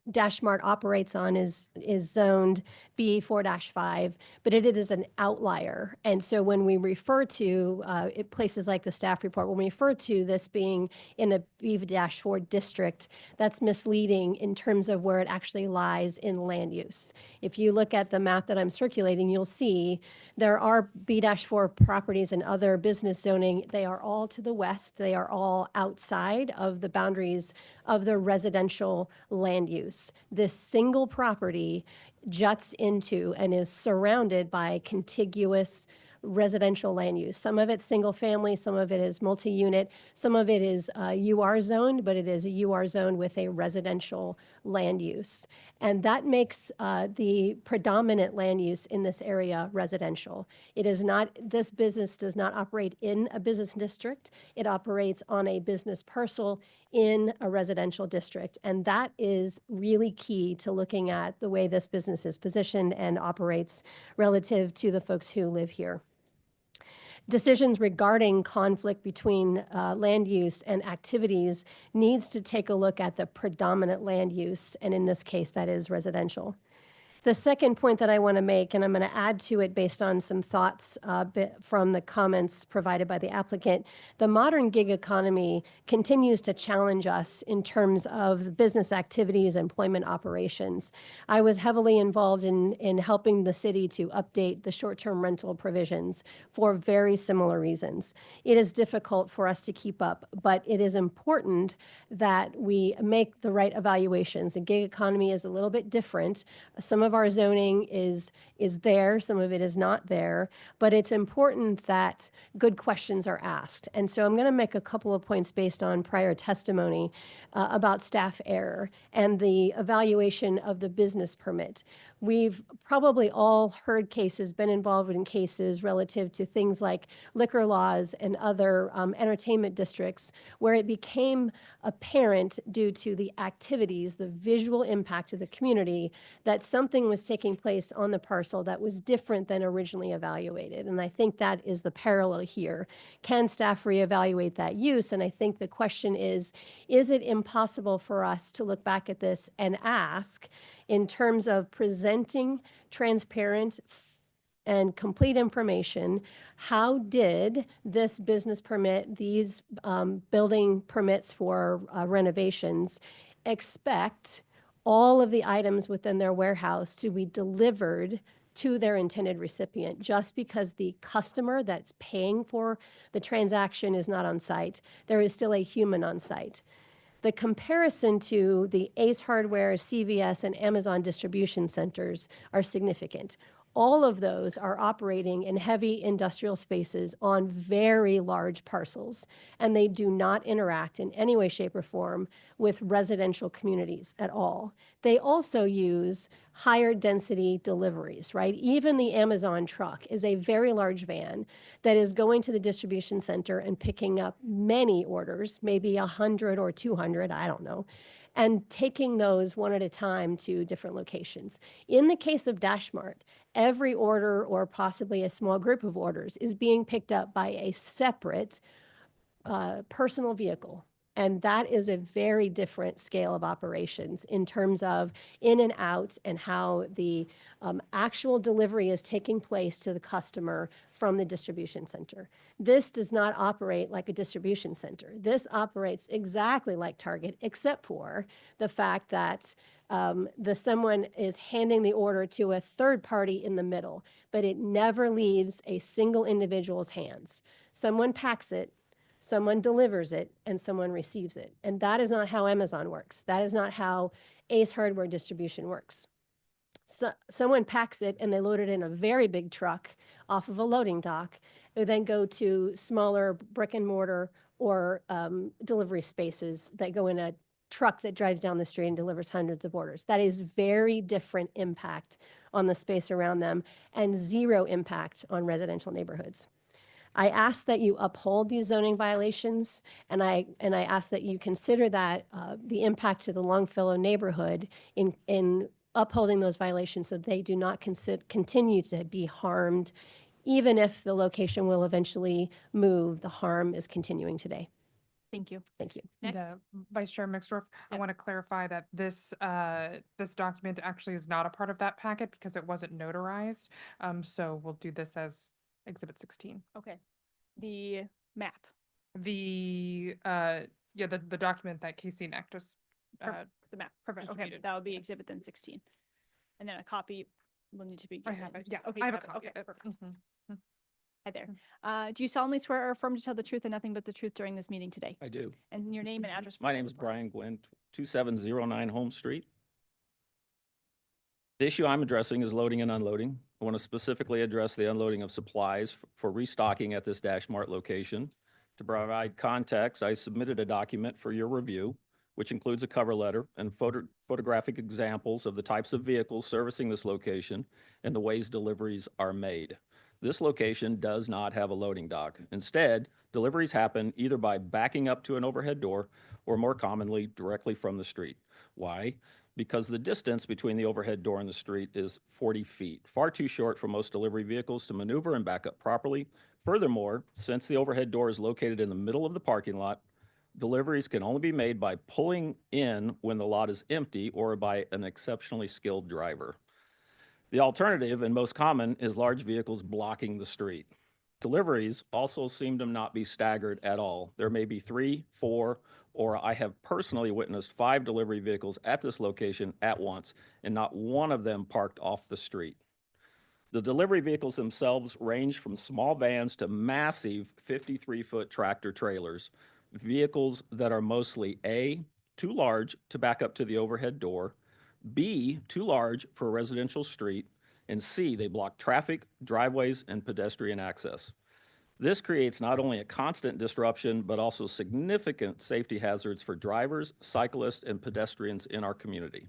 Dash Mart operates on is zoned B4-5, but it is an outlier. And so when we refer to places like the staff report, when we refer to this being in a B-4 district, that's misleading in terms of where it actually lies in land use. If you look at the map that I'm circulating, you'll see there are B-4 properties and other business zoning. They are all to the west. They are all outside of the boundaries of the residential land use. This single property juts into and is surrounded by contiguous residential land use. Some of it's single family, some of it is multi-unit, some of it is UR zoned, but it is a UR zone with a residential land use. And that makes the predominant land use in this area residential. It is not, this business does not operate in a business district. It operates on a business parcel in a residential district. And that is really key to looking at the way this business is positioned and operates relative to the folks who live here. Decisions regarding conflict between land use and activities needs to take a look at the predominant land use, and in this case, that is residential. The second point that I want to make, and I'm going to add to it based on some thoughts from the comments provided by the applicant, the modern gig economy continues to challenge us in terms of business activities, employment operations. I was heavily involved in helping the city to update the short-term rental provisions for very similar reasons. It is difficult for us to keep up, but it is important that we make the right evaluations. The gig economy is a little bit different. Some of our zoning is there, some of it is not there, but it's important that good questions are asked. And so I'm going to make a couple of points based on prior testimony about staff error and the evaluation of the business permit. We've probably all heard cases, been involved in cases relative to things like liquor laws and other entertainment districts, where it became apparent due to the activities, the visual impact to the community, that something was taking place on the parcel that was different than originally evaluated. And I think that is the parallel here. Can staff reevaluate that use? And I think the question is it impossible for us to look back at this and ask, in terms of presenting transparent and complete information, how did this business permit, these building permits for renovations, expect all of the items within their warehouse to be delivered to their intended recipient? Just because the customer that's paying for the transaction is not on site, there is still a human on site. The comparison to the Ace Hardware, CVS, and Amazon distribution centers are significant. all of those are operating in heavy industrial spaces on very large parcels, and they do not interact in any way, shape, or form with residential communities at all. They also use higher density deliveries, right? Even the Amazon truck is a very large van that is going to the distribution center and picking up many orders, maybe 100 or 200, I don't know, and taking those one at a time to different locations. In the case of DashMart, every order or possibly a small group of orders is being picked up by a separate personal vehicle. And that is a very different scale of operations in terms of in and out and how the actual delivery is taking place to the customer from the distribution center. This does not operate like a distribution center. This operates exactly like Target, except for the fact that someone is handing the order to a third party in the middle, but it never leaves a single individual's hands. Someone packs it, someone delivers it, and someone receives it. And that is not how Amazon works. That is not how Ace Hardware distribution works. So someone packs it and they load it in a very big truck off of a loading dock. They then go to smaller brick and mortar or delivery spaces that go in a truck that drives down the street and delivers hundreds of orders. That is very different impact on the space around them and zero impact on residential neighborhoods. I ask that you uphold these zoning violations, and I ask that you consider that the impact to the Longfellow neighborhood in upholding those violations so they do not continue to be harmed, even if the location will eventually move, the harm is continuing today. Thank you. Thank you. Next. Vice Chair Mixdorf, I want to clarify that this document actually is not a part of that packet because it wasn't notarized. So we'll do this as Exhibit 16. Okay. The map. The document that Casey Neck just The map. Perfect. Okay. distributed. That would be Yes. exhibit then 16. And then a copy will need to be I given. have it. Yeah, Okay. I have a you it. copy Okay. of it. Perfect. Mhm. Hi there. Do you solemnly swear or affirm to tell the truth and nothing but the truth during this meeting today? I do. And your name and address? for My the name is record. Brian Gwynn, 2709 Holmes Street. The issue I'm addressing is loading and unloading. I want to specifically address the unloading of supplies for restocking at this DashMart location. To provide context, I submitted a document for your review, which includes a cover letter and photographic examples of the types of vehicles servicing this location and the ways deliveries are made. This location does not have a loading dock. Instead, deliveries happen either by backing up to an overhead door or more commonly directly from the street. Why? Because the distance between the overhead door and the street is 40 feet, far too short for most delivery vehicles to maneuver and back up properly. Furthermore, since the overhead door is located in the middle of the parking lot, deliveries can only be made by pulling in when the lot is empty or by an exceptionally skilled driver. The alternative, and most common, is large vehicles blocking the street. Deliveries also seem to not be staggered at all. There may be 3, 4, or I have personally witnessed 5 delivery vehicles at this location at once, and not one of them parked off the street. The delivery vehicles themselves range from small vans to massive 53-foot tractor trailers, vehicles that are mostly A, too large to back up to the overhead door, B, too large for a residential street, and C, they block traffic, driveways, and pedestrian access. This creates not only a constant disruption, but also significant safety hazards for drivers, cyclists, and pedestrians in our community.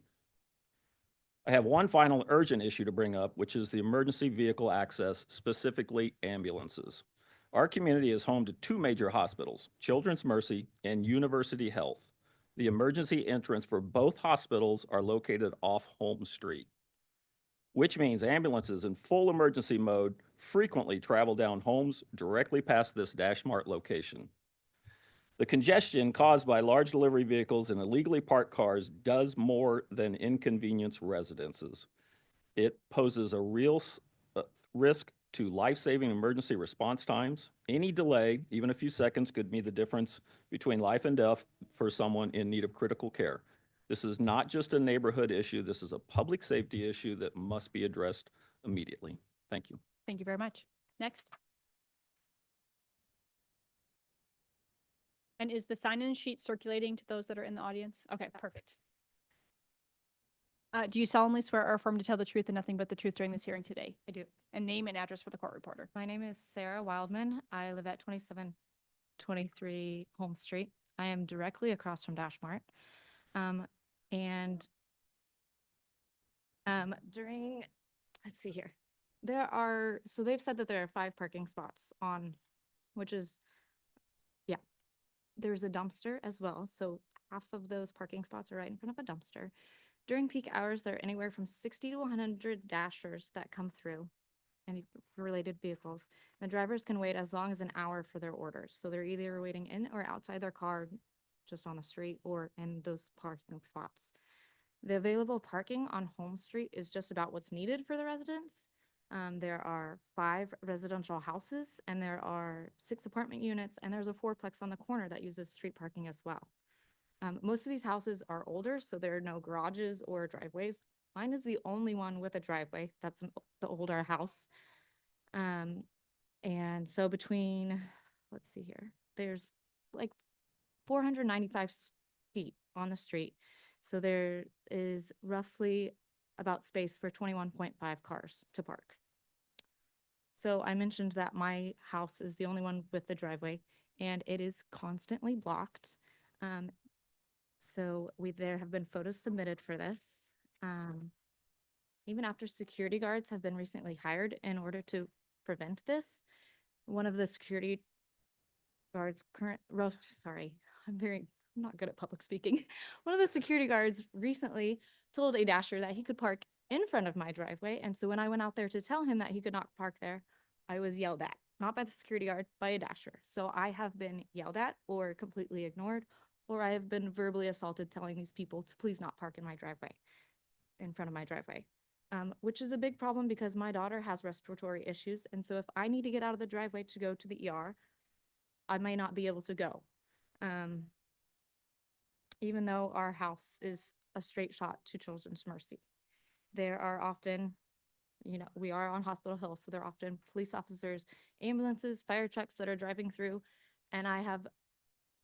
I have one final urgent issue to bring up, which is the emergency vehicle access, specifically ambulances. Our community is home to 2 major hospitals, Children's Mercy and University Health. The emergency entrance for both hospitals are located off Holmes Street, which means ambulances in full emergency mode frequently travel down Holmes directly past this DashMart location. The congestion caused by large delivery vehicles and illegally parked cars does more than inconvenience residences. It poses a real risk to life-saving emergency response times. Any delay, even a few seconds, could mean the difference between life and death for someone in need of critical care. This is not just a neighborhood issue. This is a public safety issue that must be addressed immediately. Thank you. Thank you very much. Next. And is the sign-in sheet circulating to those that are in the audience? Okay, perfect. Do you solemnly swear or affirm to tell the truth and nothing but the truth during this hearing today? I do. And name and address for the court reporter. My name is Sarah Wildman. I live at 2723 Holmes Street. I am directly across from Dash Mart. And during, let's see here. So they've said that there are 5 parking spots on, which is, yeah. There's a dumpster as well. So half of those parking spots are right in front of a dumpster. During peak hours, there are anywhere from 60 to 100 dashers that come through and related vehicles. The drivers can wait as long as an hour for their orders. So they're either waiting in or outside their car, just on the street or in those parking spots. The available parking on Holmes Street is just about what's needed for the residents. There are 5 residential houses and there are 6 apartment units, and there's a 4-plex on the corner that uses street parking as well. Most of these houses are older, so there are no garages or driveways. Mine is the only one with a driveway. That's the older house. And so between, let's see here, there's like 495 feet on the street. So there is roughly about space for 21.5 cars to park. So I mentioned that my house is the only one with the driveway, and it is constantly blocked. So there have been photos submitted for this. Even after security guards have been recently hired in order to prevent this, one of the security guards I'm not good at public speaking. One of the security guards recently told a dasher that he could park in front of my driveway. And so when I went out there to tell him that he could not park there, I was yelled at, not by the security guard, by a dasher. So I have been yelled at or completely ignored, or I have been verbally assaulted telling these people to please not park in front of my driveway. Which is a big problem because my daughter has respiratory issues. And so if I need to get out of the driveway to go to the ER, I may not be able to go. Even though our house is a straight shot to Children's Mercy. There are often, we are on Hospital Hill, so there are often police officers, ambulances, fire trucks that are driving through, and I have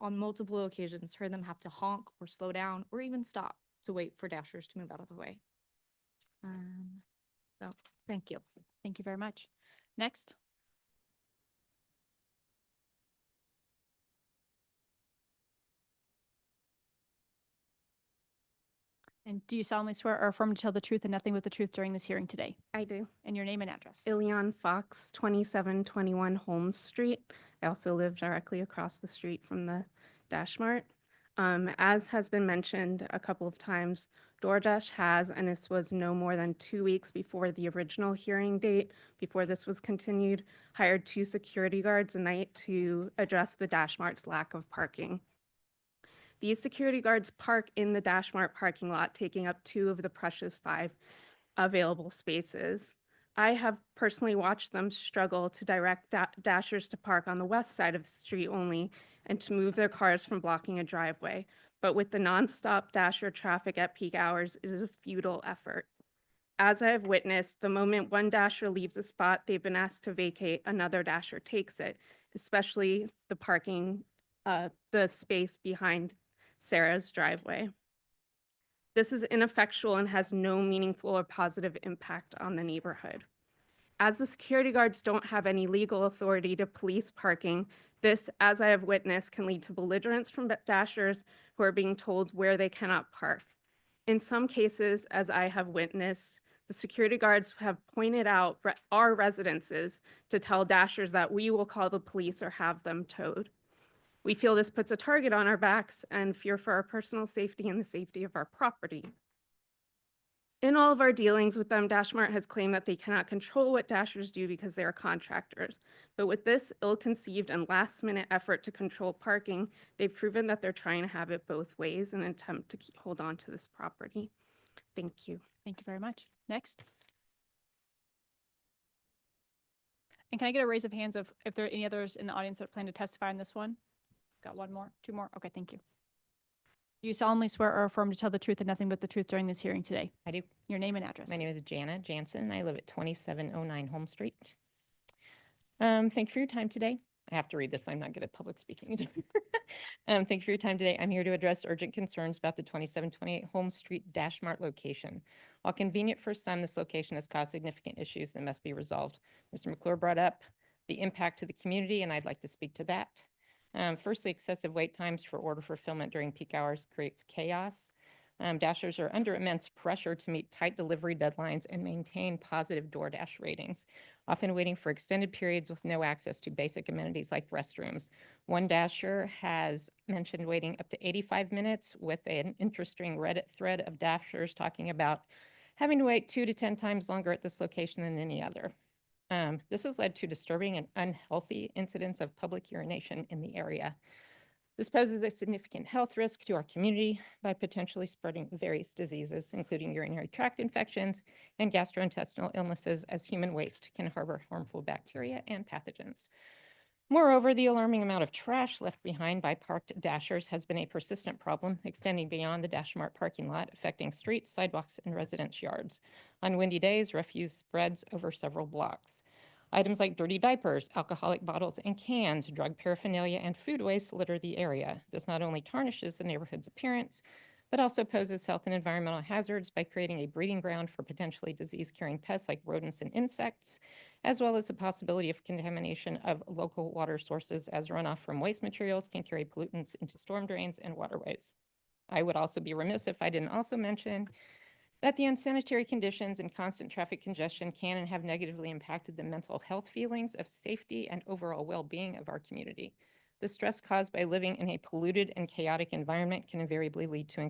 on multiple occasions heard them have to honk or slow down or even stop to wait for dashers to move out of the way. So thank you. Thank you very much. Next. And do you solemnly swear or affirm to tell the truth and nothing but the truth during this hearing today? I do. And your name and address. Ilion Fox, 2721 Holmes Street. I also live directly across the street from the Dash Mart. As has been mentioned a couple of times, DoorDash has, and this was no more than 2 weeks before the original hearing date, before this was continued, hired 2 security guards a night to address the Dash Mart's lack of parking. These security guards park in the Dash Mart parking lot, taking up 2 of the precious 5 available spaces. I have personally watched them struggle to direct dashers to park on the west side of the street only and to move their cars from blocking a driveway. But with the nonstop dasher traffic at peak hours, it is a futile effort. As I have witnessed, the moment one dasher leaves a spot they've been asked to vacate, another dasher takes it, especially the parking, the space behind Sarah's driveway. This is ineffectual and has no meaningful or positive impact on the neighborhood. As the security guards don't have any legal authority to police parking, this, as I have witnessed, can lead to belligerence from dashers who are being told where they cannot park. In some cases, as I have witnessed, the security guards have pointed out our residences to tell dashers that we will call the police or have them towed. We feel this puts a target on our backs and fear for our personal safety and the safety of our property. In all of our dealings with them, Dash Mart has claimed that they cannot control what dashers do because they are contractors. But with this ill-conceived and last-minute effort to control parking, they've proven that they're trying to have it both ways in an attempt to hold on to this property. Thank you. Thank you very much. Next. And can I get a raise of hands if there are any others in the audience that plan to testify on this one? Got 1 more, 2 more? Okay, thank you. Do you solemnly swear or affirm to tell the truth and nothing but the truth during this hearing today? I do. Your name and address. My name is Jana Jansen. I live at 2709 Holmes Street. Thank you for your time today. I have to read this. I'm not good at public speaking either. Thank you for your time today. I'm here to address urgent concerns about the 2728 Holmes Street Dash Mart location. While convenient for some, this location has caused significant issues that must be resolved. Mr. McClure brought up the impact to the community, and I'd like to speak to that. Firstly, excessive wait times for order fulfillment during peak hours creates chaos. Dashers are under immense pressure to meet tight delivery deadlines and maintain positive DoorDash ratings, often waiting for extended periods with no access to basic amenities like restrooms. One Dasher has mentioned waiting up to 85 minutes, with an interesting Reddit thread of Dashers talking about having to wait 2 to 10 times longer at this location than any other. This has led to disturbing and unhealthy incidents of public urination in the area. This poses a significant health risk to our community by potentially spreading various diseases, including urinary tract infections and gastrointestinal illnesses, as human waste can harbor harmful bacteria and pathogens. Moreover, the alarming amount of trash left behind by parked Dashers has been a persistent problem, extending beyond the Dash Mart parking lot, affecting streets, sidewalks, and residents' yards. On windy days, refuse spreads over several blocks. Items like dirty diapers, alcoholic bottles and cans, drug paraphernalia, and food waste litter the area. This not only tarnishes the neighborhood's appearance, but also poses health and environmental hazards by creating a breeding ground for potentially disease-carrying pests like rodents and insects, as well as the possibility of contamination of local water sources, as runoff from waste materials can carry pollutants into storm drains and waterways. I would also be remiss if I didn't also mention that the unsanitary conditions and constant traffic congestion can and have negatively impacted the mental health feelings of safety and overall well-being of our community. The stress caused by living in a polluted and chaotic environment can invariably lead to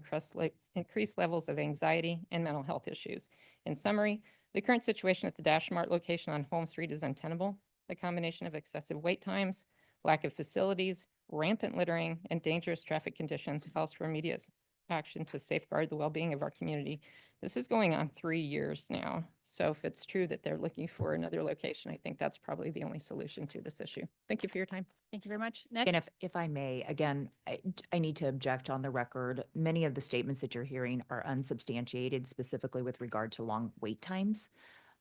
increased levels of anxiety and mental health issues. In summary, the current situation at the Dash Mart location on Holmes Street is untenable. The combination of excessive wait times, lack of facilities, rampant littering, and dangerous traffic conditions calls for immediate action to safeguard the well-being of our community. This is going on 3 years now. So if it's true that they're looking for another location, I think that's probably the only solution to this issue. Thank you for your time. Thank you very much. And Next. if I may, again, I need to object on the record. Many of the statements that you're hearing are unsubstantiated, specifically with regard to long wait times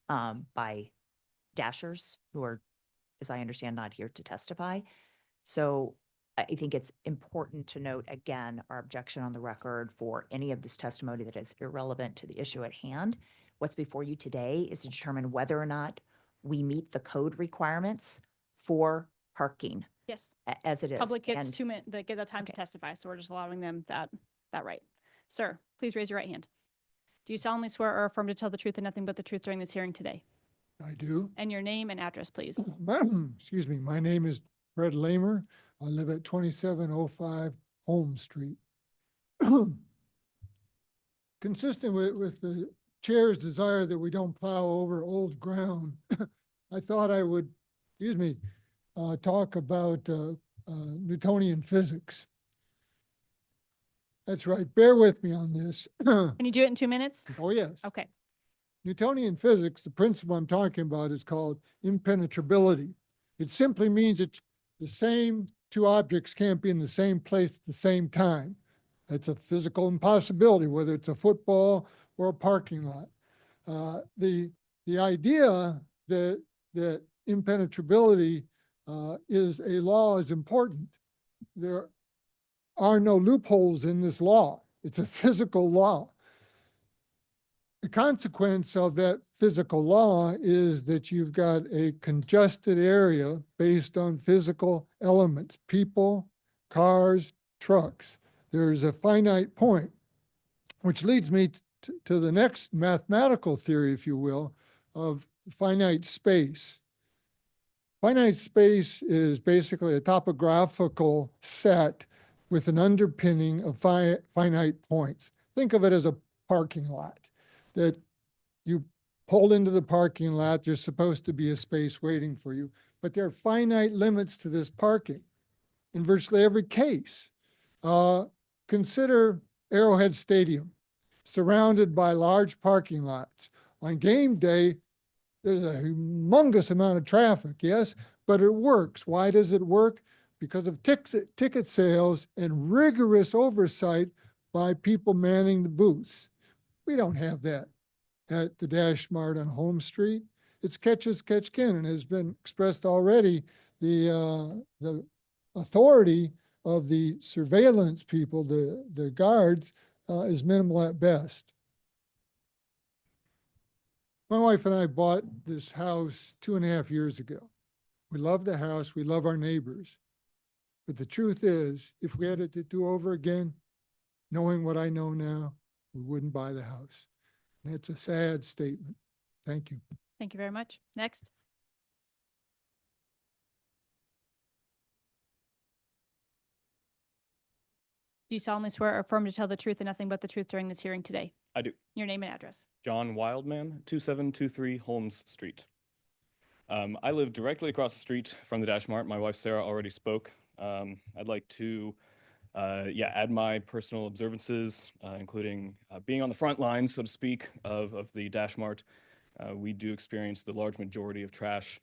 by Dashers who are, as I understand, not here to testify. So I think it's important to note, again, our objection on the record for any of this testimony that is irrelevant to the issue at hand. What's before you today is to determine whether or not we meet the code requirements for parking. Yes. As it is. Public gets And 2 minutes, they get the time to testify, so we're just allowing them that right. Sir, please raise your right hand. Do you solemnly swear or affirm to tell the truth and nothing but the truth during this hearing today? I do. And your name and address, please. Excuse me. My name is Fred Lamer. I live at 2705 Holmes Street. Consistent with the chair's desire that we don't plow over old ground, I thought I would, talk about Newtonian physics. That's right. Bear with me on this. Can you do it in 2 minutes? Oh, yes. Okay. Newtonian physics, the principle I'm talking about is called impenetrability. It simply means that the same two objects can't be in the same place at the same time. That's a physical impossibility, whether it's a football or a parking lot. The idea that impenetrability is a law is important. There are no loopholes in this law. It's a physical law. The consequence of that physical law is that you've got a congested area based on physical elements, people, cars, trucks. There's a finite point, which leads me to the next mathematical theory, if you will, of finite space. Finite space is basically a topographical set with an underpinning of finite points. Think of it as a parking lot. That you pull into the parking lot, there's supposed to be a space waiting for you, but there are finite limits to this parking in virtually every case. Consider Arrowhead Stadium, surrounded by large parking lots. On game day, there's a humongous amount of traffic, yes, but it works. Why does it work? Because of ticket sales and rigorous oversight by people manning the booths. We don't have that at the Dash Mart on Holmes Street. It's catch as catch can, and has been expressed already the authority of the surveillance people, the guards, is minimal at best. My wife and I bought this house 2.5 years ago. We love the house, we love our neighbors. But the truth is, if we had it to do over again, knowing what I know now, we wouldn't buy the house. And it's a sad statement. Thank you. Thank you very much. Next. Do you solemnly swear or affirm to tell the truth and nothing but the truth during this hearing today? I do. Your name and address. John Wildman, 2723 Holmes Street. I live directly across the street from the Dash Mart. My wife Sarah already spoke. I'd like to add my personal observances, including being on the front lines, so to speak, of the Dash Mart. We do experience the large majority of trash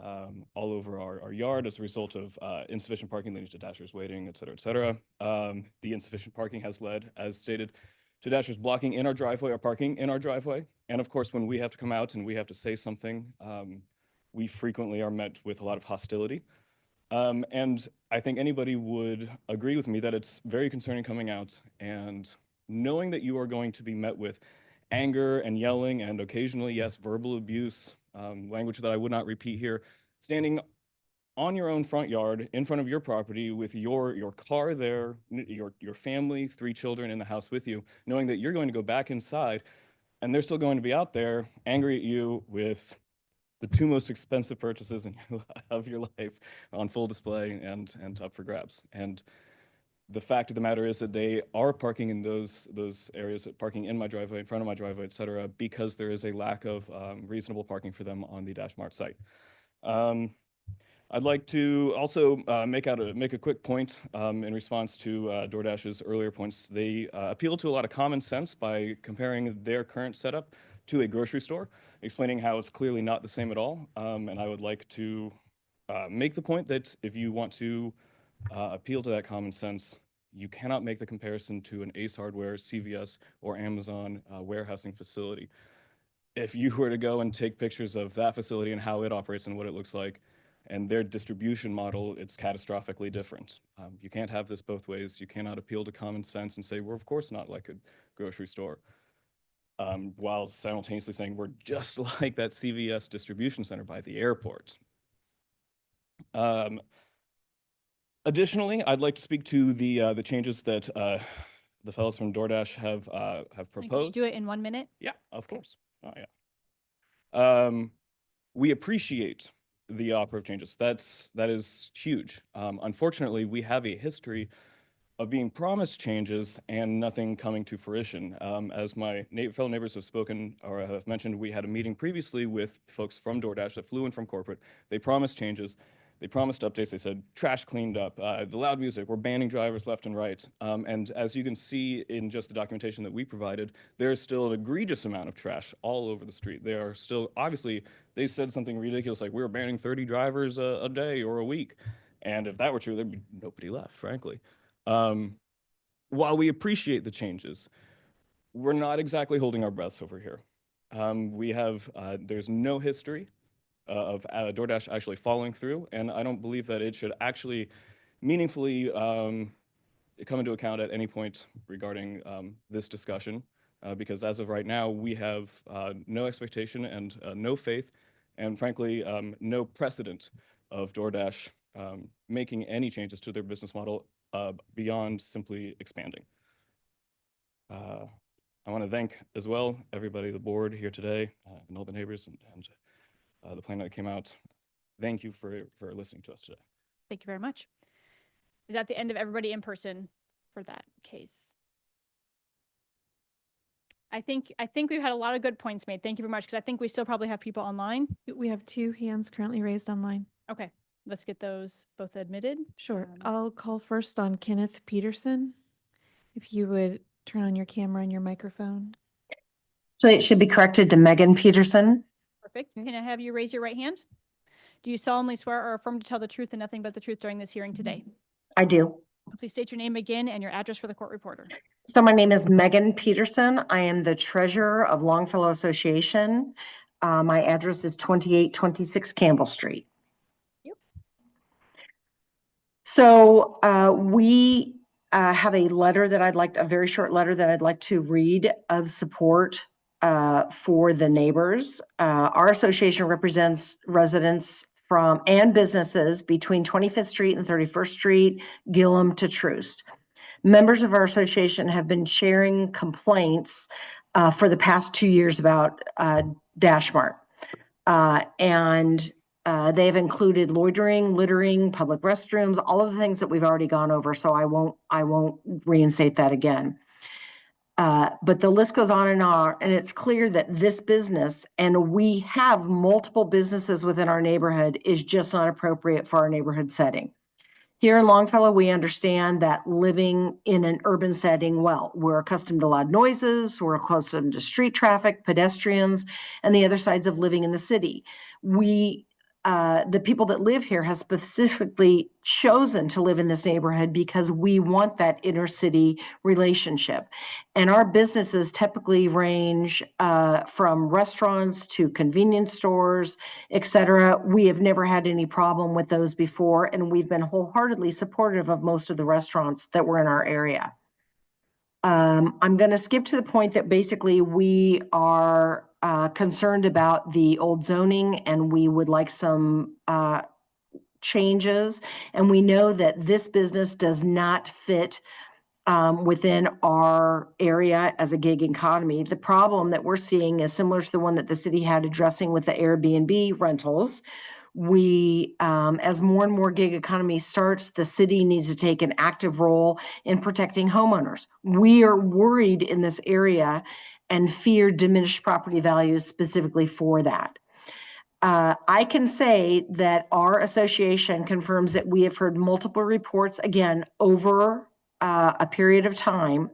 all over our yard as a result of insufficient parking leading to dashers waiting, et cetera, et cetera. The insufficient parking has led, as stated, to dashers blocking in our driveway or parking in our driveway. And of course, when we have to come out and we have to say something, we frequently are met with a lot of hostility. And I think anybody would agree with me that it's very concerning coming out and knowing that you are going to be met with anger and yelling and occasionally, yes, verbal abuse, language that I would not repeat here, standing on your own front yard in front of your property with your car there, your family, 3 children in the house with you, knowing that you're going to go back inside and they're still going to be out there angry at you with the 2 most expensive purchases of your life on full display and up for grabs. And the fact of the matter is that they are parking in those areas, parking in my driveway, in front of my driveway, et cetera, because there is a lack of reasonable parking for them on the Dash Mart site. I'd like to also make a quick point in response to DoorDash's earlier points. They appeal to a lot of common sense by comparing their current setup to a grocery store, explaining how it's clearly not the same at all. And I would like to make the point that if you want to appeal to that common sense, you cannot make the comparison to an Ace Hardware, CVS, or Amazon warehousing facility. If you were to go and take pictures of that facility and how it operates and what it looks like, and their distribution model, it's catastrophically different. You can't have this both ways. You cannot appeal to common sense and say, we're of course not like a grocery store, while simultaneously saying we're just like that CVS distribution center by the airport. Additionally, I'd like to speak to the changes that the fellows from DoorDash have proposed. Can you do it in 1 minute? Yeah, of course. Oh, yeah. We appreciate the offer of changes. That is huge. Unfortunately, we have a history of being promised changes and nothing coming to fruition. As my fellow neighbors have spoken or have mentioned, we had a meeting previously with folks from DoorDash that flew in from corporate. They promised changes. They promised updates. They said trash cleaned up, the loud music, we're banning drivers left and right. And as you can see in just the documentation that we provided, there's still an egregious amount of trash all over the street. They are still, obviously, they said something ridiculous like we were banning 30 drivers a day or a week. And if that were true, there'd be nobody left, frankly. While we appreciate the changes, we're not exactly holding our breaths over here. There's no history of DoorDash actually following through, and I don't believe that it should actually meaningfully come into account at any point regarding this discussion, because as of right now, we have no expectation and no faith, and frankly, no precedent of DoorDash making any changes to their business model beyond simply expanding. I want to thank as well everybody, the board here today, and all the neighbors and the plan that came out. Thank you for listening to us today. Thank you very much. Is that the end of everybody in person for that case? I think we've had a lot of good points made. Thank you very much, because I think we still probably have people online. We have 2 hands currently raised online. Okay, let's get those both admitted. Sure. I'll call first on Kenneth Peterson. If you would turn on your camera and your microphone. So it should be corrected to Megan Peterson. Perfect. Can I have you raise your right hand? Do you solemnly swear or affirm to tell the truth and nothing but the truth during this hearing today? I do. Please state your name again and your address for the court reporter. So my name is Megan Peterson. I am the treasurer of Longfellow Association. My address is 2826 Campbell Street. So we have a letter that a very short letter that I'd like to read of support for the neighbors. Our association represents residents from and businesses between 25th Street and 31st Street, Gillum to Troost. Members of our association have been sharing complaints for the past 2 years about Dash Mart. And they've included loitering, littering, public restrooms, all of the things that we've already gone over, so I won't reinstate that again. But the list goes on, and it's clear that this business, and we have multiple businesses within our neighborhood, is just not appropriate for our neighborhood setting. Here in Longfellow, we understand that living in an urban setting, well, we're accustomed to loud noises, we're accustomed to street traffic, pedestrians, and the other sides of living in the city. The people that live here have specifically chosen to live in this neighborhood because we want that inner city relationship. And our businesses typically range from restaurants to convenience stores, et cetera. We have never had any problem with those before, and we've been wholeheartedly supportive of most of the restaurants that were in our area. I'm going to skip to the point that basically we are concerned about the old zoning, and we would like some changes. And we know that this business does not fit within our area as a gig economy. The problem that we're seeing is similar to the one that the city had addressing with the Airbnb rentals. As more and more gig economy starts, the city needs to take an active role in protecting homeowners. We are worried in this area and fear diminished property values specifically for that. I can say that our association confirms that we have heard multiple reports, again, over a period of time.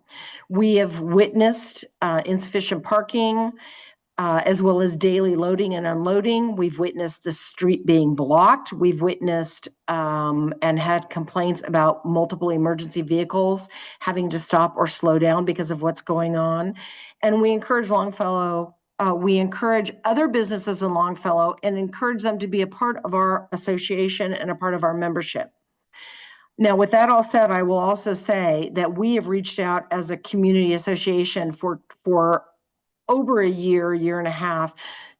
We have witnessed insufficient parking, as well as daily loading and unloading. We've witnessed the street being blocked. We've witnessed and had complaints about multiple emergency vehicles having to stop or slow down because of what's going on. And we encourage Longfellow, we encourage other businesses in Longfellow and encourage them to be a part of our association and a part of our membership. Now, with that all said, I will also say that we have reached out as a community association for over a year and a half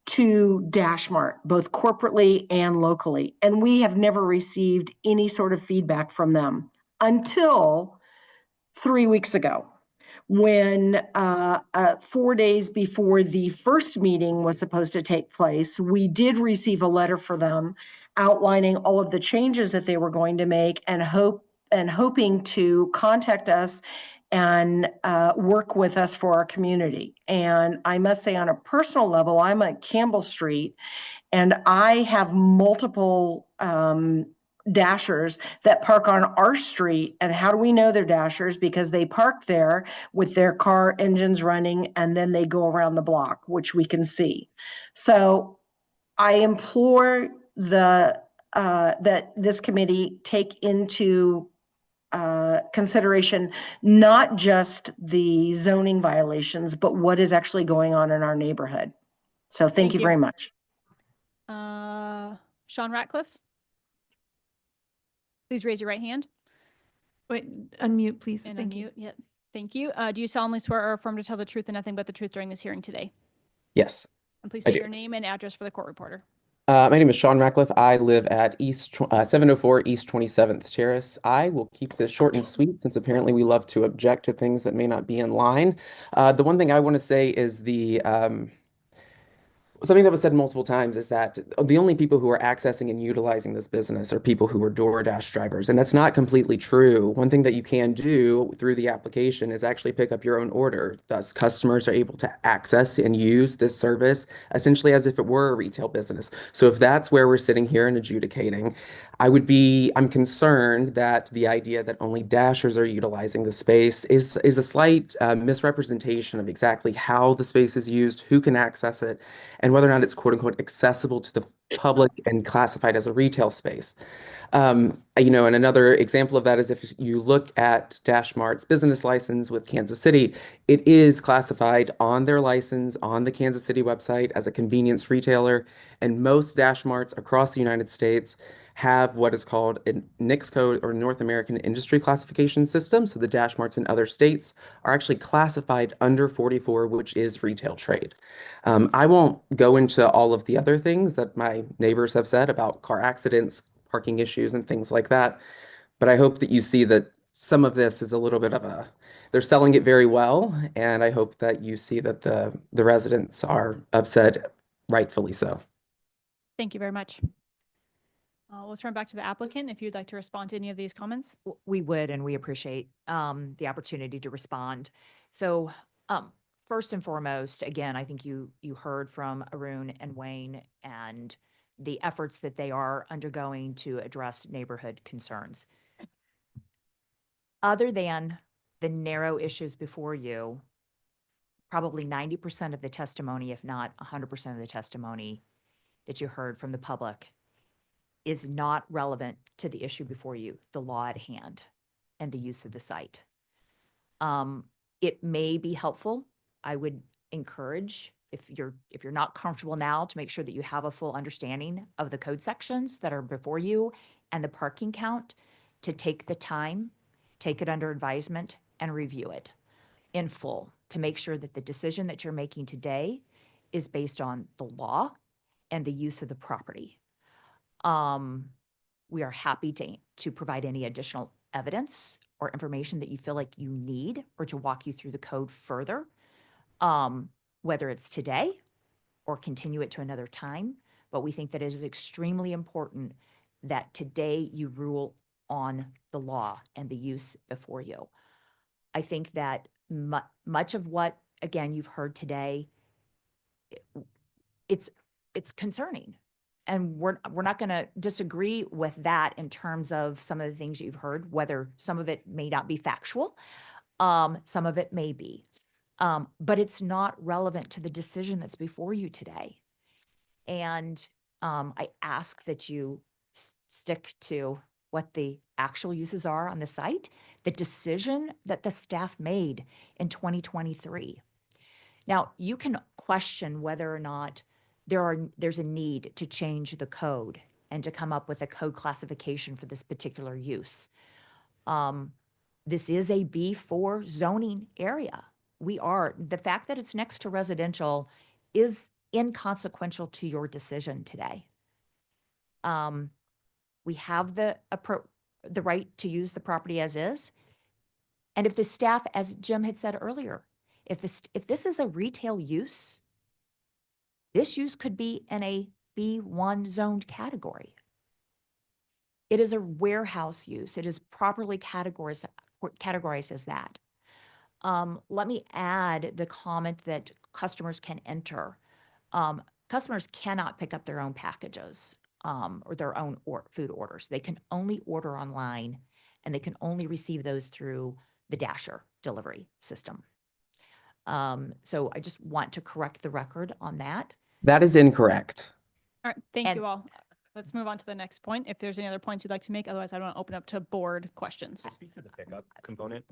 to Dash Mart, both corporately and locally. And we have never received any sort of feedback from them until 3 weeks ago, when 4 days before the first meeting was supposed to take place, we did receive a letter for them outlining all of the changes that they were going to make and hoping to contact us and work with us for our community. And I must say, on a personal level, I'm at Campbell Street, and I have multiple dashers that park on our street. And how do we know they're dashers? Because they park there with their car engines running, and then they go around the block, which we can see. So I implore that this committee take into consideration not just the zoning violations, but what is actually going on in our neighborhood. So thank you very much. Sean Ratcliffe? Please raise your right hand. Wait, unmute, please. And Thank unmute. you. Yep. Thank you. Do you solemnly swear or affirm to tell the truth and nothing but the truth during this hearing today? Yes. And please I state do. your name and address for the court reporter. My name is Sean Ratcliffe. I live at 704 East 27th Terrace. I will keep this short and sweet since apparently we love to object to things that may not be in line. The one thing I want to say is something that was said multiple times is that the only people who are accessing and utilizing this business are people who are DoorDash drivers, and that's not completely true. One thing that you can do through the application is actually pick up your own order. Thus, customers are able to access and use this service essentially as if it were a retail business. So if that's where we're sitting here and adjudicating, I'm concerned that the idea that only Dashers are utilizing the space is a slight misrepresentation of exactly how the space is used, who can access it, and whether or not it's quote unquote accessible to the public and classified as a retail space. And another example of that is if you look at Dash Mart's business license with Kansas City, it is classified on their license on the Kansas City website as a convenience retailer. And most Dash Marts across the United States have what is called a NICS code, or North American Industry Classification System. So the Dash Marts in other states are actually classified under 44, which is retail trade. I won't go into all of the other things that my neighbors have said about car accidents, parking issues, and things like that. But I hope that you see that some of this is a little bit of a, they're selling it very well, and I hope that you see that the residents are upset, rightfully so. Thank you very much. We'll turn back to the applicant if you'd like to respond to any of these comments. We would, and we appreciate the opportunity to respond. So first and foremost, again, I think you heard from Arun and Wayne and the efforts that they are undergoing to address neighborhood concerns. Other than the narrow issues before you, probably 90% of the testimony, if not 100% of the testimony that you heard from the public is not relevant to the issue before you, the law at hand, and the use of the site. It may be helpful. I would encourage, if you're not comfortable now, to make sure that you have a full understanding of the code sections that are before you and the parking count, to take the time, take it under advisement, and review it in full to make sure that the decision that you're making today is based on the law and the use of the property. We are happy to provide any additional evidence or information that you feel like you need, or to walk you through the code further, whether it's today or continue it to another time. But we think that it is extremely important that today you rule on the law and the use before you. I think that much of what, again, you've heard today, it's concerning. And we're not going to disagree with that in terms of some of the things you've heard, whether some of it may not be factual, some of it may be, but it's not relevant to the decision that's before you today. And I ask that you stick to what the actual uses are on the site, the decision that the staff made in 2023. Now, you can question whether or not there's a need to change the code and to come up with a code classification for this particular use. This is a B4 zoning area. The fact that it's next to residential is inconsequential to your decision today. We have the right to use the property as is. And if the staff, as Jim had said earlier, if this is a retail use, this use could be in a B1 zoned category. It is a warehouse use. It is properly categorized as that. Let me add the comment that customers can enter. Customers cannot pick up their own packages or their own food orders. They can only order online, and they can only receive those through the Dasher delivery system. So I just want to correct the record on that. That is incorrect. All right, thank you all. Let's move on to the next point. If there's any other points you'd like to make, otherwise I want to open up to board questions. Speak to the pickup component.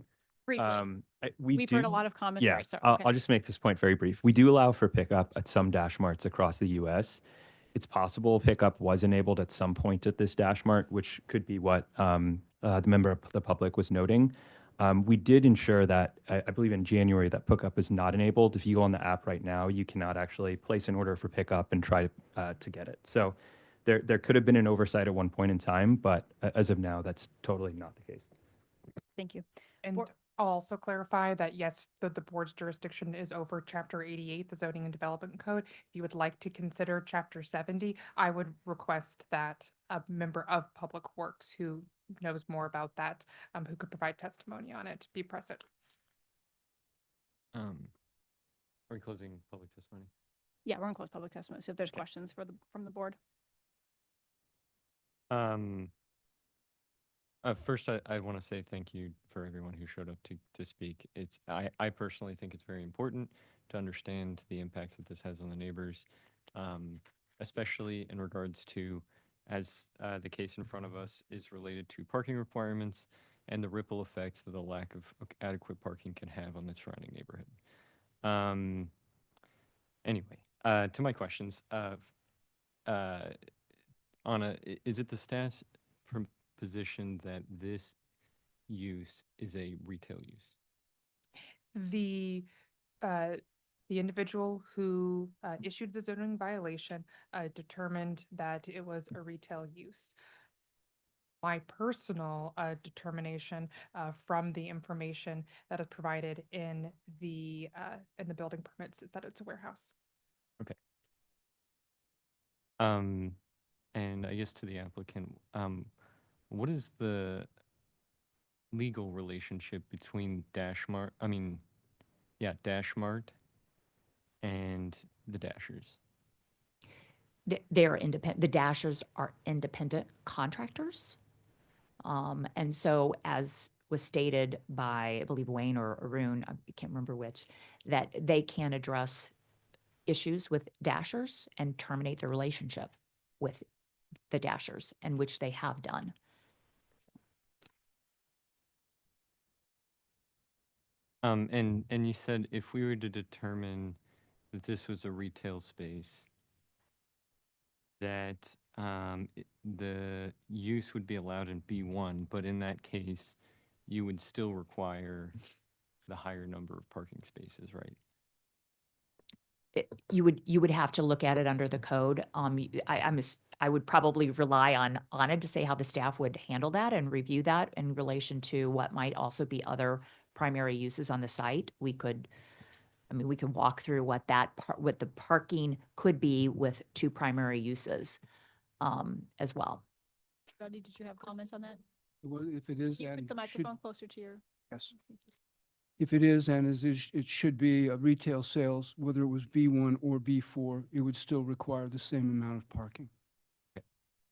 Briefly. We've heard a lot of comments. Yeah, Right, so, okay. I'll just make this point very brief. We do allow for pickup at some Dash Marts across the U.S. It's possible pickup was enabled at some point at this Dash Mart, which could be what the member of the public was noting. We did ensure that, I believe in January, that pickup is not enabled. If you go on the app right now, you cannot actually place an order for pickup and try to get it. So there could have been an oversight at one point in time, but as of now, that's totally not the case. Thank you. And I'll also clarify that, yes, the board's jurisdiction is over Chapter 88, the Zoning and Development Code. If you would like to consider Chapter 70, I would request that a member of Public Works who knows more about that, who could provide testimony on it, be present. Are we closing public testimony? Yeah, we're going to close public testimony. So if there's questions from the board. First, I want to say thank you for everyone who showed up to speak. I personally think it's very important to understand the impacts that this has on the neighbors, especially in regards to, as the case in front of us is related to parking requirements and the ripple effects that the lack of adequate parking can have on the surrounding neighborhood. Anyway, to my questions. Anna, is it the staff's position that this use is a retail use? The individual who issued the zoning violation determined that it was a retail use. My personal determination from the information that is provided in the building permits is that it's a warehouse. Okay. And I guess to the applicant, what is the legal relationship between Dash Mart and the Dashers? They're independent, the Dashers are independent contractors. And so as was stated by, I believe, Wayne or Arun, I can't remember which, that they can address issues with Dashers and terminate the relationship with the Dashers, and which they have done. And you said if we were to determine that this was a retail space, that the use would be allowed in B1, but in that case, you would still require the higher number of parking spaces, right? You would have to look at it under the code. I would probably rely on Anna to say how the staff would handle that and review that in relation to what might also be other primary uses on the site. We could walk through what what the parking could be with two primary uses, as well. Jody, did you have comments on that? Well, if it is, Can you and put the microphone closer to your? yes. If it is, and it should be a retail sales, whether it was B1 or B4, it would still require the same amount of parking.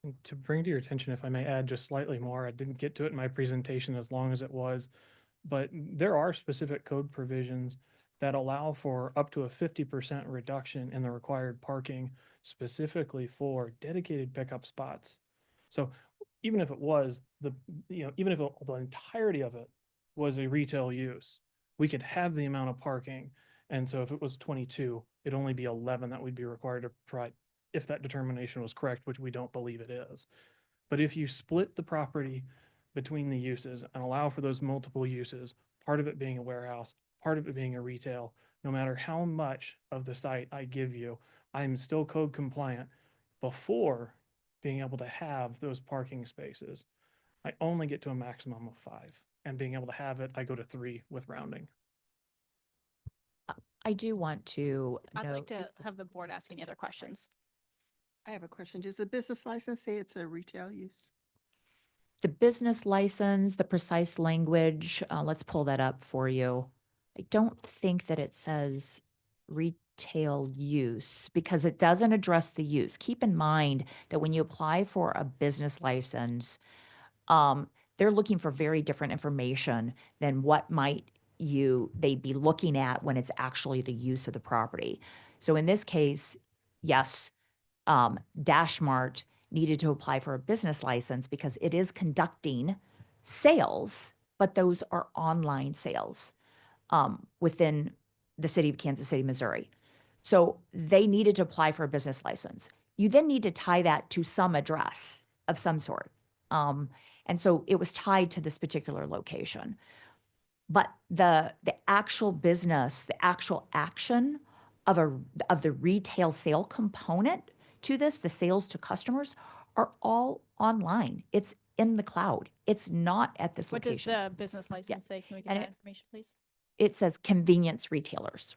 And to bring to your attention, if I may add just slightly more, I didn't get to it in my presentation as long as it was, but there are specific code provisions that allow for up to a 50% reduction in the required parking specifically for dedicated pickup spots. So even if it was the entirety of it was a retail use, we could have the amount of parking. And so if it was 22, it'd only be 11 that we'd be required to provide if that determination was correct, which we don't believe it is. But if you split the property between the uses and allow for those multiple uses, part of it being a warehouse, part of it being a retail, no matter how much of the site I give you, I'm still code compliant before being able to have those parking spaces. I only get to a maximum of 5, and being able to have it, I go to 3 with rounding. I do want to I'd note. like to have the board ask any other questions. I have a question. Does the business license say it's a retail use? The business license, the precise language, let's pull that up for you. I don't think that it says retail use because it doesn't address the use. Keep in mind that when you apply for a business license, they're looking for very different information than what might they'd be looking at when it's actually the use of the property. So in this case, yes, Dash Mart needed to apply for a business license because it is conducting sales, but those are online sales within the city of Kansas City, Missouri. So they needed to apply for a business license. You then need to tie that to some address of some sort. And so it was tied to this particular location. But the actual business, the actual action of the retail sale component to this, the sales to customers, are all online. It's in the cloud. It's not at this What location. does the business license say? Can we get And that information, please? It says convenience retailers.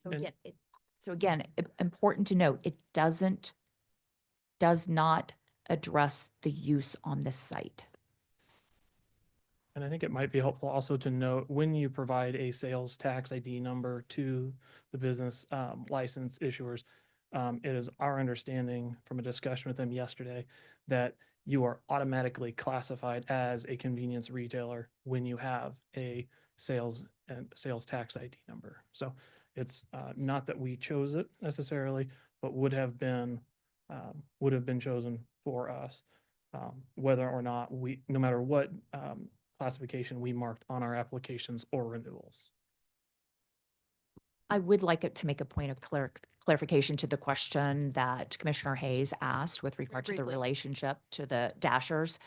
So And- again, important to note, it does not address the use on this site. And I think it might be helpful also to note when you provide a sales tax ID number to the business license issuers, it is our understanding from a discussion with them yesterday that you are automatically classified as a convenience retailer when you have a sales tax ID number. So it's not that we chose it necessarily, but would have been chosen for us, whether or not no matter what classification we marked on our applications or renewals. I would like it to make a point of clarification to the question that Commissioner Hayes asked with regard to the briefly. relationship to the dashers.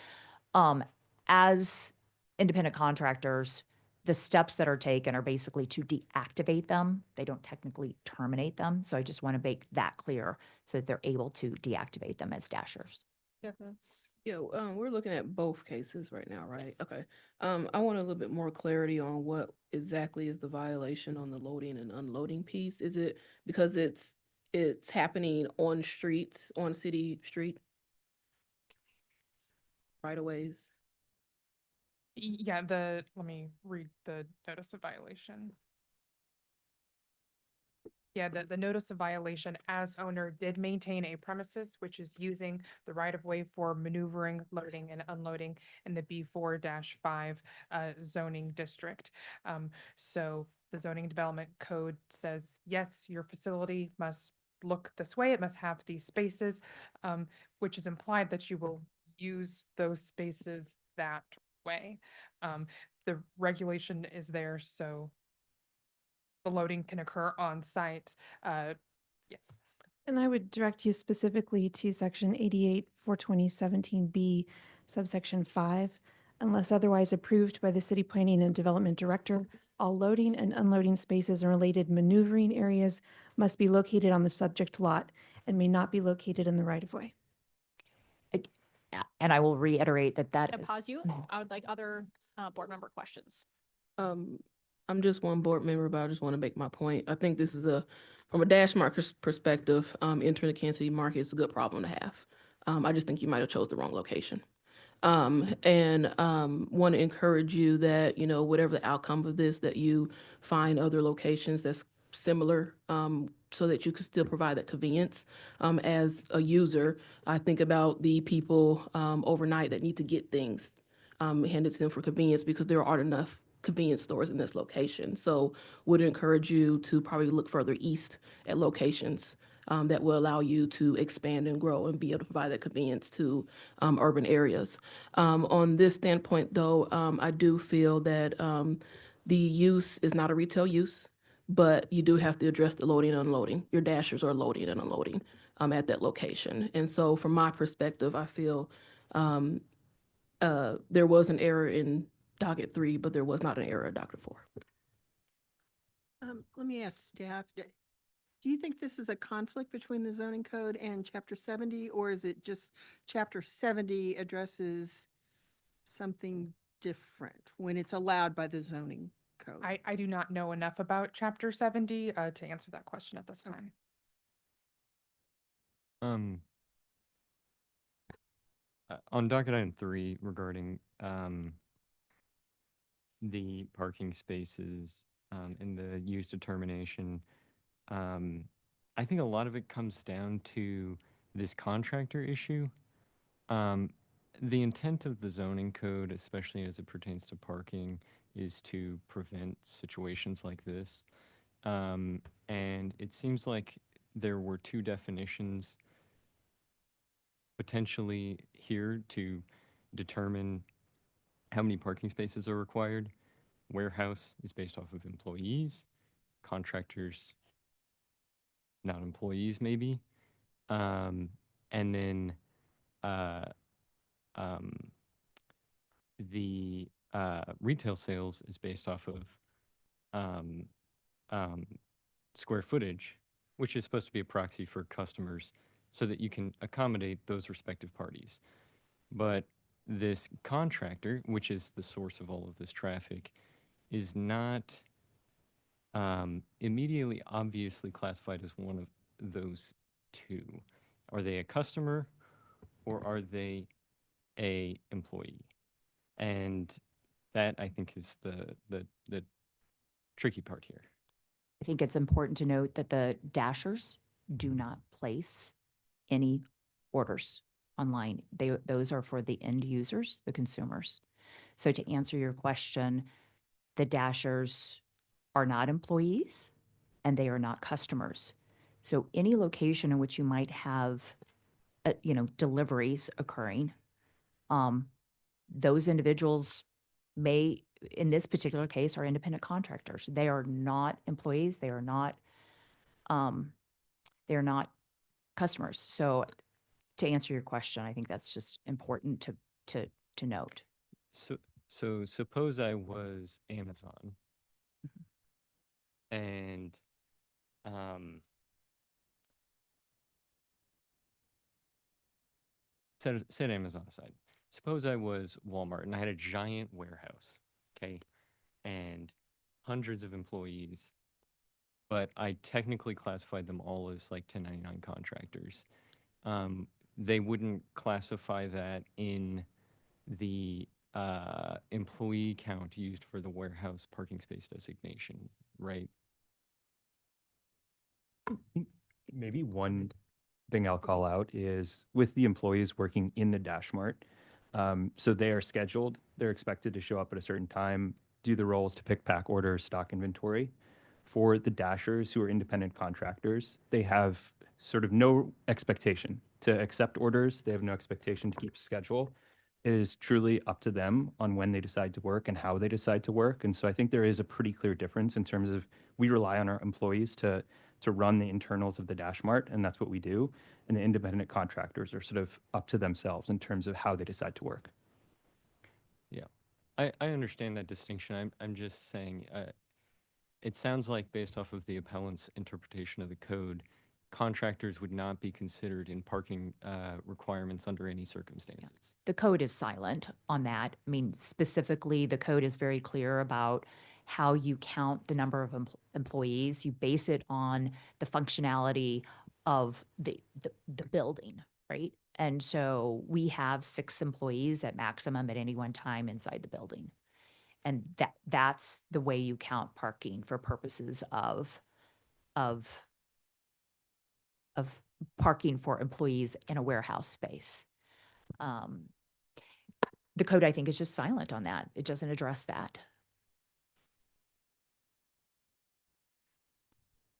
As independent contractors, the steps that are taken are basically to deactivate them. They don't technically terminate them. So I just want to make that clear so that they're able to deactivate them as dashers. Yeah, we're looking at both cases right now, right? Okay. I want a little bit more clarity on what exactly is the violation on the loading and unloading piece. Is it because it's happening on streets, on city street? Right of ways? Yeah, let me read the notice of violation. Yeah, the notice of violation as owner did maintain a premises which is using the right of way for maneuvering, loading and unloading in the B4-5 zoning district. So the zoning development code says, yes, your facility must look this way. It must have these spaces, which is implied that you will use those spaces that way. The regulation is there, so the loading can occur on site. Yes. And I would direct you specifically to section 88, 42017B, subsection 5. Unless otherwise approved by the city planning and development director, all loading and unloading spaces and related maneuvering areas must be located on the subject lot and may not be located in the right of way. And I will reiterate that I'm that gonna is. pause you. I would like other board member questions. I'm just one board member, but I just want to make my point. I think this is from a Dash Market's perspective, entering the Kansas City market is a good problem to have. I just think you might have chose the wrong location. And want to encourage you that, whatever the outcome of this, that you find other locations that's similar, so that you can still provide that convenience. As a user, I think about the people overnight that need to get things handed to them for convenience because there aren't enough convenience stores in this location. So would encourage you to probably look further east at locations that will allow you to expand and grow and be able to provide that convenience to urban areas. On this standpoint, though, I do feel that the use is not a retail use, but you do have to address the loading and unloading. Your dashers are loading and unloading at that location. And so from my perspective, I feel there was an error in docket 3, but there was not an error in docket 4. Let me ask staff, do you think this is a conflict between the zoning code and chapter 70, or is it just chapter 70 addresses something different when it's allowed by the zoning code? I do not know enough about chapter 70 to answer that question at this time. On docket item 3 regarding the parking spaces and the use determination, I think a lot of it comes down to this contractor issue. The intent of the zoning code, especially as it pertains to parking, is to prevent situations like this. And it seems like there were 2 definitions potentially here to determine how many parking spaces are required. Warehouse is based off of employees, contractors, not employees maybe. And then the retail sales is based off of square footage, which is supposed to be a proxy for customers so that you can accommodate those respective parties. But this contractor, which is the source of all of this traffic, is not immediately obviously classified as one of those 2. Are they a customer or are they a employee? And that, I think, is the tricky part here. I think it's important to note that the dashers do not place any orders online. Those are for the end users, the consumers. So to answer your question, the dashers are not employees and they are not customers. So any location in which you might have, deliveries occurring, those individuals may in this particular case, are independent contractors. They are not employees. They are not customers. So to answer your question, I think that's just important to note. So suppose I was Amazon and set Amazon aside. Suppose I was Walmart and I had a giant warehouse, okay, and hundreds of employees, but I technically classified them all as like 1099 contractors. They wouldn't classify that in the employee count used for the warehouse parking space designation, right? Maybe one thing I'll call out is with the employees working in the Dash Mart. So they are scheduled, they're expected to show up at a certain time, do the roles to pick, pack, order, stock inventory. For the Dashers who are independent contractors, they have sort of no expectation to accept orders. They have no expectation to keep schedule. It is truly up to them on when they decide to work and how they decide to work. And so I think there is a pretty clear difference in terms of we rely on our employees to run the internals of the Dash Mart, and that's what we do. And the independent contractors are sort of up to themselves in terms of how they decide to work. Yeah, I understand that distinction. I'm just saying, it sounds like based off of the appellant's interpretation of the code, contractors would not be considered in parking requirements under any circumstances. The code is silent on that. I mean, specifically, the code is very clear about how you count the number of employees. You base it on the functionality of the building, right? And so we have 6 employees at maximum at any one time inside the building. And that's the way you count parking for purposes of parking for employees in a warehouse space. The code, I think, is just silent on that. It doesn't address that.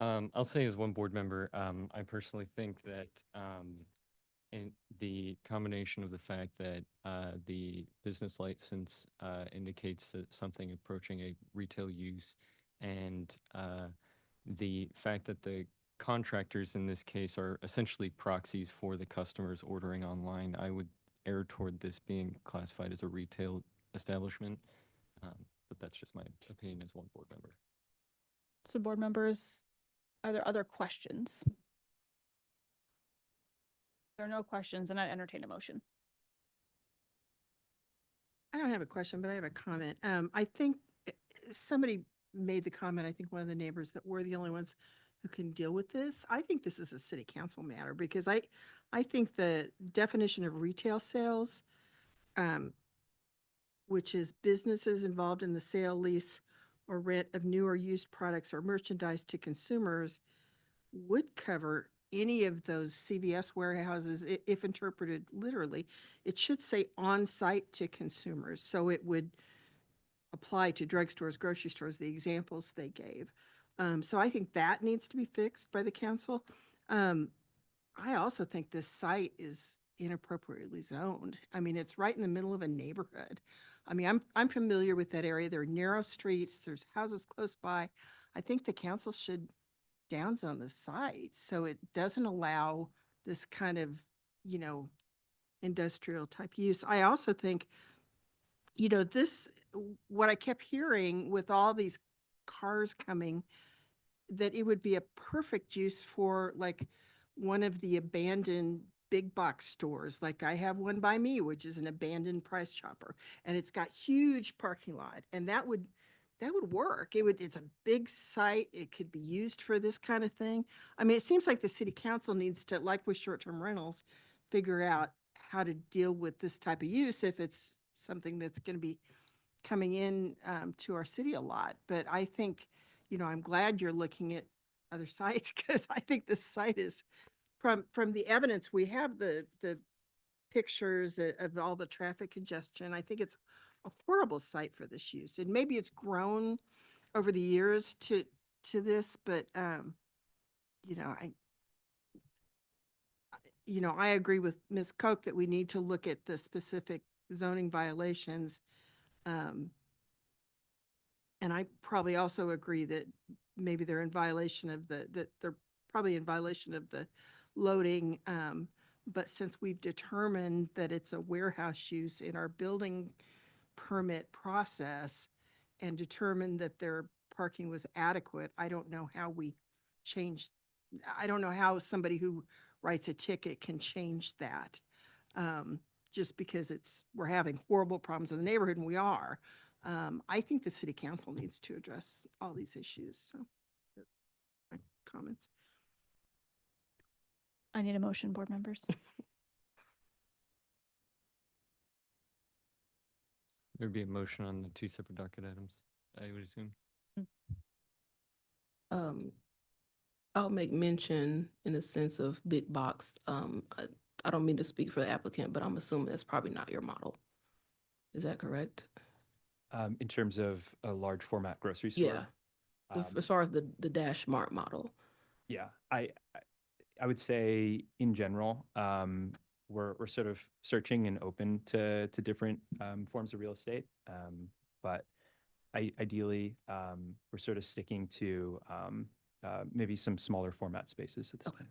I'll say as one board member, I personally think that in the combination of the fact that the business license indicates that something approaching a retail use, and the fact that the contractors in this case are essentially proxies for the customers ordering online, I would err toward this being classified as a retail establishment. But that's just my opinion as one board member. So board members, are there other questions? There are no questions, and I entertain a motion. I don't have a question, but I have a comment. I think somebody made the comment, I think one of the neighbors, that we're the only ones who can deal with this. I think this is a city council matter because I think the definition of retail sales, which is businesses involved in the sale, lease, or rent of new or used products or merchandise to consumers, would cover any of those CVS warehouses if interpreted literally. It should say on-site to consumers, so it would apply to drugstores, grocery stores, the examples they gave. So I think that needs to be fixed by the council. I also think this site is inappropriately zoned. I mean, it's right in the middle of a neighborhood. I mean, I'm familiar with that area. There are narrow streets, there's houses close by. I think the council should downzone the site so it doesn't allow this kind of, industrial type use. I also think, what I kept hearing with all these cars coming, that it would be a perfect use for like one of the abandoned big box stores. Like I have one by me, which is an abandoned Price Chopper, and it's got huge parking lot, and that would work. It's a big site. It could be used for this kind of thing. I mean, it seems like the city council needs to, like with short-term rentals, figure out how to deal with this type of use if it's something that's going to be coming in to our city a lot. But I think, I'm glad you're looking at other sites because I think this site is, from the evidence, we have the pictures of all the traffic congestion. I think it's a horrible site for this use, and maybe it's grown over the years to this, but I agree with Ms. Koch that we need to look at the specific zoning violations And I probably also agree that maybe they're in violation of that they're probably in violation of the loading. But since we've determined that it's a warehouse use in our building permit process and determined that their parking was adequate, I don't know how we change. I don't know how somebody who writes a ticket can change that. Just because we're having horrible problems in the neighborhood, and we are. I think the city council needs to address all these issues, so. My comments. I need a motion, board members. There'd be a motion on the two separate docket items, I would assume. I'll make mention in the sense of big box. I don't mean to speak for the applicant, but I'm assuming that's probably not your model. Is that correct? In terms of a large format grocery store? Yeah. As far as the Dash Mart model. Yeah, I would say in general, we're sort of searching and open to different forms of real estate. But ideally, we're sort of sticking to maybe some smaller format spaces at this time.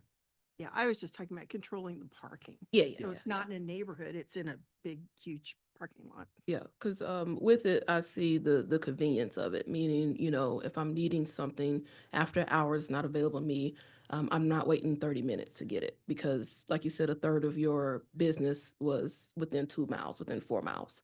Yeah, I was just talking about controlling the parking. Yeah. So it's not in a neighborhood, it's in a big, huge parking lot. Yeah, because with it, I see the convenience of it, meaning, you know, if I'm needing something after hours not available to me, I'm not waiting 30 minutes to get it because, like you said, a third of your business was within 2 miles, within 4 miles.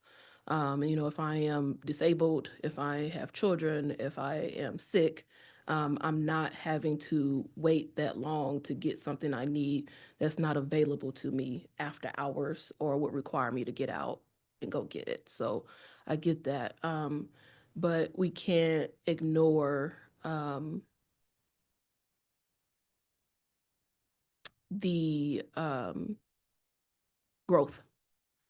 And, you know, if I am disabled, if I have children, if I am sick, I'm not having to wait that long to get something I need that's not available to me after hours or would require me to get out and go get it. So I get that. But we can't ignore the growth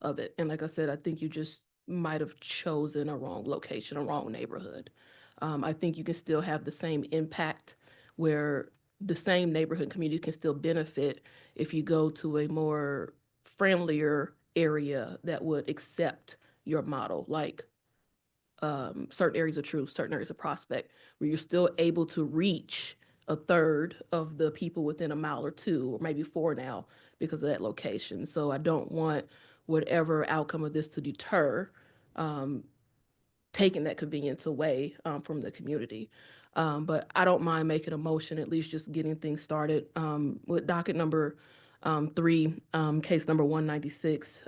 of it. And like I said, I think you just might have chosen a wrong location, a wrong neighborhood. I think you can still have the same impact where the same neighborhood community can still benefit if you go to a more friendlier area that would accept your model, like certain areas of Truth, certain areas of Prospect, where you're still able to reach a third of the people within a mile or 2, or maybe 4 now because of that location. So I don't want whatever outcome of this to deter taking that convenience away from the community. But I don't mind making a motion, at least just getting things started. With docket number 3, case number 196,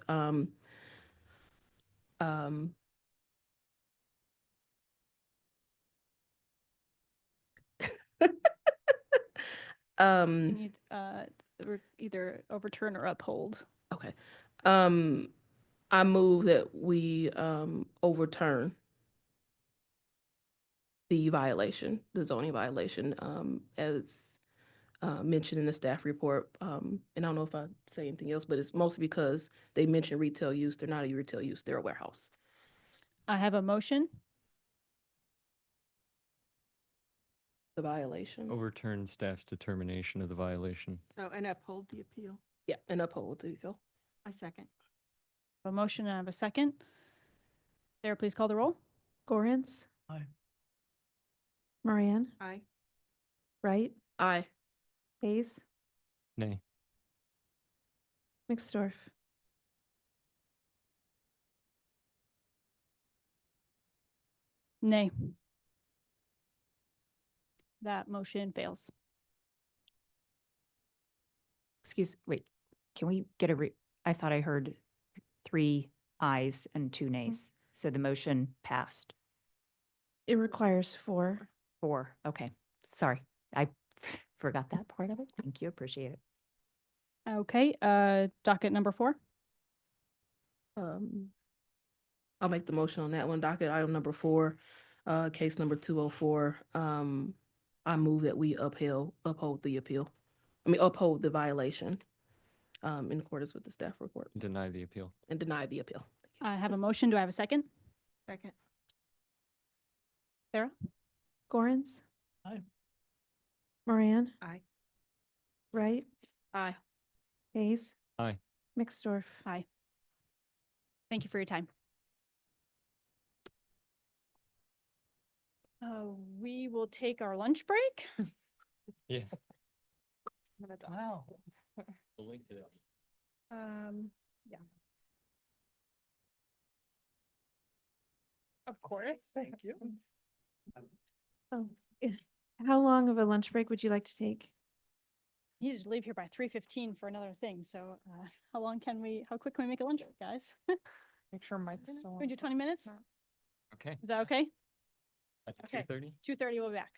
You need either overturn or uphold. Okay. I move that we overturn the violation, the zoning violation, as mentioned in the staff report. And I don't know if I say anything else, but it's mostly because they mentioned retail use. They're not a retail use, they're a warehouse. I have a motion. The violation. Overturn staff's determination of the violation. So, and uphold the appeal. Yeah, and uphold the appeal. I second. A motion and I have a second. Sarah, please call the roll. Gorence, Aye. Moran, Aye. Wright, Aye. Hayes, Nay. McStorf. Nay. That motion fails. Wait, can we get I thought I heard 3 ayes and 2 nays. So the motion passed. It requires 4. 4, okay. Sorry, I forgot that part of it. Thank you, appreciate it. Okay, docket number 4. I'll make the motion on that one. Docket item number 4, case number 204. I move that we uphold the appeal. Uphold the violation in accordance with the staff report. Deny the appeal. And deny the appeal. I have a motion. Do I have a second? Second. Sarah? Gorence, Aye. Moran, Aye. Wright, Aye. Hayes, Aye. McStorf. Aye. Thank you for your time. We will take our lunch break. Yeah. Wow. The link to that. Yeah. Of course. Thank you. Oh, how long of a lunch break would you like to take? Needed to leave here by 3:15 for another thing. So how quick can we make a lunch break, guys? Make sure Mike's still. Can we do 20 minutes? Okay. Is that okay? At Okay. 2:30? 2:30, we'll be back.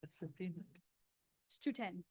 That's 15. It's 2:10.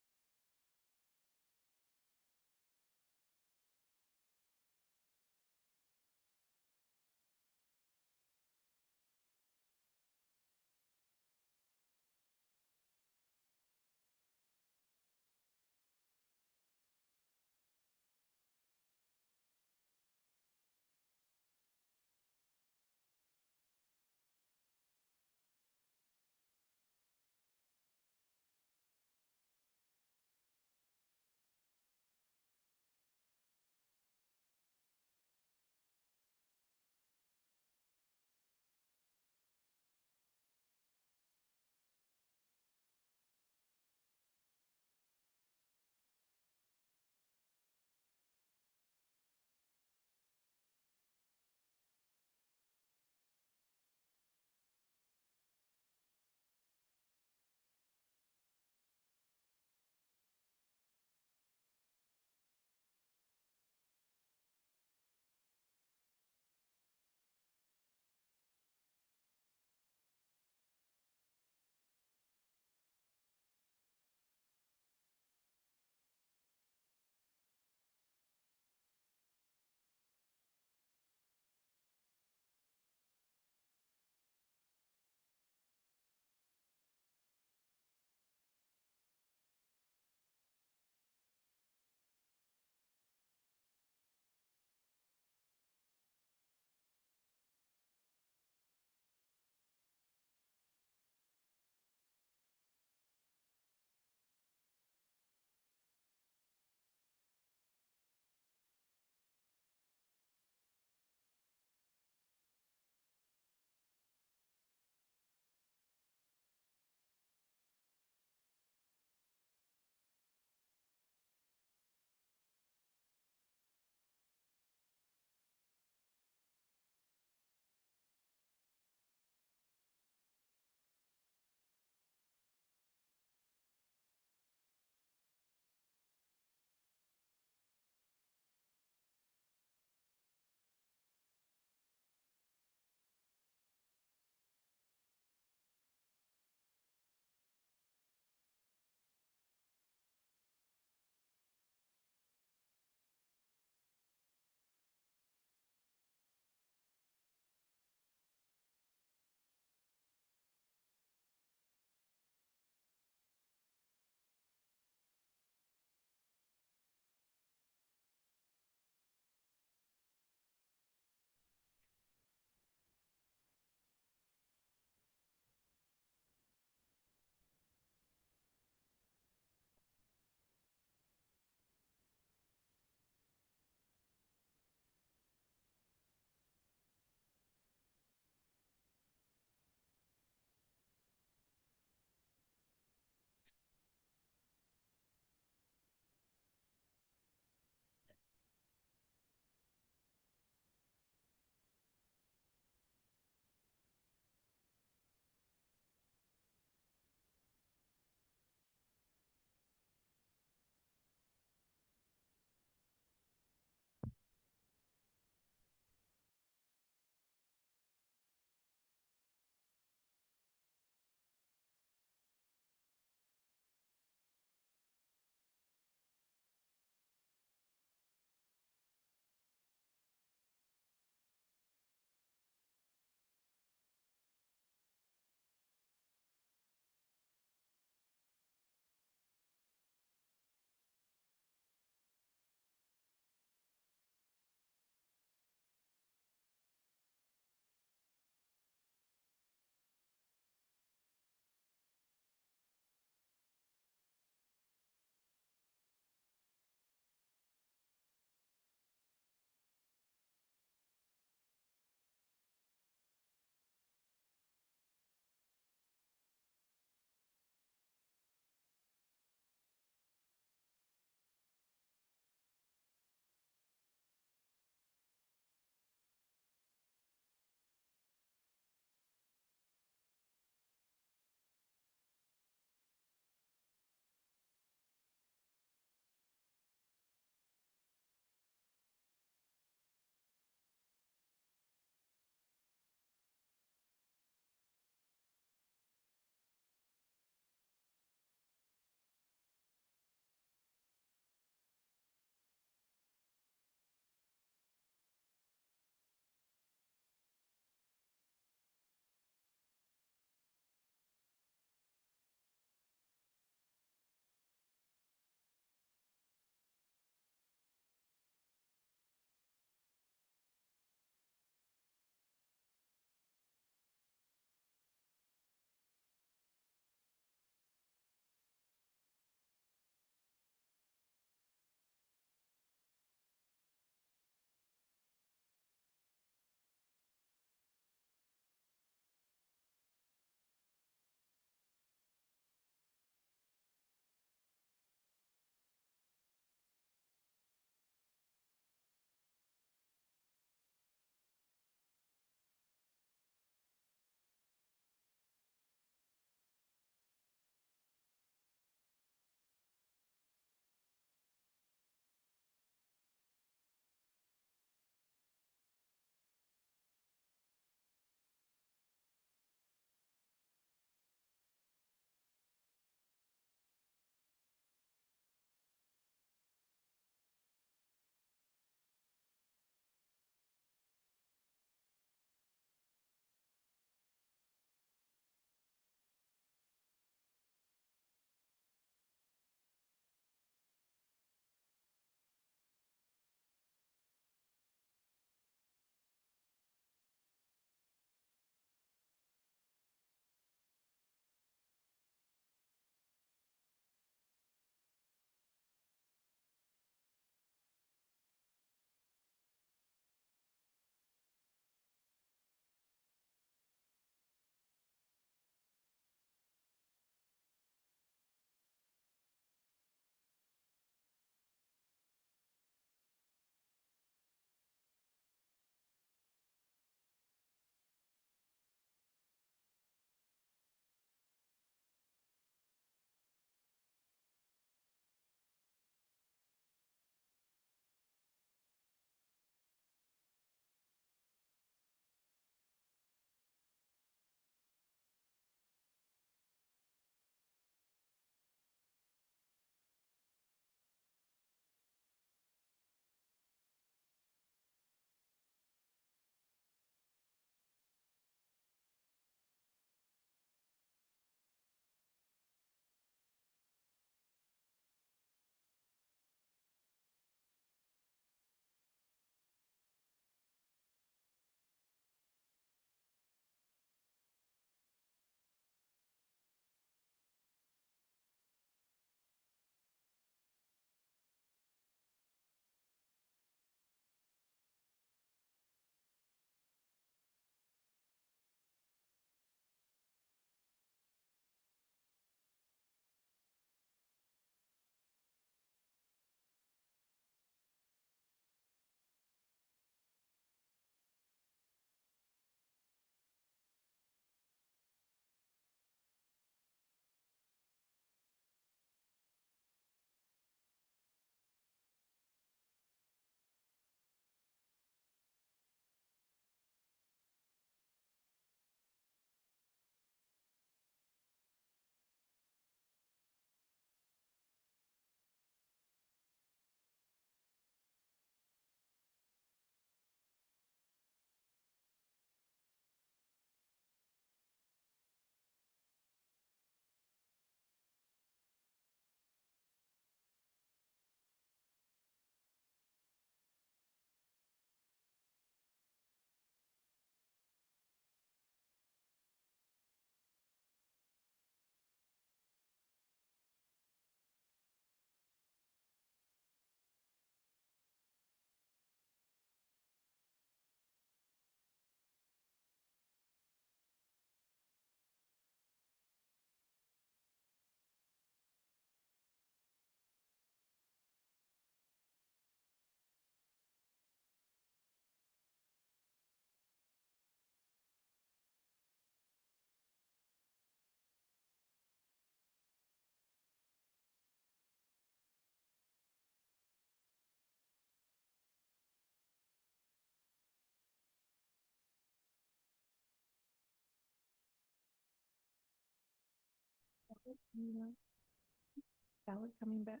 Ballot coming back.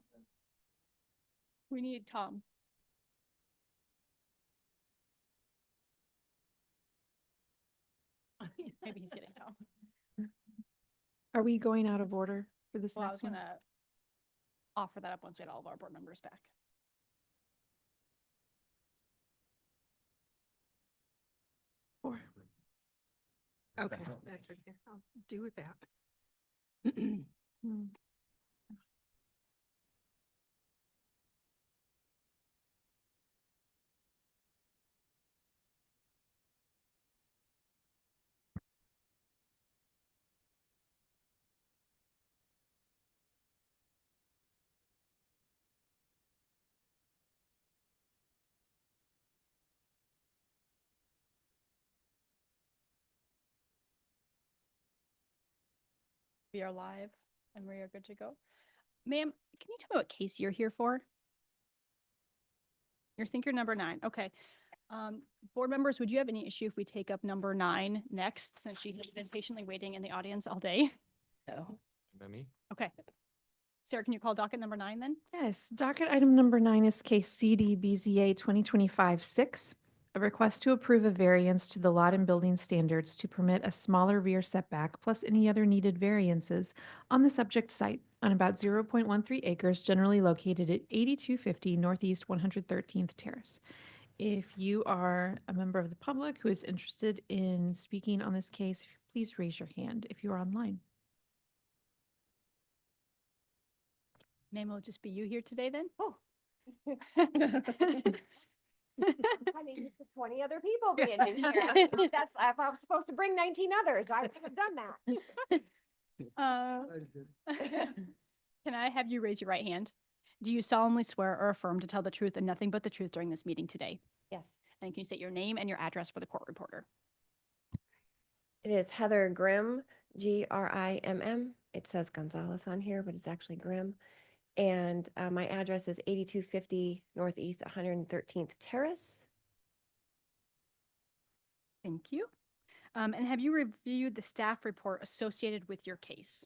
We need Tom. Maybe he's getting Tom. Are we going out of order for this Well, I was next one? gonna offer that up once we had all of our board members back. Or Okay, that's okay. I'll do with that. Hmm. We are live and we are good to go. Ma'am, can you tell me what case you're here for? You think you're number 9. Okay. Board members, would you have any issue if we take up number 9 next, since she has been patiently waiting in the audience all day? About me? Okay. Sarah, can you call docket number 9 then? Yes, docket item number 9 is case CD BZA 2025-6, a request to approve a variance to the lot and building standards to permit a smaller rear setback plus any other needed variances on the subject site on about 0.13 acres generally located at 8250 Northeast 113th Terrace. If you are a member of the public who is interested in speaking on this case, please raise your hand if you are online. Ma'am, will it just be you here today then? Oh. I mean, 20 other people being in here. That's, if I was supposed to bring 19 others, I would have done that. Can I have you raise your right hand? Do you solemnly swear or affirm to tell the truth and nothing but the truth during this meeting today? Yes. And can you state your name and your address for the court reporter? It is Heather Grimm, Grimm. It says Gonzalez on here, but it's actually Grimm. And my address is 8250 Northeast 113th Terrace. Thank you. And have you reviewed the staff report associated with your case?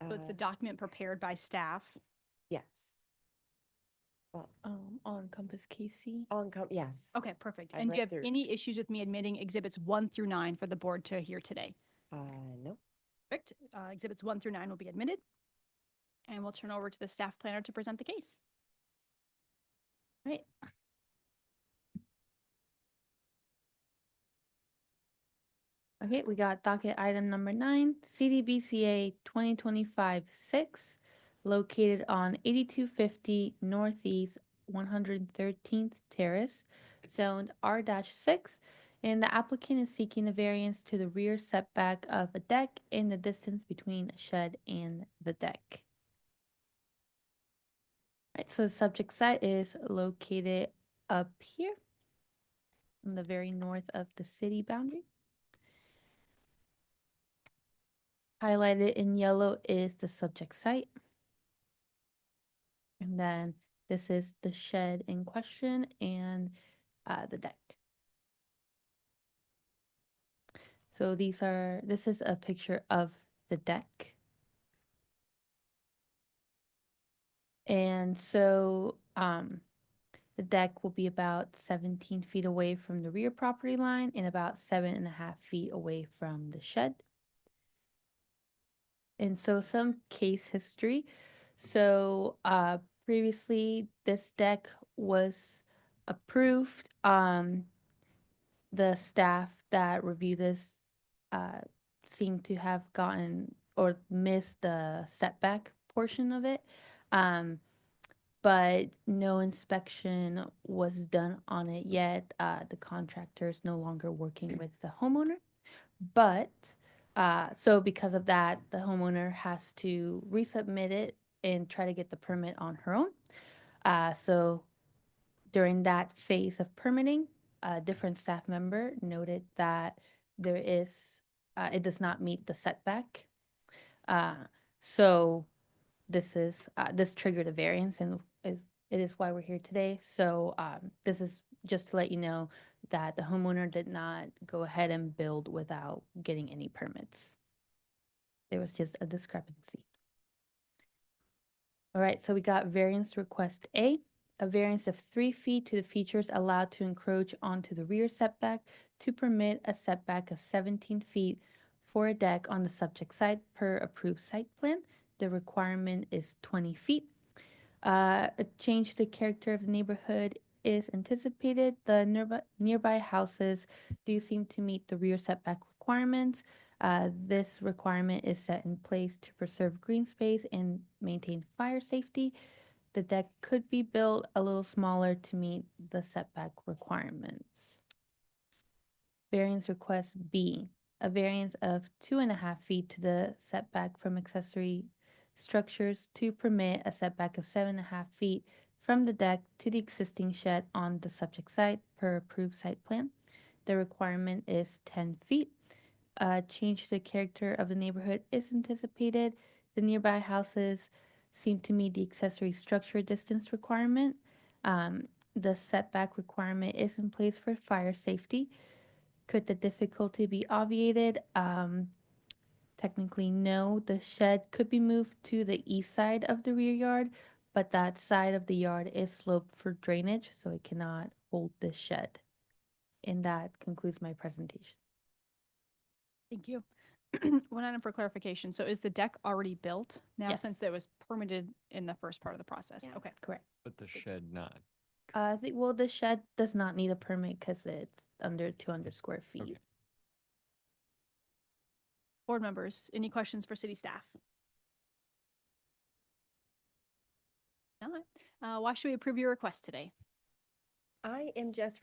So it's a document prepared by staff. Yes. Well, All encompass KC. yes. Okay, perfect. I've And do read you have through. any issues with me admitting exhibits 1 through 9 for the board to hear today? No. Perfect. Exhibits 1 through 9 will be admitted. And we'll turn over to the staff planner to present the case. Right. Okay, we got docket item number 9, CDBCA 2025-6, located on 8250 Northeast 113th Terrace, zoned R-6, and the applicant is seeking a variance to the rear setback of a deck in the distance between a shed and the deck. Right, so the subject site is located up here in the very north of the city boundary. Highlighted in yellow is the subject site. And then this is the shed in question and the deck. So this is a picture of the deck. And so the deck will be about 17 feet away from the rear property line and about 7.5 feet away from the shed. And so some case history. So previously this deck was approved. The staff that reviewed this seemed to have gotten or missed the setback portion of it. But no inspection was done on it yet. The contractor is no longer working with the homeowner. But so because of that, the homeowner has to resubmit it and try to get the permit on her own. So during that phase of permitting, a different staff member noted that it does not meet the setback. So this triggered a variance, and it is why we're here today. So this is just to let you know that the homeowner did not go ahead and build without getting any permits. There was just a discrepancy. All right, so we got variance request A, a variance of 3 feet to the features allowed to encroach onto the rear setback to permit a setback of 17 feet for a deck on the subject site per approved site plan. The requirement is 20 feet. A change to the character of the neighborhood is anticipated. The nearby houses do seem to meet the rear setback requirements. This requirement is set in place to preserve green space and maintain fire safety. The deck could be built a little smaller to meet the setback requirements. Variance request B, a variance of 2.5 feet to the setback from accessory structures to permit a setback of 7.5 feet from the deck to the existing shed on the subject site per approved site plan. The requirement is 10 feet. A change to the character of the neighborhood is anticipated. The nearby houses seem to meet the accessory structure distance requirement. The setback requirement is in place for fire safety. Could the difficulty be obviated? Technically, no. The shed could be moved to the east side of the rear yard, but that side of the yard is sloped for drainage, so it cannot hold the shed. And that concludes my presentation. Thank you. One item for clarification. So is the deck already built now Yes. since it was permitted in the first part of the process? Yeah. Okay. Correct. But the shed not. Well, the shed does not need a permit because it's under 200 square feet. Okay. Board members, any questions for city staff? Not. Why should we approve your request today? I am just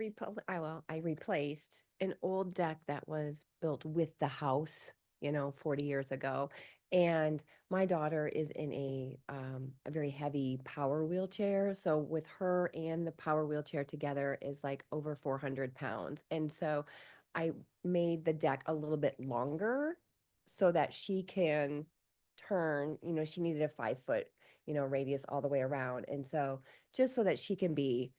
I replaced an old deck that was built with the house, 40 years ago. And my daughter is in a very heavy power wheelchair. So with her and the power wheelchair together is like over 400 pounds. And so I made the deck a little bit longer so that she can turn, she needed a 5-foot, radius all the way around. And so just so that she can be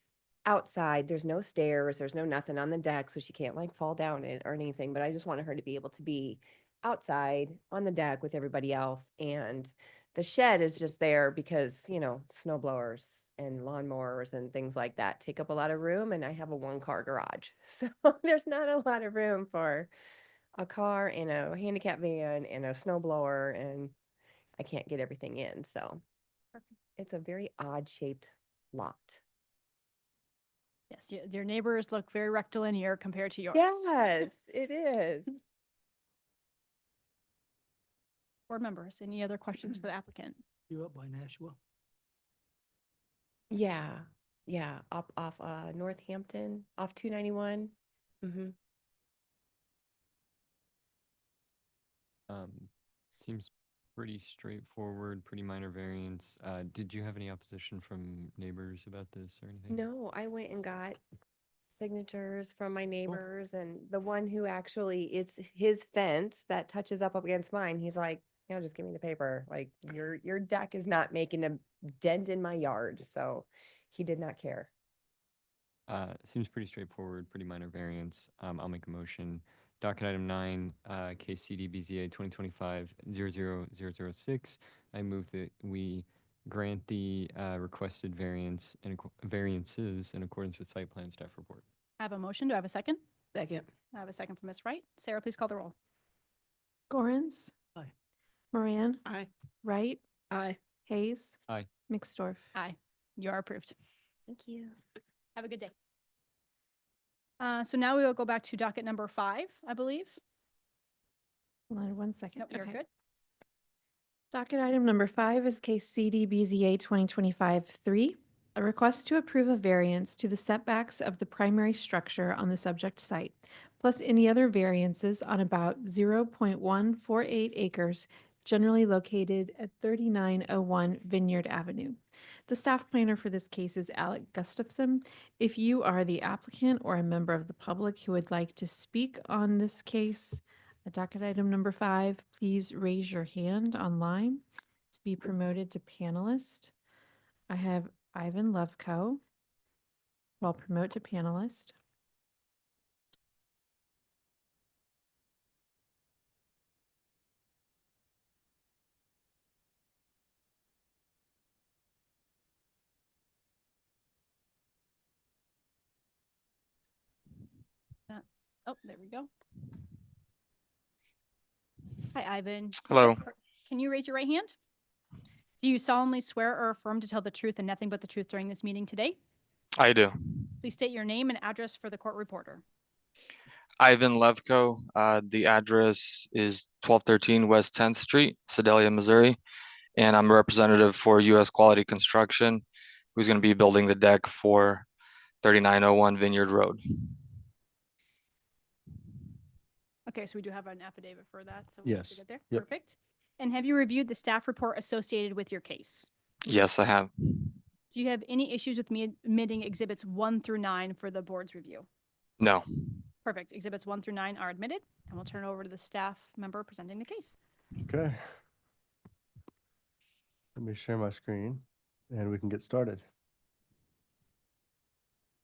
outside, there's no stairs, there's no nothing on the deck, so she can't like fall down it or anything. But I just wanted her to be able to be outside on the deck with everybody else. And the shed is just there because, snow blowers and lawnmowers and things like that take up a lot of room. And I have a 1-car garage. So there's not a lot of room for a car and a handicap van and a snow blower, and I can't get everything in. So it's a very odd shaped lot. Yes, your neighbors look very rectilinear compared to yours. Yes, it is. Board members, any other questions for the applicant? You up by Nashua? Yeah, up off Northampton, off 291. Mm-hmm. Seems pretty straightforward, pretty minor variance. Did you have any opposition from neighbors about this or anything? No, I went and got signatures from my neighbors, and the one who actually, it's his fence that touches up against mine. He's like, just give me the paper. Like your deck is not making a dent in my yard. So he did not care. Seems pretty straightforward, pretty minor variance. I'll make a motion. Docket item 9, KCD BZA 2025-00006. I move that we grant the requested variances in accordance with site plan staff report. I have a motion. Do I have a second? Second. I have a second from Ms. Wright. Sarah, please call the roll. Gorens? Aye. Moran? Aye. Wright? Aye. Hayes? Aye. Mixdorf? Aye. You are approved. Thank you. Have a good day. So now we will go back to docket number 5, I believe. Hold on 1 second. Nope, you're Okay. good. Docket item number 5 is case CD BZA 2025-3, a request to approve a variance to the setbacks of the primary structure on the subject site, plus any other variances on about 0.148 acres generally located at 3901 Vineyard Avenue. The staff planner for this case is Alec Gustafson. If you are the applicant or a member of the public who would like to speak on this case, docket item number 5, please raise your hand online to be promoted to panelist. I have Ivan Levko. I'll promote to panelist. Oh, there we go. Hi, Ivan. Hello. Can you raise your right hand? Do you solemnly swear or affirm to tell the truth and nothing but the truth during this meeting today? I do. Please state your name and address for the court reporter. Ivan Levko. The address is 1213 West 10th Street, Sedalia, Missouri. And I'm a representative for U.S. Quality Construction, who's going to be building the deck for 3901 Vineyard Road. Okay, so we do have an affidavit for that. So we have to Yes. get there. Yep. Perfect. And have you reviewed the staff report associated with your case? Yes, I have. Do you have any issues with me admitting exhibits 1 through 9 for the board's review? No. Perfect. Exhibits 1 through 9 are admitted, and we'll turn it over to the staff member presenting the case. Okay. Let me share my screen and we can get started.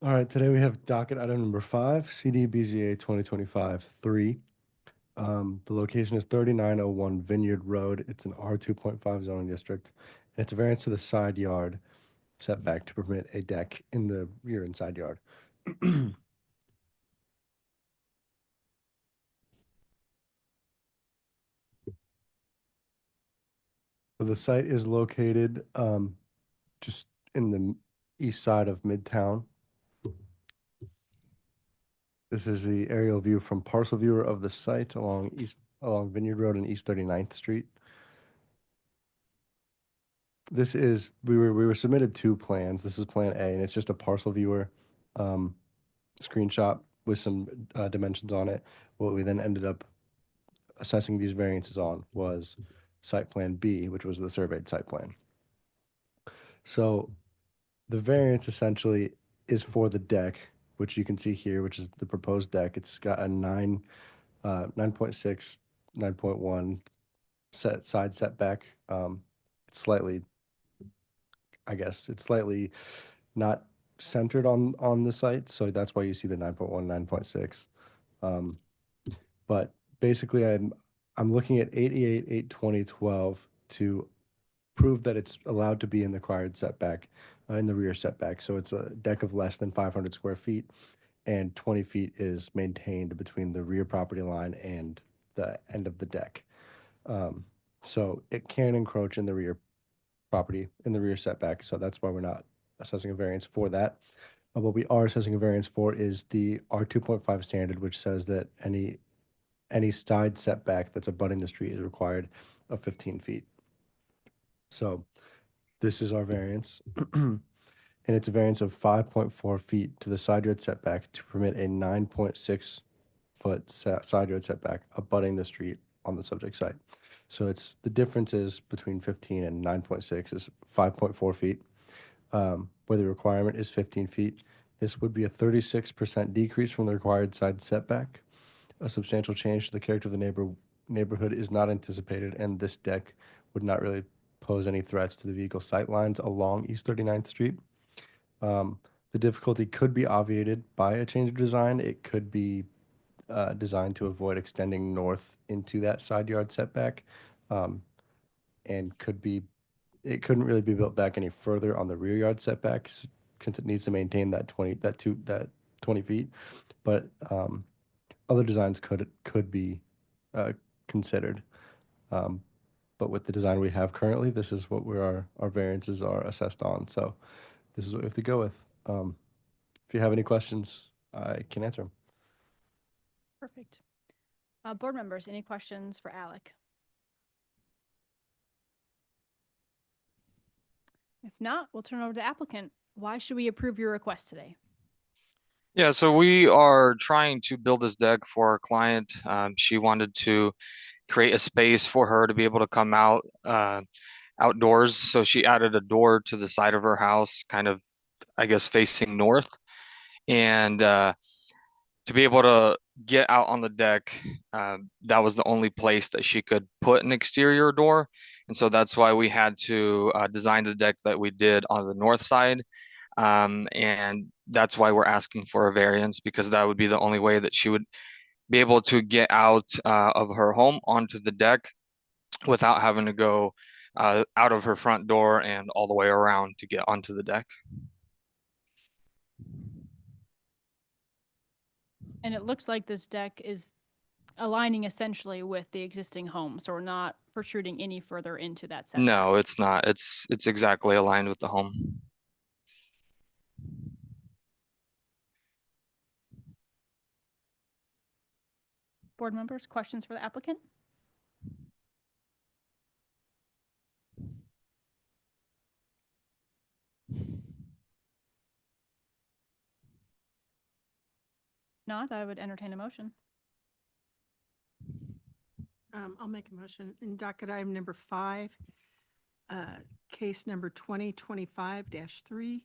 All right, today we have docket item number 5, CD BZA 2025-3. The location is 3901 Vineyard Road. It's an R2.5 zoning district. And it's a variance to the side yard setback to permit a deck in the rear and side yard. So the site is located just in the east side of Midtown. This is the aerial view from parcel viewer of the site along Vineyard Road and East 39th Street. This is we were submitted 2 plans. This is Plan A, and it's just a parcel viewer screenshot with some dimensions on it. What we then ended up assessing these variances on was Site Plan B, which was the surveyed site plan. So the variance essentially is for the deck, which you can see here, which is the proposed deck. It's got a 9.6, 9.1 side setback. It's slightly, I guess, it's slightly not centered on the site, so that's why you see the 9.1, 9.6. But basically, I'm looking at 88, 820, 12 to prove that it's allowed to be in the required setback, in the rear setback. So it's a deck of less than 500 square feet, and 20 feet is maintained between the rear property line and the end of the deck. So it can encroach in the rear property, in the rear setback. So that's why we're not assessing a variance for that. What we are assessing a variance for is the R2.5 standard, which says that any side setback that's abutting the street is required of 15 feet. So this is our variance. And it's a variance of 5.4 feet to the side yard setback to permit a 9.6 foot side yard setback abutting the street on the subject site. So it's the differences between 15 and 9.6 is 5.4 feet. Where the requirement is 15 feet. This would be a 36% decrease from the required side setback. A substantial change to the character of the neighborhood is not anticipated, and this deck would not really pose any threats to the vehicle sight lines along East 39th Street. The difficulty could be obviated by a change of design. It could be designed to avoid extending north into that side yard setback, and it couldn't really be built back any further on the rear yard setbacks since it needs to maintain that 20 feet. But other designs could be considered. But with the design we have currently, this is what our variances are assessed on. So this is what we have to go with. If you have any questions, I can answer them. Perfect. Board members, any questions for Alec? If not, we'll turn it over to the applicant. Why should we approve your request today? Yeah, so we are trying to build this deck for our client. She wanted to create a space for her to be able to come out outdoors. So she added a door to the side of her house, kind of, I guess, facing north. And to be able to get out on the deck, that was the only place that she could put an exterior door. And so that's why we had to design the deck that we did on the north side. And that's why we're asking for a variance, because that would be the only way that she would be able to get out of her home onto the deck without having to go out of her front door and all the way around to get onto the deck. And it looks like this deck is aligning essentially with the existing home, so we're not protruding any further into that setback. No, it's not. It's exactly aligned with the home. Board members, questions for the applicant? Not, I would entertain a motion. I'll make a motion. In docket item number 5, case number 2025-3,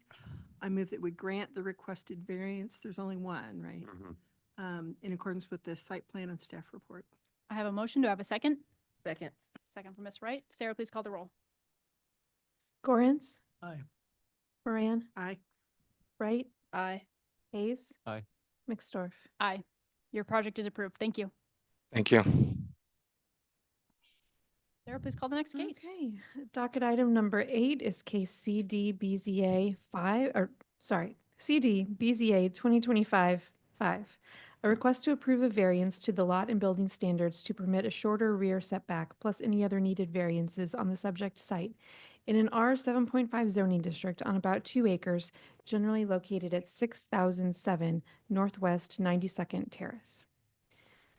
I move that we grant the requested variance. There's only one, right? In accordance with the site plan and staff report. I have a motion. Do I have a second? Second. Second from Ms. Wright. Sarah, please call the roll. Gorance, Aye. Moran, Aye. Wright, Aye. Hayes, Aye. McStorf. Aye. Your project is approved. Thank you. Thank you. Sarah, please call the next case. Okay, docket item number 8 is case CD BZA 2025-5. A request to approve a variance to the lot and building standards to permit a shorter rear setback plus any other needed variances on the subject site in an R 7.5 zoning district on about 2 acres, generally located at 6007 Northwest 92nd Terrace.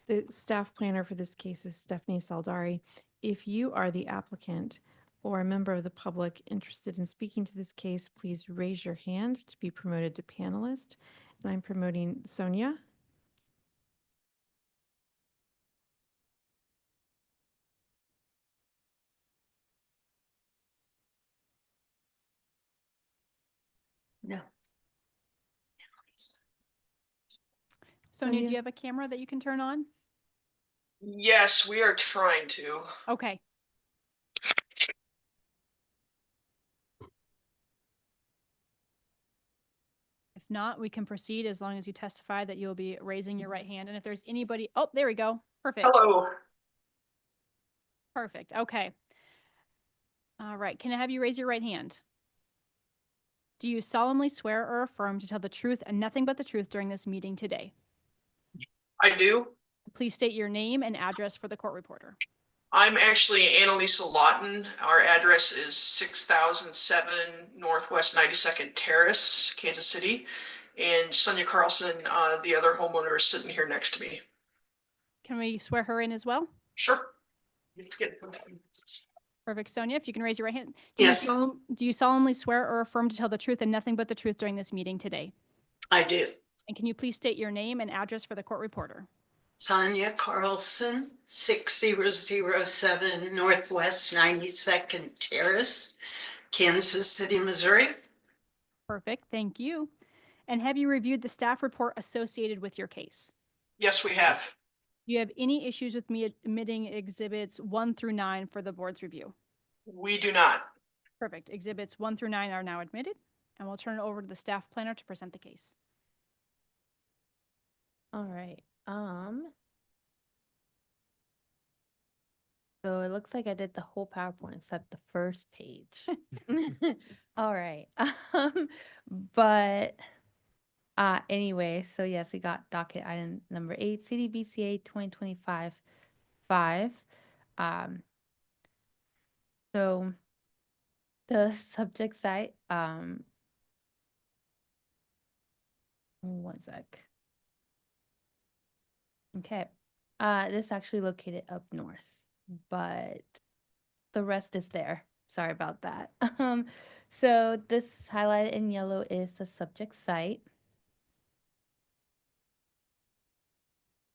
The staff planner for this case is Stephanie Saldari. If you are the applicant or a member of the public interested in speaking to this case, please raise your hand to be promoted to panelist. And I'm promoting Sonia. No. Sonia, do you have a camera that you can turn on? Yes, we are trying to. Okay. If not, we can proceed as long as you testify that you'll be raising your right hand. And if there's anybody, oh, there we go. Perfect. Hello. Perfect. Okay. All right. Can I have you raise your right hand? Do you solemnly swear or affirm to tell the truth and nothing but the truth during this meeting today? I do. Please state your name and address for the court reporter. I'm actually Annalisa Lawton. Our address is 6007 Northwest 92nd Terrace, Kansas City. And Sonia Carlson, the other homeowner, is sitting here next to me. Can we swear her in as well? Sure. Perfect. Sonia, if you can raise your right hand. Yes. Do you solemnly swear or affirm to tell the truth and nothing but the truth during this meeting today? I do. And can you please state your name and address for the court reporter? Sonia Carlson, 6007 Northwest 92nd Terrace, Kansas City, Missouri. Perfect. Thank you. And have you reviewed the staff report associated with your case? Yes, we have. Do you have any issues with me admitting exhibits 1 through 9 for the board's review? We do not. Perfect. Exhibits 1 through 9 are now admitted, and we'll turn it over to the staff planner to present the case. All right. So it looks like I did the whole PowerPoint except the first page. All right. But anyway, so yes, we got docket item number 8, CDBCA 2025-5. So the subject site, one sec. Okay. This is actually located up north, but the rest is there. Sorry about that. So this highlighted in yellow is the subject site.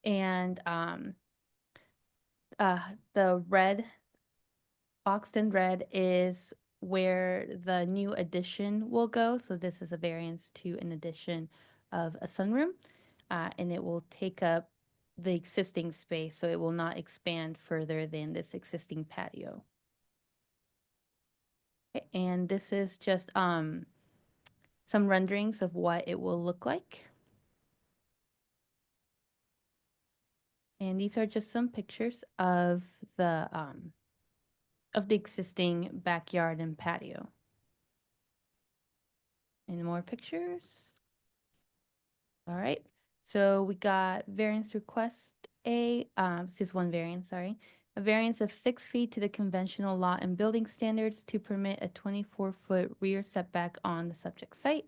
And the red, boxed in red, is where the new addition will go. So this is a variance to an addition of a sunroom, and it will take up the existing space, so it will not expand further than this existing patio. Okay, and this is just some renderings of what it will look like. And these are just some pictures of the existing backyard and patio. And more pictures. All right. So we got variance request A, this is one variance, sorry. A variance of 6 feet to the conventional lot and building standards to permit a 24-foot rear setback on the subject site.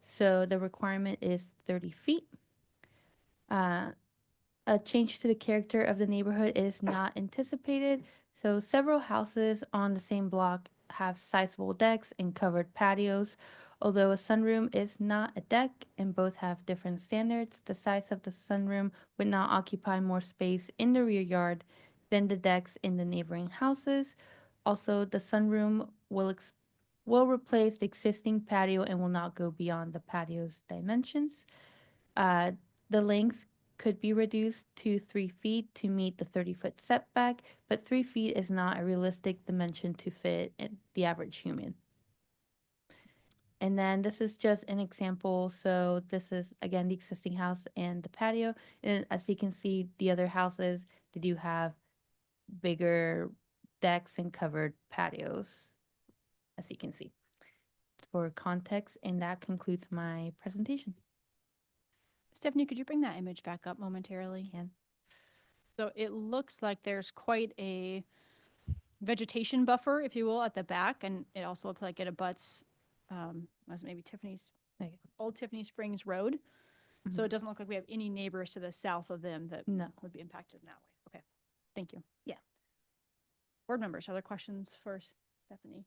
So the requirement is 30 feet. A change to the character of the neighborhood is not anticipated. So several houses on the same block have sizable decks and covered patios. Although a sunroom is not a deck and both have different standards, the size of the sunroom would not occupy more space in the rear yard than the decks in the neighboring houses. Also, the sunroom will replace the existing patio and will not go beyond the patio's dimensions. The length could be reduced to 3 feet to meet the 30-foot setback, but 3 feet is not a realistic dimension to fit the average human. And then this is just an example. So this is, again, the existing house and the patio. And as you can see, the other houses, they do have bigger decks and covered patios, as you can see. For context, and that concludes my presentation. Stephanie, could you bring that image back up momentarily? Can. So it looks like there's quite a vegetation buffer, if you will, at the back, and it also looks like it abuts, was it maybe Old Tiffany Springs Road. So it doesn't look like we have any neighbors to the south of them that would be impacted in that way. Okay, thank you. Yeah. Board members, other questions for Stephanie?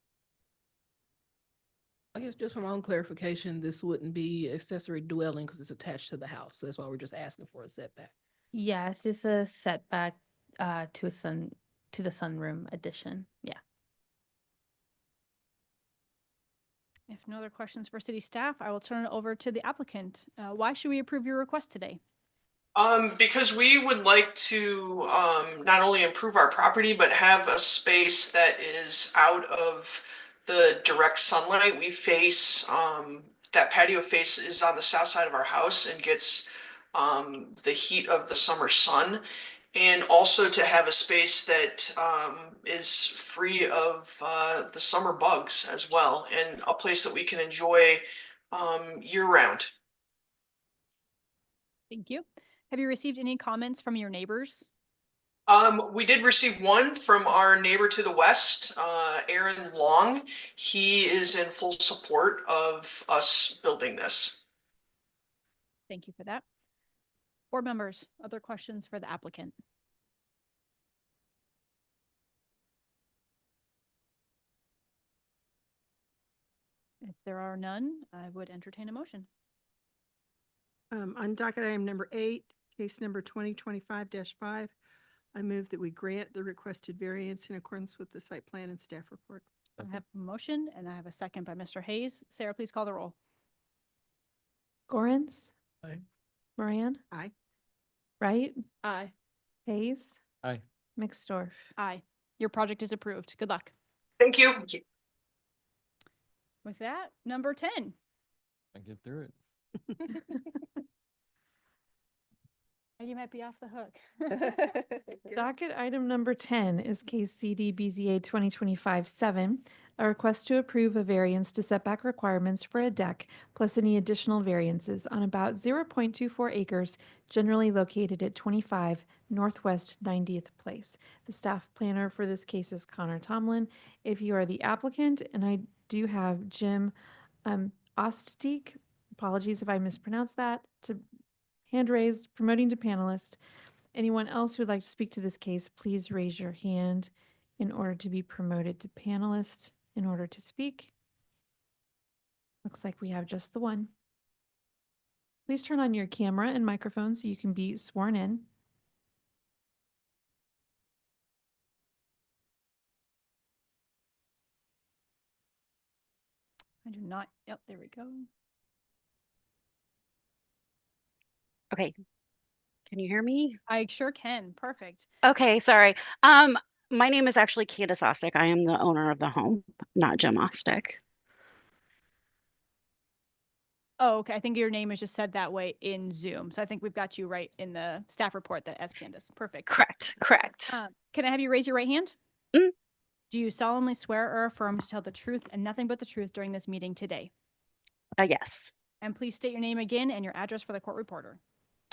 I guess just for my own clarification, this wouldn't be accessory dwelling because it's attached to the house. So that's why we're just asking for a setback. Yes, it's a setback to the sunroom addition. Yeah. If no other questions for city staff, I will turn it over to the applicant. Why should we approve your request today? Because we would like to not only improve our property, but have a space that is out of the direct sunlight. We face, that patio face is on the south side of our house and gets the heat of the summer sun. And also to have a space that is free of the summer bugs as well, and a place that we can enjoy year round. Thank you. Have you received any comments from your neighbors? We did receive one from our neighbor to the west, Aaron Long. He is in full support of us building this. Thank you for that. Board members, other questions for the applicant? If there are none, I would entertain a motion. On docket item number 8, case number 2025-5, I move that we grant the requested variance in accordance with the site plan and staff report. I have a motion and I have a second by Mr. Hayes. Sarah, please call the roll. Gorens? Aye. Moran? Aye. Wright? Aye. Hayes? Aye. McStorf? Aye. Your project is approved. Good luck. Thank you. With that, number 10. I get through it. You might be off the hook. Docket item number 10 is case CD BZA 2025-7, a request to approve a variance to setback requirements for a deck plus any additional variances on about 0.24 acres generally located at 25 Northwest 90th Place. The staff planner for this case is Connor Tomlin. If you are the applicant, and I do have Jim Osteek, apologies if I mispronounced that, to hand raised, promoting to panelist. Anyone else who would like to speak to this case, please raise your hand in order to be promoted to panelist in order to speak. Looks like we have just the one. Please turn on your camera and microphone so you can be sworn in. I do not. Yep, there we go. Okay. Can you hear me? I sure can. Perfect. Okay, sorry. My name is actually Candace Ostick. I am the owner of the home, not Jim Ostick. Oh, okay. I think your name is just said that way in Zoom. So I think we've got you right in the staff report that as Candace. Perfect. Correct. Can I have you raise your right hand? Mm. Do you solemnly swear or affirm to tell the truth and nothing but the truth during this meeting today? Yes. And please state your name again and your address for the court reporter.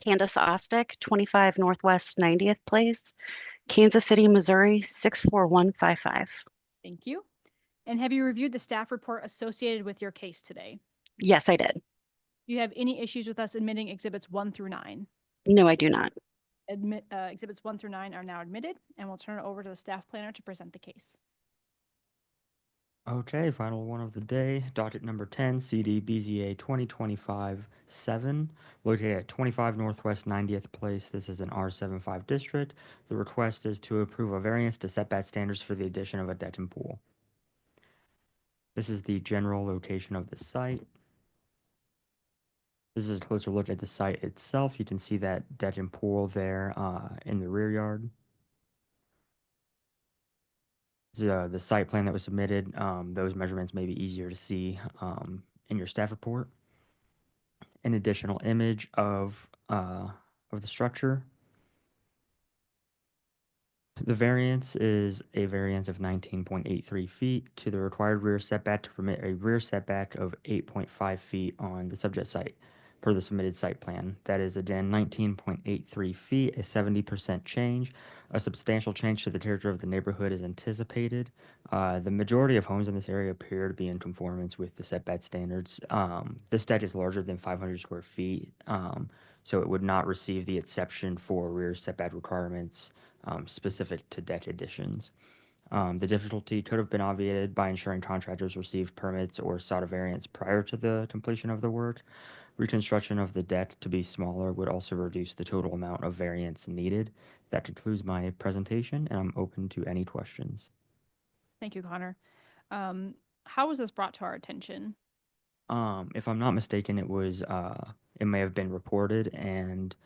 Candace Ostick, 25 Northwest 90th Place, Kansas City, Missouri, 64155. Thank you. And have you reviewed the staff report associated with your case today? Yes, I did. Do you have any issues with us admitting exhibits 1 through 9? No, I do not. Exhibits 1 through 9 are now admitted, and we'll turn it over to the staff planner to present the case. Okay, final one of the day, docket number 10, CD BZA 2025-7, located at 25 Northwest 90th Place. This is an R75 district. The request is to approve a variance to setback standards for the addition of a deck and pool. This is the general location of the site. This is a closer look at the site itself. You can see that deck and pool there in the rear yard. The site plan that was submitted, those measurements may be easier to see in your staff report. An additional image of the structure. The variance is a variance of 19.83 feet to the required rear setback to permit a rear setback of 8.5 feet on the subject site per the submitted site plan. That is again 19.83 feet, a 70% change. A substantial change to the character of the neighborhood is anticipated. The majority of homes in this area appear to be in conformance with the setback standards. This deck is larger than 500 square feet, so it would not receive the exception for rear setback requirements specific to deck additions. The difficulty could have been obviated by ensuring contractors received permits or sought a variance prior to the completion of the work. Reconstruction of the deck to be smaller would also reduce the total amount of variance needed. That concludes my presentation, and I'm open to any questions. Thank you, Connor. How was this brought to our attention? If I'm not mistaken, it may have been reported and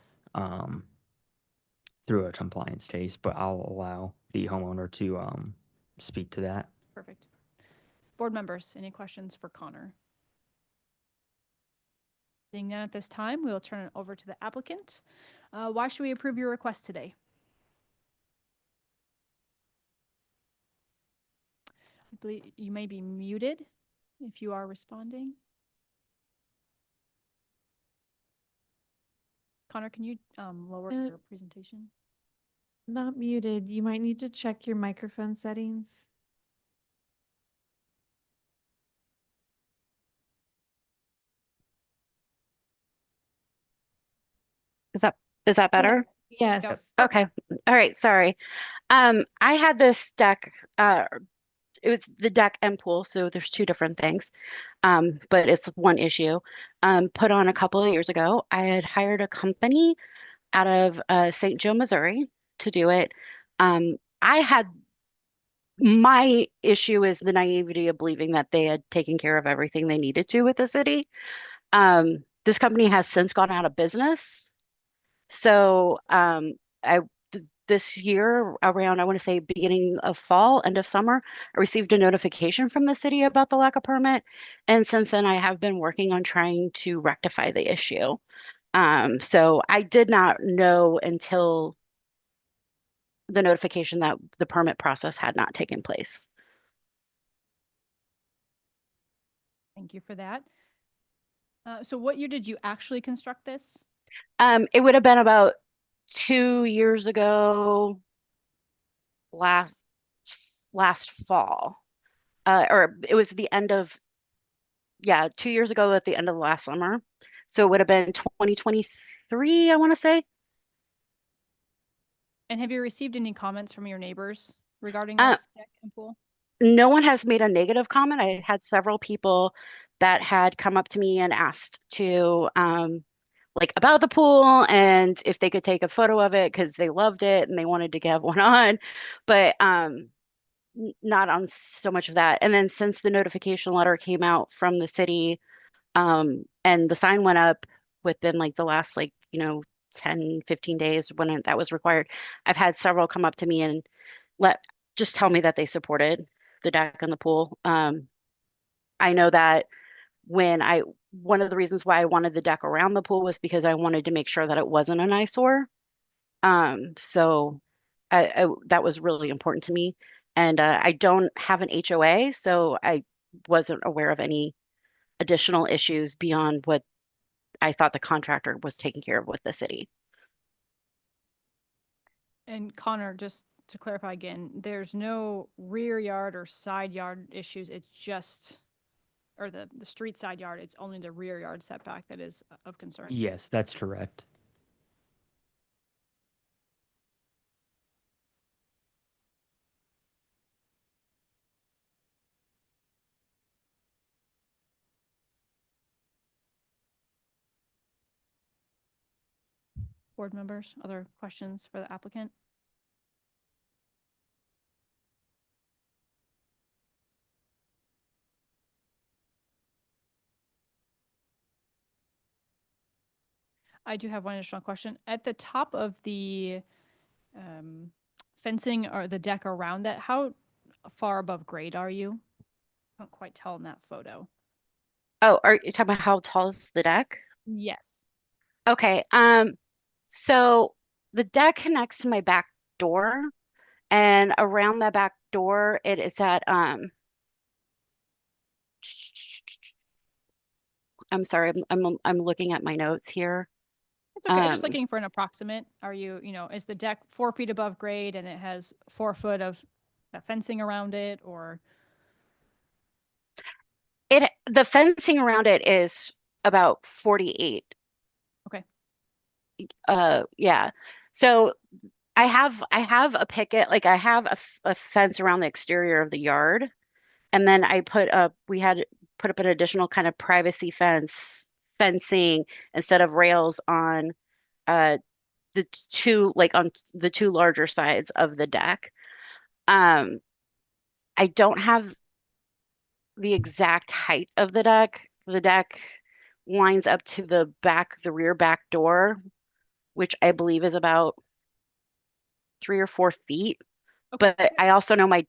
through a compliance case, but I'll allow the homeowner to speak to that. Perfect. Board members, any questions for Connor? Seeing none at this time, we will turn it over to the applicant. Why should we approve your request today? I believe you may be muted if you are responding. Connor, can you lower your presentation? Not muted. You might need to check your microphone settings. Is that better? Yes. Okay. All right. Sorry. I had this deck, it was the deck and pool, so there's two different things. But it's one issue. Put on a couple of years ago. I had hired a company out of St. Joe, Missouri to do it. My issue is the naivety of believing that they had taken care of everything they needed to with the city. This company has since gone out of business. So I this year around, I want to say beginning of fall, end of summer, I received a notification from the city about the lack of permit. And since then, I have been working on trying to rectify the issue. So I did not know until the notification that the permit process had not taken place. Thank you for that. So what year did you actually construct this? It would have been about 2 years ago, last fall. Or it was the end of, 2 years ago at the end of last summer. So it would have been 2023, I want to say. And have you received any comments from your neighbors regarding Uh, this deck and pool? No one has made a negative comment. I had several people that had come up to me and asked to like about the pool and if they could take a photo of it because they loved it and they wanted to have one on, but not on so much of that. And then since the notification letter came out from the city, and the sign went up within like the last 10, 15 days when that was required, I've had several come up to me and just tell me that they supported the deck and the pool. I know that one of the reasons why I wanted the deck around the pool was because I wanted to make sure that it wasn't an eyesore. So that was really important to me. And I don't have an HOA, so I wasn't aware of any additional issues beyond what I thought the contractor was taking care of with the city. And Connor, just to clarify again, there's no rear yard or side yard issues. It's just, or the street side yard, it's only the rear yard setback that is of concern. Yes, that's correct. Board members, other questions for the applicant? I do have one additional question. At the top of the fencing or the deck around that, how far above grade are you? I can't quite tell in that photo. Oh, are you talking about how tall is the deck? Yes. Okay. So the deck connects to my back door, and around that back door, it is at I'm sorry, I'm looking at my notes here. It's okay. I'm just looking for an approximate. Are you, is the deck 4 feet above grade and it has 4 foot of that fencing around it, or? The fencing around it is about 48. Okay. Yeah. So I have a picket, like I have a fence around the exterior of the yard, and then we had put up an additional kind of privacy fencing instead of rails on the two larger sides of the deck. I don't have the exact height of the deck. The deck lines up to the rear back door, which I believe is about 3 or 4 feet. Okay. But I also know my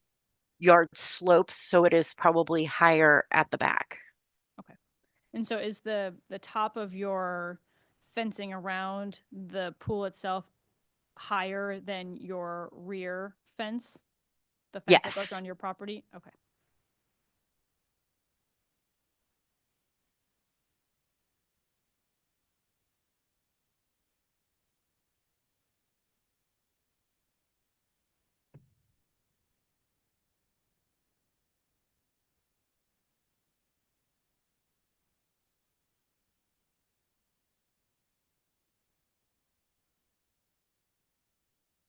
yard slopes, so it is probably higher at the back. Okay. And so is the top of your fencing around the pool itself higher than your rear fence? The fence that goes Yes. around your property? Okay.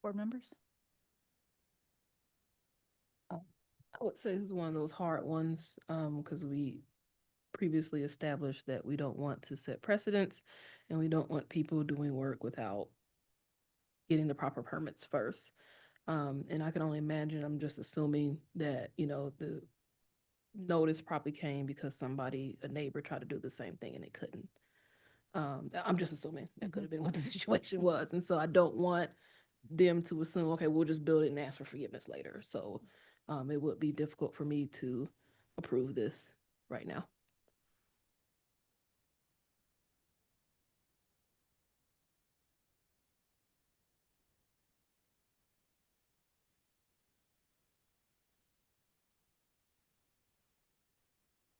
Board members? I would say this is one of those hard ones, because we previously established that we don't want to set precedents and we don't want people doing work without getting the proper permits first. And I can only imagine, I'm just assuming that, the notice probably came because a neighbor tried to do the same thing and they couldn't. I'm just assuming that could have been what the situation was. And so I don't want them to assume, okay, we'll just build it and ask for forgiveness later. So it would be difficult for me to approve this right now.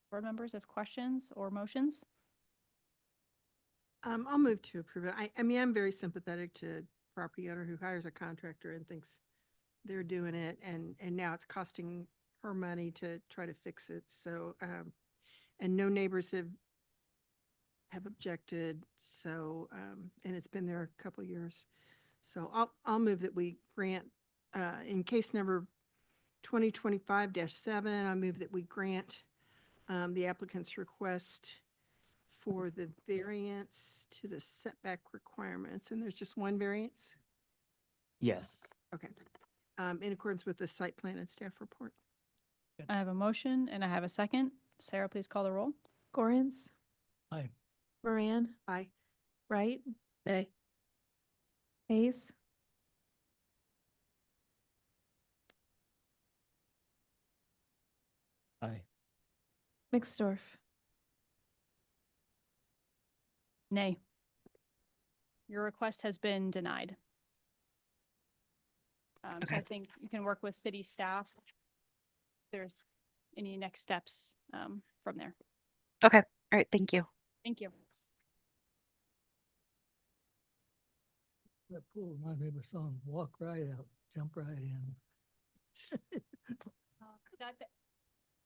Board members have questions or motions? I'll move to approve it. I mean, I'm very sympathetic to property owner who hires a contractor and thinks they're doing it, and now it's costing her money to try to fix it. So, and no neighbors have objected. So, and it's been there a couple years. So I'll move that we grant, in case number 2025-7, I move that we grant the applicant's request for the variance to the setback requirements. And there's just one variance? Yes. Okay. In accordance with the site plan and staff report. I have a motion and I have a second. Sarah, please call the roll. Gorens, Aye. Moran, Aye. Wright, Nay. Hayes, Aye. Mixdorf. Nay. Your request has been denied. So I think you can work with city staff. If there's any next steps from there. Okay. All right. Thank you. Thank you. That pool reminded me of a song, Walk Right Out, Jump Right In.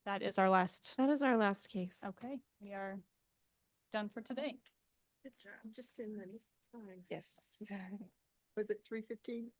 That is our last. That is our last case. Okay, we are done for today. Good job. Just in the time. Yes. Was it 3:15?